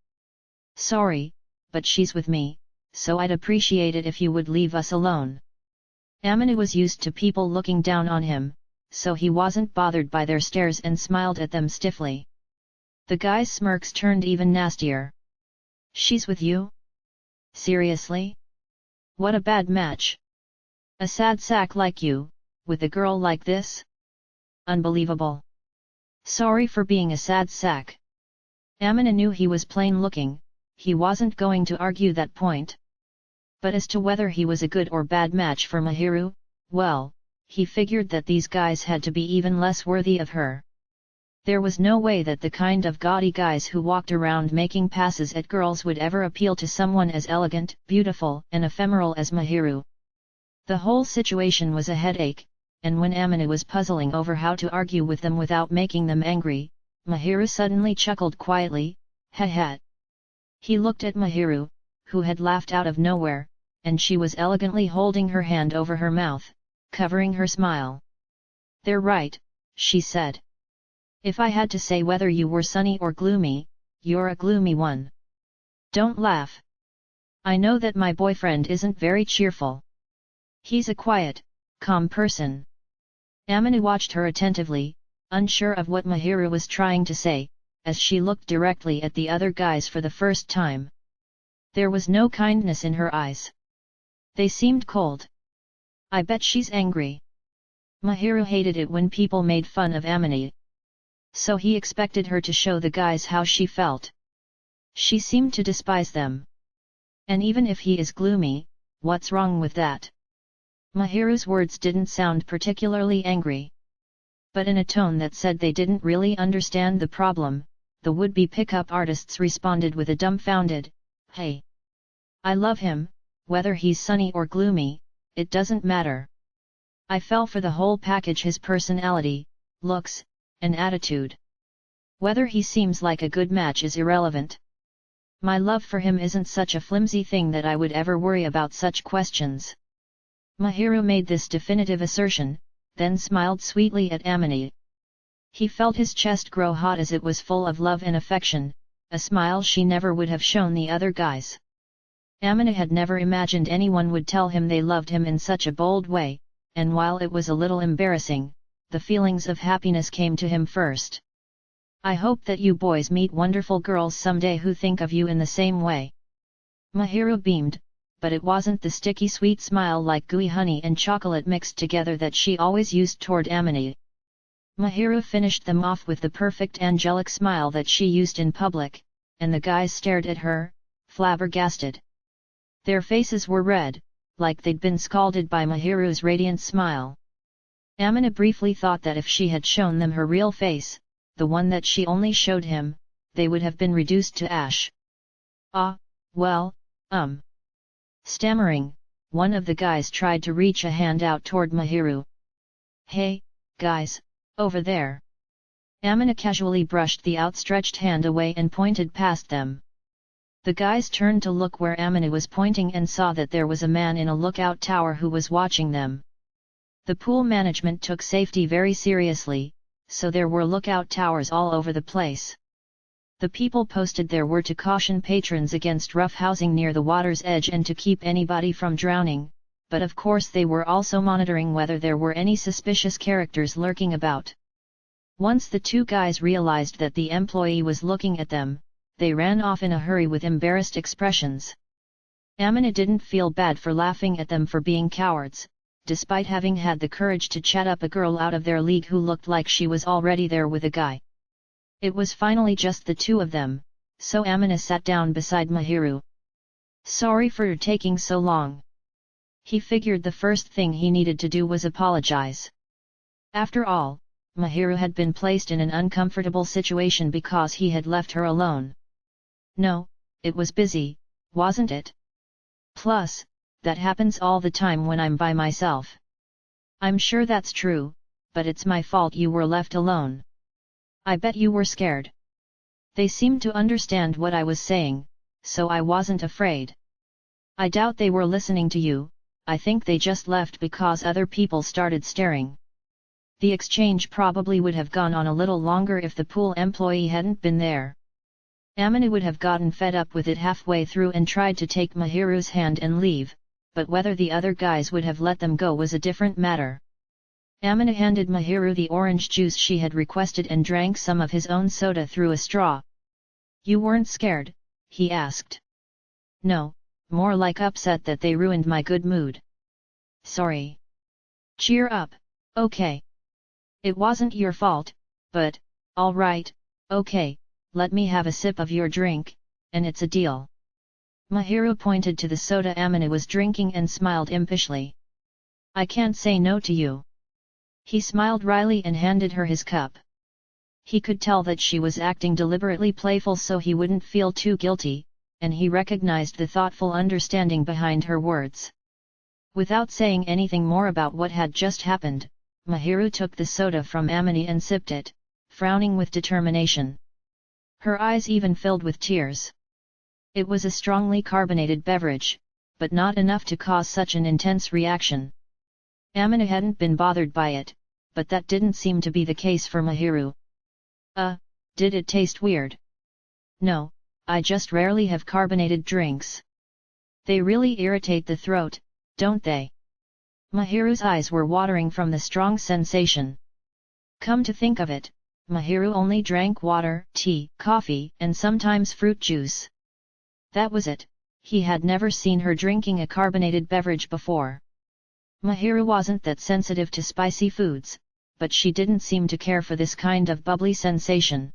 Sorry, but she's with me, so I'd appreciate it if you would leave us alone. Amina was used to people looking down on him, so he wasn't bothered by their stares and smiled at them stiffly. The guy's smirks turned even nastier. She's with you? Seriously? What a bad match. A sad sack like you, with a girl like this? Unbelievable. Sorry for being a sad sack. Amina knew he was plain looking, he wasn't going to argue that point. But as to whether he was a good or bad match for Mahiru, well, he figured that these guys had to be even less worthy of her. There was no way that the kind of gaudy guys who walked around making passes at girls would ever appeal to someone as elegant, beautiful, and ephemeral as Mahiru. The whole situation was a headache, and when Amina was puzzling over how to argue with them without making them angry, Mahiru suddenly chuckled quietly, "Ha ha." He looked at Mahiru, who had laughed out of nowhere, and she was elegantly holding her hand over her mouth, covering her smile. "They're right," she said. "If I had to say whether you were sunny or gloomy, you're a gloomy one. Don't laugh. I know that my boyfriend isn't very cheerful. He's a quiet, calm person." Amina watched her attentively, unsure of what Mahiru was trying to say, as she looked directly at the other guys for the first time. There was no kindness in her eyes. They seemed cold. "I bet she's angry." Mahiru hated it when people made fun of Amina. So he expected her to show the guys how she felt. She seemed to despise them. And even if he is gloomy, what's wrong with that? Mahiru's words didn't sound particularly angry. But in a tone that said they didn't really understand the problem, the would-be pickup artists responded with a dumbfounded, "Hey! I love him, whether he's sunny or gloomy, it doesn't matter. I fell for the whole package, his personality, looks, and attitude. Whether he seems like a good match is irrelevant. My love for him isn't such a flimsy thing that I would ever worry about such questions." Mahiru made this definitive assertion, then smiled sweetly at Amini. He felt his chest grow hot as it was full of love and affection, a smile she never would have shown the other guys. Amina had never imagined anyone would tell him they loved him in such a bold way, and while it was a little embarrassing, the feelings of happiness came to him first. "I hope that you boys meet wonderful girls someday who think of you in the same way." Mahiru beamed, but it wasn't the sticky sweet smile like gooey honey and chocolate mixed together that she always used toward Amini. Mahiru finished them off with the perfect angelic smile that she used in public, and the guys stared at her, flabbergasted. Their faces were red, like they'd been scalded by Mahiru's radiant smile. Amina briefly thought that if she had shown them her real face, the one that she only showed him, they would have been reduced to ash. "Ah, well, Stammering, one of the guys tried to reach a hand out toward Mahiru. Hey, guys, over there. Amina casually brushed the outstretched hand away and pointed past them. The guys turned to look where Amina was pointing and saw that there was a man in a lookout tower who was watching them. The pool management took safety very seriously, so there were lookout towers all over the place. The people posted there were to caution patrons against roughhousing near the water's edge and to keep anybody from drowning, but of course they were also monitoring whether there were any suspicious characters lurking about. Once the two guys realized that the employee was looking at them, they ran off in a hurry with embarrassed expressions. Amina didn't feel bad for laughing at them for being cowards, despite having had the courage to chat up a girl out of their league who looked like she was already there with a guy. It was finally just the two of them, so Amina sat down beside Mahiru. Sorry for taking so long. He figured the first thing he needed to do was apologize. After all, Mahiru had been placed in an uncomfortable situation because he had left her alone. No, it was busy, wasn't it? Plus, that happens all the time when I'm by myself. I'm sure that's true, but it's my fault you were left alone. I bet you were scared. They seemed to understand what I was saying, so I wasn't afraid. I doubt they were listening to you, I think they just left because other people started staring. The exchange probably would have gone on a little longer if the pool employee hadn't been there. Amina would have gotten fed up with it halfway through and tried to take Mahiru's hand and leave, but whether the other guys would have let them go was a different matter. Amina handed Mahiru the orange juice she had requested and drank some of his own soda through a straw. You weren't scared? He asked. No, more like upset that they ruined my good mood. Sorry. Cheer up, okay. It wasn't your fault, but, alright, okay, let me have a sip of your drink, and it's a deal. Mahiru pointed to the soda Amina was drinking and smiled impishly. I can't say no to you. He smiled wryly and handed her his cup. He could tell that she was acting deliberately playful so he wouldn't feel too guilty, and he recognized the thoughtful understanding behind her words. Without saying anything more about what had just happened, Mahiru took the soda from Amina and sipped it, frowning with determination. Her eyes even filled with tears. It was a strongly carbonated beverage, but not enough to cause such an intense reaction. Amina hadn't been bothered by it, but that didn't seem to be the case for Mahiru. Did it taste weird? No, I just rarely have carbonated drinks. They really irritate the throat, don't they? Mahiru's eyes were watering from the strong sensation. Come to think of it, Mahiru only drank water, tea, coffee, and sometimes fruit juice. That was it, he had never seen her drinking a carbonated beverage before. Mahiru wasn't that sensitive to spicy foods, but she didn't seem to care for this kind of bubbly sensation.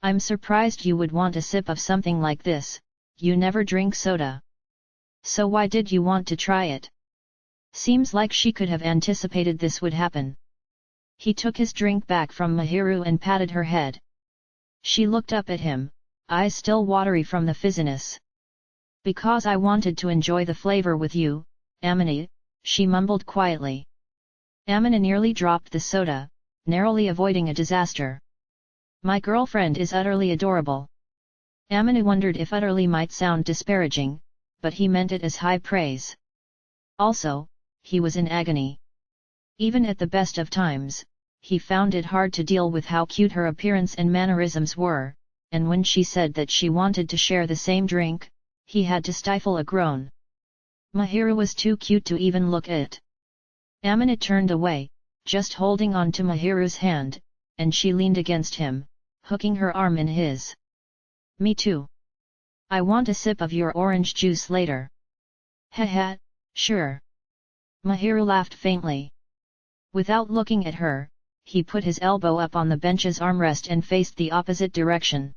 I'm surprised you would want a sip of something like this, you never drink soda. So why did you want to try it? Seems like she could have anticipated this would happen. He took his drink back from Mahiru and patted her head. She looked up at him, eyes still watery from the fizziness. Because I wanted to enjoy the flavor with you, Amina, she mumbled quietly. Amina nearly dropped the soda, narrowly avoiding a disaster. My girlfriend is utterly adorable. Amina wondered if utterly might sound disparaging, but he meant it as high praise. Also, he was in agony. Even at the best of times, he found it hard to deal with how cute her appearance and mannerisms were, and when she said that she wanted to share the same drink, he had to stifle a groan. Mahiru was too cute to even look at. Amina turned away, just holding on to Mahiru's hand, and she leaned against him, hooking her arm in his. Me too. I want a sip of your orange juice later. Haha, sure. Mahiru laughed faintly. Without looking at her, he put his elbow up on the bench's armrest and faced the opposite direction.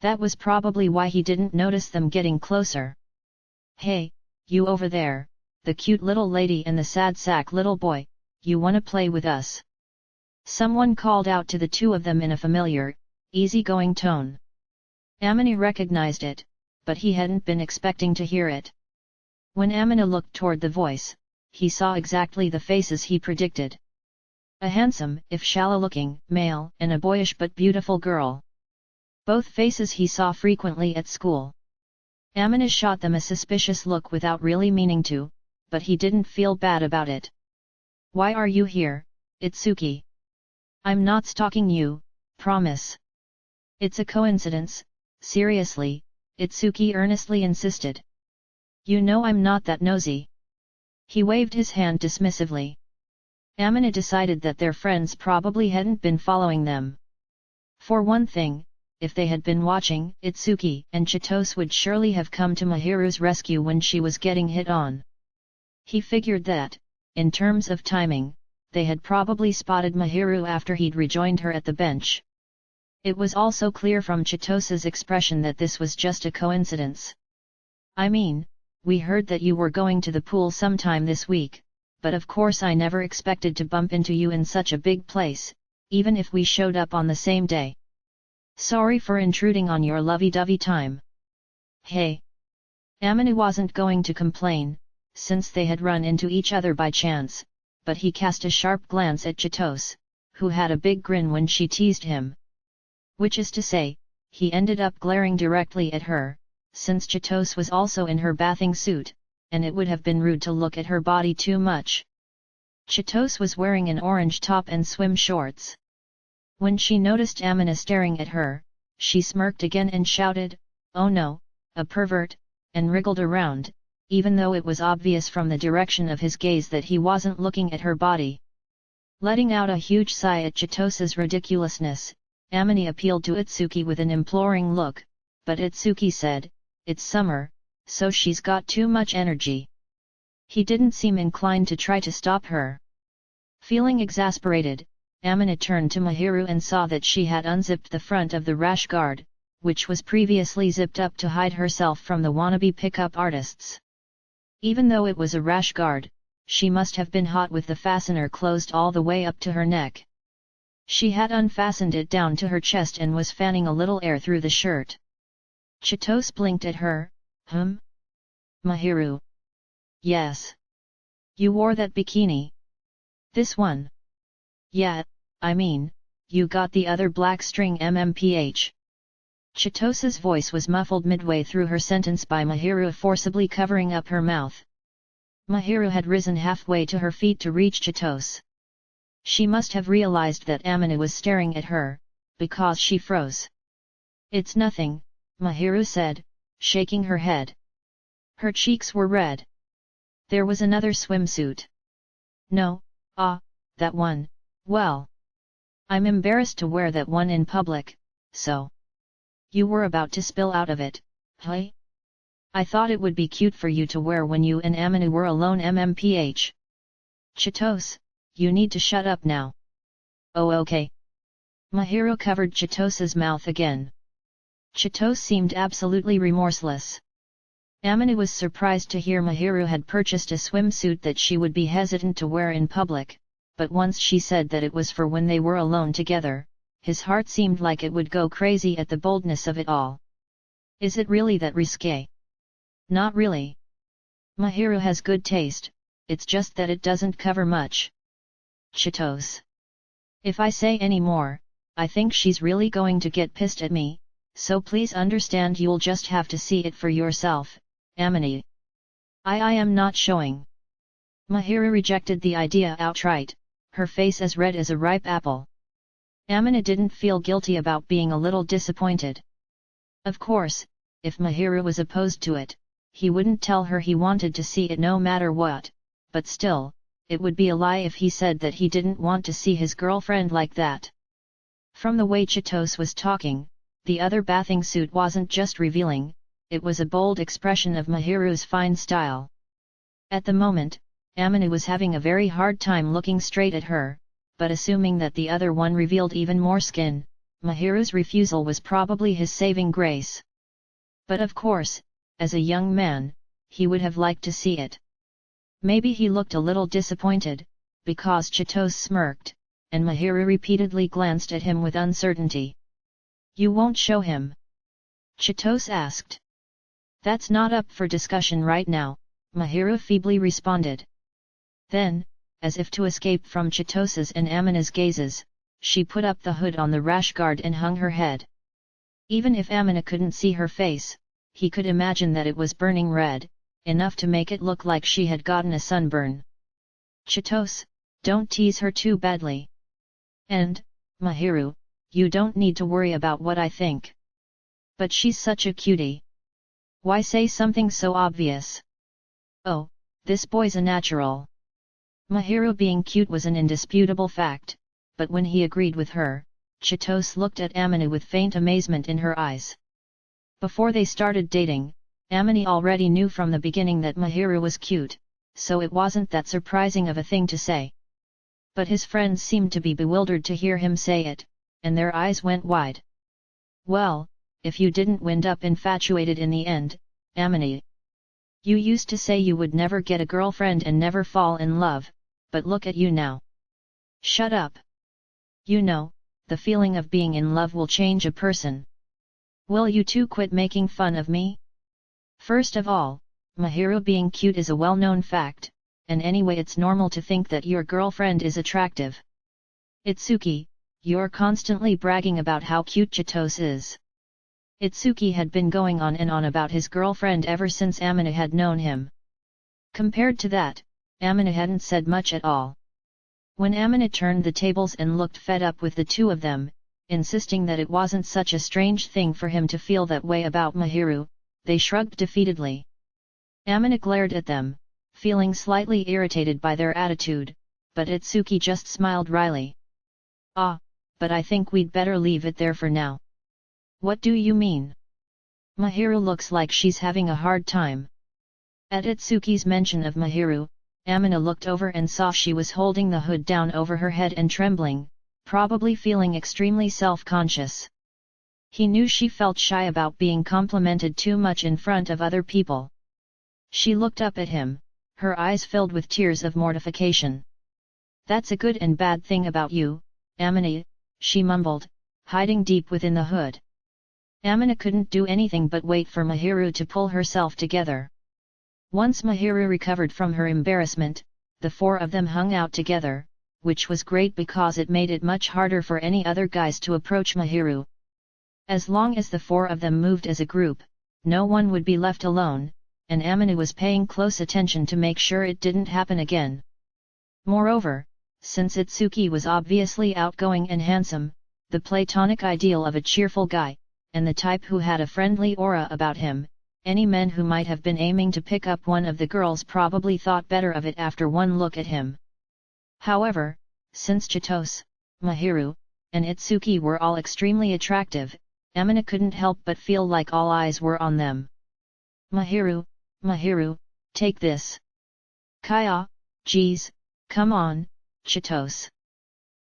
That was probably why he didn't notice them getting closer. Hey, you over there, the cute little lady and the sad sack little boy, you wanna play with us? Someone called out to the two of them in a familiar, easygoing tone. Amina recognized it, but he hadn't been expecting to hear it. When Amina looked toward the voice, he saw exactly the faces he predicted. A handsome, if shallow-looking, male, and a boyish but beautiful girl. Both faces he saw frequently at school. Amina shot them a suspicious look without really meaning to, but he didn't feel bad about it. Why are you here, Itsuki? I'm not stalking you, promise. It's a coincidence, seriously, Itsuki earnestly insisted. You know I'm not that nosy. He waved his hand dismissively. Amina decided that their friends probably hadn't been following them. For one thing, if they had been watching, Itsuki and Chitose would surely have come to Mahiru's rescue when she was getting hit on. He figured that, in terms of timing, they had probably spotted Mahiru after he'd rejoined her at the bench. It was also clear from Chitose's expression that this was just a coincidence. I mean, we heard that you were going to the pool sometime this week, but of course I never expected to bump into you in such a big place, even if we showed up on the same day. Sorry for intruding on your lovey-dovey time. Hey! Amina wasn't going to complain, since they had run into each other by chance, but he cast a sharp glance at Chitose, who had a big grin when she teased him. Which is to say, he ended up glaring directly at her, since Chitose was also in her bathing suit, and it would have been rude to look at her body too much. Chitose was wearing an orange top and swim shorts. When she noticed Amina staring at her, she smirked again and shouted, "Oh no, a pervert," and wriggled around, even though it was obvious from the direction of his gaze that he wasn't looking at her body. Letting out a huge sigh at Chitose's ridiculousness, Amina appealed to Itsuki with an imploring look, but Itsuki said, "It's summer, so she's got too much energy." He didn't seem inclined to try to stop her. Feeling exasperated, Amina turned to Mahiru and saw that she had unzipped the front of the rash guard, which was previously zipped up to hide herself from the wannabe pickup artists. Even though it was a rash guard, she must have been hot with the fastener closed all the way up to her neck. She had unfastened it down to her chest and was fanning a little air through the shirt. Chitose blinked at her. Mahiru. Yes. You wore that bikini. This one. Yeah, I mean, you got the other black string MMPH. Chitose's voice was muffled midway through her sentence by Mahiru forcibly covering up her mouth. Mahiru had risen halfway to her feet to reach Chitose. She must have realized that Amina was staring at her, because she froze. "It's nothing," Mahiru said, shaking her head. Her cheeks were red. There was another swimsuit. "No, that one. Well, I'm embarrassed to wear that one in public, so." "You were about to spill out of it, huh? I thought it would be cute for you to wear when you and Amina were alone MMPH. Chitose, you need to shut up now." "Oh okay." Mahiru covered Chitose's mouth again. Chitose seemed absolutely remorseless. Amina was surprised to hear Mahiru had purchased a swimsuit that she would be hesitant to wear in public, but once she said that it was for when they were alone together, his heart seemed like it would go crazy at the boldness of it all. "Is it really that risque?" "Not really. Mahiru has good taste, it's just that it doesn't cover much." Chitose. "If I say any more, I think she's really going to get pissed at me, so please understand you'll just have to see it for yourself, Amina." I am not showing." Mahiru rejected the idea outright, her face as red as a ripe apple. Amina didn't feel guilty about being a little disappointed. Of course, if Mahiru was opposed to it, he wouldn't tell her he wanted to see it no matter what, but still, it would be a lie if he said that he didn't want to see his girlfriend like that. From the way Chitose was talking, the other bathing suit wasn't just revealing, it was a bold expression of Mahiru's fine style. At the moment, Amina was having a very hard time looking straight at her, but assuming that the other one revealed even more skin, Mahiru's refusal was probably his saving grace. But of course, as a young man, he would have liked to see it. Maybe he looked a little disappointed, because Chitose smirked, and Mahiru repeatedly glanced at him with uncertainty. "You won't show him?" Chitose asked. "That's not up for discussion right now," Mahiru feebly responded. "Then, as if to escape from Chitos's and Amina's gazes, she put up the hood on the rash guard and hung her head. Even if Amina couldn't see her face, he could imagine that it was burning red, enough to make it look like she had gotten a sunburn. Chitos, don't tease her too badly. And, Mahiru, you don't need to worry about what I think. But she's such a cutie. Why say something so obvious? Oh, this boy's a natural. Mahiru being cute was an indisputable fact, but when he agreed with her, Chitos looked at Amina with faint amazement in her eyes. Before they started dating, Amina already knew from the beginning that Mahiru was cute, so it wasn't that surprising of a thing to say. But his friends seemed to be bewildered to hear him say it, and their eyes went wide. Well, if you didn't wind up infatuated in the end, Amina. You used to say you would never get a girlfriend and never fall in love, but look at you now. Shut up. You know, the feeling of being in love will change a person. Will you two quit making fun of me? First of all, Mahiru being cute is a well-known fact, and anyway it's normal to think that your girlfriend is attractive. Itsuki, you're constantly bragging about how cute Chitos is. Itsuki had been going on and on about his girlfriend ever since Amina had known him. Compared to that, Amina hadn't said much at all. When Amina turned the tables and looked fed up with the two of them, insisting that it wasn't such a strange thing for him to feel that way about Mahiru, they shrugged defeatedly. Amina glared at them, feeling slightly irritated by their attitude, but Itsuki just smiled wryly. Ah, but I think we'd better leave it there for now. What do you mean? Mahiru looks like she's having a hard time. At Itsuki's mention of Mahiru, Amina looked over and saw she was holding the hood down over her head and trembling, probably feeling extremely self-conscious. He knew she felt shy about being complimented too much in front of other people. She looked up at him, her eyes filled with tears of mortification. That's a good and bad thing about you, Amina, she mumbled, hiding deep within the hood. Amina couldn't do anything but wait for Mahiru to pull herself together. Once Mahiru recovered from her embarrassment, the four of them hung out together, which was great because it made it much harder for any other guys to approach Mahiru. As long as the four of them moved as a group, no one would be left alone, and Amina was paying close attention to make sure it didn't happen again. Moreover, since Itsuki was obviously outgoing and handsome, the platonic ideal of a cheerful guy, and the type who had a friendly aura about him, any men who might have been aiming to pick up one of the girls probably thought better of it after one look at him. However, since Chitos, Mahiru, and Itsuki were all extremely attractive, Amina couldn't help but feel like all eyes were on them. Mahiru, Mahiru, take this. Kaya, geez, come on, Chitos.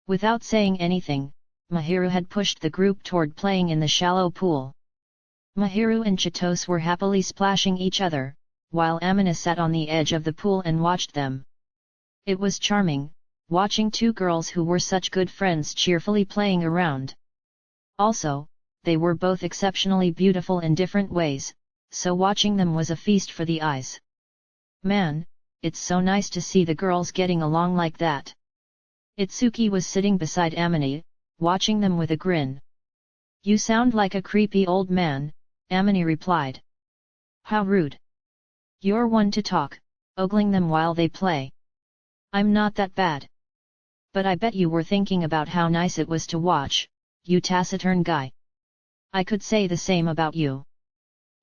Without saying anything, Mahiru had pushed the group toward playing in the shallow pool. Mahiru and Chitos were happily splashing each other, while Amina sat on the edge of the pool and watched them. It was charming, watching two girls who were such good friends cheerfully playing around. Also, they were both exceptionally beautiful in different ways, so watching them was a feast for the eyes. Man, it's so nice to see the girls getting along like that. Itsuki was sitting beside Amina, watching them with a grin. You sound like a creepy old man, Amina replied. How rude. You're one to talk, ogling them while they play. I'm not that bad. But I bet you were thinking about how nice it was to watch, you taciturn guy. I could say the same about you.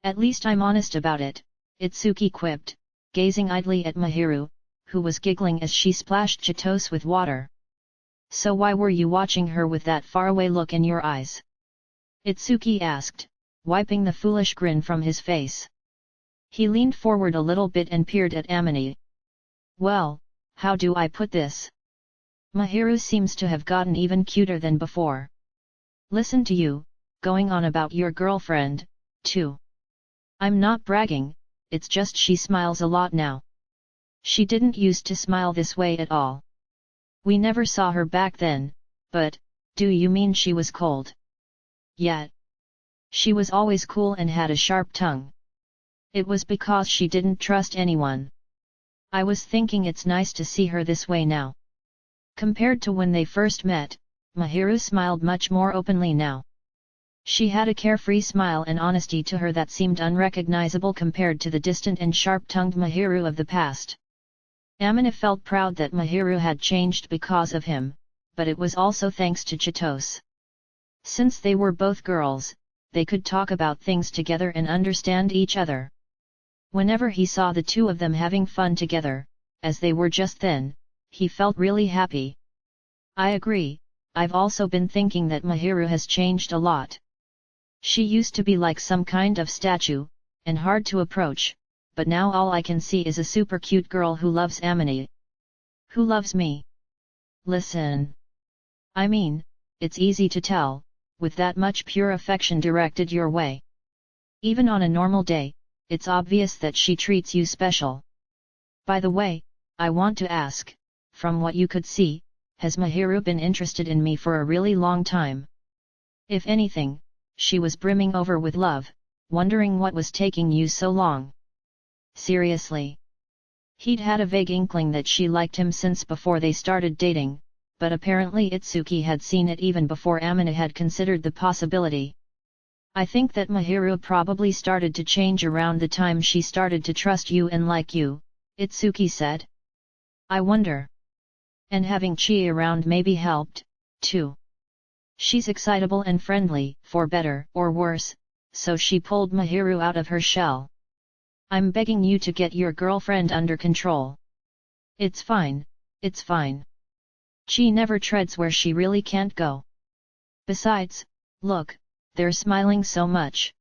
At least I'm honest about it, Itsuki quipped, gazing idly at Mahiru, who was giggling as she splashed Chitos with water. So why were you watching her with that faraway look in your eyes? Itsuki asked, wiping the foolish grin from his face. He leaned forward a little bit and peered at Amina. Well, how do I put this? Mahiru seems to have gotten even cuter than before. Listen to you, going on about your girlfriend, too. I'm not bragging, it's just she smiles a lot now. She didn't used to smile this way at all. We never saw her back then, but, do you mean she was cold? Yeah. She was always cool and had a sharp tongue. It was because she didn't trust anyone. I was thinking it's nice to see her this way now. Compared to when they first met, Mahiru smiled much more openly now. She had a carefree smile and honesty to her that seemed unrecognizable compared to the distant and sharp-tongued Mahiru of the past. Amina felt proud that Mahiru had changed because of him, but it was also thanks to Chitose. Since they were both girls, they could talk about things together and understand each other. Whenever he saw the two of them having fun together, as they were just then, he felt really happy. I agree, I've also been thinking that Mahiru has changed a lot. She used to be like some kind of statue, and hard to approach, but now all I can see is a super cute girl who loves Amina. Who loves me? Listen. I mean, it's easy to tell, with that much pure affection directed your way. Even on a normal day, it's obvious that she treats you special. By the way, I want to ask, from what you could see, has Mahiru been interested in me for a really long time? If anything, she was brimming over with love, wondering what was taking you so long. Seriously. He'd had a vague inkling that she liked him since before they started dating, but apparently Itsuki had seen it even before Amina had considered the possibility. I think that Mahiru probably started to change around the time she started to trust you and like you, Itsuki said. I wonder. And having Chi around maybe helped, too. She's excitable and friendly, for better or worse, so she pulled Mahiru out of her shell. I'm begging you to get your girlfriend under control. It's fine, it's fine. Chi never treads where she really can't go. Besides, look, they're smiling so much.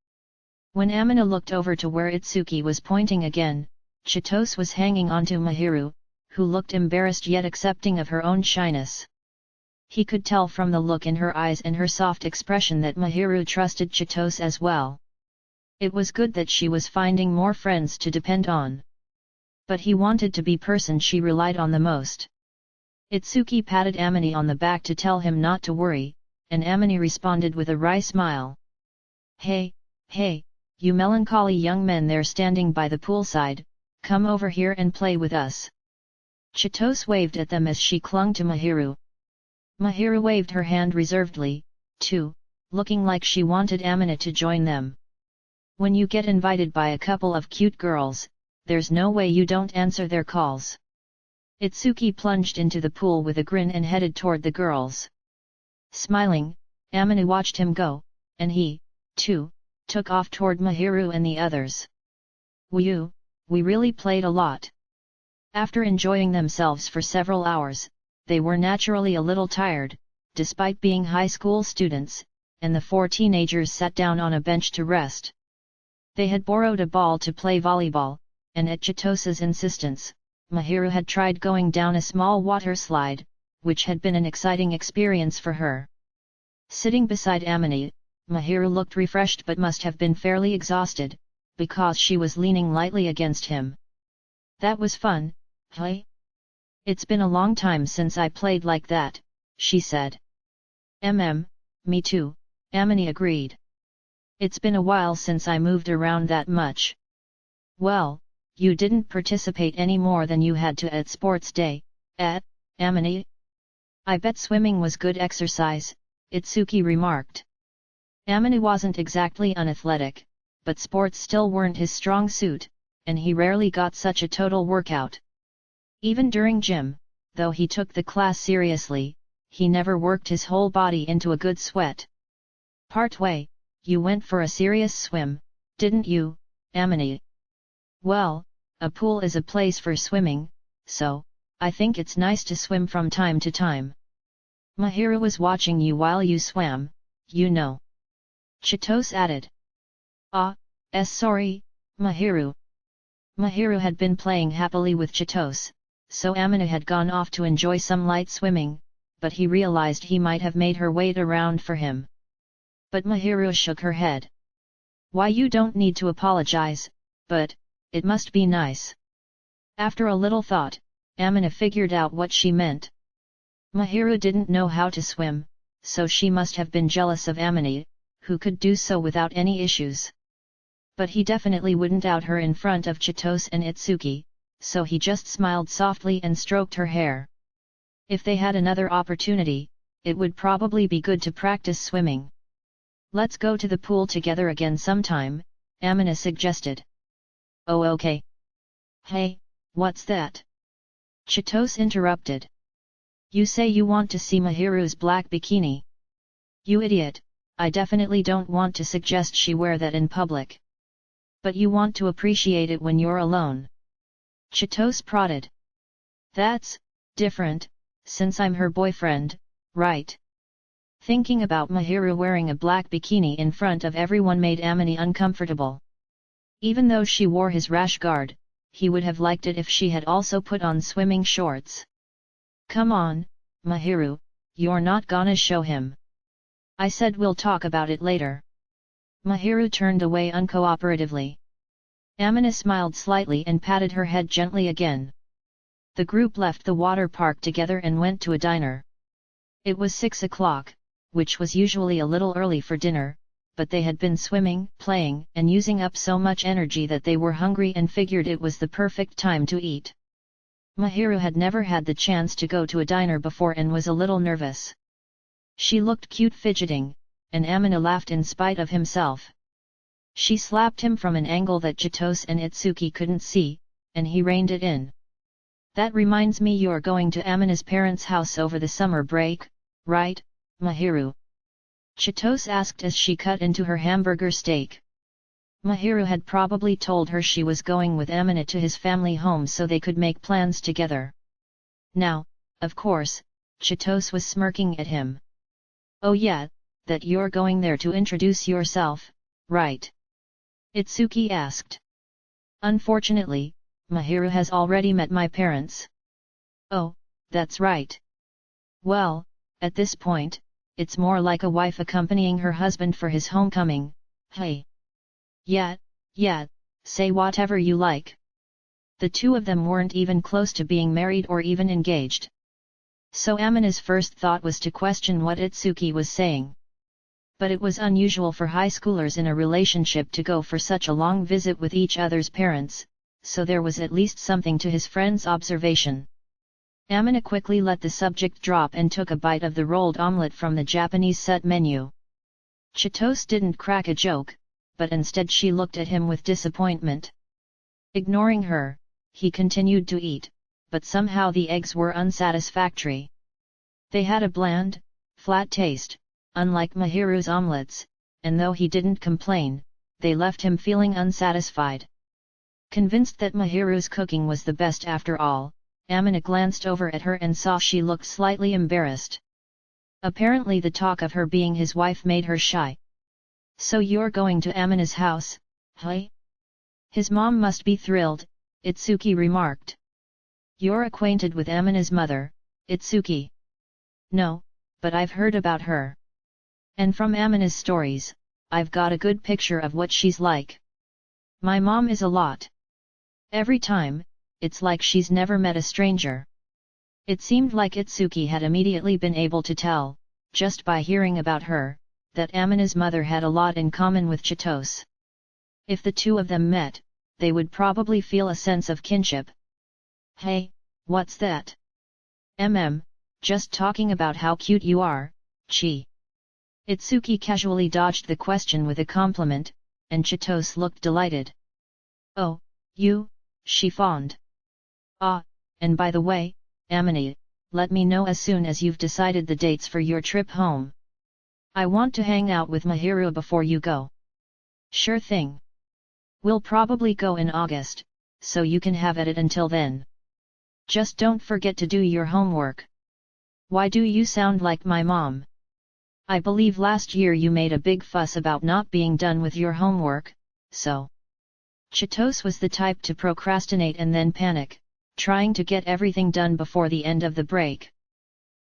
When Amina looked over to where Itsuki was pointing again, Chitose was hanging onto Mahiru, who looked embarrassed yet accepting of her own shyness. He could tell from the look in her eyes and her soft expression that Mahiru trusted Chitose as well. It was good that she was finding more friends to depend on. But he wanted to be person she relied on the most. Itsuki patted Amina on the back to tell him not to worry, and Amina responded with a wry smile. Hey, you melancholy young men there standing by the poolside, come over here and play with us. Chitose waved at them as she clung to Mahiru. Mahiru waved her hand reservedly, too, looking like she wanted Amina to join them. When you get invited by a couple of cute girls, there's no way you don't answer their calls. Itsuki plunged into the pool with a grin and headed toward the girls. Smiling, Amina watched him go, and he, too, took off toward Mahiru and the others. We really played a lot. After enjoying themselves for several hours, they were naturally a little tired, despite being high school students, and the four teenagers sat down on a bench to rest. They had borrowed a ball to play volleyball, and at Chitose's insistence, Mahiru had tried going down a small water slide, which had been an exciting experience for her. Sitting beside Amina, Mahiru looked refreshed but must have been fairly exhausted, because she was leaning lightly against him. That was fun, hey? It's been a long time since I played like that, she said. Me too, Amina agreed. It's been a while since I moved around that much. Well, you didn't participate any more than you had to at sports day, Amina? I bet swimming was good exercise, Itsuki remarked. Amina wasn't exactly unathletic, but sports still weren't his strong suit, and he rarely got such a total workout. Even during gym, though he took the class seriously, he never worked his whole body into a good sweat. Partway, you went for a serious swim, didn't you, Amina? Well, a pool is a place for swimming, so, I think it's nice to swim from time to time. Mahiru was watching you while you swam, you know. Chitose added. Sorry, Mahiru. Mahiru had been playing happily with Chitose, so Amina had gone off to enjoy some light swimming, but he realized he might have made her wait around for him. But Mahiru shook her head. Why, you don't need to apologize, but, it must be nice. After a little thought, Amina figured out what she meant. Mahiru didn't know how to swim, so she must have been jealous of Amina, who could do so without any issues. But he definitely wouldn't out her in front of Chitose and Itsuki, so he just smiled softly and stroked her hair. If they had another opportunity, it would probably be good to practice swimming. Let's go to the pool together again sometime, Amina suggested. Oh okay. Hey, what's that? Chitose interrupted. You say you want to see Mahiru's black bikini. You idiot, I definitely don't want to suggest she wear that in public. But you want to appreciate it when you're alone. Chitose prodded. That's different, since I'm her boyfriend, right? Thinking about Mahiru wearing a black bikini in front of everyone made Amini uncomfortable. Even though she wore his rash guard, he would have liked it if she had also put on swimming shorts. Come on, Mahiru, you're not gonna show him. I said we'll talk about it later. Mahiru turned away uncooperatively. Amina smiled slightly and patted her head gently again. The group left the water park together and went to a diner. It was 6 o'clock, which was usually a little early for dinner, but they had been swimming, playing, and using up so much energy that they were hungry and figured it was the perfect time to eat. Mahiru had never had the chance to go to a diner before and was a little nervous. She looked cute fidgeting, and Amina laughed in spite of himself. She slapped him from an angle that Chitose and Itsuki couldn't see, and he reined it in. That reminds me you're going to Amina's parents' house over the summer break, right, Mahiru? Chitose asked as she cut into her hamburger steak. Mahiru had probably told her she was going with Amina to his family home so they could make plans together. Now, of course, Chitose was smirking at him. Oh yeah, that you're going there to introduce yourself, right? Itsuki asked. Unfortunately, Mahiru has already met my parents. Oh, that's right. Well, at this point, it's more like a wife accompanying her husband for his homecoming, hey. Yeah, say whatever you like. The two of them weren't even close to being married or even engaged. So Amina's first thought was to question what Itsuki was saying. But it was unusual for high schoolers in a relationship to go for such a long visit with each other's parents, so there was at least something to his friend's observation. Amina quickly let the subject drop and took a bite of the rolled omelette from the Japanese set menu. Chitose didn't crack a joke, but instead she looked at him with disappointment. Ignoring her, he continued to eat, but somehow the eggs were unsatisfactory. They had a bland, flat taste, unlike Mahiru's omelettes, and though he didn't complain, they left him feeling unsatisfied. Convinced that Mahiru's cooking was the best after all, Amina glanced over at her and saw she looked slightly embarrassed. Apparently the talk of her being his wife made her shy. So you're going to Amina's house, hey? His mom must be thrilled, Itsuki remarked. You're acquainted with Amina's mother, Itsuki? No, but I've heard about her. And from Amina's stories, I've got a good picture of what she's like. My mom is a lot. Every time, it's like she's never met a stranger. It seemed like Itsuki had immediately been able to tell, just by hearing about her, that Amina's mother had a lot in common with Chitose. If the two of them met, they would probably feel a sense of kinship. Hey, what's that? Just talking about how cute you are, Chi. Itsuki casually dodged the question with a compliment, and Chitose looked delighted. Oh, you, she fawned. Ah, and by the way, Amina, let me know as soon as you've decided the dates for your trip home. I want to hang out with Mahiru before you go. Sure thing. We'll probably go in August, so you can have at it until then. Just don't forget to do your homework. Why do you sound like my mom? I believe last year you made a big fuss about not being done with your homework, so. Chitose was the type to procrastinate and then panic, trying to get everything done before the end of the break.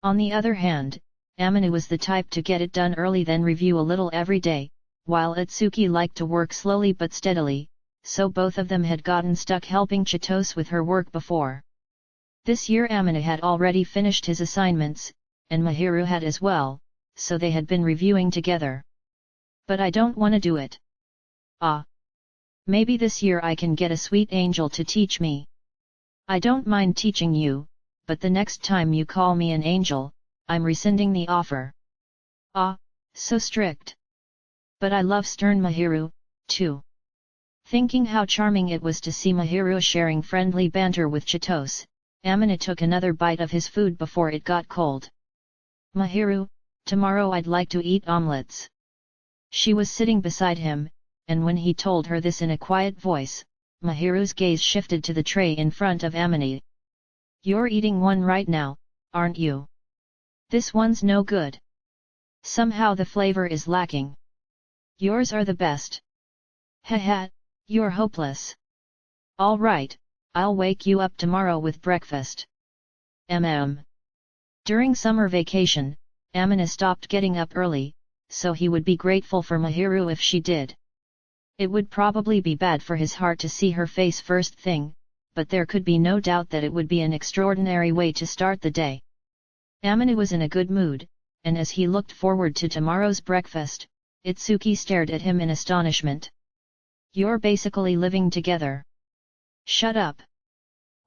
On the other hand, Amina was the type to get it done early then review a little every day, while Itsuki liked to work slowly but steadily, so both of them had gotten stuck helping Chitose with her work before. This year Amina had already finished his assignments, and Mahiru had as well, so they had been reviewing together. But I don't want to do it. Ah. Maybe this year I can get a sweet angel to teach me. I don't mind teaching you, but the next time you call me an angel, I'm rescinding the offer. Ah, so strict. But I love stern Mahiru, too. Thinking how charming it was to see Mahiru sharing friendly banter with Chitose, Amina took another bite of his food before it got cold. Mahiru, tomorrow I'd like to eat omelets. She was sitting beside him, and when he told her this in a quiet voice, Mahiru's gaze shifted to the tray in front of Amina. You're eating one right now, aren't you? This one's no good. Somehow the flavor is lacking. Yours are the best. Haha, you're hopeless. All right, I'll wake you up tomorrow with breakfast. During summer vacation, Amina stopped getting up early, so he would be grateful for Mahiru if she did. It would probably be bad for his heart to see her face first thing, but there could be no doubt that it would be an extraordinary way to start the day. Amina was in a good mood, and as he looked forward to tomorrow's breakfast, Itsuki stared at him in astonishment. You're basically living together. Shut up.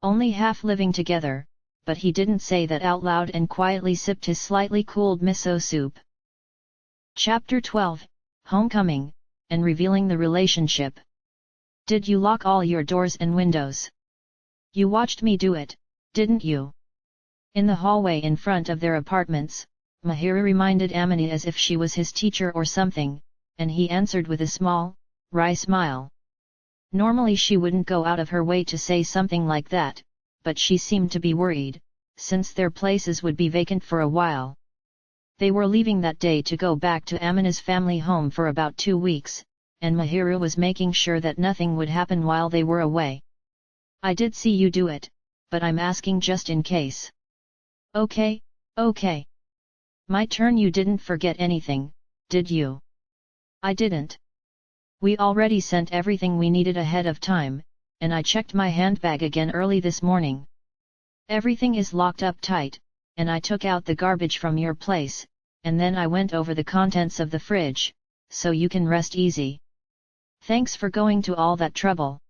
Only half living together, but he didn't say that out loud and quietly sipped his slightly cooled miso soup. Chapter 12, Homecoming, and Revealing the Relationship. Did you lock all your doors and windows? You watched me do it, didn't you? In the hallway in front of their apartments, Mahiru reminded Amina as if she was his teacher or something, and he answered with a small, wry smile. Normally she wouldn't go out of her way to say something like that, but she seemed to be worried, since their places would be vacant for a while. They were leaving that day to go back to Amina's family home for about 2 weeks, and Mahiru was making sure that nothing would happen while they were away. I did see you do it, but I'm asking just in case. Okay. My turn. You didn't forget anything, did you? I didn't. We already sent everything we needed ahead of time, and I checked my handbag again early this morning. Everything is locked up tight, and I took out the garbage from your place, and then I went over the contents of the fridge, so you can rest easy. Thanks for going to all that trouble.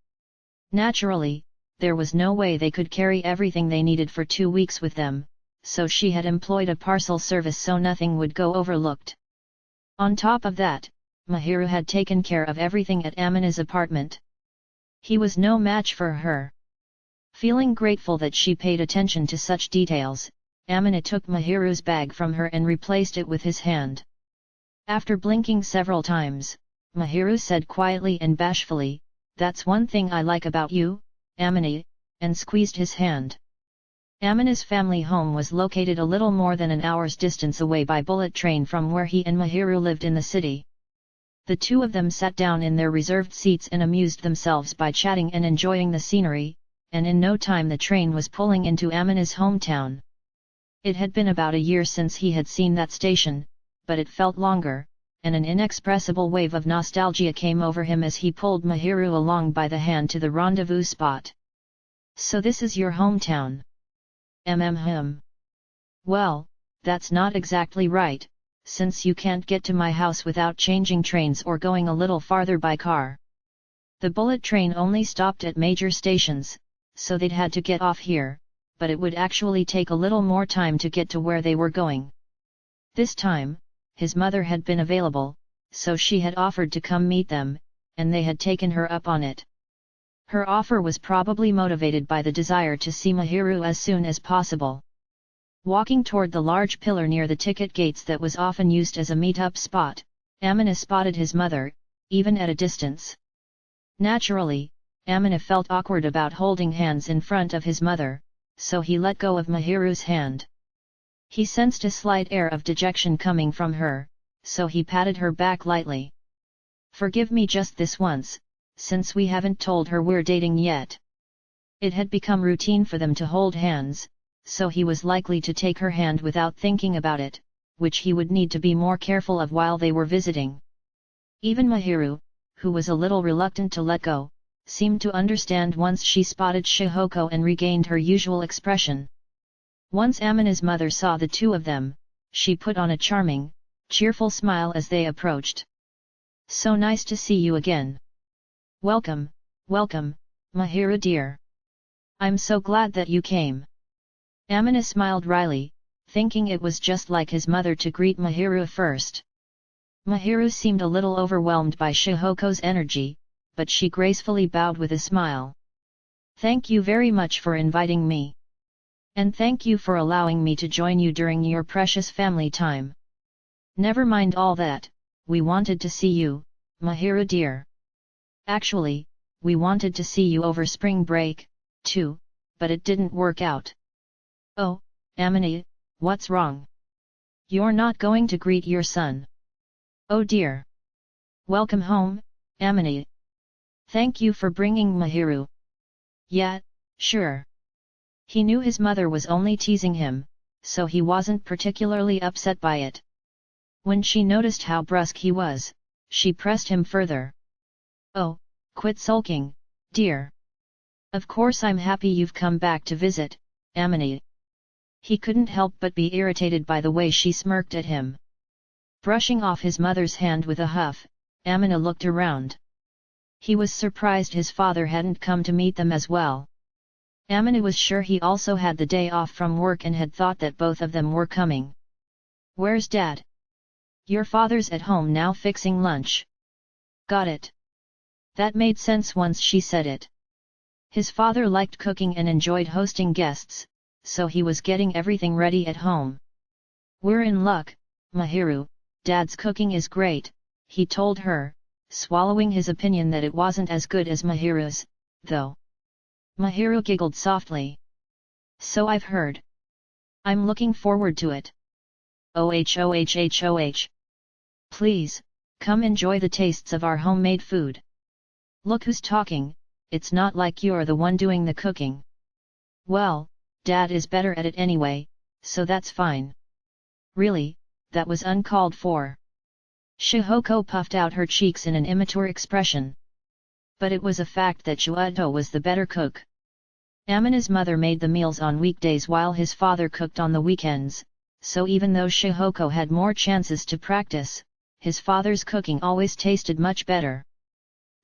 Naturally, there was no way they could carry everything they needed for 2 weeks with them, so she had employed a parcel service so nothing would go overlooked. On top of that, Mahiru had taken care of everything at Amina's apartment. He was no match for her. Feeling grateful that she paid attention to such details, Amina took Mahiru's bag from her and replaced it with his hand. After blinking several times, Mahiru said quietly and bashfully, "That's one thing I like about you, Amina," and squeezed his hand. Amina's family home was located a little more than an hour's distance away by bullet train from where he and Mahiru lived in the city. The two of them sat down in their reserved seats and amused themselves by chatting and enjoying the scenery, and in no time the train was pulling into Amina's hometown. It had been about a year since he had seen that station, but it felt longer, and an inexpressible wave of nostalgia came over him as he pulled Mahiru along by the hand to the rendezvous spot. "So this is your hometown?" "Well, that's not exactly right, since you can't get to my house without changing trains or going a little farther by car. The bullet train only stopped at major stations, so they'd had to get off here, but it would actually take a little more time to get to where they were going." This time, his mother had been available, so she had offered to come meet them, and they had taken her up on it. Her offer was probably motivated by the desire to see Mahiru as soon as possible. Walking toward the large pillar near the ticket gates that was often used as a meet-up spot, Amina spotted his mother, even at a distance. Naturally, Amina felt awkward about holding hands in front of his mother, so he let go of Mahiru's hand. He sensed a slight air of dejection coming from her, so he patted her back lightly. "Forgive me just this once, since we haven't told her we're dating yet." It had become routine for them to hold hands, so he was likely to take her hand without thinking about it, which he would need to be more careful of while they were visiting. Even Mahiru, who was a little reluctant to let go, seemed to understand once she spotted Shihoko and regained her usual expression. Once Amina's mother saw the two of them, she put on a charming, cheerful smile as they approached. "So nice to see you again. Welcome, Mahiru dear. I'm so glad that you came. Amina smiled wryly, thinking it was just like his mother to greet Mahiru first. Mahiru seemed a little overwhelmed by Shihoko's energy, but she gracefully bowed with a smile. Thank you very much for inviting me. And thank you for allowing me to join you during your precious family time. Never mind all that, we wanted to see you, Mahiru dear. Actually, we wanted to see you over spring break, too, but it didn't work out. Oh, Amina, what's wrong? You're not going to greet your son. Oh dear. Welcome home, Amina. Thank you for bringing Mahiru. Yeah, sure. He knew his mother was only teasing him, so he wasn't particularly upset by it. When she noticed how brusque he was, she pressed him further. Oh, quit sulking, dear. Of course I'm happy you've come back to visit, Amina. He couldn't help but be irritated by the way she smirked at him. Brushing off his mother's hand with a huff, Amina looked around. He was surprised his father hadn't come to meet them as well. Amina was sure he also had the day off from work and had thought that both of them were coming. Where's Dad? Your father's at home now fixing lunch. Got it. That made sense once she said it. His father liked cooking and enjoyed hosting guests, so he was getting everything ready at home. We're in luck, Mahiru, Dad's cooking is great, he told her, swallowing his opinion that it wasn't as good as Mahiru's, though. Mahiru giggled softly. So I've heard. I'm looking forward to it. OH. Please, come enjoy the tastes of our homemade food. Look who's talking, it's not like you're the one doing the cooking. Well, Dad is better at it anyway, so that's fine. Really, that was uncalled for. Shihoko puffed out her cheeks in an immature expression. But it was a fact that Shuato was the better cook. Amina's mother made the meals on weekdays while his father cooked on the weekends, so even though Shihoko had more chances to practice, his father's cooking always tasted much better.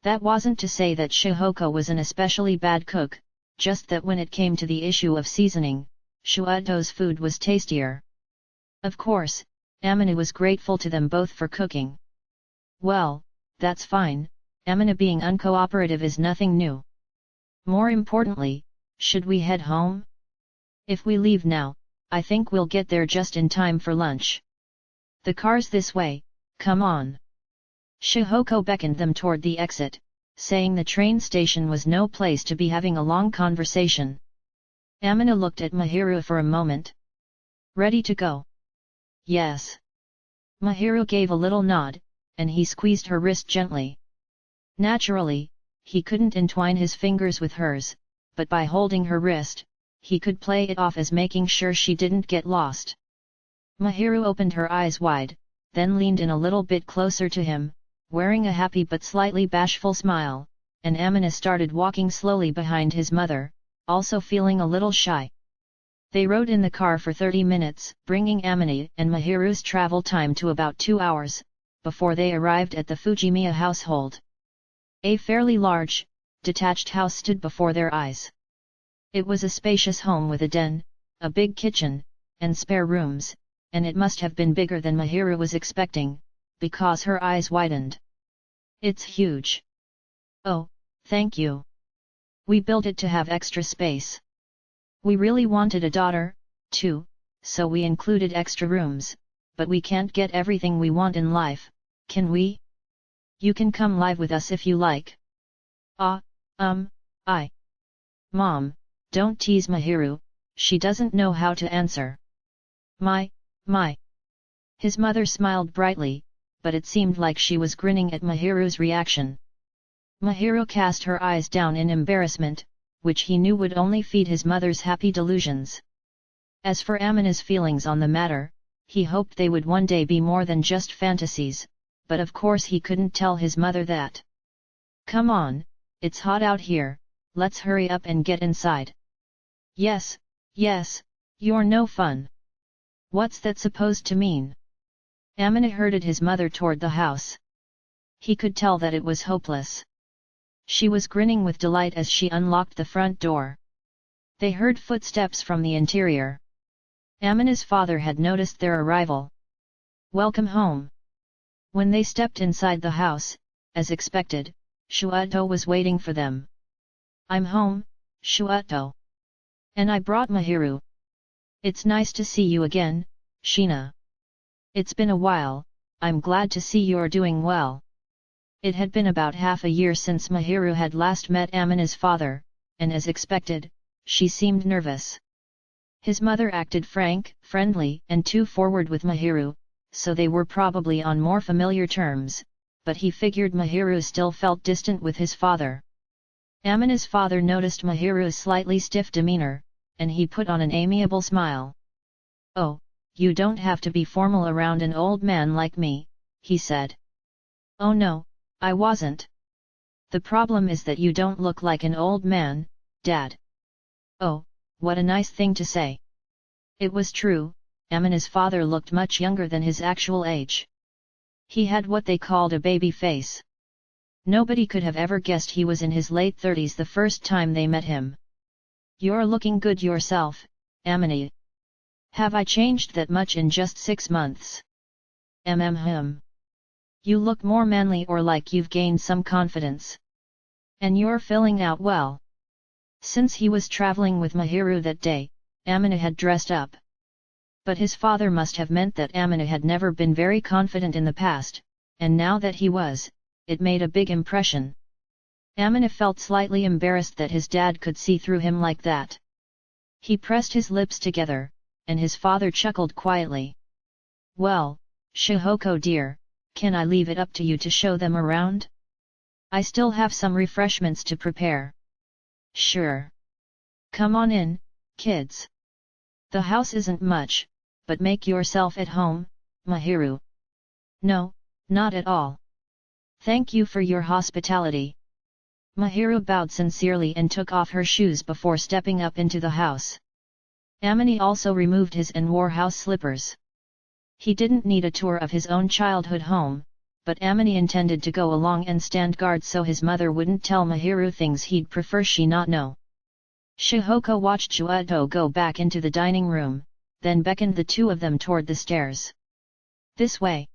That wasn't to say that Shihoko was an especially bad cook, just that when it came to the issue of seasoning, Shuato's food was tastier. Of course, Amina was grateful to them both for cooking. Well, that's fine, Amina being uncooperative is nothing new. More importantly, should we head home? If we leave now, I think we'll get there just in time for lunch. The car's this way, come on. Shihoko beckoned them toward the exit, saying the train station was no place to be having a long conversation. Amina looked at Mahiru for a moment. Ready to go? Yes. Mahiru gave a little nod, and he squeezed her wrist gently. Naturally, he couldn't entwine his fingers with hers, but by holding her wrist, he could play it off as making sure she didn't get lost. Mahiru opened her eyes wide, then leaned in a little bit closer to him, wearing a happy but slightly bashful smile, and Amina started walking slowly behind his mother, also feeling a little shy. They rode in the car for 30 minutes, bringing Amina and Mahiru's travel time to about 2 hours, before they arrived at the Fujimiya household. A fairly large, detached house stood before their eyes. It was a spacious home with a den, a big kitchen, and spare rooms, and it must have been bigger than Mahiru was expecting, because her eyes widened. It's huge. Oh, thank you. We built it to have extra space. We really wanted a daughter, too, so we included extra rooms, but we can't get everything we want in life, can we? You can come live with us if you like. Mom, don't tease Mahiru, she doesn't know how to answer. My. His mother smiled brightly, but it seemed like she was grinning at Mahiru's reaction. Mahiru cast her eyes down in embarrassment, which he knew would only feed his mother's happy delusions. As for Amina's feelings on the matter, he hoped they would one day be more than just fantasies, but of course he couldn't tell his mother that. Come on, it's hot out here, let's hurry up and get inside. Yes, you're no fun. What's that supposed to mean? Amina herded his mother toward the house. He could tell that it was hopeless. She was grinning with delight as she unlocked the front door. They heard footsteps from the interior. Amina's father had noticed their arrival. "Welcome home." When they stepped inside the house, as expected, Shuato was waiting for them. "I'm home, Shuato. And I brought Mahiru. It's nice to see you again, Sheena. It's been a while, I'm glad to see you're doing well." It had been about half a year since Mahiru had last met Amina's father, and as expected, she seemed nervous. His mother acted frank, friendly, and too forward with Mahiru, so they were probably on more familiar terms, but he figured Mahiru still felt distant with his father. Amina's father noticed Mahiru's slightly stiff demeanor, and he put on an amiable smile. "Oh, you don't have to be formal around an old man like me," he said. "Oh no, I wasn't. The problem is that you don't look like an old man, Dad." "Oh, what a nice thing to say." It was true, Amina's father looked much younger than his actual age. He had what they called a baby face. Nobody could have ever guessed he was in his late 30s the first time they met him. "You're looking good yourself, Amina. Have I changed that much in just 6 months? You look more manly or like you've gained some confidence. And you're filling out well." Since he was traveling with Mahiru that day, Amina had dressed up. But his father must have meant that Amina had never been very confident in the past, and now that he was, it made a big impression. Amina felt slightly embarrassed that his dad could see through him like that. He pressed his lips together, and his father chuckled quietly. "Well, Shihoko dear, can I leave it up to you to show them around? I still have some refreshments to prepare." "Sure. Come on in, kids. The house isn't much, but make yourself at home, Mahiru." "No, not at all. Thank you for your hospitality." Mahiru bowed sincerely and took off her shoes before stepping up into the house. Amini also removed his and wore house slippers. He didn't need a tour of his own childhood home, but Amini intended to go along and stand guard so his mother wouldn't tell Mahiru things he'd prefer she not know. Shihoko watched Shuato go back into the dining room, then beckoned the two of them toward the stairs. "This way."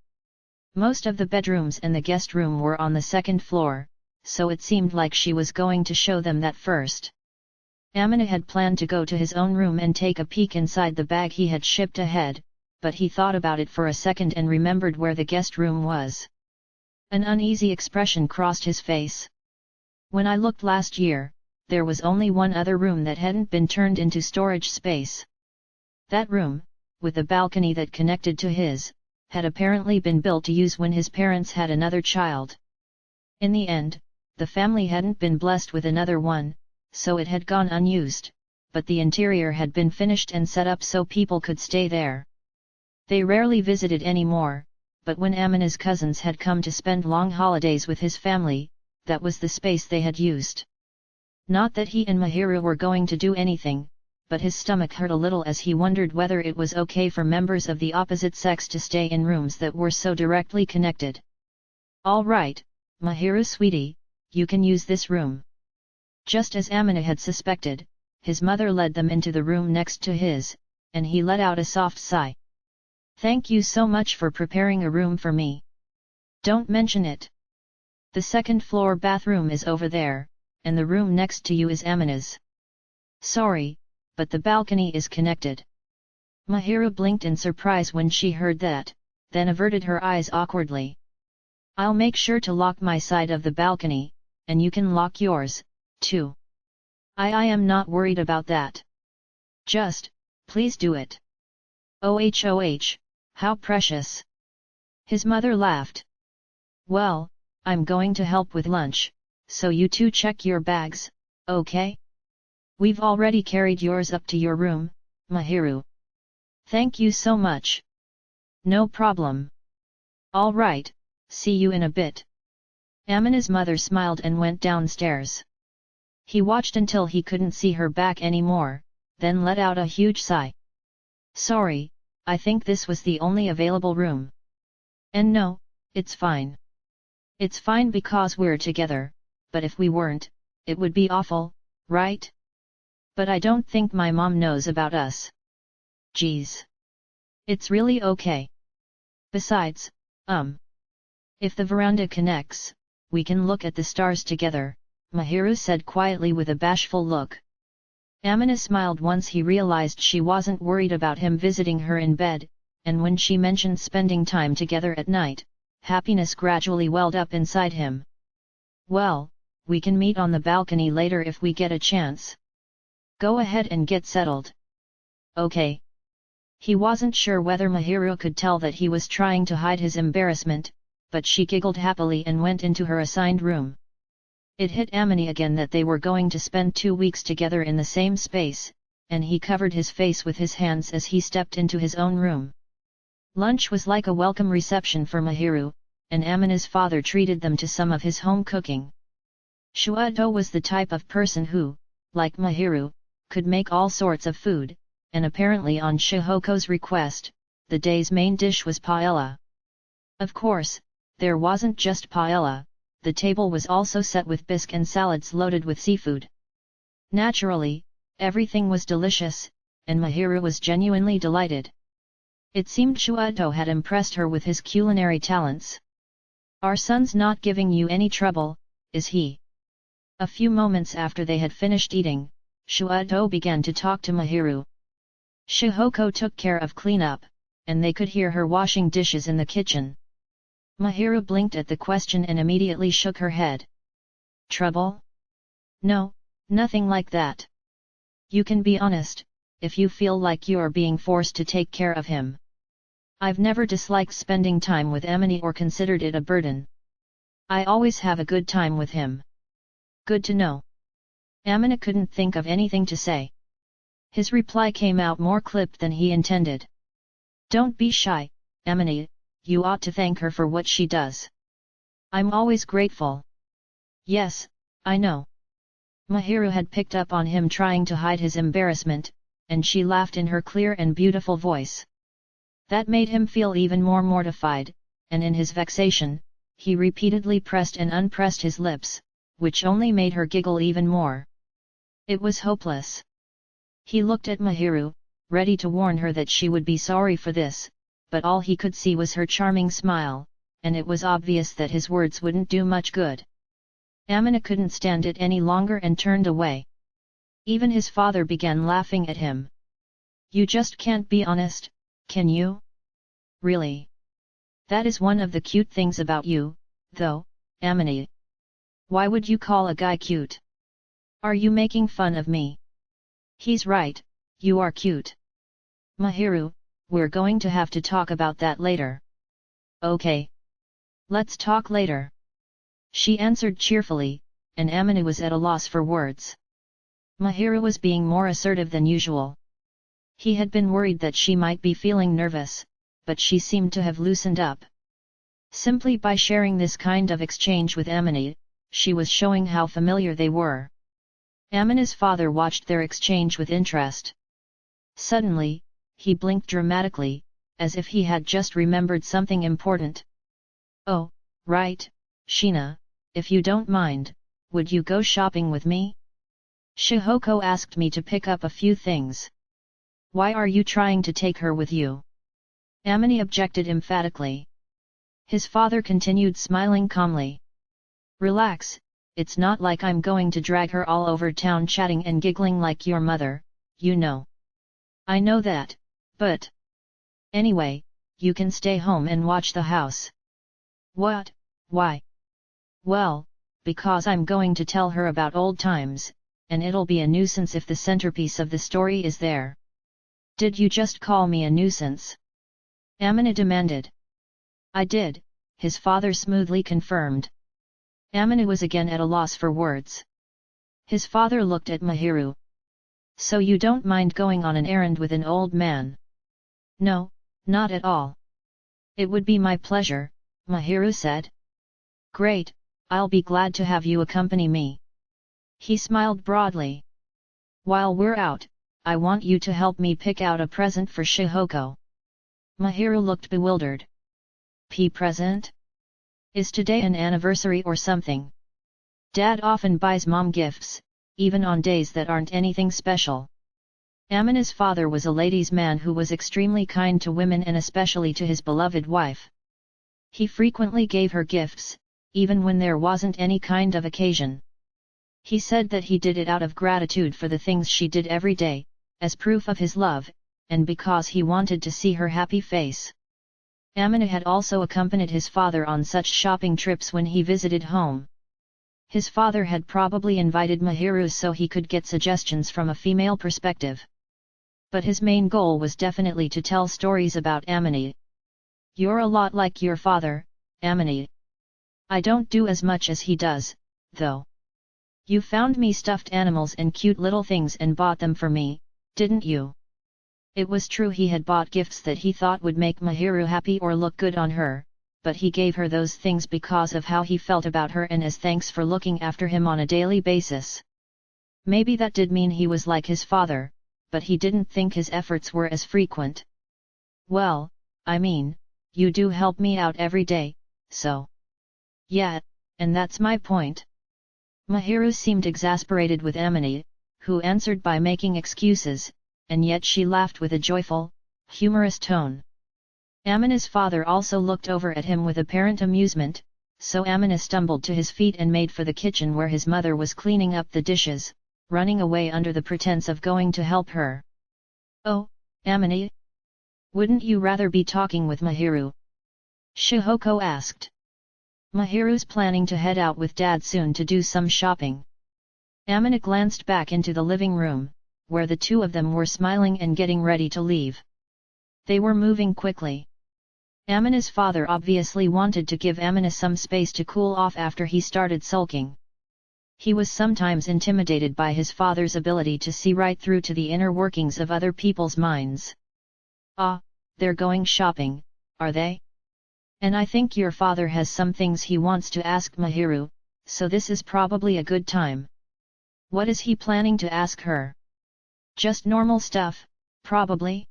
Most of the bedrooms and the guest room were on the second floor, so it seemed like she was going to show them that first. Amina had planned to go to his own room and take a peek inside the bag he had shipped ahead, but he thought about it for a second and remembered where the guest room was. An uneasy expression crossed his face. "When I looked last year, there was only one other room that hadn't been turned into storage space. That room, with a balcony that connected to his, had apparently been built to use when his parents had another child. In the end, the family hadn't been blessed with another one, so it had gone unused, but the interior had been finished and set up so people could stay there. They rarely visited anymore, but when Amina's cousins had come to spend long holidays with his family, that was the space they had used. Not that he and Mahiru were going to do anything, but his stomach hurt a little as he wondered whether it was okay for members of the opposite sex to stay in rooms that were so directly connected. "All right, Mahiru sweetie, you can use this room." Just as Amina had suspected, his mother led them into the room next to his, and he let out a soft sigh. "Thank you so much for preparing a room for me. Don't mention it. The second floor bathroom is over there, and the room next to you is Amina's." "Sorry, but the balcony is connected." Mahiru blinked in surprise when she heard that, then averted her eyes awkwardly. "I'll make sure to lock my side of the balcony, and you can lock yours, too. I am not worried about that. Just, please do it." "Oh, how precious." His mother laughed. "Well, I'm going to help with lunch, so you two check your bags, okay? We've already carried yours up to your room, Mahiru." "Thank you so much." "No problem." "All right, see you in a bit." Amina's mother smiled and went downstairs. He watched until he couldn't see her back anymore, then let out a huge sigh. "Sorry, I think this was the only available room." "And no, it's fine. It's fine because we're together, but if we weren't, it would be awful, right?" But I don't think my mom knows about us. Geez. It's really okay. Besides, if the veranda connects, we can look at the stars together, Mahiru said quietly with a bashful look. Amina smiled once he realized she wasn't worried about him visiting her in bed, and when she mentioned spending time together at night, happiness gradually welled up inside him. Well, we can meet on the balcony later if we get a chance. Go ahead and get settled. Okay. He wasn't sure whether Mahiru could tell that he was trying to hide his embarrassment, but she giggled happily and went into her assigned room. It hit Amini again that they were going to spend 2 weeks together in the same space, and he covered his face with his hands as he stepped into his own room. Lunch was like a welcome reception for Mahiru, and Amina's father treated them to some of his home cooking. Shuado was the type of person who, like Mahiru, could make all sorts of food, and apparently on Shihoko's request, the day's main dish was paella. Of course, there wasn't just paella, the table was also set with bisque and salads loaded with seafood. Naturally, everything was delicious, and Mahiru was genuinely delighted. It seemed Shuado had impressed her with his culinary talents. Our son's not giving you any trouble, is he? A few moments after they had finished eating, Shuado began to talk to Mahiru. Shihoko took care of cleanup, and they could hear her washing dishes in the kitchen. Mahiru blinked at the question and immediately shook her head. Trouble? No, nothing like that. You can be honest, if you feel like you are being forced to take care of him. I've never disliked spending time with Amini or considered it a burden. I always have a good time with him. Good to know. Amina couldn't think of anything to say. His reply came out more clipped than he intended. Don't be shy, Amini, you ought to thank her for what she does. I'm always grateful. Yes, I know. Mahiru had picked up on him trying to hide his embarrassment, and she laughed in her clear and beautiful voice. That made him feel even more mortified, and in his vexation, he repeatedly pressed and unpressed his lips, which only made her giggle even more. It was hopeless. He looked at Mahiru, ready to warn her that she would be sorry for this, but all he could see was her charming smile, and it was obvious that his words wouldn't do much good. Amina couldn't stand it any longer and turned away. Even his father began laughing at him. You just can't be honest, can you? Really? That is one of the cute things about you, though, Amini. Why would you call a guy cute? Are you making fun of me? He's right, you are cute. Mahiru, we're going to have to talk about that later. Okay. Let's talk later. She answered cheerfully, and Amina was at a loss for words. Mahiru was being more assertive than usual. He had been worried that she might be feeling nervous, but she seemed to have loosened up. Simply by sharing this kind of exchange with Amina, she was showing how familiar they were. Amina's father watched their exchange with interest. Suddenly, he blinked dramatically, as if he had just remembered something important. Oh, right, Sheena, if you don't mind, would you go shopping with me? Shihoko asked me to pick up a few things. Why are you trying to take her with you? Amini objected emphatically. His father continued smiling calmly. Relax, it's not like I'm going to drag her all over town chatting and giggling like your mother, you know. I know that, but... Anyway, you can stay home and watch the house. What? Why? Well, because I'm going to tell her about old times, and it'll be a nuisance if the centerpiece of the story is there. Did you just call me a nuisance? Amina demanded. I did, his father smoothly confirmed. Amina was again at a loss for words. His father looked at Mahiru. So you don't mind going on an errand with an old man? No, not at all. It would be my pleasure, Mahiru said. Great, I'll be glad to have you accompany me. He smiled broadly. While we're out, I want you to help me pick out a present for Shihoko. Mahiru looked bewildered. Present? Is today an anniversary or something? Dad often buys mom gifts, even on days that aren't anything special. Amina's father was a ladies' man who was extremely kind to women and especially to his beloved wife. He frequently gave her gifts, even when there wasn't any kind of occasion. He said that he did it out of gratitude for the things she did every day, as proof of his love, and because he wanted to see her happy face. Amina had also accompanied his father on such shopping trips when he visited home. His father had probably invited Mahiru so he could get suggestions from a female perspective. But his main goal was definitely to tell stories about Amina. "You're a lot like your father, Amina. I don't do as much as he does, though. You found me stuffed animals and cute little things and bought them for me, didn't you?" It was true he had bought gifts that he thought would make Mahiru happy or look good on her, but he gave her those things because of how he felt about her and as thanks for looking after him on a daily basis. Maybe that did mean he was like his father, but he didn't think his efforts were as frequent. "Well, I mean, you do help me out every day, so." "Yeah, and that's my point." Mahiru seemed exasperated with Amina, who answered by making excuses, and yet she laughed with a joyful, humorous tone. Amina's father also looked over at him with apparent amusement, so Amina stumbled to his feet and made for the kitchen where his mother was cleaning up the dishes, running away under the pretense of going to help her. "Oh, Amina? Wouldn't you rather be talking with Mahiru?" Shihoko asked. "Mahiru's planning to head out with Dad soon to do some shopping." Amina glanced back into the living room, where the two of them were smiling and getting ready to leave. They were moving quickly. Amina's father obviously wanted to give Amina some space to cool off after he started sulking. He was sometimes intimidated by his father's ability to see right through to the inner workings of other people's minds. "Ah, they're going shopping, are they? And I think your father has some things he wants to ask Mahiru, so this is probably a good time." "What is he planning to ask her?" "Just normal stuff, probably.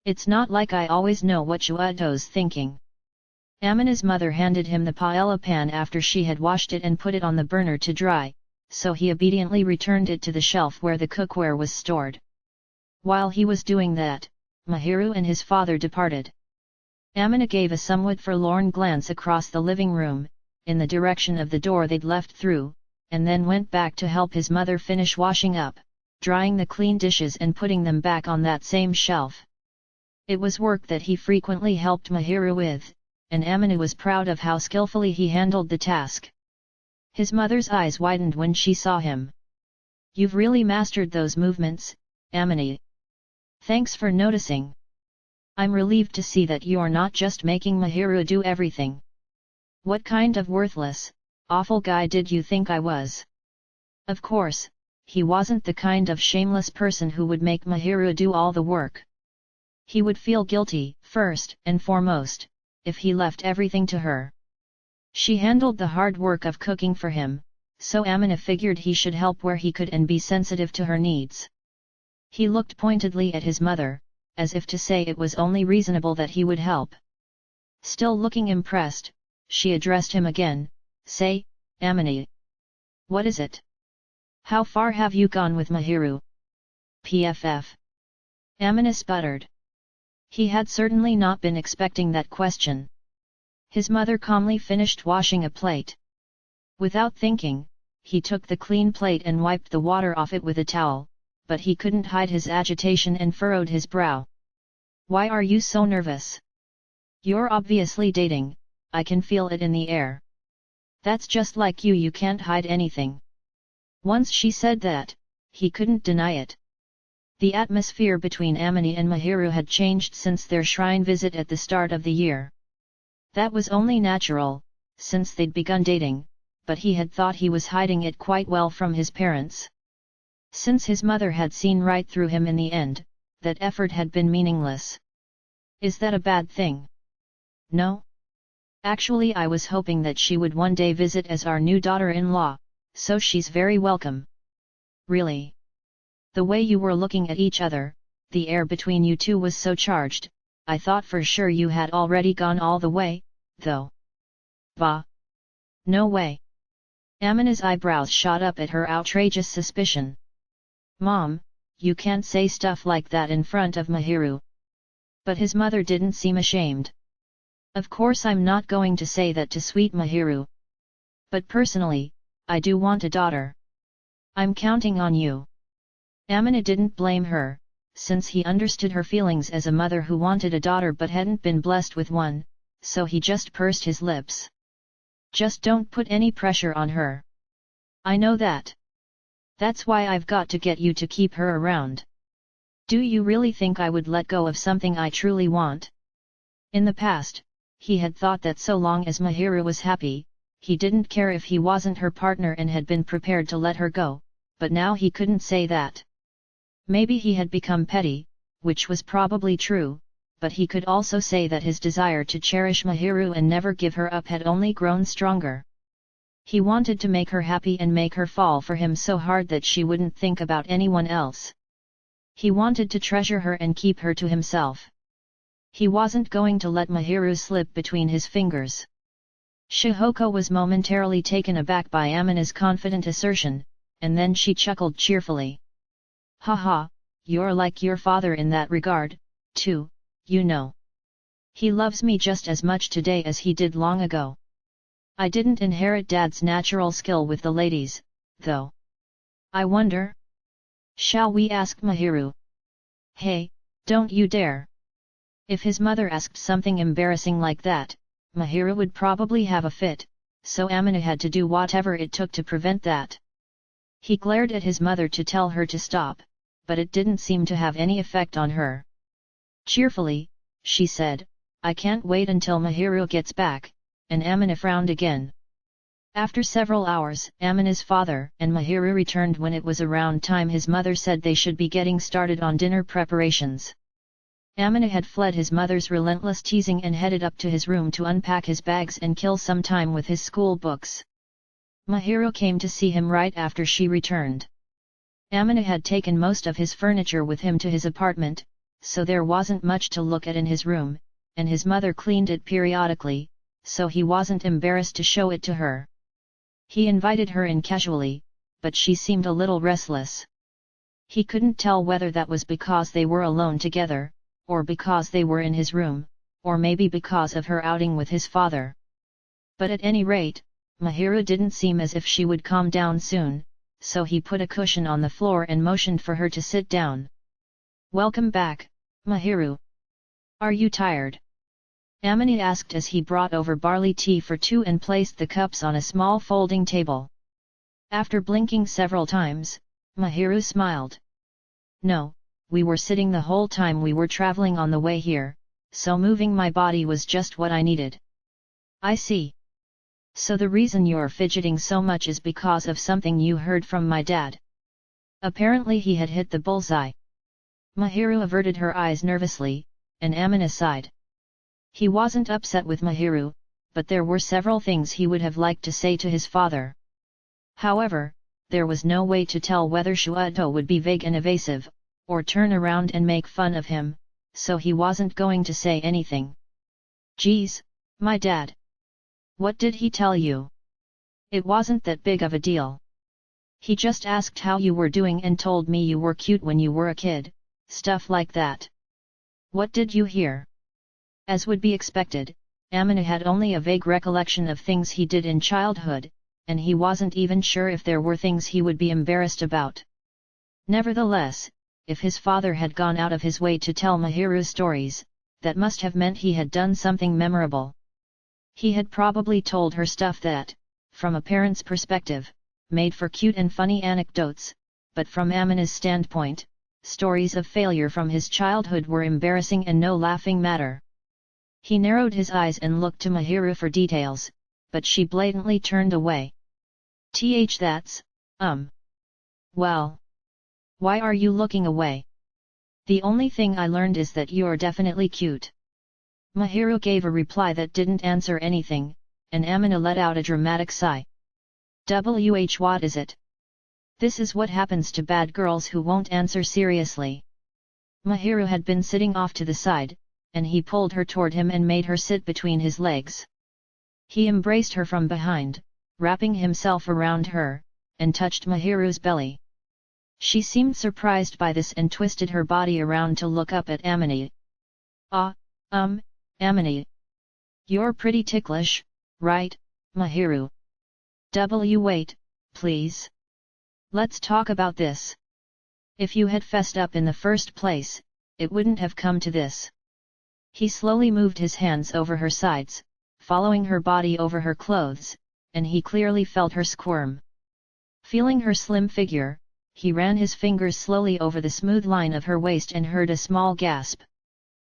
It's not like I always know what Shuato's thinking." Amina's mother handed him the paella pan after she had washed it and put it on the burner to dry, so he obediently returned it to the shelf where the cookware was stored. While he was doing that, Mahiru and his father departed. Amina gave a somewhat forlorn glance across the living room, in the direction of the door they'd left through, and then went back to help his mother finish washing up, drying the clean dishes and putting them back on that same shelf. It was work that he frequently helped Mahiru with, and Amina was proud of how skillfully he handled the task. His mother's eyes widened when she saw him. "You've really mastered those movements, Amina. Thanks for noticing. I'm relieved to see that you're not just making Mahiru do everything. What kind of worthless, awful guy did you think I was?" Of course, he wasn't the kind of shameless person who would make Mahiru do all the work. He would feel guilty, first and foremost, if he left everything to her. She handled the hard work of cooking for him, so Amina figured he should help where he could and be sensitive to her needs. He looked pointedly at his mother, as if to say it was only reasonable that he would help. Still looking impressed, she addressed him again, "Say, Amina. What is it? How far have you gone with Mahiru?" "PFF." Amina sputtered. He had certainly not been expecting that question. His mother calmly finished washing a plate. Without thinking, he took the clean plate and wiped the water off it with a towel, but he couldn't hide his agitation and furrowed his brow. "Why are you so nervous? You're obviously dating, I can feel it in the air. That's just like you can't hide anything." Once she said that, he couldn't deny it. The atmosphere between Amina and Mahiru had changed since their shrine visit at the start of the year. That was only natural, since they'd begun dating, but he had thought he was hiding it quite well from his parents. Since his mother had seen right through him in the end, that effort had been meaningless. Is that a bad thing? No. Actually, I was hoping that she would one day visit as our new daughter-in-law, so she's very welcome. Really? The way you were looking at each other, the air between you two was so charged, I thought for sure you had already gone all the way, though. Bah! No way! Amina's eyebrows shot up at her outrageous suspicion. Mom, you can't say stuff like that in front of Mahiru. But his mother didn't seem ashamed. Of course I'm not going to say that to sweet Mahiru. But personally, I do want a daughter. I'm counting on you. Amina didn't blame her, since he understood her feelings as a mother who wanted a daughter but hadn't been blessed with one, so he just pursed his lips. Just don't put any pressure on her. I know that. That's why I've got to get you to keep her around. Do you really think I would let go of something I truly want? In the past, he had thought that so long as Mahiru was happy, he didn't care if he wasn't her partner and had been prepared to let her go, but now he couldn't say that. Maybe he had become petty, which was probably true, but he could also say that his desire to cherish Mahiru and never give her up had only grown stronger. He wanted to make her happy and make her fall for him so hard that she wouldn't think about anyone else. He wanted to treasure her and keep her to himself. He wasn't going to let Mahiru slip between his fingers. Shihoko was momentarily taken aback by Amina's confident assertion, and then she chuckled cheerfully. Haha, you're like your father in that regard, too, you know. He loves me just as much today as he did long ago. I didn't inherit Dad's natural skill with the ladies, though. I wonder? Shall we ask Mahiru? Hey, don't you dare! If his mother asked something embarrassing like that, Mahiru would probably have a fit, so Amina had to do whatever it took to prevent that. He glared at his mother to tell her to stop, but it didn't seem to have any effect on her. Cheerfully, she said, I can't wait until Mahiru gets back, and Amina frowned again. After several hours, Amina's father and Mahiru returned when it was around time his mother said they should be getting started on dinner preparations. Amina had fled his mother's relentless teasing and headed up to his room to unpack his bags and kill some time with his school books. Mahiru came to see him right after she returned. Amina had taken most of his furniture with him to his apartment, so there wasn't much to look at in his room, and his mother cleaned it periodically, so he wasn't embarrassed to show it to her. He invited her in casually, but she seemed a little restless. He couldn't tell whether that was because they were alone together, or because they were in his room, or maybe because of her outing with his father. But at any rate, Mahiru didn't seem as if she would calm down soon, so he put a cushion on the floor and motioned for her to sit down. Welcome back, Mahiru. Are you tired? Amina asked as he brought over barley tea for two and placed the cups on a small folding table. After blinking several times, Mahiru smiled. No, we were sitting the whole time we were traveling on the way here, so moving my body was just what I needed. I see. So the reason you're fidgeting so much is because of something you heard from my dad. Apparently he had hit the bullseye. Mahiru averted her eyes nervously, and Amina sighed. He wasn't upset with Mahiru, but there were several things he would have liked to say to his father. However, there was no way to tell whether Shuato would be vague and evasive, or turn around and make fun of him, so he wasn't going to say anything. Geez, my dad. What did he tell you? It wasn't that big of a deal. He just asked how you were doing and told me you were cute when you were a kid, stuff like that. What did you hear? As would be expected, Amina had only a vague recollection of things he did in childhood, and he wasn't even sure if there were things he would be embarrassed about. Nevertheless, if his father had gone out of his way to tell Mahiru stories, that must have meant he had done something memorable. He had probably told her stuff that, from a parent's perspective, made for cute and funny anecdotes, but from Amina's standpoint, stories of failure from his childhood were embarrassing and no laughing matter. He narrowed his eyes and looked to Mahiru for details, but she blatantly turned away. That's. Well. Why are you looking away? The only thing I learned is that you're definitely cute. Mahiru gave a reply that didn't answer anything, and Amina let out a dramatic sigh. What is it? This is what happens to bad girls who won't answer seriously. Mahiru had been sitting off to the side, and he pulled her toward him and made her sit between his legs. He embraced her from behind, wrapping himself around her, and touched Mahiru's belly. She seemed surprised by this and twisted her body around to look up at Amini. "Ah, Amini. You're pretty ticklish, right, Mahiru? Wait, please. Let's talk about this. If you had fessed up in the first place, it wouldn't have come to this." He slowly moved his hands over her sides, following her body over her clothes, and he clearly felt her squirm. Feeling her slim figure, he ran his fingers slowly over the smooth line of her waist and heard a small gasp.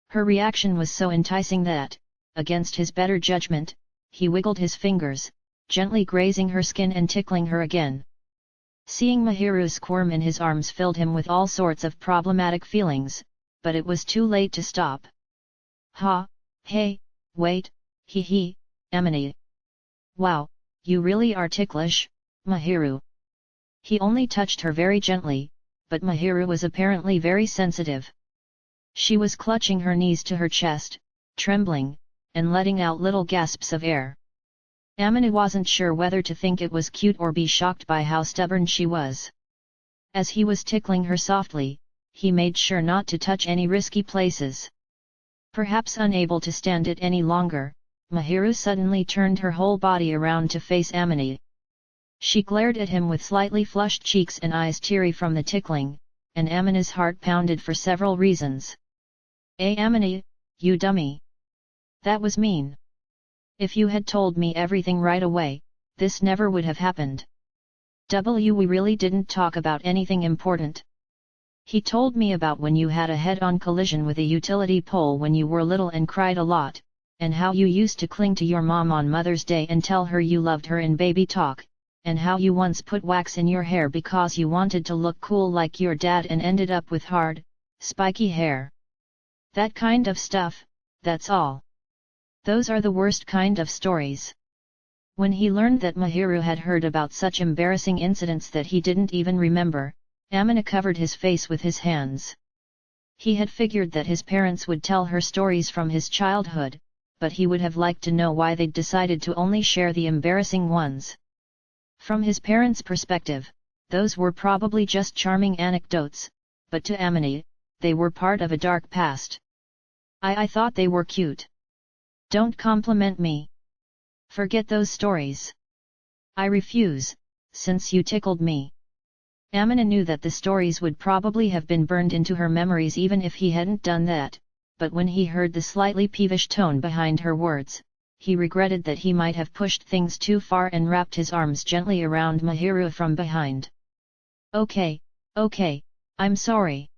Her reaction was so enticing that, against his better judgment, he wiggled his fingers, gently grazing her skin and tickling her again. Seeing Mahiru squirm in his arms filled him with all sorts of problematic feelings, but it was too late to stop. Hey, wait, hee, Amini. Wow, you really are ticklish, Mahiru." He only touched her very gently, but Mahiru was apparently very sensitive. She was clutching her knees to her chest, trembling, and letting out little gasps of air. Amina wasn't sure whether to think it was cute or be shocked by how stubborn she was. As he was tickling her softly, he made sure not to touch any risky places. Perhaps unable to stand it any longer, Mahiru suddenly turned her whole body around to face Amini. She glared at him with slightly flushed cheeks and eyes teary from the tickling, and Amina's heart pounded for several reasons. Amini, you dummy! That was mean. If you had told me everything right away, this never would have happened. We really didn't talk about anything important. He told me about when you had a head-on collision with a utility pole when you were little and cried a lot, and how you used to cling to your mom on Mother's Day and tell her you loved her in baby talk, and how you once put wax in your hair because you wanted to look cool like your dad and ended up with hard, spiky hair. That kind of stuff, that's all. Those are the worst kind of stories. When he learned that Mahiru had heard about such embarrassing incidents that he didn't even remember, Amina covered his face with his hands. He had figured that his parents would tell her stories from his childhood, but he would have liked to know why they'd decided to only share the embarrassing ones. From his parents' perspective, those were probably just charming anecdotes, but to Amina, they were part of a dark past. I thought they were cute. Don't compliment me. Forget those stories. I refuse, since you tickled me. Amina knew that the stories would probably have been burned into her memories even if he hadn't done that, but when he heard the slightly peevish tone behind her words, he regretted that he might have pushed things too far and wrapped his arms gently around Mahiru from behind. Okay, I'm sorry.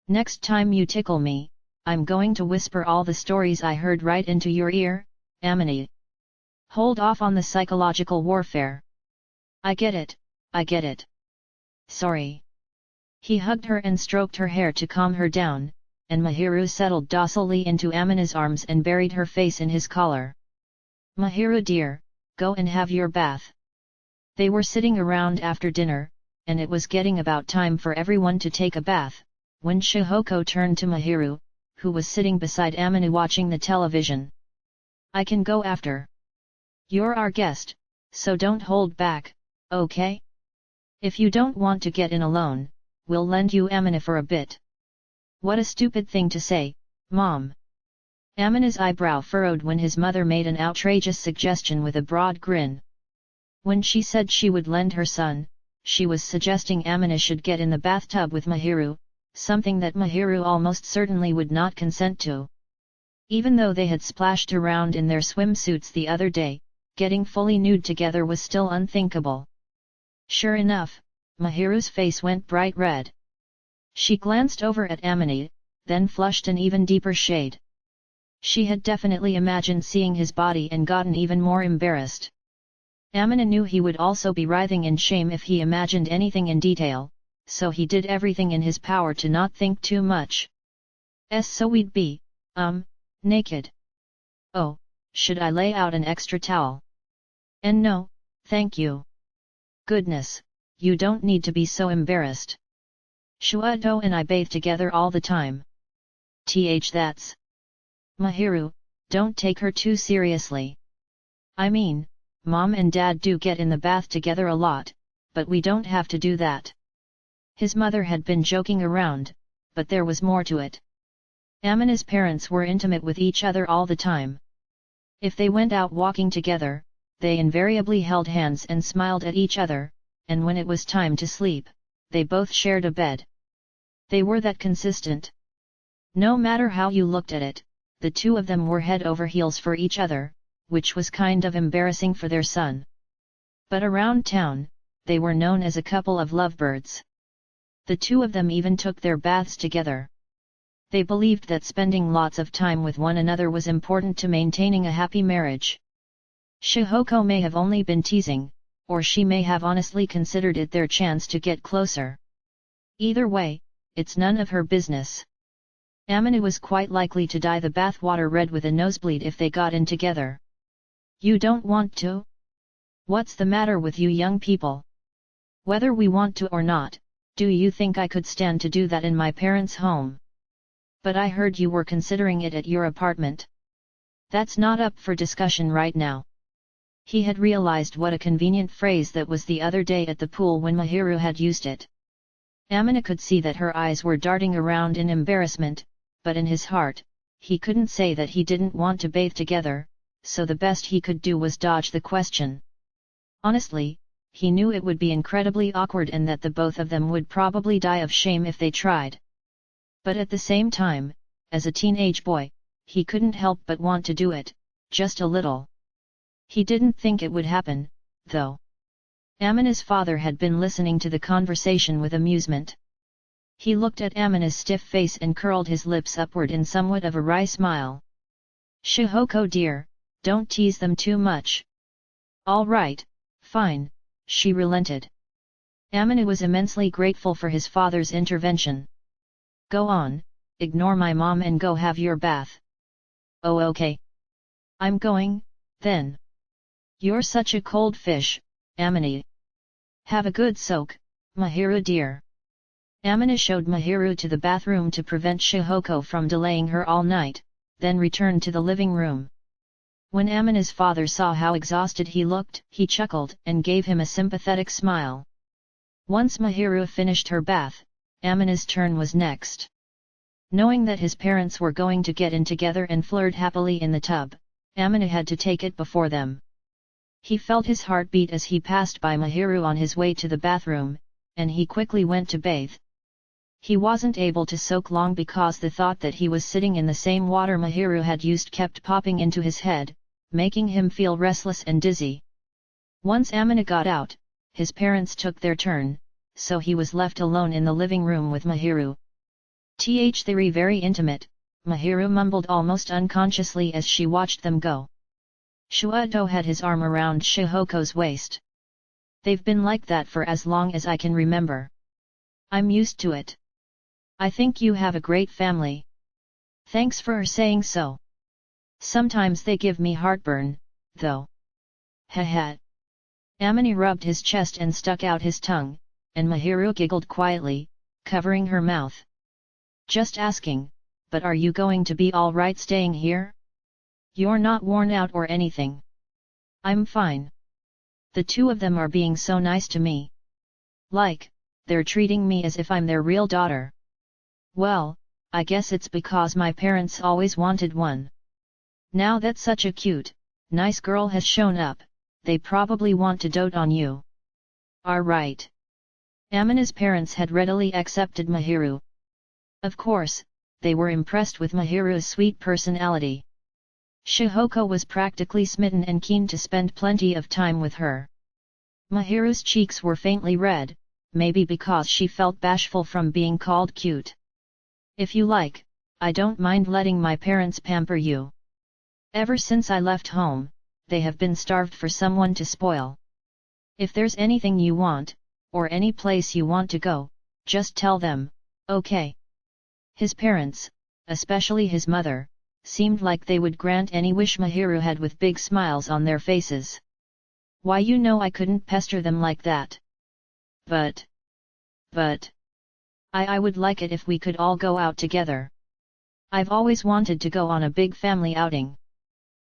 Next time you tickle me, I'm going to whisper all the stories I heard right into your ear, Amini. Hold off on the psychological warfare. I get it. Sorry. He hugged her and stroked her hair to calm her down, and Mahiru settled docilely into Amina's arms and buried her face in his collar. Mahiru dear, go and have your bath. They were sitting around after dinner, and it was getting about time for everyone to take a bath, when Shihoko turned to Mahiru, who was sitting beside Amina watching the television. I can go after. You're our guest, so don't hold back, okay? If you don't want to get in alone, we'll lend you Amina for a bit. What a stupid thing to say, Mom. Amina's eyebrow furrowed when his mother made an outrageous suggestion with a broad grin. When she said she would lend her son, she was suggesting Amina should get in the bathtub with Mahiru, something that Mahiru almost certainly would not consent to. Even though they had splashed around in their swimsuits the other day, getting fully nude together was still unthinkable. Sure enough, Mahiru's face went bright red. She glanced over at Amina, then flushed an even deeper shade. She had definitely imagined seeing his body and gotten even more embarrassed. Amina knew he would also be writhing in shame if he imagined anything in detail, so he did everything in his power to not think too much. So we'd be, naked. Oh, should I lay out an extra towel? And no, thank you. Goodness, you don't need to be so embarrassed. Shuado and I bathe together all the time. That's. Mahiru, don't take her too seriously. I mean, Mom and Dad do get in the bath together a lot, but we don't have to do that." His mother had been joking around, but there was more to it. Amina's parents were intimate with each other all the time. If they went out walking together, they invariably held hands and smiled at each other, and when it was time to sleep, they both shared a bed. They were that consistent. No matter how you looked at it, the two of them were head over heels for each other, which was kind of embarrassing for their son. But around town, they were known as a couple of lovebirds. The two of them even took their baths together. They believed that spending lots of time with one another was important to maintaining a happy marriage. Shihoko may have only been teasing, or she may have honestly considered it their chance to get closer. Either way, it's none of her business. Amina was quite likely to dye the bathwater red with a nosebleed if they got in together. "You don't want to? What's the matter with you young people? Whether we want to or not, do you think I could stand to do that in my parents' home? But I heard you were considering it at your apartment. That's not up for discussion right now." He had realized what a convenient phrase that was the other day at the pool when Mahiru had used it. Amina could see that her eyes were darting around in embarrassment, but in his heart, he couldn't say that he didn't want to bathe together, so the best he could do was dodge the question. Honestly, he knew it would be incredibly awkward and that the both of them would probably die of shame if they tried. But at the same time, as a teenage boy, he couldn't help but want to do it, just a little. He didn't think it would happen, though. Amina's father had been listening to the conversation with amusement. He looked at Amina's stiff face and curled his lips upward in somewhat of a wry smile. "Shihoko dear, don't tease them too much." "All right, fine," she relented. Amina was immensely grateful for his father's intervention. "Go on, ignore my mom and go have your bath." "Oh okay. I'm going, then." "You're such a cold fish, Amina. Have a good soak, Mahiru dear." Amina showed Mahiru to the bathroom to prevent Shihoko from delaying her all night, then returned to the living room. When Amina's father saw how exhausted he looked, he chuckled and gave him a sympathetic smile. Once Mahiru finished her bath, Amina's turn was next. Knowing that his parents were going to get in together and flirt happily in the tub, Amina had to take it before them. He felt his heart beat as he passed by Mahiru on his way to the bathroom, and he quickly went to bathe. He wasn't able to soak long because the thought that he was sitting in the same water Mahiru had used kept popping into his head, making him feel restless and dizzy. Once Amina got out, his parents took their turn, so he was left alone in the living room with Mahiru. "They're very intimate," Mahiru mumbled almost unconsciously as she watched them go. Shuato had his arm around Shihoko's waist. "They've been like that for as long as I can remember. I'm used to it. I think you have a great family." "Thanks for saying so. Sometimes they give me heartburn, though." "Haha." Amina rubbed his chest and stuck out his tongue, and Mahiru giggled quietly, covering her mouth. "Just asking, but are you going to be all right staying here? You're not worn out or anything." "I'm fine. The two of them are being so nice to me. Like, they're treating me as if I'm their real daughter." "Well, I guess it's because my parents always wanted one. Now that such a cute, nice girl has shown up, they probably want to dote on you." "Are right." Amina's parents had readily accepted Mahiru. Of course, they were impressed with Mahiru's sweet personality. Shihoko was practically smitten and keen to spend plenty of time with her. Mahiru's cheeks were faintly red, maybe because she felt bashful from being called cute. "If you like, I don't mind letting my parents pamper you. Ever since I left home, they have been starved for someone to spoil. If there's anything you want, or any place you want to go, just tell them, okay?" His parents, especially his mother, seemed like they would grant any wish Mahiru had with big smiles on their faces. "Why, you know I couldn't pester them like that. But I would like it if we could all go out together. I've always wanted to go on a big family outing."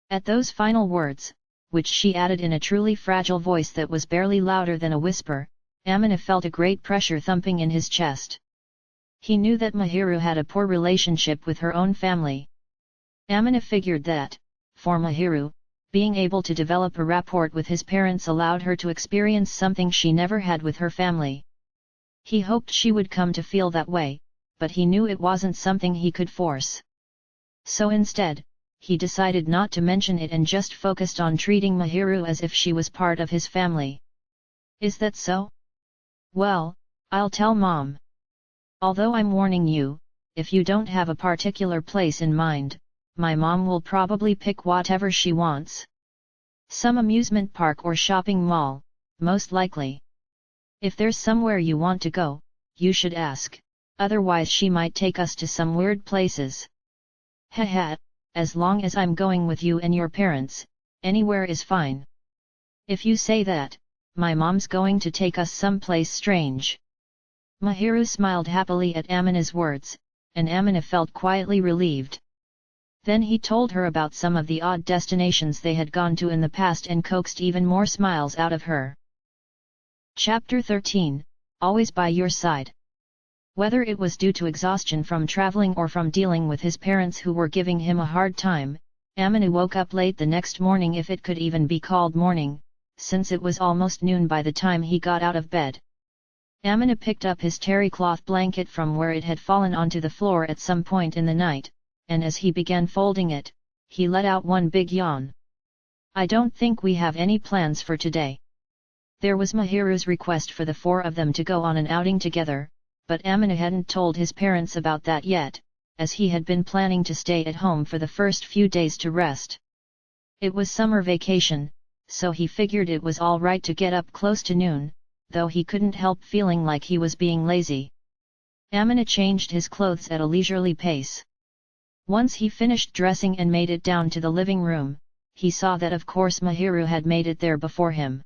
At those final words, which she added in a truly fragile voice that was barely louder than a whisper, Amina felt a great pressure thumping in his chest. He knew that Mahiru had a poor relationship with her own family. Amina figured that, for Mahiru, being able to develop a rapport with his parents allowed her to experience something she never had with her family. He hoped she would come to feel that way, but he knew it wasn't something he could force. So instead, he decided not to mention it and just focused on treating Mahiru as if she was part of his family. Is that so? Well, I'll tell Mom. Although I'm warning you, if you don't have a particular place in mind, my mom will probably pick whatever she wants. Some amusement park or shopping mall, most likely. If there's somewhere you want to go, you should ask, otherwise she might take us to some weird places. Haha, as long as I'm going with you and your parents, anywhere is fine. If you say that, my mom's going to take us someplace strange. Mahiru smiled happily at Amina's words, and Amina felt quietly relieved. Then he told her about some of the odd destinations they had gone to in the past and coaxed even more smiles out of her. Chapter 13, Always by Your Side. Whether it was due to exhaustion from traveling or from dealing with his parents who were giving him a hard time, Amina woke up late the next morning, if it could even be called morning, since it was almost noon by the time he got out of bed. Amina picked up his terry cloth blanket from where it had fallen onto the floor at some point in the night, and as he began folding it, he let out one big yawn. I don't think we have any plans for today. There was Mahiru's request for the four of them to go on an outing together, but Amina hadn't told his parents about that yet, as he had been planning to stay at home for the first few days to rest. It was summer vacation, so he figured it was all right to get up close to noon, though he couldn't help feeling like he was being lazy. Amina changed his clothes at a leisurely pace. Once he finished dressing and made it down to the living room, he saw that of course Mahiru had made it there before him.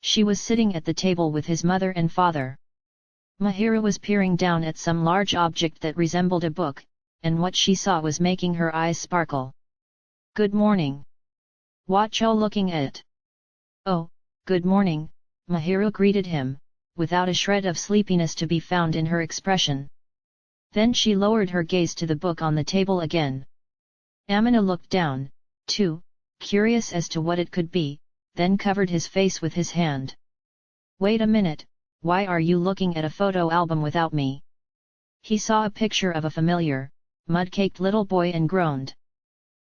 She was sitting at the table with his mother and father. Mahiru was peering down at some large object that resembled a book, and what she saw was making her eyes sparkle. Good morning. What you looking at? Oh, good morning, Mahiru greeted him, without a shred of sleepiness to be found in her expression. Then she lowered her gaze to the book on the table again. Amina looked down, too, curious as to what it could be, then covered his face with his hand. Wait a minute, why are you looking at a photo album without me? He saw a picture of a familiar, mud-caked little boy and groaned.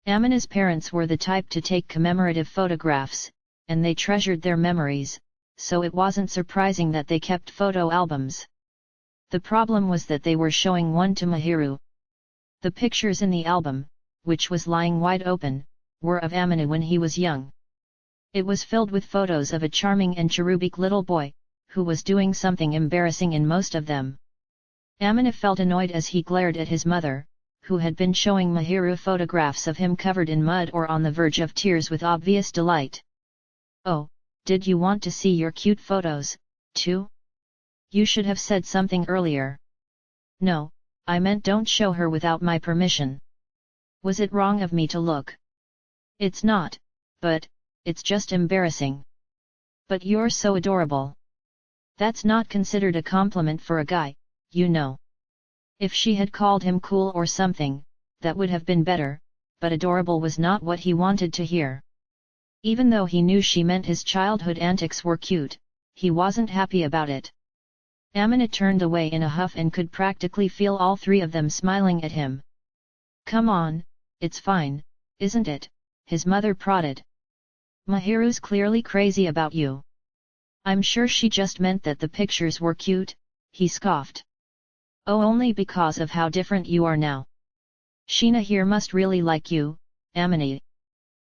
Amina's parents were the type to take commemorative photographs, and they treasured their memories, so it wasn't surprising that they kept photo albums. The problem was that they were showing one to Mahiru. The pictures in the album, which was lying wide open, were of Amina when he was young. It was filled with photos of a charming and cherubic little boy, who was doing something embarrassing in most of them. Amina felt annoyed as he glared at his mother, who had been showing Mahiru photographs of him covered in mud or on the verge of tears with obvious delight. Oh, did you want to see your cute photos, too? You should have said something earlier. No, I meant don't show her without my permission. Was it wrong of me to look? It's not, but, it's just embarrassing. But you're so adorable. That's not considered a compliment for a guy, you know. If she had called him cool or something, that would have been better, but adorable was not what he wanted to hear. Even though he knew she meant his childhood antics were cute, he wasn't happy about it. Amina turned away in a huff and could practically feel all three of them smiling at him. Come on, it's fine, isn't it? His mother prodded. Mahiru's clearly crazy about you. I'm sure she just meant that the pictures were cute, he scoffed. Oh, only because of how different you are now. Sheena here must really like you, Amina.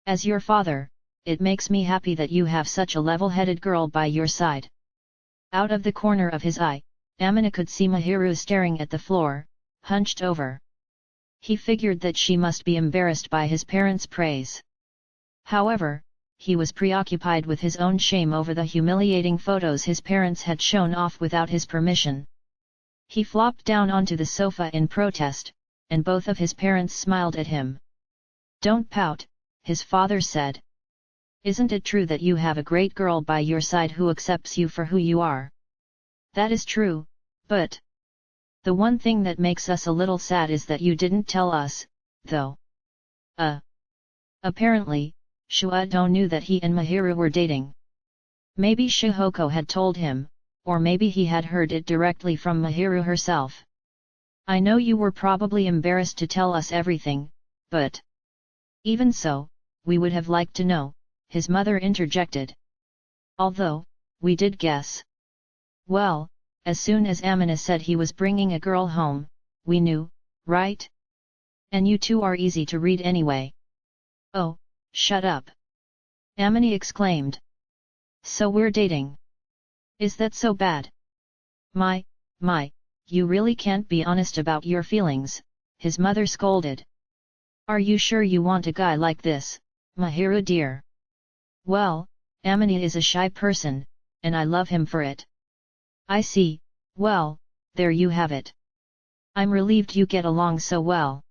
As your father, it makes me happy that you have such a level-headed girl by your side. Out of the corner of his eye, Amina could see Mahiru staring at the floor, hunched over. He figured that she must be embarrassed by his parents' praise. However, he was preoccupied with his own shame over the humiliating photos his parents had shown off without his permission. He flopped down onto the sofa in protest, and both of his parents smiled at him. Don't pout, his father said. Isn't it true that you have a great girl by your side who accepts you for who you are? That is true, but the one thing that makes us a little sad is that you didn't tell us, though. Apparently, Shuado knew that he and Mahiru were dating. Maybe Shihoko had told him, or maybe he had heard it directly from Mahiru herself. I know you were probably embarrassed to tell us everything, but even so, we would have liked to know, his mother interjected. Although, we did guess. Well, as soon as Amina said he was bringing a girl home, we knew, right? And you two are easy to read anyway. Oh, shut up! Amina exclaimed. So we're dating. Is that so bad? My, you really can't be honest about your feelings, his mother scolded. Are you sure you want a guy like this, Mahiru dear? Well, Amina is a shy person, and I love him for it. I see, well, there you have it. I'm relieved you get along so well.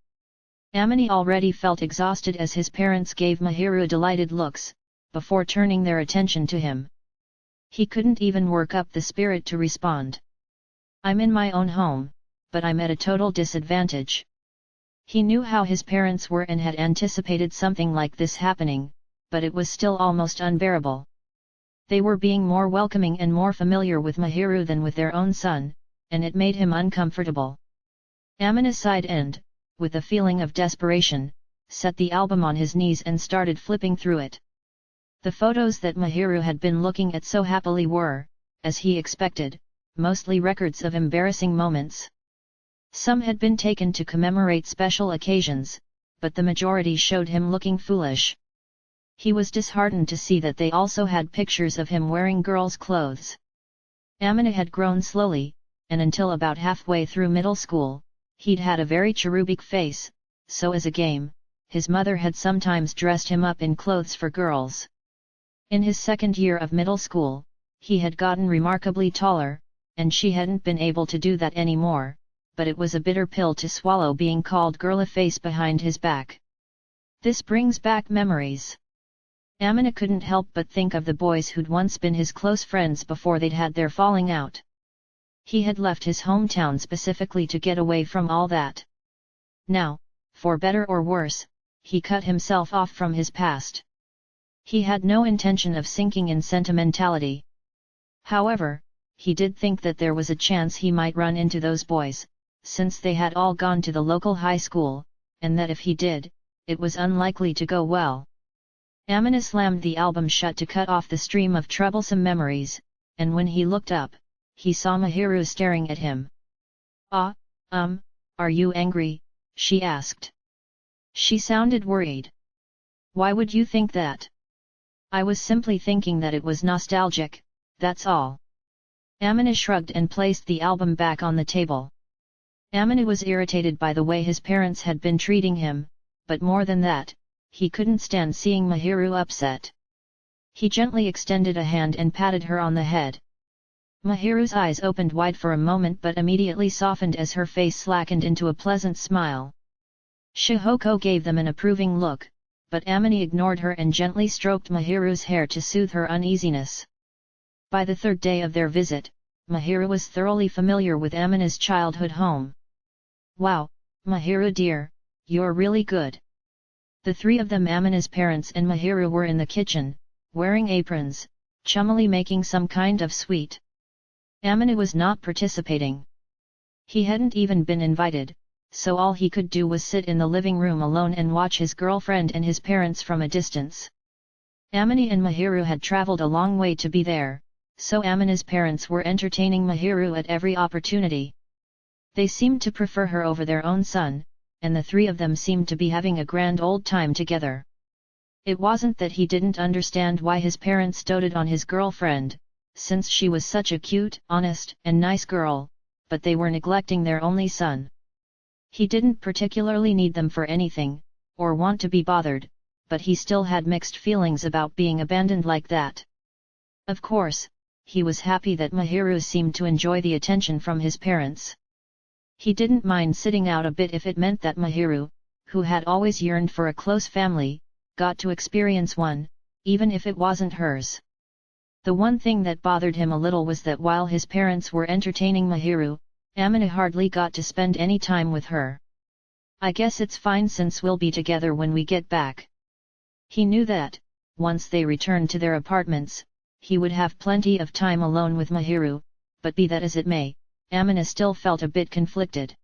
Amina already felt exhausted as his parents gave Mahiru delighted looks, before turning their attention to him. He couldn't even work up the spirit to respond. I'm in my own home, but I'm at a total disadvantage. He knew how his parents were and had anticipated something like this happening, but it was still almost unbearable. They were being more welcoming and more familiar with Mahiru than with their own son, and it made him uncomfortable. Amina sighed and, with a feeling of desperation, set the album on his knees and started flipping through it. The photos that Mahiru had been looking at so happily were, as he expected, mostly records of embarrassing moments. Some had been taken to commemorate special occasions, but the majority showed him looking foolish. He was disheartened to see that they also had pictures of him wearing girls' clothes. Amina had grown slowly, and until about halfway through middle school, he'd had a very cherubic face, so as a game, his mother had sometimes dressed him up in clothes for girls. In his second year of middle school, he had gotten remarkably taller, and she hadn't been able to do that anymore, but it was a bitter pill to swallow being called girl-a-face behind his back. This brings back memories. Amina couldn't help but think of the boys who'd once been his close friends before they'd had their falling out. He had left his hometown specifically to get away from all that. Now, for better or worse, he cut himself off from his past. He had no intention of sinking in sentimentality. However, he did think that there was a chance he might run into those boys, since they had all gone to the local high school, and that if he did, it was unlikely to go well. Amina slammed the album shut to cut off the stream of troublesome memories, and when he looked up, he saw Mahiru staring at him. Are you angry?" she asked. She sounded worried. "Why would you think that?" "I was simply thinking that it was nostalgic, that's all." Amina shrugged and placed the album back on the table. Amina was irritated by the way his parents had been treating him, but more than that, he couldn't stand seeing Mahiru upset. He gently extended a hand and patted her on the head. Mahiru's eyes opened wide for a moment but immediately softened as her face slackened into a pleasant smile. Shihoko gave them an approving look, but Amina ignored her and gently stroked Mahiru's hair to soothe her uneasiness. By the third day of their visit, Mahiru was thoroughly familiar with Amina's childhood home. "Wow, Mahiru dear, you're really good." The three of them, Amina's parents and Mahiru, were in the kitchen, wearing aprons, chummily making some kind of sweet. Amina was not participating. He hadn't even been invited, so all he could do was sit in the living room alone and watch his girlfriend and his parents from a distance. Amina and Mahiru had traveled a long way to be there, so Amina's parents were entertaining Mahiru at every opportunity. They seemed to prefer her over their own son, and the three of them seemed to be having a grand old time together. It wasn't that he didn't understand why his parents doted on his girlfriend, since she was such a cute, honest, and nice girl, but they were neglecting their only son. He didn't particularly need them for anything, or want to be bothered, but he still had mixed feelings about being abandoned like that. Of course, he was happy that Mahiru seemed to enjoy the attention from his parents. He didn't mind sitting out a bit if it meant that Mahiru, who had always yearned for a close family, got to experience one, even if it wasn't hers. The one thing that bothered him a little was that while his parents were entertaining Mahiru, Amina hardly got to spend any time with her. I guess it's fine since we'll be together when we get back. He knew that, once they returned to their apartments, he would have plenty of time alone with Mahiru, but be that as it may, Amina still felt a bit conflicted.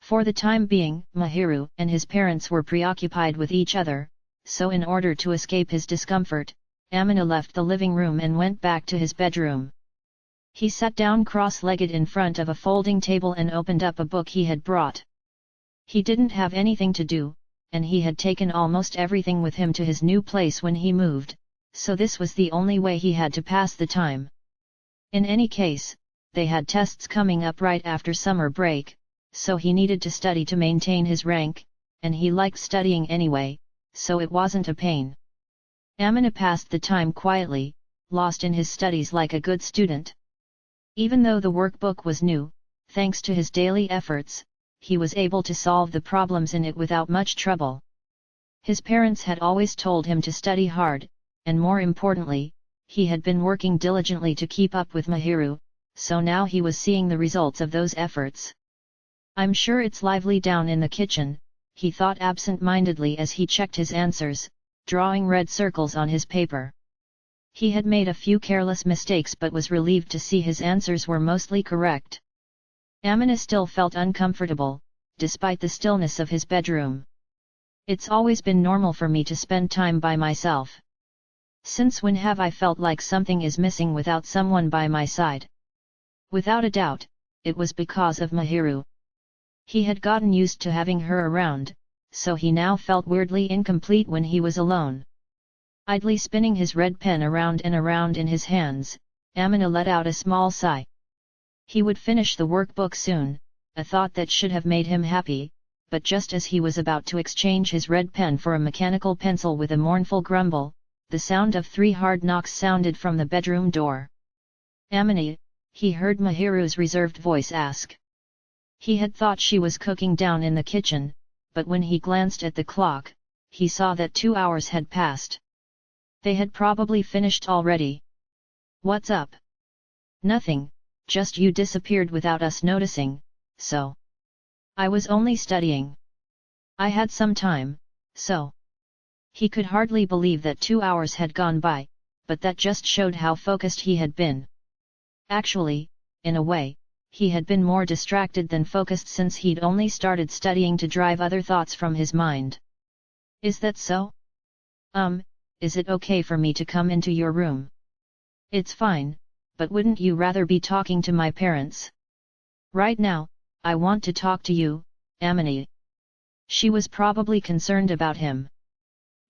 For the time being, Mahiru and his parents were preoccupied with each other, so in order to escape his discomfort, Amina left the living room and went back to his bedroom. He sat down cross-legged in front of a folding table and opened up a book he had brought. He didn't have anything to do, and he had taken almost everything with him to his new place when he moved, so this was the only way he had to pass the time. In any case, they had tests coming up right after summer break, so he needed to study to maintain his rank, and he liked studying anyway, so it wasn't a pain. Amina passed the time quietly, lost in his studies like a good student. Even though the workbook was new, thanks to his daily efforts, he was able to solve the problems in it without much trouble. His parents had always told him to study hard, and more importantly, he had been working diligently to keep up with Mahiru, so now he was seeing the results of those efforts. I'm sure it's lively down in the kitchen, he thought absent-mindedly as he checked his answers, drawing red circles on his paper. He had made a few careless mistakes but was relieved to see his answers were mostly correct. Amina still felt uncomfortable, despite the stillness of his bedroom. It's always been normal for me to spend time by myself. Since when have I felt like something is missing without someone by my side? Without a doubt, it was because of Mahiru. He had gotten used to having her around, so he now felt weirdly incomplete when he was alone. Idly spinning his red pen around and around in his hands, Amina let out a small sigh. He would finish the workbook soon, a thought that should have made him happy, but just as he was about to exchange his red pen for a mechanical pencil with a mournful grumble, the sound of 3 hard knocks sounded from the bedroom door. Amina, he heard Mahiru's reserved voice ask. He had thought she was cooking down in the kitchen, but when he glanced at the clock, he saw that 2 hours had passed. They had probably finished already. What's up? Nothing, just you disappeared without us noticing, so. I was only studying. I had some time, so. He could hardly believe that 2 hours had gone by, but that just showed how focused he had been. Actually, in a way, he had been more distracted than focused since he'd only started studying to drive other thoughts from his mind. Is that so? Is it okay for me to come into your room? It's fine, but wouldn't you rather be talking to my parents? Right now, I want to talk to you, Amina. She was probably concerned about him.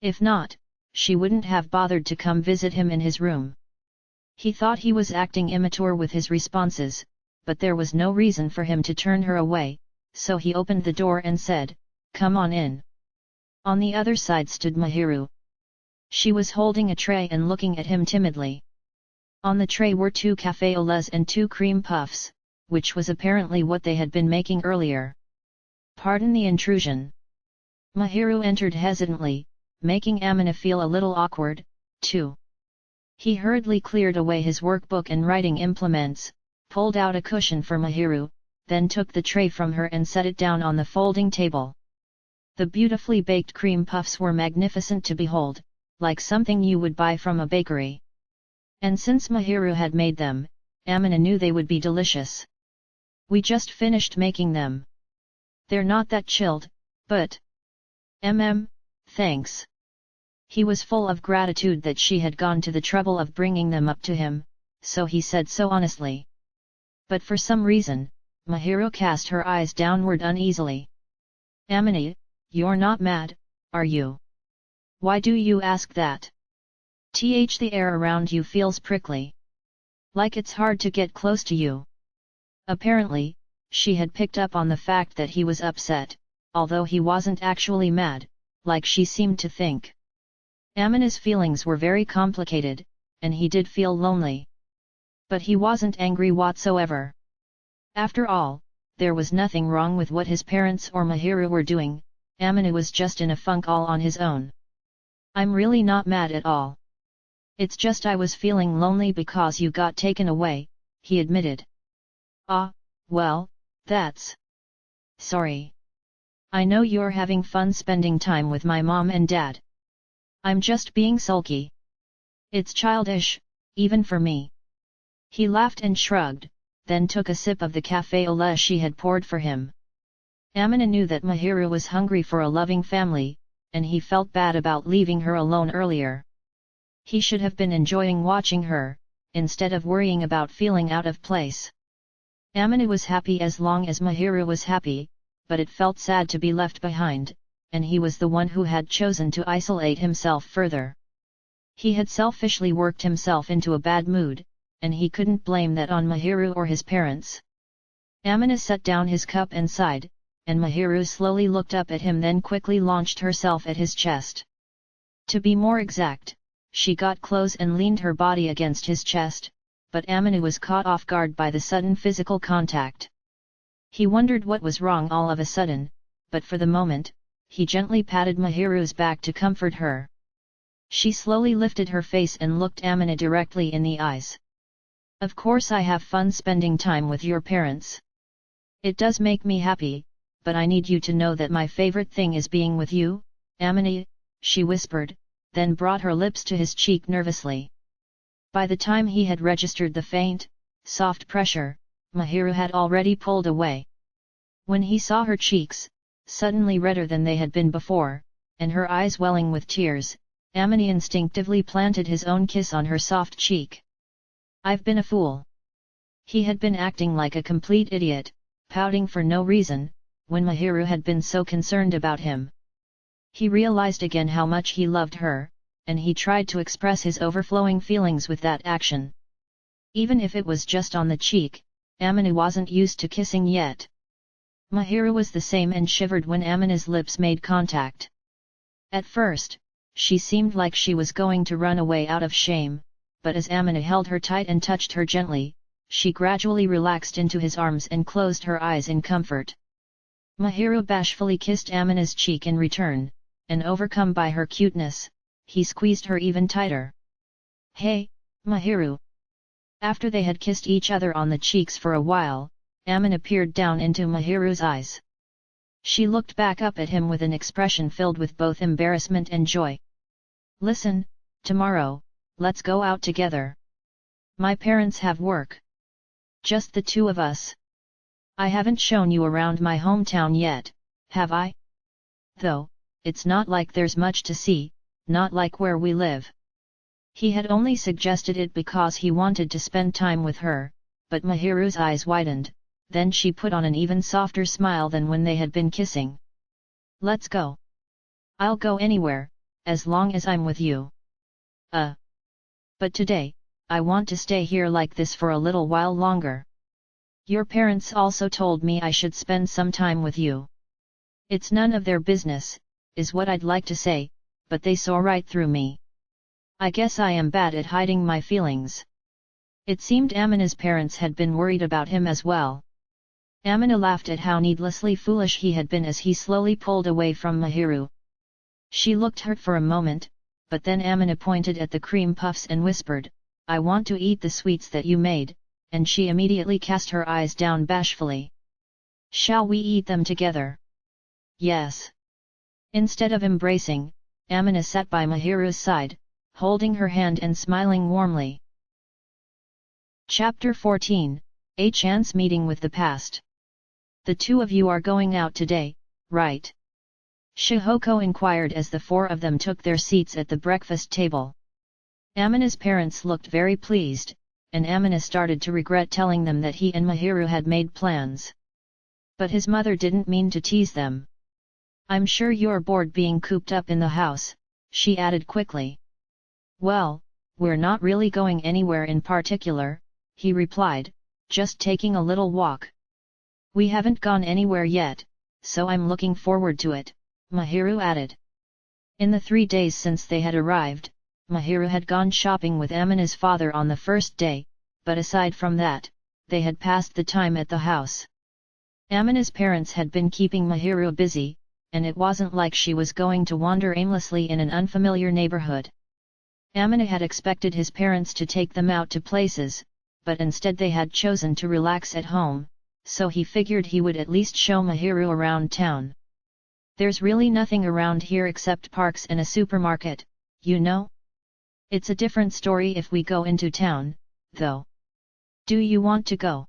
If not, she wouldn't have bothered to come visit him in his room. He thought he was acting immature with his responses, but there was no reason for him to turn her away, so he opened the door and said, "Come on in." On the other side stood Mahiru. She was holding a tray and looking at him timidly. On the tray were 2 café au lait and 2 cream puffs, which was apparently what they had been making earlier. Pardon the intrusion. Mahiru entered hesitantly, making Amina feel a little awkward, too. He hurriedly cleared away his workbook and writing implements, pulled out a cushion for Mahiru, then took the tray from her and set it down on the folding table. The beautifully baked cream puffs were magnificent to behold, like something you would buy from a bakery. And since Mahiru had made them, Amina knew they would be delicious. We just finished making them. They're not that chilled, but… Thanks. He was full of gratitude that she had gone to the trouble of bringing them up to him, so he said so honestly. But for some reason, Mahiru cast her eyes downward uneasily. Amina, you're not mad, are you? Why do you ask that? The air around you feels prickly. Like it's hard to get close to you. Apparently, she had picked up on the fact that he was upset, although he wasn't actually mad, like she seemed to think. Amina's feelings were very complicated, and he did feel lonely. But he wasn't angry whatsoever. After all, there was nothing wrong with what his parents or Mahiru were doing. Amina was just in a funk all on his own. I'm really not mad at all. It's just I was feeling lonely because you got taken away, he admitted. Ah, well, that's... Sorry. I know you're having fun spending time with my mom and dad. I'm just being sulky. It's childish, even for me. He laughed and shrugged, then took a sip of the café au lait she had poured for him. Amina knew that Mahiru was hungry for a loving family, and he felt bad about leaving her alone earlier. He should have been enjoying watching her, instead of worrying about feeling out of place. Amina was happy as long as Mahiru was happy, but it felt sad to be left behind, and he was the one who had chosen to isolate himself further. He had selfishly worked himself into a bad mood, and he couldn't blame that on Mahiru or his parents. Amina set down his cup and sighed, and Mahiru slowly looked up at him, then quickly launched herself at his chest. To be more exact, she got close and leaned her body against his chest, but Amina was caught off guard by the sudden physical contact. He wondered what was wrong all of a sudden, but for the moment, he gently patted Mahiru's back to comfort her. She slowly lifted her face and looked Amina directly in the eyes. Of course I have fun spending time with your parents. It does make me happy, but I need you to know that my favorite thing is being with you, Amina, she whispered, then brought her lips to his cheek nervously. By the time he had registered the faint, soft pressure, Mahiru had already pulled away. When he saw her cheeks, suddenly redder than they had been before, and her eyes welling with tears, Amina instinctively planted his own kiss on her soft cheek. I've been a fool. He had been acting like a complete idiot, pouting for no reason, when Mahiru had been so concerned about him. He realized again how much he loved her, and he tried to express his overflowing feelings with that action. Even if it was just on the cheek, Amina wasn't used to kissing yet. Mahiru was the same and shivered when Amina's lips made contact. At first, she seemed like she was going to run away out of shame, but as Amina held her tight and touched her gently, she gradually relaxed into his arms and closed her eyes in comfort. Mahiru bashfully kissed Amina's cheek in return, and overcome by her cuteness, he squeezed her even tighter. Hey, Mahiru! After they had kissed each other on the cheeks for a while, Amina peered down into Mahiru's eyes. She looked back up at him with an expression filled with both embarrassment and joy. Listen, tomorrow, let's go out together. My parents have work. Just the two of us. I haven't shown you around my hometown yet, have I? Though, it's not like there's much to see, not like where we live. He had only suggested it because he wanted to spend time with her, but Mahiru's eyes widened, then she put on an even softer smile than when they had been kissing. Let's go. I'll go anywhere, as long as I'm with you. But today, I want to stay here like this for a little while longer. Your parents also told me I should spend some time with you. It's none of their business, is what I'd like to say, but they saw right through me. I guess I am bad at hiding my feelings. It seemed Amina's parents had been worried about him as well. Amina laughed at how needlessly foolish he had been as he slowly pulled away from Mahiru. She looked hurt for a moment, but then Amina pointed at the cream puffs and whispered, I want to eat the sweets that you made, and she immediately cast her eyes down bashfully. Shall we eat them together? Yes. Instead of embracing, Amina sat by Mahiru's side, holding her hand and smiling warmly. Chapter 14, A Chance Meeting with the Past. The two of you are going out today, right? Shihoko inquired as the four of them took their seats at the breakfast table. Amina's parents looked very pleased, and Amina started to regret telling them that he and Mahiru had made plans. But his mother didn't mean to tease them. I'm sure you're bored being cooped up in the house, she added quickly. Well, we're not really going anywhere in particular, he replied, just taking a little walk. We haven't gone anywhere yet, so I'm looking forward to it, Mahiru added. In the 3 days since they had arrived, Mahiru had gone shopping with Amina's father on the first day, but aside from that, they had passed the time at the house. Amina's parents had been keeping Mahiru busy, and it wasn't like she was going to wander aimlessly in an unfamiliar neighborhood. Amina had expected his parents to take them out to places, but instead they had chosen to relax at home, so he figured he would at least show Mahiru around town. There's really nothing around here except parks and a supermarket, you know? It's a different story if we go into town, though. Do you want to go?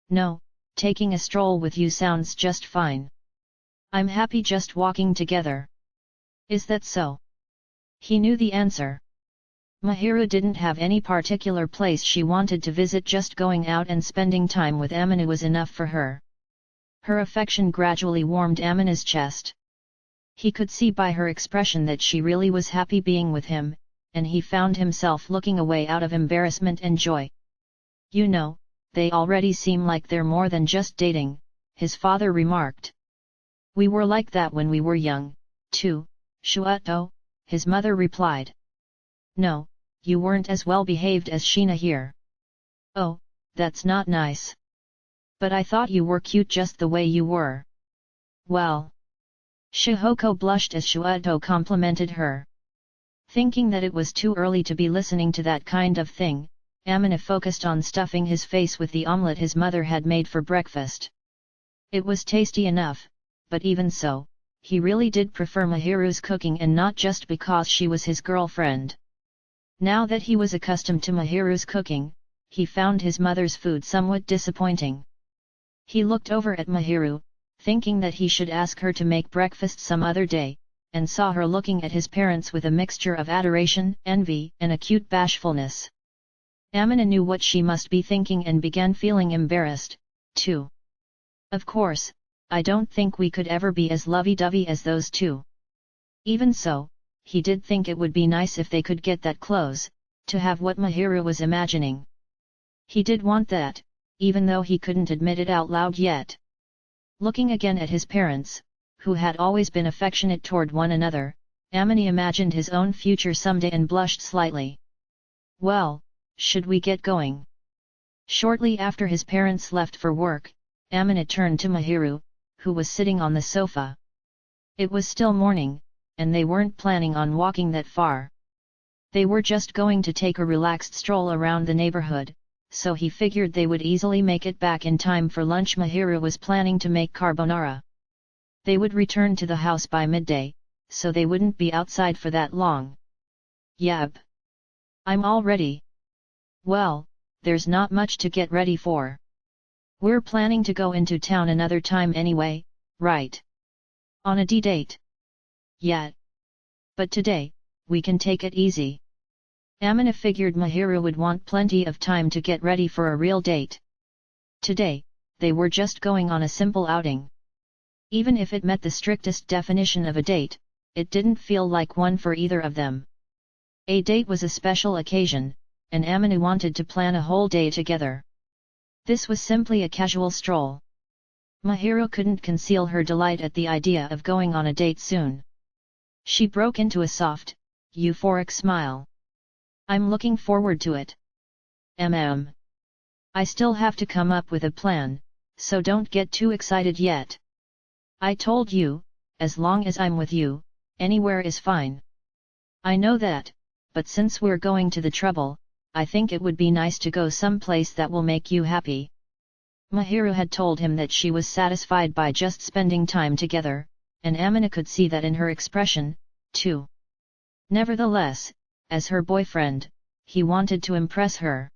No, taking a stroll with you sounds just fine. I'm happy just walking together. Is that so? He knew the answer. Mahiru didn't have any particular place she wanted to visit, just going out and spending time with Amina was enough for her. Her affection gradually warmed Amina's chest. He could see by her expression that she really was happy being with him, and he found himself looking away out of embarrassment and joy. You know, they already seem like they're more than just dating, his father remarked. We were like that when we were young, too, Shuato, his mother replied. No, you weren't as well behaved as Sheena here. Oh, that's not nice. But I thought you were cute just the way you were. Well. Shihoko blushed as Shuato complimented her. Thinking that it was too early to be listening to that kind of thing, Amina focused on stuffing his face with the omelette his mother had made for breakfast. It was tasty enough, but even so, he really did prefer Mahiru's cooking, and not just because she was his girlfriend. Now that he was accustomed to Mahiru's cooking, he found his mother's food somewhat disappointing. He looked over at Mahiru, thinking that he should ask her to make breakfast some other day, and saw her looking at his parents with a mixture of adoration, envy, and acute bashfulness. Amina knew what she must be thinking and began feeling embarrassed, too. Of course, I don't think we could ever be as lovey-dovey as those two. Even so, he did think it would be nice if they could get that close, to have what Mahiru was imagining. He did want that, even though he couldn't admit it out loud yet. Looking again at his parents, who had always been affectionate toward one another, Amina imagined his own future someday and blushed slightly. Well, should we get going? Shortly after his parents left for work, Amina turned to Mahiru, who was sitting on the sofa. It was still morning, and they weren't planning on walking that far. They were just going to take a relaxed stroll around the neighborhood, so he figured they would easily make it back in time for lunch. Mahiru was planning to make carbonara. They would return to the house by midday, so they wouldn't be outside for that long. Yep. I'm all ready. Well, there's not much to get ready for. We're planning to go into town another time anyway, right? On a date. Yeah. But today, we can take it easy. Amina figured Mahiru would want plenty of time to get ready for a real date. Today, they were just going on a simple outing. Even if it met the strictest definition of a date, it didn't feel like one for either of them. A date was a special occasion, and Amina wanted to plan a whole day together. This was simply a casual stroll. Mahiru couldn't conceal her delight at the idea of going on a date soon. She broke into a soft, euphoric smile. I'm looking forward to it. I still have to come up with a plan, so don't get too excited yet. I told you, as long as I'm with you, anywhere is fine. I know that, but since we're going to the trouble, I think it would be nice to go someplace that will make you happy. Mahiru had told him that she was satisfied by just spending time together, and Amina could see that in her expression, too. Nevertheless, as her boyfriend, he wanted to impress her.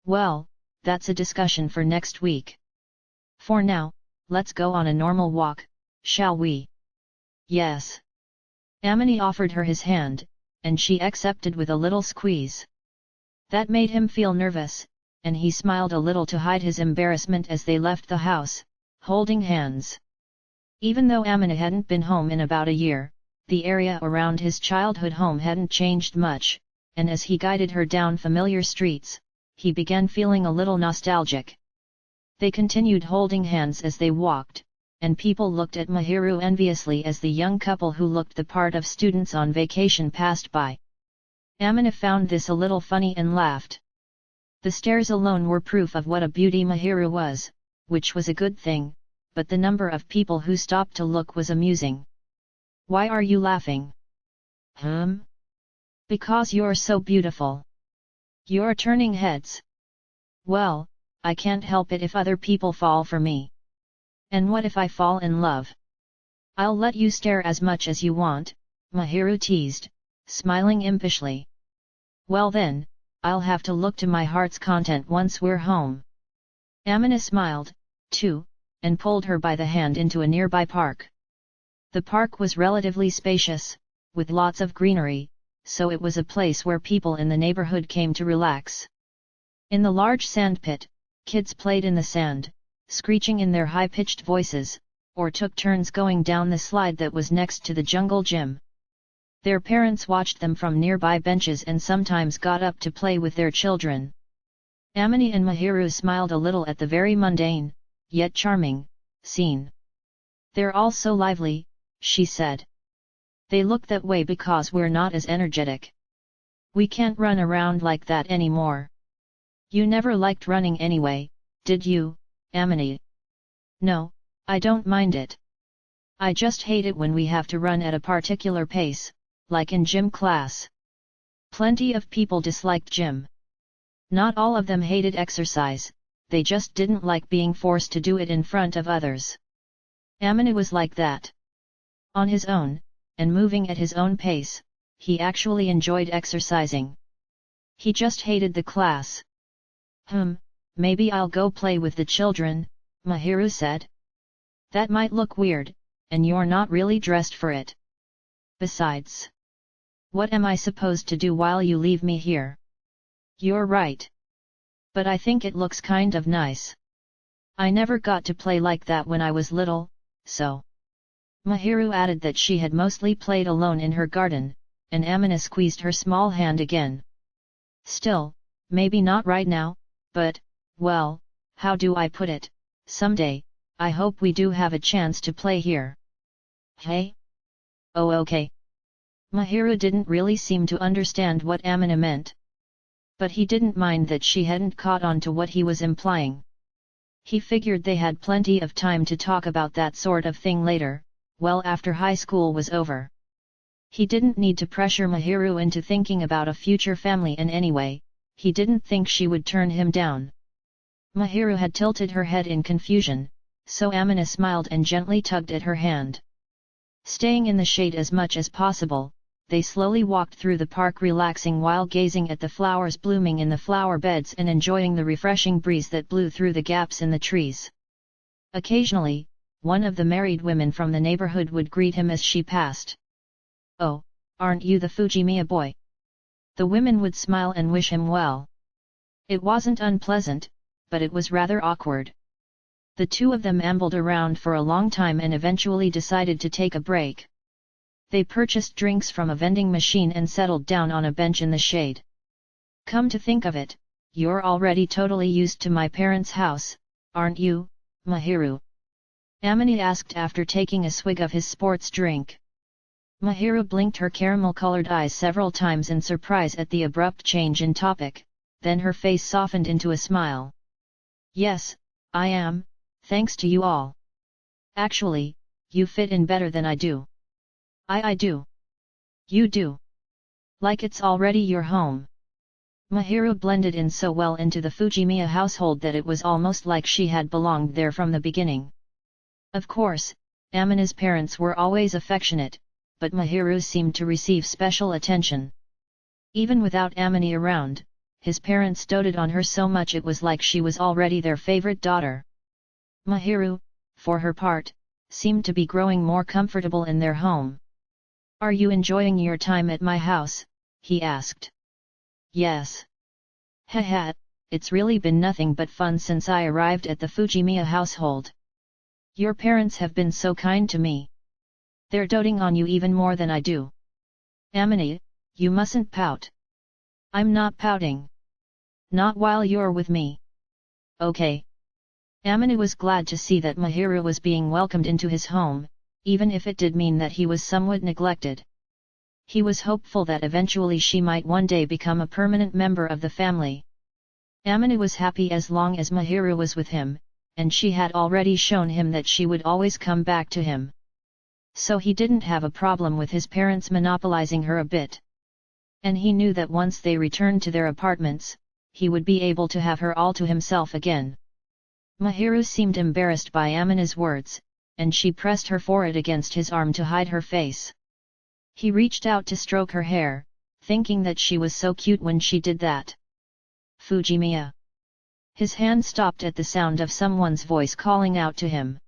Well, that's a discussion for next week. For now, let's go on a normal walk, shall we? Yes. Amina offered her his hand, and she accepted with a little squeeze. That made him feel nervous, and he smiled a little to hide his embarrassment as they left the house, holding hands. Even though Amina hadn't been home in about a year, the area around his childhood home hadn't changed much, and as he guided her down familiar streets, he began feeling a little nostalgic. They continued holding hands as they walked, and people looked at Mahiru enviously as the young couple who looked the part of students on vacation passed by. Amina found this a little funny and laughed. The stares alone were proof of what a beauty Mahiru was, which was a good thing, but the number of people who stopped to look was amusing. Why are you laughing? Because you're so beautiful. You're turning heads. Well, I can't help it if other people fall for me. And what if I fall in love? I'll let you stare as much as you want, Mahiru teased, smiling impishly. Well then, I'll have to look to my heart's content once we're home. Amina smiled, too, and pulled her by the hand into a nearby park. The park was relatively spacious, with lots of greenery, so it was a place where people in the neighborhood came to relax. In the large sandpit, kids played in the sand, screeching in their high-pitched voices, or took turns going down the slide that was next to the jungle gym. Their parents watched them from nearby benches and sometimes got up to play with their children. Amini and Mahiru smiled a little at the very mundane, yet charming, scene. They're all so lively, she said. They look that way because we're not as energetic. We can't run around like that anymore. You never liked running anyway, did you, Amini? No, I don't mind it. I just hate it when we have to run at a particular pace, like in gym class. Plenty of people disliked gym. Not all of them hated exercise, they just didn't like being forced to do it in front of others. Amini was like that. On his own, and moving at his own pace, he actually enjoyed exercising. He just hated the class. Maybe I'll go play with the children, Mahiru said. That might look weird, and you're not really dressed for it. Besides, what am I supposed to do while you leave me here? You're right. But I think it looks kind of nice. I never got to play like that when I was little, so. Mahiru added that she had mostly played alone in her garden, and Amina squeezed her small hand again. Still, maybe not right now, but, well, how do I put it, someday, I hope we do have a chance to play here. Hey? Oh okay. Mahiru didn't really seem to understand what Amina meant. But he didn't mind that she hadn't caught on to what he was implying. He figured they had plenty of time to talk about that sort of thing later, well after high school was over. He didn't need to pressure Mahiru into thinking about a future family, and anyway, he didn't think she would turn him down. Mahiru had tilted her head in confusion, so Amina smiled and gently tugged at her hand. Staying in the shade as much as possible, they slowly walked through the park, relaxing while gazing at the flowers blooming in the flower beds and enjoying the refreshing breeze that blew through the gaps in the trees. Occasionally, one of the married women from the neighborhood would greet him as she passed. Oh, aren't you the Fujimiya boy? The women would smile and wish him well. It wasn't unpleasant, but it was rather awkward. The two of them ambled around for a long time and eventually decided to take a break. They purchased drinks from a vending machine and settled down on a bench in the shade. Come to think of it, you're already totally used to my parents' house, aren't you, Mahiru? Amini asked after taking a swig of his sports drink. Mahiru blinked her caramel-colored eyes several times in surprise at the abrupt change in topic, then her face softened into a smile. Yes, I am, thanks to you all. Actually, you fit in better than I do. I do. You do. Like it's already your home. Mahiru blended in so well into the Fujimiya household that it was almost like she had belonged there from the beginning. Of course, Amina's parents were always affectionate, but Mahiru seemed to receive special attention. Even without Amini around, his parents doted on her so much it was like she was already their favorite daughter. Mahiru, for her part, seemed to be growing more comfortable in their home. Are you enjoying your time at my house? He asked. Yes. Haha, it's really been nothing but fun since I arrived at the Fujimiya household. Your parents have been so kind to me. They're doting on you even more than I do. Amini, you mustn't pout. I'm not pouting. Not while you're with me. Okay. Amini was glad to see that Mahiru was being welcomed into his home, even if it did mean that he was somewhat neglected. He was hopeful that eventually she might one day become a permanent member of the family. Amini was happy as long as Mahiru was with him, and she had already shown him that she would always come back to him. So he didn't have a problem with his parents monopolizing her a bit. And he knew that once they returned to their apartments, he would be able to have her all to himself again. Mahiru seemed embarrassed by Amina's words, and she pressed her forehead against his arm to hide her face. He reached out to stroke her hair, thinking that she was so cute when she did that. Fujimiya. His hand stopped at the sound of someone's voice calling out to him.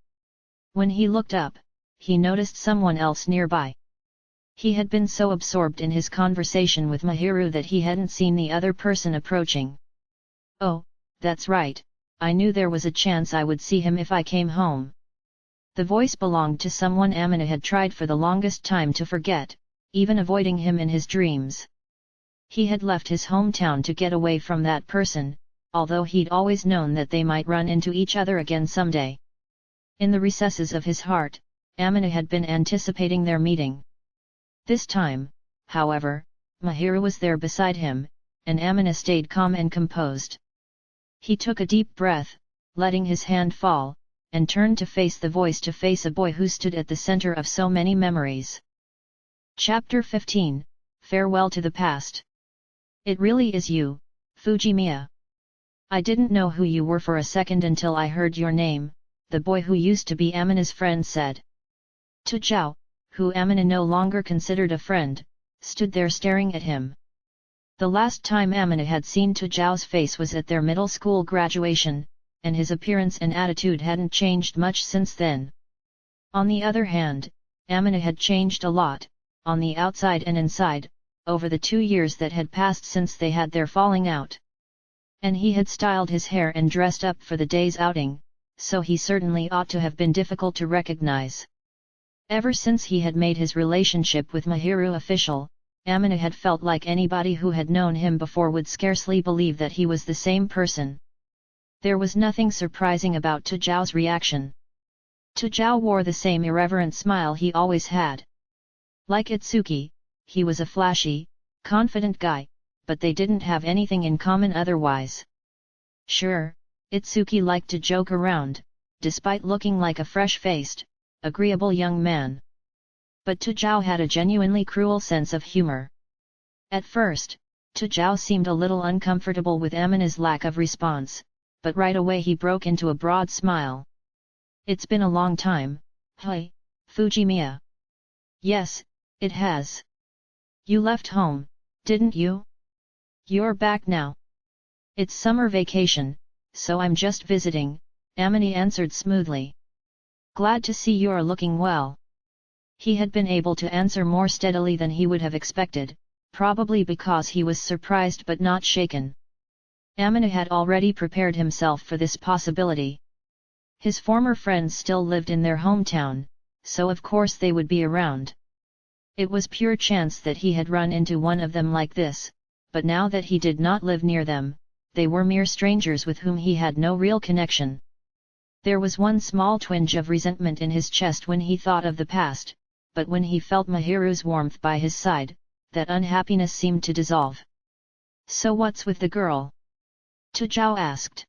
When he looked up, he noticed someone else nearby. He had been so absorbed in his conversation with Mahiru that he hadn't seen the other person approaching. Oh, that's right, I knew there was a chance I would see him if I came home. The voice belonged to someone Amina had tried for the longest time to forget, even avoiding him in his dreams. He had left his hometown to get away from that person, although he'd always known that they might run into each other again someday. In the recesses of his heart, Amina had been anticipating their meeting. This time, however, Mahiru was there beside him, and Amina stayed calm and composed. He took a deep breath, letting his hand fall, and turned to face the voice, to face a boy who stood at the center of so many memories. Chapter 15, Farewell to the Past. It really is you, Fujimiya. I didn't know who you were for a second until I heard your name, the boy who used to be Amina's friend said. Tu Zhao, who Amina no longer considered a friend, stood there staring at him. The last time Amina had seen Tu Zhao's face was at their middle school graduation, and his appearance and attitude hadn't changed much since then. On the other hand, Amina had changed a lot, on the outside and inside, over the 2 years that had passed since they had their falling out. And he had styled his hair and dressed up for the day's outing, so he certainly ought to have been difficult to recognize. Ever since he had made his relationship with Mahiru official, Amina had felt like anybody who had known him before would scarcely believe that he was the same person. There was nothing surprising about Tu Zhao's reaction. Tu Zhao wore the same irreverent smile he always had. Like Itsuki, he was a flashy, confident guy, but they didn't have anything in common otherwise. Sure, Itsuki liked to joke around, despite looking like a fresh-faced, agreeable young man. But Tu Zhao had a genuinely cruel sense of humor. At first, Tu Zhao seemed a little uncomfortable with Amina's lack of response, but right away he broke into a broad smile. It's been a long time, hey, Fujimiya. Yes, it has. You left home, didn't you? You're back now. It's summer vacation, so I'm just visiting, Amina answered smoothly. Glad to see you're looking well. He had been able to answer more steadily than he would have expected, probably because he was surprised but not shaken. Amina had already prepared himself for this possibility. His former friends still lived in their hometown, so of course they would be around. It was pure chance that he had run into one of them like this, but now that he did not live near them, they were mere strangers with whom he had no real connection. There was one small twinge of resentment in his chest when he thought of the past, but when he felt Mahiru's warmth by his side, that unhappiness seemed to dissolve. So what's with the girl? Tu Zhao asked.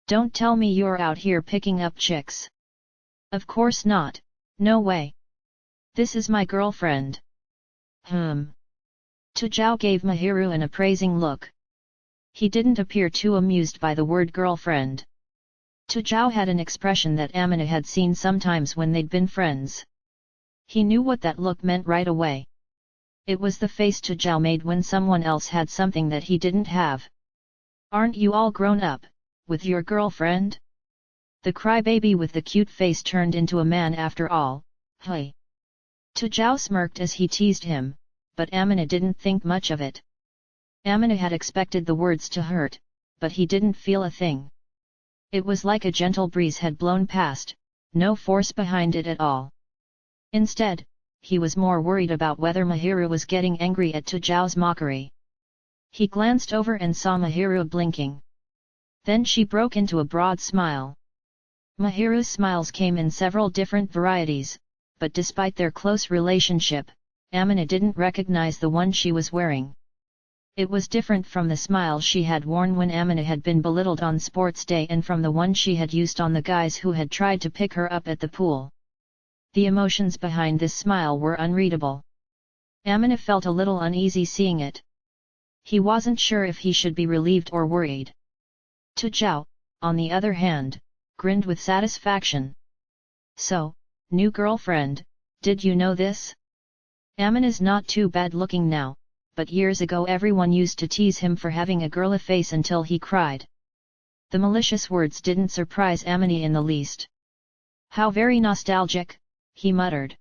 Don't tell me you're out here picking up chicks. Of course not, no way. This is my girlfriend. Tu Zhao gave Mahiru an appraising look. He didn't appear too amused by the word girlfriend. Tu Zhao had an expression that Amina had seen sometimes when they'd been friends. He knew what that look meant right away. It was the face Tu Zhao made when someone else had something that he didn't have. Aren't you all grown up, with your girlfriend? The crybaby with the cute face turned into a man after all, hey. Tu Zhao smirked as he teased him, but Amina didn't think much of it. Amina had expected the words to hurt, but he didn't feel a thing. It was like a gentle breeze had blown past, no force behind it at all. Instead, he was more worried about whether Mahiru was getting angry at Tu Zhao's mockery. He glanced over and saw Mahiru blinking. Then she broke into a broad smile. Mahiru's smiles came in several different varieties, but despite their close relationship, Amina didn't recognize the one she was wearing. It was different from the smile she had worn when Amina had been belittled on sports day and from the one she had used on the guys who had tried to pick her up at the pool. The emotions behind this smile were unreadable. Amina felt a little uneasy seeing it. He wasn't sure if he should be relieved or worried. Tu Zhao, on the other hand, grinned with satisfaction. So, new girlfriend, did you know this? Amina's not too bad looking now, but years ago everyone used to tease him for having a girly face until he cried. The malicious words didn't surprise Amina in the least. How very nostalgic, he muttered.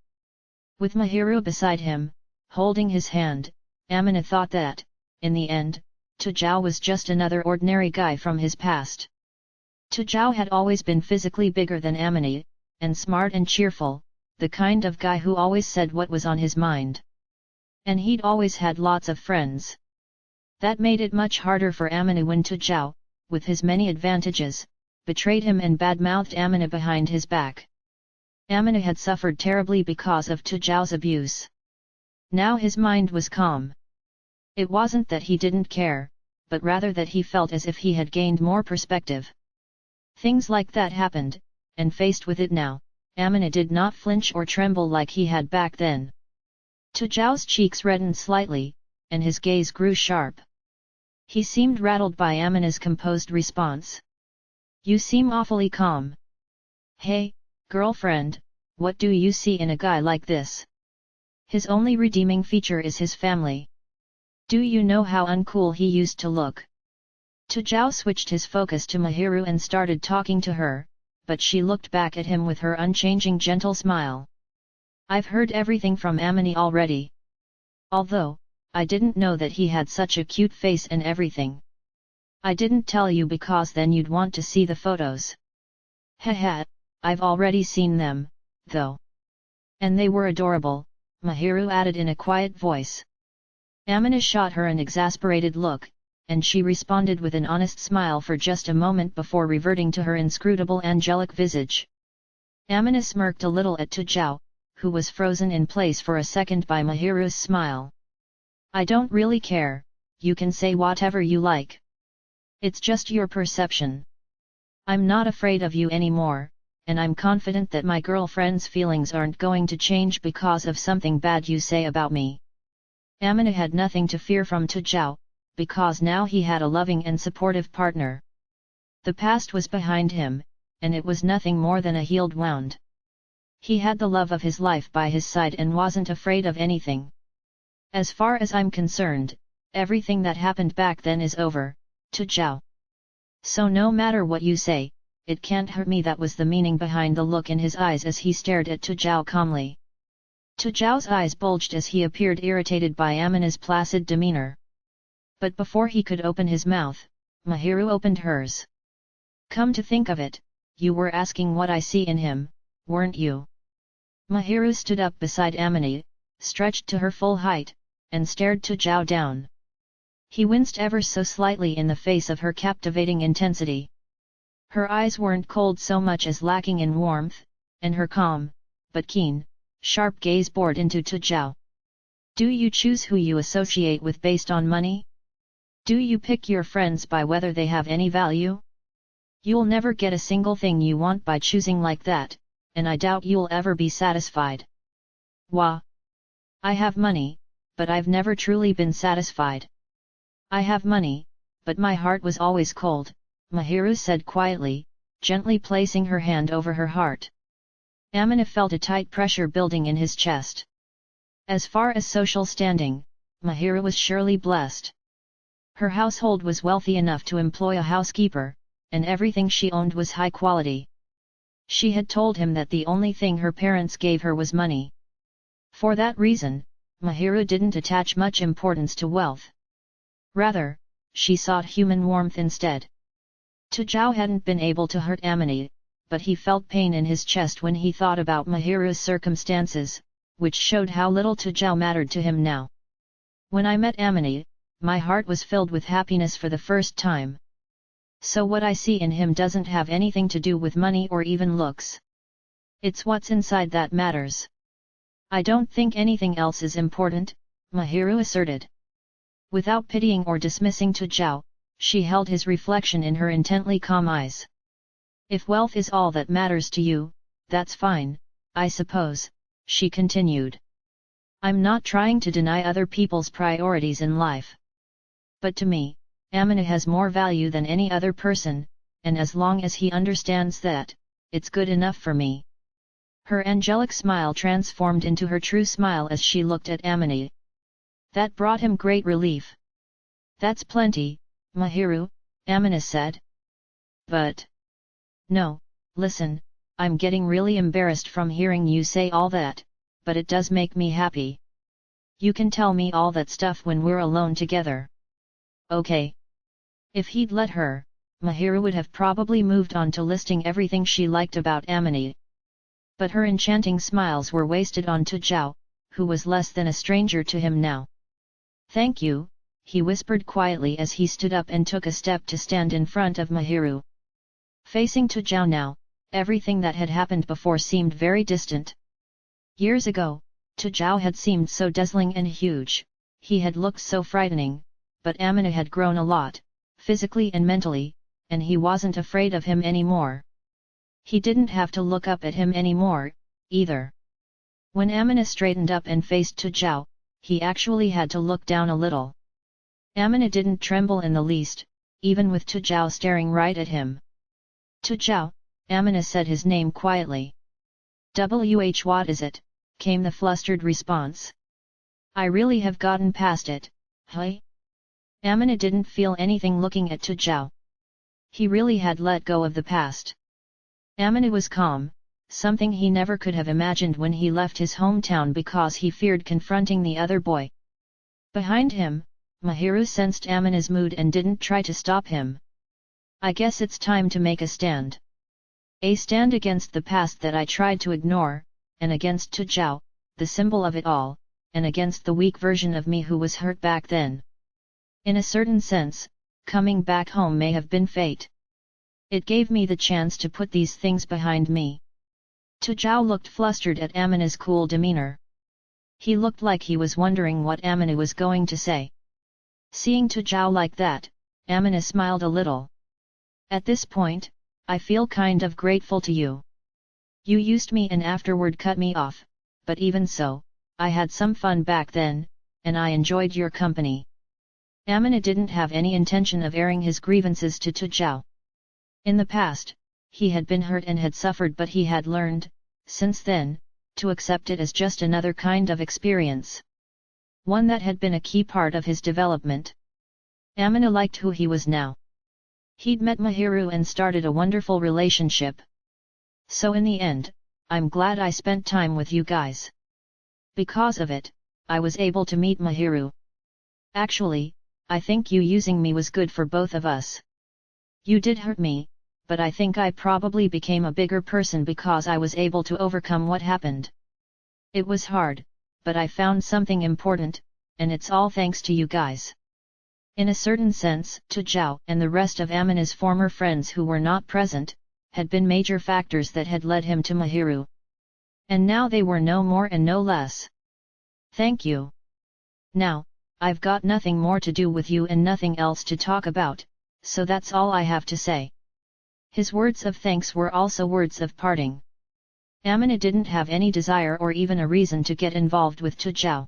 With Mahiru beside him, holding his hand, Amina thought that, in the end, Tu Zhao was just another ordinary guy from his past. Tu Zhao had always been physically bigger than Amina, and smart and cheerful, the kind of guy who always said what was on his mind. And he'd always had lots of friends. That made it much harder for Amina when Tu Zhao, with his many advantages, betrayed him and bad-mouthed Amina behind his back. Amina had suffered terribly because of Tu Zhao's abuse. Now his mind was calm. It wasn't that he didn't care, but rather that he felt as if he had gained more perspective. Things like that happened, and faced with it now, Amina did not flinch or tremble like he had back then. Tu Zhao's cheeks reddened slightly, and his gaze grew sharp. He seemed rattled by Amina's composed response. You seem awfully calm. Hey, girlfriend, what do you see in a guy like this? His only redeeming feature is his family. Do you know how uncool he used to look? Tu Zhao switched his focus to Mahiru and started talking to her, but she looked back at him with her unchanging gentle smile. I've heard everything from Amina already. Although, I didn't know that he had such a cute face and everything. I didn't tell you because then you'd want to see the photos. Haha, I've already seen them, though. And they were adorable, Mahiru added in a quiet voice. Amina shot her an exasperated look, and she responded with an honest smile for just a moment before reverting to her inscrutable angelic visage. Amina smirked a little at Tu Zhao, who was frozen in place for a second by Mahiru's smile. I don't really care, you can say whatever you like. It's just your perception. I'm not afraid of you anymore, and I'm confident that my girlfriend's feelings aren't going to change because of something bad you say about me. Amina had nothing to fear from Tu Zhao, because now he had a loving and supportive partner. The past was behind him, and it was nothing more than a healed wound. He had the love of his life by his side and wasn't afraid of anything. As far as I'm concerned, everything that happened back then is over, Tu Zhao. So no matter what you say, it can't hurt me. That was the meaning behind the look in his eyes as he stared at Tu Zhao calmly. Tu Zhao's eyes bulged as he appeared irritated by Amina's placid demeanor. But before he could open his mouth, Mahiru opened hers. Come to think of it, you were asking what I see in him, weren't you? Mahiru stood up beside Amina, stretched to her full height, and stared Tu Zhao down. He winced ever so slightly in the face of her captivating intensity. Her eyes weren't cold so much as lacking in warmth, and her calm, but keen, sharp gaze bored into Tu Zhao. Do you choose who you associate with based on money? Do you pick your friends by whether they have any value? You'll never get a single thing you want by choosing like that, and I doubt you'll ever be satisfied. Wah! I have money, but I've never truly been satisfied. I have money, but my heart was always cold, Mahiru said quietly, gently placing her hand over her heart. Amina felt a tight pressure building in his chest. As far as social standing, Mahiru was surely blessed. Her household was wealthy enough to employ a housekeeper, and everything she owned was high quality. She had told him that the only thing her parents gave her was money. For that reason, Mahiru didn't attach much importance to wealth. Rather, she sought human warmth instead. Tu Zhao hadn't been able to hurt Amina, but he felt pain in his chest when he thought about Mahiru's circumstances, which showed how little Tu Zhao mattered to him now. When I met Amina, my heart was filled with happiness for the first time. So what I see in him doesn't have anything to do with money or even looks. It's what's inside that matters. I don't think anything else is important, Mahiru asserted. Without pitying or dismissing Tu Zhao, she held his reflection in her intently calm eyes. If wealth is all that matters to you, that's fine, I suppose, she continued. I'm not trying to deny other people's priorities in life. But to me, Amina has more value than any other person, and as long as he understands that, it's good enough for me. Her angelic smile transformed into her true smile as she looked at Amina. That brought him great relief. That's plenty, Mahiru, Amina said. But... No, listen, I'm getting really embarrassed from hearing you say all that, but it does make me happy. You can tell me all that stuff when we're alone together. Okay. If he'd let her, Mahiru would have probably moved on to listing everything she liked about Amina. But her enchanting smiles were wasted on Tujao, who was less than a stranger to him now. Thank you, he whispered quietly as he stood up and took a step to stand in front of Mahiru. Facing Tujao now, everything that had happened before seemed very distant. Years ago, Tujao had seemed so dazzling and huge, he had looked so frightening, but Amina had grown a lot, physically and mentally, and he wasn't afraid of him anymore. He didn't have to look up at him anymore, either. When Amina straightened up and faced Tujao, he actually had to look down a little. Amina didn't tremble in the least, even with Tujao staring right at him. Tujao, Amina said his name quietly. What is it? Came the flustered response. I really have gotten past it, hey? Amina didn't feel anything looking at Tujao. He really had let go of the past. Amina was calm, something he never could have imagined when he left his hometown because he feared confronting the other boy. Behind him, Mahiru sensed Amina's mood and didn't try to stop him. I guess it's time to make a stand. A stand against the past that I tried to ignore, and against Tujao, the symbol of it all, and against the weak version of me who was hurt back then. In a certain sense, coming back home may have been fate. It gave me the chance to put these things behind me. Tujao looked flustered at Amina's cool demeanor. He looked like he was wondering what Amina was going to say. Seeing Tujao like that, Amina smiled a little. At this point, I feel kind of grateful to you. You used me and afterward cut me off, but even so, I had some fun back then, and I enjoyed your company. Amina didn't have any intention of airing his grievances to Tujao. In the past, he had been hurt and had suffered, but he had learned, since then, to accept it as just another kind of experience. One that had been a key part of his development. Amina liked who he was now. He'd met Mahiru and started a wonderful relationship. So in the end, I'm glad I spent time with you guys. Because of it, I was able to meet Mahiru. Actually, I think you using me was good for both of us. You did hurt me, but I think I probably became a bigger person because I was able to overcome what happened. It was hard, but I found something important, and it's all thanks to you guys. In a certain sense, Tujao and the rest of Amina's former friends who were not present, had been major factors that had led him to Mahiru. And now they were no more and no less. Thank you. Now, I've got nothing more to do with you and nothing else to talk about, so that's all I have to say. His words of thanks were also words of parting. Amina didn't have any desire or even a reason to get involved with Tujao.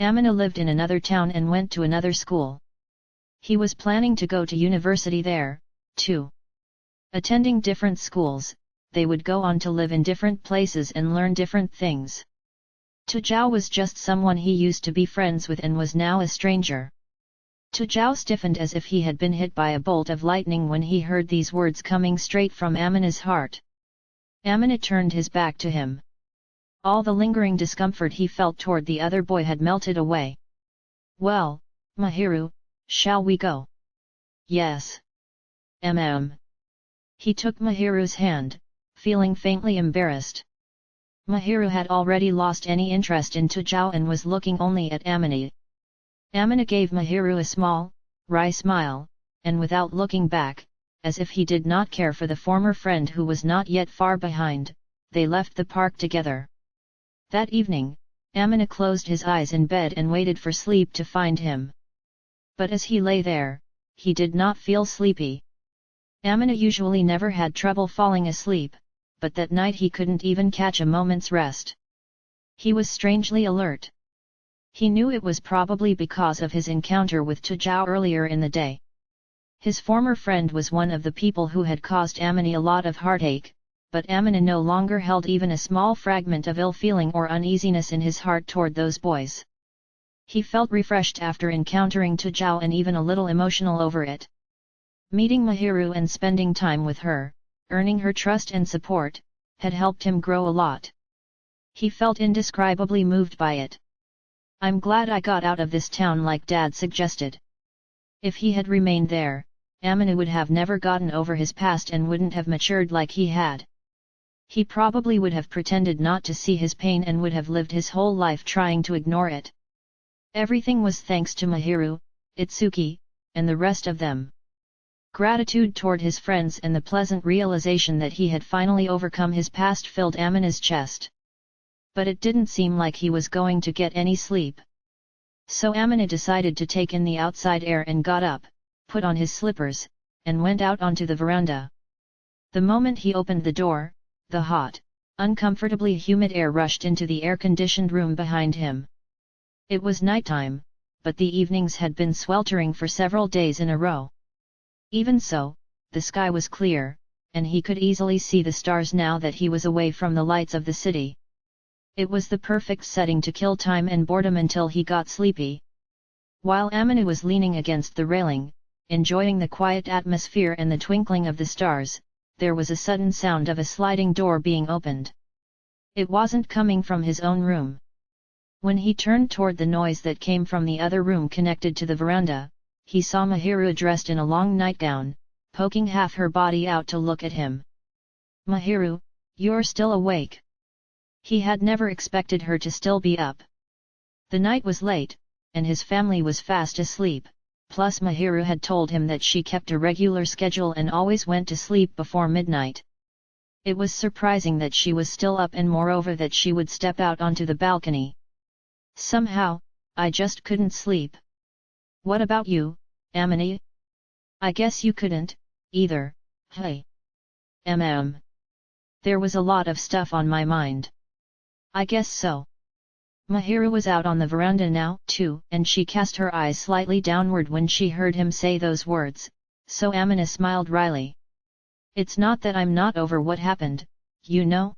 Amina lived in another town and went to another school. He was planning to go to university there, too. Attending different schools, they would go on to live in different places and learn different things. Tujao was just someone he used to be friends with and was now a stranger. Tujao stiffened as if he had been hit by a bolt of lightning when he heard these words coming straight from Amina's heart. Amina turned his back to him. All the lingering discomfort he felt toward the other boy had melted away. Well, Mahiru, shall we go? Yes. He took Mahiru's hand, feeling faintly embarrassed. Mahiru had already lost any interest in Tujao and was looking only at Amina. Amina gave Mahiru a small, wry smile, and without looking back, as if he did not care for the former friend who was not yet far behind, they left the park together. That evening, Amina closed his eyes in bed and waited for sleep to find him. But as he lay there, he did not feel sleepy. Amina usually never had trouble falling asleep, but that night he couldn't even catch a moment's rest. He was strangely alert, He knew it was probably because of his encounter with Tujao earlier in the day. His former friend was one of the people who had caused Amini a lot of heartache, but Amini no longer held even a small fragment of ill feeling or uneasiness in his heart toward those boys. He felt refreshed after encountering Tujao and even a little emotional over it. Meeting Mahiru and spending time with her, earning her trust and support, had helped him grow a lot. He felt indescribably moved by it. I'm glad I got out of this town like Dad suggested. If he had remained there, Amini would have never gotten over his past and wouldn't have matured like he had. He probably would have pretended not to see his pain and would have lived his whole life trying to ignore it. Everything was thanks to Mahiru, Itsuki, and the rest of them. Gratitude toward his friends and the pleasant realization that he had finally overcome his past filled Amini's chest. But it didn't seem like he was going to get any sleep. So Amini decided to take in the outside air and got up, put on his slippers, and went out onto the veranda. The moment he opened the door, the hot, uncomfortably humid air rushed into the air-conditioned room behind him. It was nighttime, but the evenings had been sweltering for several days in a row. Even so, the sky was clear, and he could easily see the stars now that he was away from the lights of the city. It was the perfect setting to kill time and boredom until he got sleepy. While Amini was leaning against the railing, enjoying the quiet atmosphere and the twinkling of the stars, there was a sudden sound of a sliding door being opened. It wasn't coming from his own room. When he turned toward the noise that came from the other room connected to the veranda, he saw Mahiru dressed in a long nightgown, poking half her body out to look at him. "Mahiru, you're still awake." He had never expected her to still be up. The night was late, and his family was fast asleep, plus Mahiru had told him that she kept a regular schedule and always went to sleep before midnight. It was surprising that she was still up and moreover that she would step out onto the balcony. "Somehow, I just couldn't sleep." "What about you, Amini?" "I guess you couldn't, either, hey." There was a lot of stuff on my mind." "I guess so." Mahiru was out on the veranda now, too, and she cast her eyes slightly downward when she heard him say those words, so Amina smiled wryly. "It's not that I'm not over what happened, you know?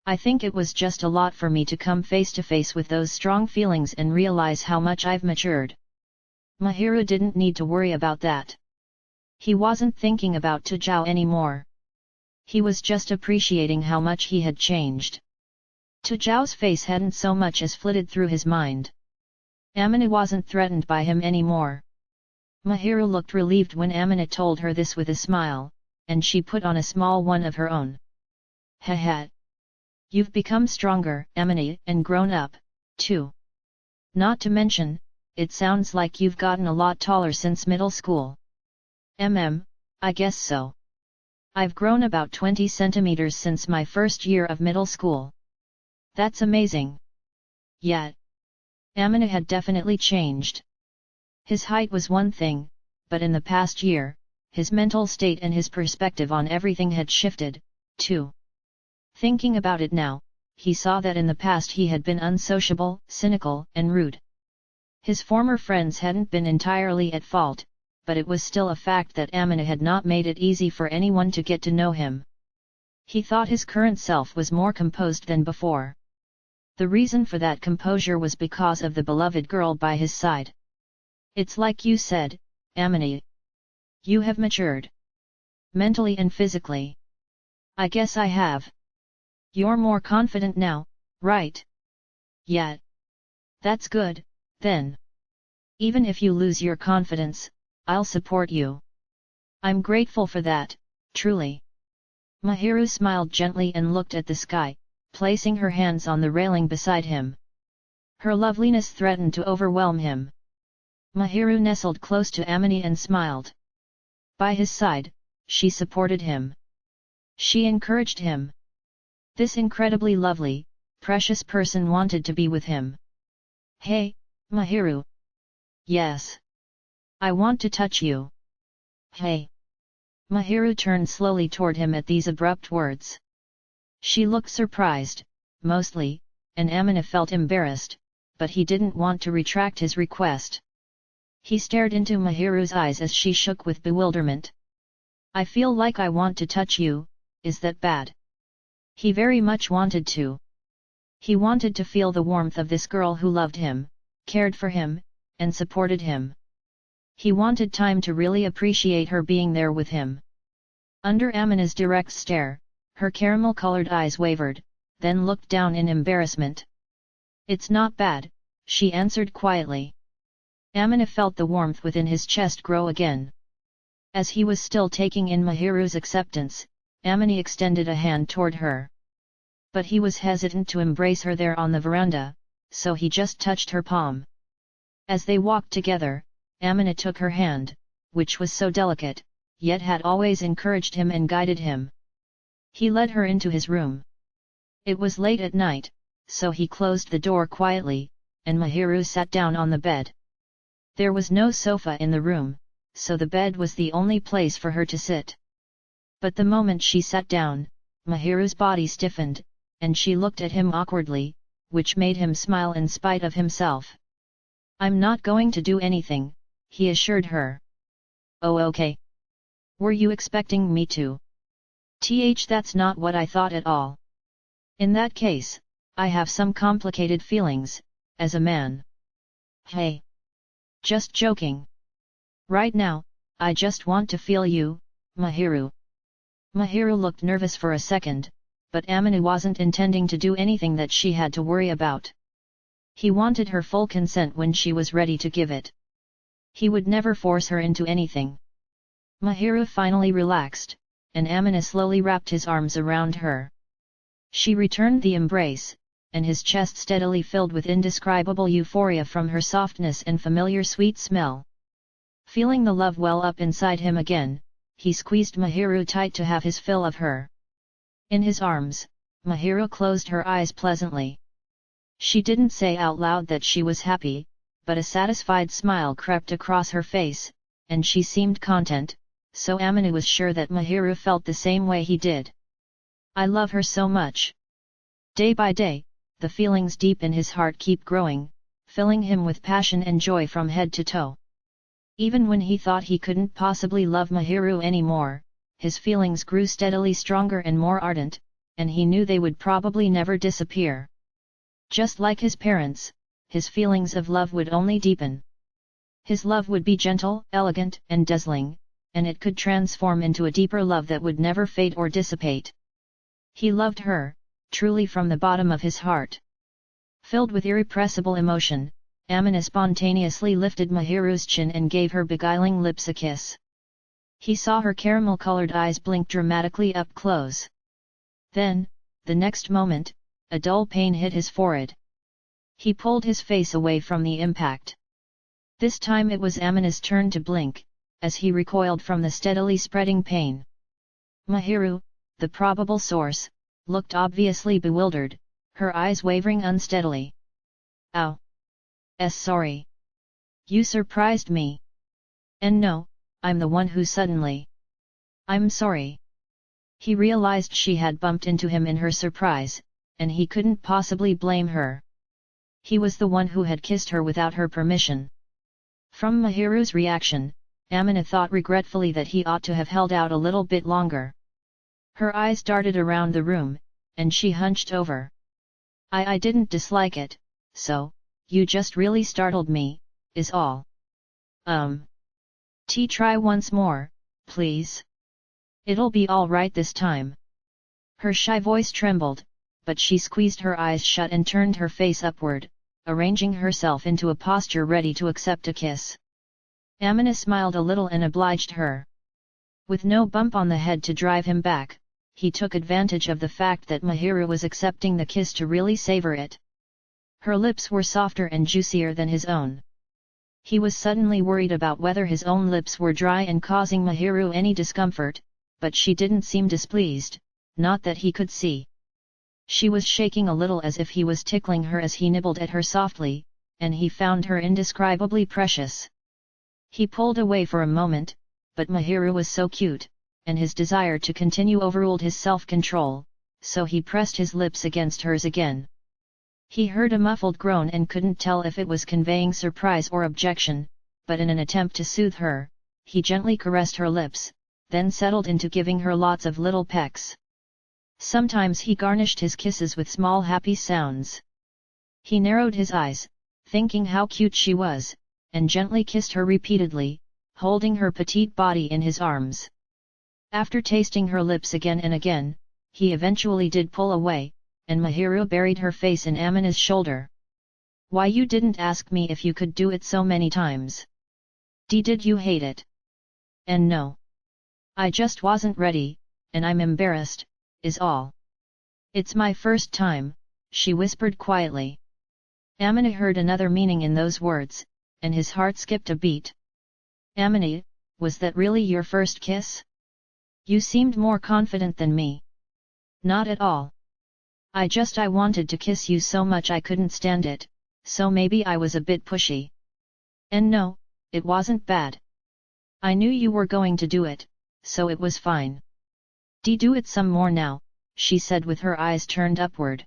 I think it was just a lot for me to come face to face with those strong feelings and realize how much I've matured." Mahiru didn't need to worry about that. He wasn't thinking about Tujao anymore. He was just appreciating how much he had changed. Tujao's face hadn't so much as flitted through his mind. Amina wasn't threatened by him anymore. Mahiru looked relieved when Amina told her this with a smile, and she put on a small one of her own. "Haha. You've become stronger, Amina, and grown up, too. Not to mention, it sounds like you've gotten a lot taller since middle school." I guess so. I've grown about 20 centimeters since my first year of middle school." "That's amazing." "Yeah." Amina had definitely changed. His height was one thing, but in the past year, his mental state and his perspective on everything had shifted, too. Thinking about it now, he saw that in the past he had been unsociable, cynical, and rude. His former friends hadn't been entirely at fault, but it was still a fact that Amina had not made it easy for anyone to get to know him. He thought his current self was more composed than before. The reason for that composure was because of the beloved girl by his side. "It's like you said, Amina. You have matured. Mentally and physically." "I guess I have." "You're more confident now, right?" "Yeah." "That's good, then. Even if you lose your confidence, I'll support you." "I'm grateful for that, truly." Mahiru smiled gently and looked at the sky, placing her hands on the railing beside him. Her loveliness threatened to overwhelm him. Mahiru nestled close to Amini and smiled. By his side, she supported him. She encouraged him. This incredibly lovely, precious person wanted to be with him. "Hey, Mahiru." "Yes. I want to touch you." "Hey." Mahiru turned slowly toward him at these abrupt words. She looked surprised, mostly, and Amina felt embarrassed, but he didn't want to retract his request. He stared into Mahiru's eyes as she shook with bewilderment. "I feel like I want to touch you, is that bad?" He very much wanted to. He wanted to feel the warmth of this girl who loved him, cared for him, and supported him. He wanted time to really appreciate her being there with him. Under Amina's direct stare, her caramel-colored eyes wavered, then looked down in embarrassment. "It's not bad," she answered quietly. Amina felt the warmth within his chest grow again. As he was still taking in Mahiru's acceptance, Amina extended a hand toward her. But he was hesitant to embrace her there on the veranda, so he just touched her palm. As they walked together, Amina took her hand, which was so delicate, yet had always encouraged him and guided him. He led her into his room. It was late at night, so he closed the door quietly, and Mahiru sat down on the bed. There was no sofa in the room, so the bed was the only place for her to sit. But the moment she sat down, Mahiru's body stiffened, and she looked at him awkwardly, which made him smile in spite of himself. "I'm not going to do anything," he assured her. "Oh, okay. Were you expecting me to?" That's not what I thought at all. In that case, I have some complicated feelings, as a man." "Hey. Just joking. Right now, I just want to feel you, Mahiru." Mahiru looked nervous for a second, but Amina wasn't intending to do anything that she had to worry about. He wanted her full consent when she was ready to give it. He would never force her into anything. Mahiru finally relaxed, and Amina slowly wrapped his arms around her. She returned the embrace, and his chest steadily filled with indescribable euphoria from her softness and familiar sweet smell. Feeling the love well up inside him again, he squeezed Mahiru tight to have his fill of her. In his arms, Mahiru closed her eyes pleasantly. She didn't say out loud that she was happy, but a satisfied smile crept across her face, and she seemed content, so Amina was sure that Mahiru felt the same way he did. "I love her so much." Day by day, the feelings deep in his heart keep growing, filling him with passion and joy from head to toe. Even when he thought he couldn't possibly love Mahiru anymore, his feelings grew steadily stronger and more ardent, and he knew they would probably never disappear. Just like his parents, his feelings of love would only deepen. His love would be gentle, elegant, and dazzling, and it could transform into a deeper love that would never fade or dissipate. He loved her, truly from the bottom of his heart. Filled with irrepressible emotion, Amina spontaneously lifted Mahiru's chin and gave her beguiling lips a kiss. He saw her caramel-colored eyes blink dramatically up close. Then, the next moment, a dull pain hit his forehead. He pulled his face away from the impact. This time it was Amina's turn to blink, as he recoiled from the steadily spreading pain. Mahiru, the probable source, looked obviously bewildered, her eyes wavering unsteadily. "Ow. Sorry. You surprised me. And no, I'm the one who suddenly. I'm sorry." He realized she had bumped into him in her surprise, and he couldn't possibly blame her. He was the one who had kissed her without her permission. From Mahiru's reaction, Amina thought regretfully that he ought to have held out a little bit longer. Her eyes darted around the room, and she hunched over. I didn't dislike it, so, you just really startled me, is all." Try once more, please. It'll be all right this time." Her shy voice trembled, but she squeezed her eyes shut and turned her face upward, arranging herself into a posture ready to accept a kiss. Amina smiled a little and obliged her. With no bump on the head to drive him back, he took advantage of the fact that Mahiru was accepting the kiss to really savor it. Her lips were softer and juicier than his own. He was suddenly worried about whether his own lips were dry and causing Mahiru any discomfort, but she didn't seem displeased, not that he could see. She was shaking a little as if he was tickling her as he nibbled at her softly, and he found her indescribably precious. He pulled away for a moment, but Mahiru was so cute, and his desire to continue overruled his self-control, so he pressed his lips against hers again. He heard a muffled groan and couldn't tell if it was conveying surprise or objection, but in an attempt to soothe her, he gently caressed her lips, then settled into giving her lots of little pecks. Sometimes he garnished his kisses with small happy sounds. He narrowed his eyes, thinking how cute she was, and gently kissed her repeatedly, holding her petite body in his arms. After tasting her lips again and again, he eventually did pull away, and Mahiru buried her face in Amina's shoulder. "Why you didn't ask me if you could do it so many times? Did you hate it?" "And no. I just wasn't ready, and I'm embarrassed, is all. It's my first time," she whispered quietly. Amina heard another meaning in those words, and his heart skipped a beat. "Amina, was that really your first kiss? You seemed more confident than me." "Not at all. I wanted to kiss you so much I couldn't stand it, so maybe I was a bit pushy. And no, it wasn't bad. I knew you were going to do it, so it was fine." Do it some more now," she said with her eyes turned upward.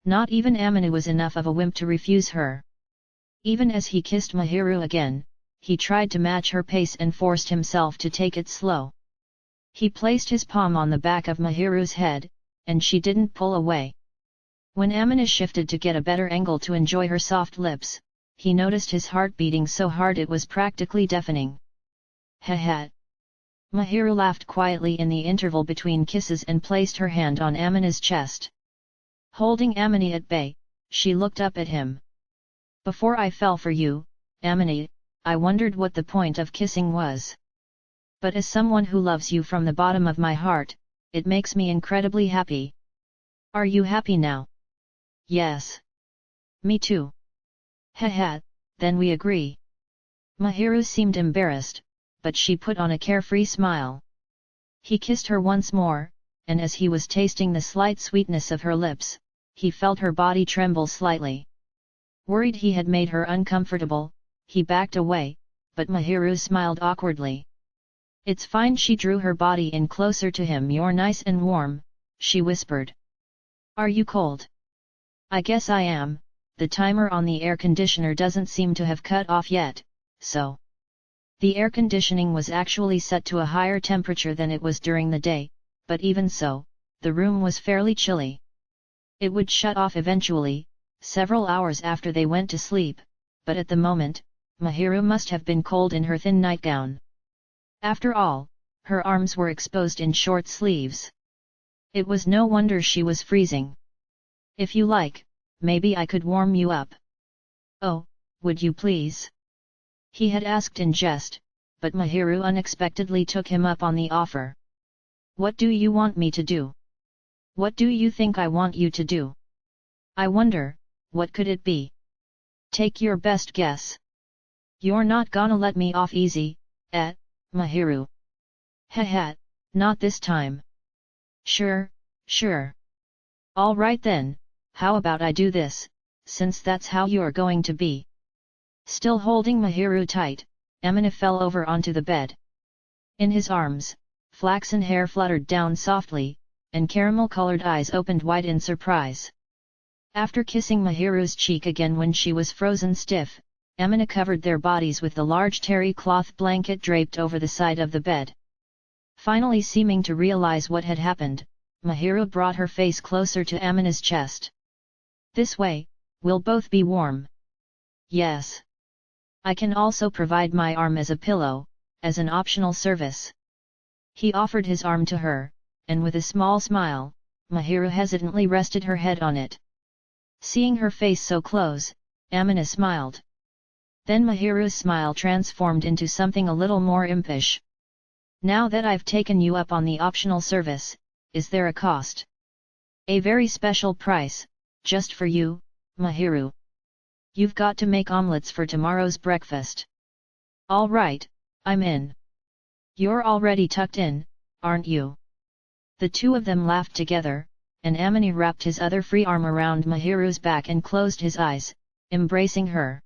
Not even Amina was enough of a wimp to refuse her. Even as he kissed Mahiru again, he tried to match her pace and forced himself to take it slow. He placed his palm on the back of Mahiru's head, and she didn't pull away. When Amina shifted to get a better angle to enjoy her soft lips, he noticed his heart beating so hard it was practically deafening. "Ha." Mahiru laughed quietly in the interval between kisses and placed her hand on Amina's chest. Holding Amina at bay, she looked up at him. "Before I fell for you, Amina, I wondered what the point of kissing was. But as someone who loves you from the bottom of my heart, it makes me incredibly happy." "Are you happy now?" "Yes. Me too." "Ha, then we agree." Mahiru seemed embarrassed, but she put on a carefree smile. He kissed her once more, and as he was tasting the slight sweetness of her lips, he felt her body tremble slightly. Worried he had made her uncomfortable, he backed away, but Mahiru smiled awkwardly. "It's fine." She drew her body in closer to him. "You're nice and warm," she whispered. "Are you cold?" "I guess I am, the timer on the air conditioner doesn't seem to have cut off yet, so." The air conditioning was actually set to a higher temperature than it was during the day, but even so, the room was fairly chilly. It would shut off eventually, several hours after they went to sleep, but at the moment, Mahiru must have been cold in her thin nightgown. After all, her arms were exposed in short sleeves. It was no wonder she was freezing. "If you like, maybe I could warm you up." "Oh, would you please?" He had asked in jest, but Mahiru unexpectedly took him up on the offer. "What do you want me to do?" "What do you think I want you to do?" "I wonder, what could it be? Take your best guess." "You're not gonna let me off easy, Mahiru." "Ha, not this time." Sure. "All right then, how about I do this, since that's how you're going to be." Still holding Mahiru tight, Amina fell over onto the bed. In his arms, flaxen hair fluttered down softly, and caramel-colored eyes opened wide in surprise. After kissing Mahiru's cheek again when she was frozen stiff, Amina covered their bodies with the large terry cloth blanket draped over the side of the bed. Finally seeming to realize what had happened, Mahiru brought her face closer to Amina's chest. "This way, we'll both be warm." "Yes. I can also provide my arm as a pillow, as an optional service." He offered his arm to her, and with a small smile, Mahiru hesitantly rested her head on it. Seeing her face so close, Amina smiled. Then Mahiru's smile transformed into something a little more impish. "Now that I've taken you up on the optional service, is there a cost?" "A very special price, just for you, Mahiru. You've got to make omelets for tomorrow's breakfast." "All right, I'm in." "You're already tucked in, aren't you?" The two of them laughed together, and Amina wrapped his other free arm around Mahiru's back and closed his eyes, embracing her.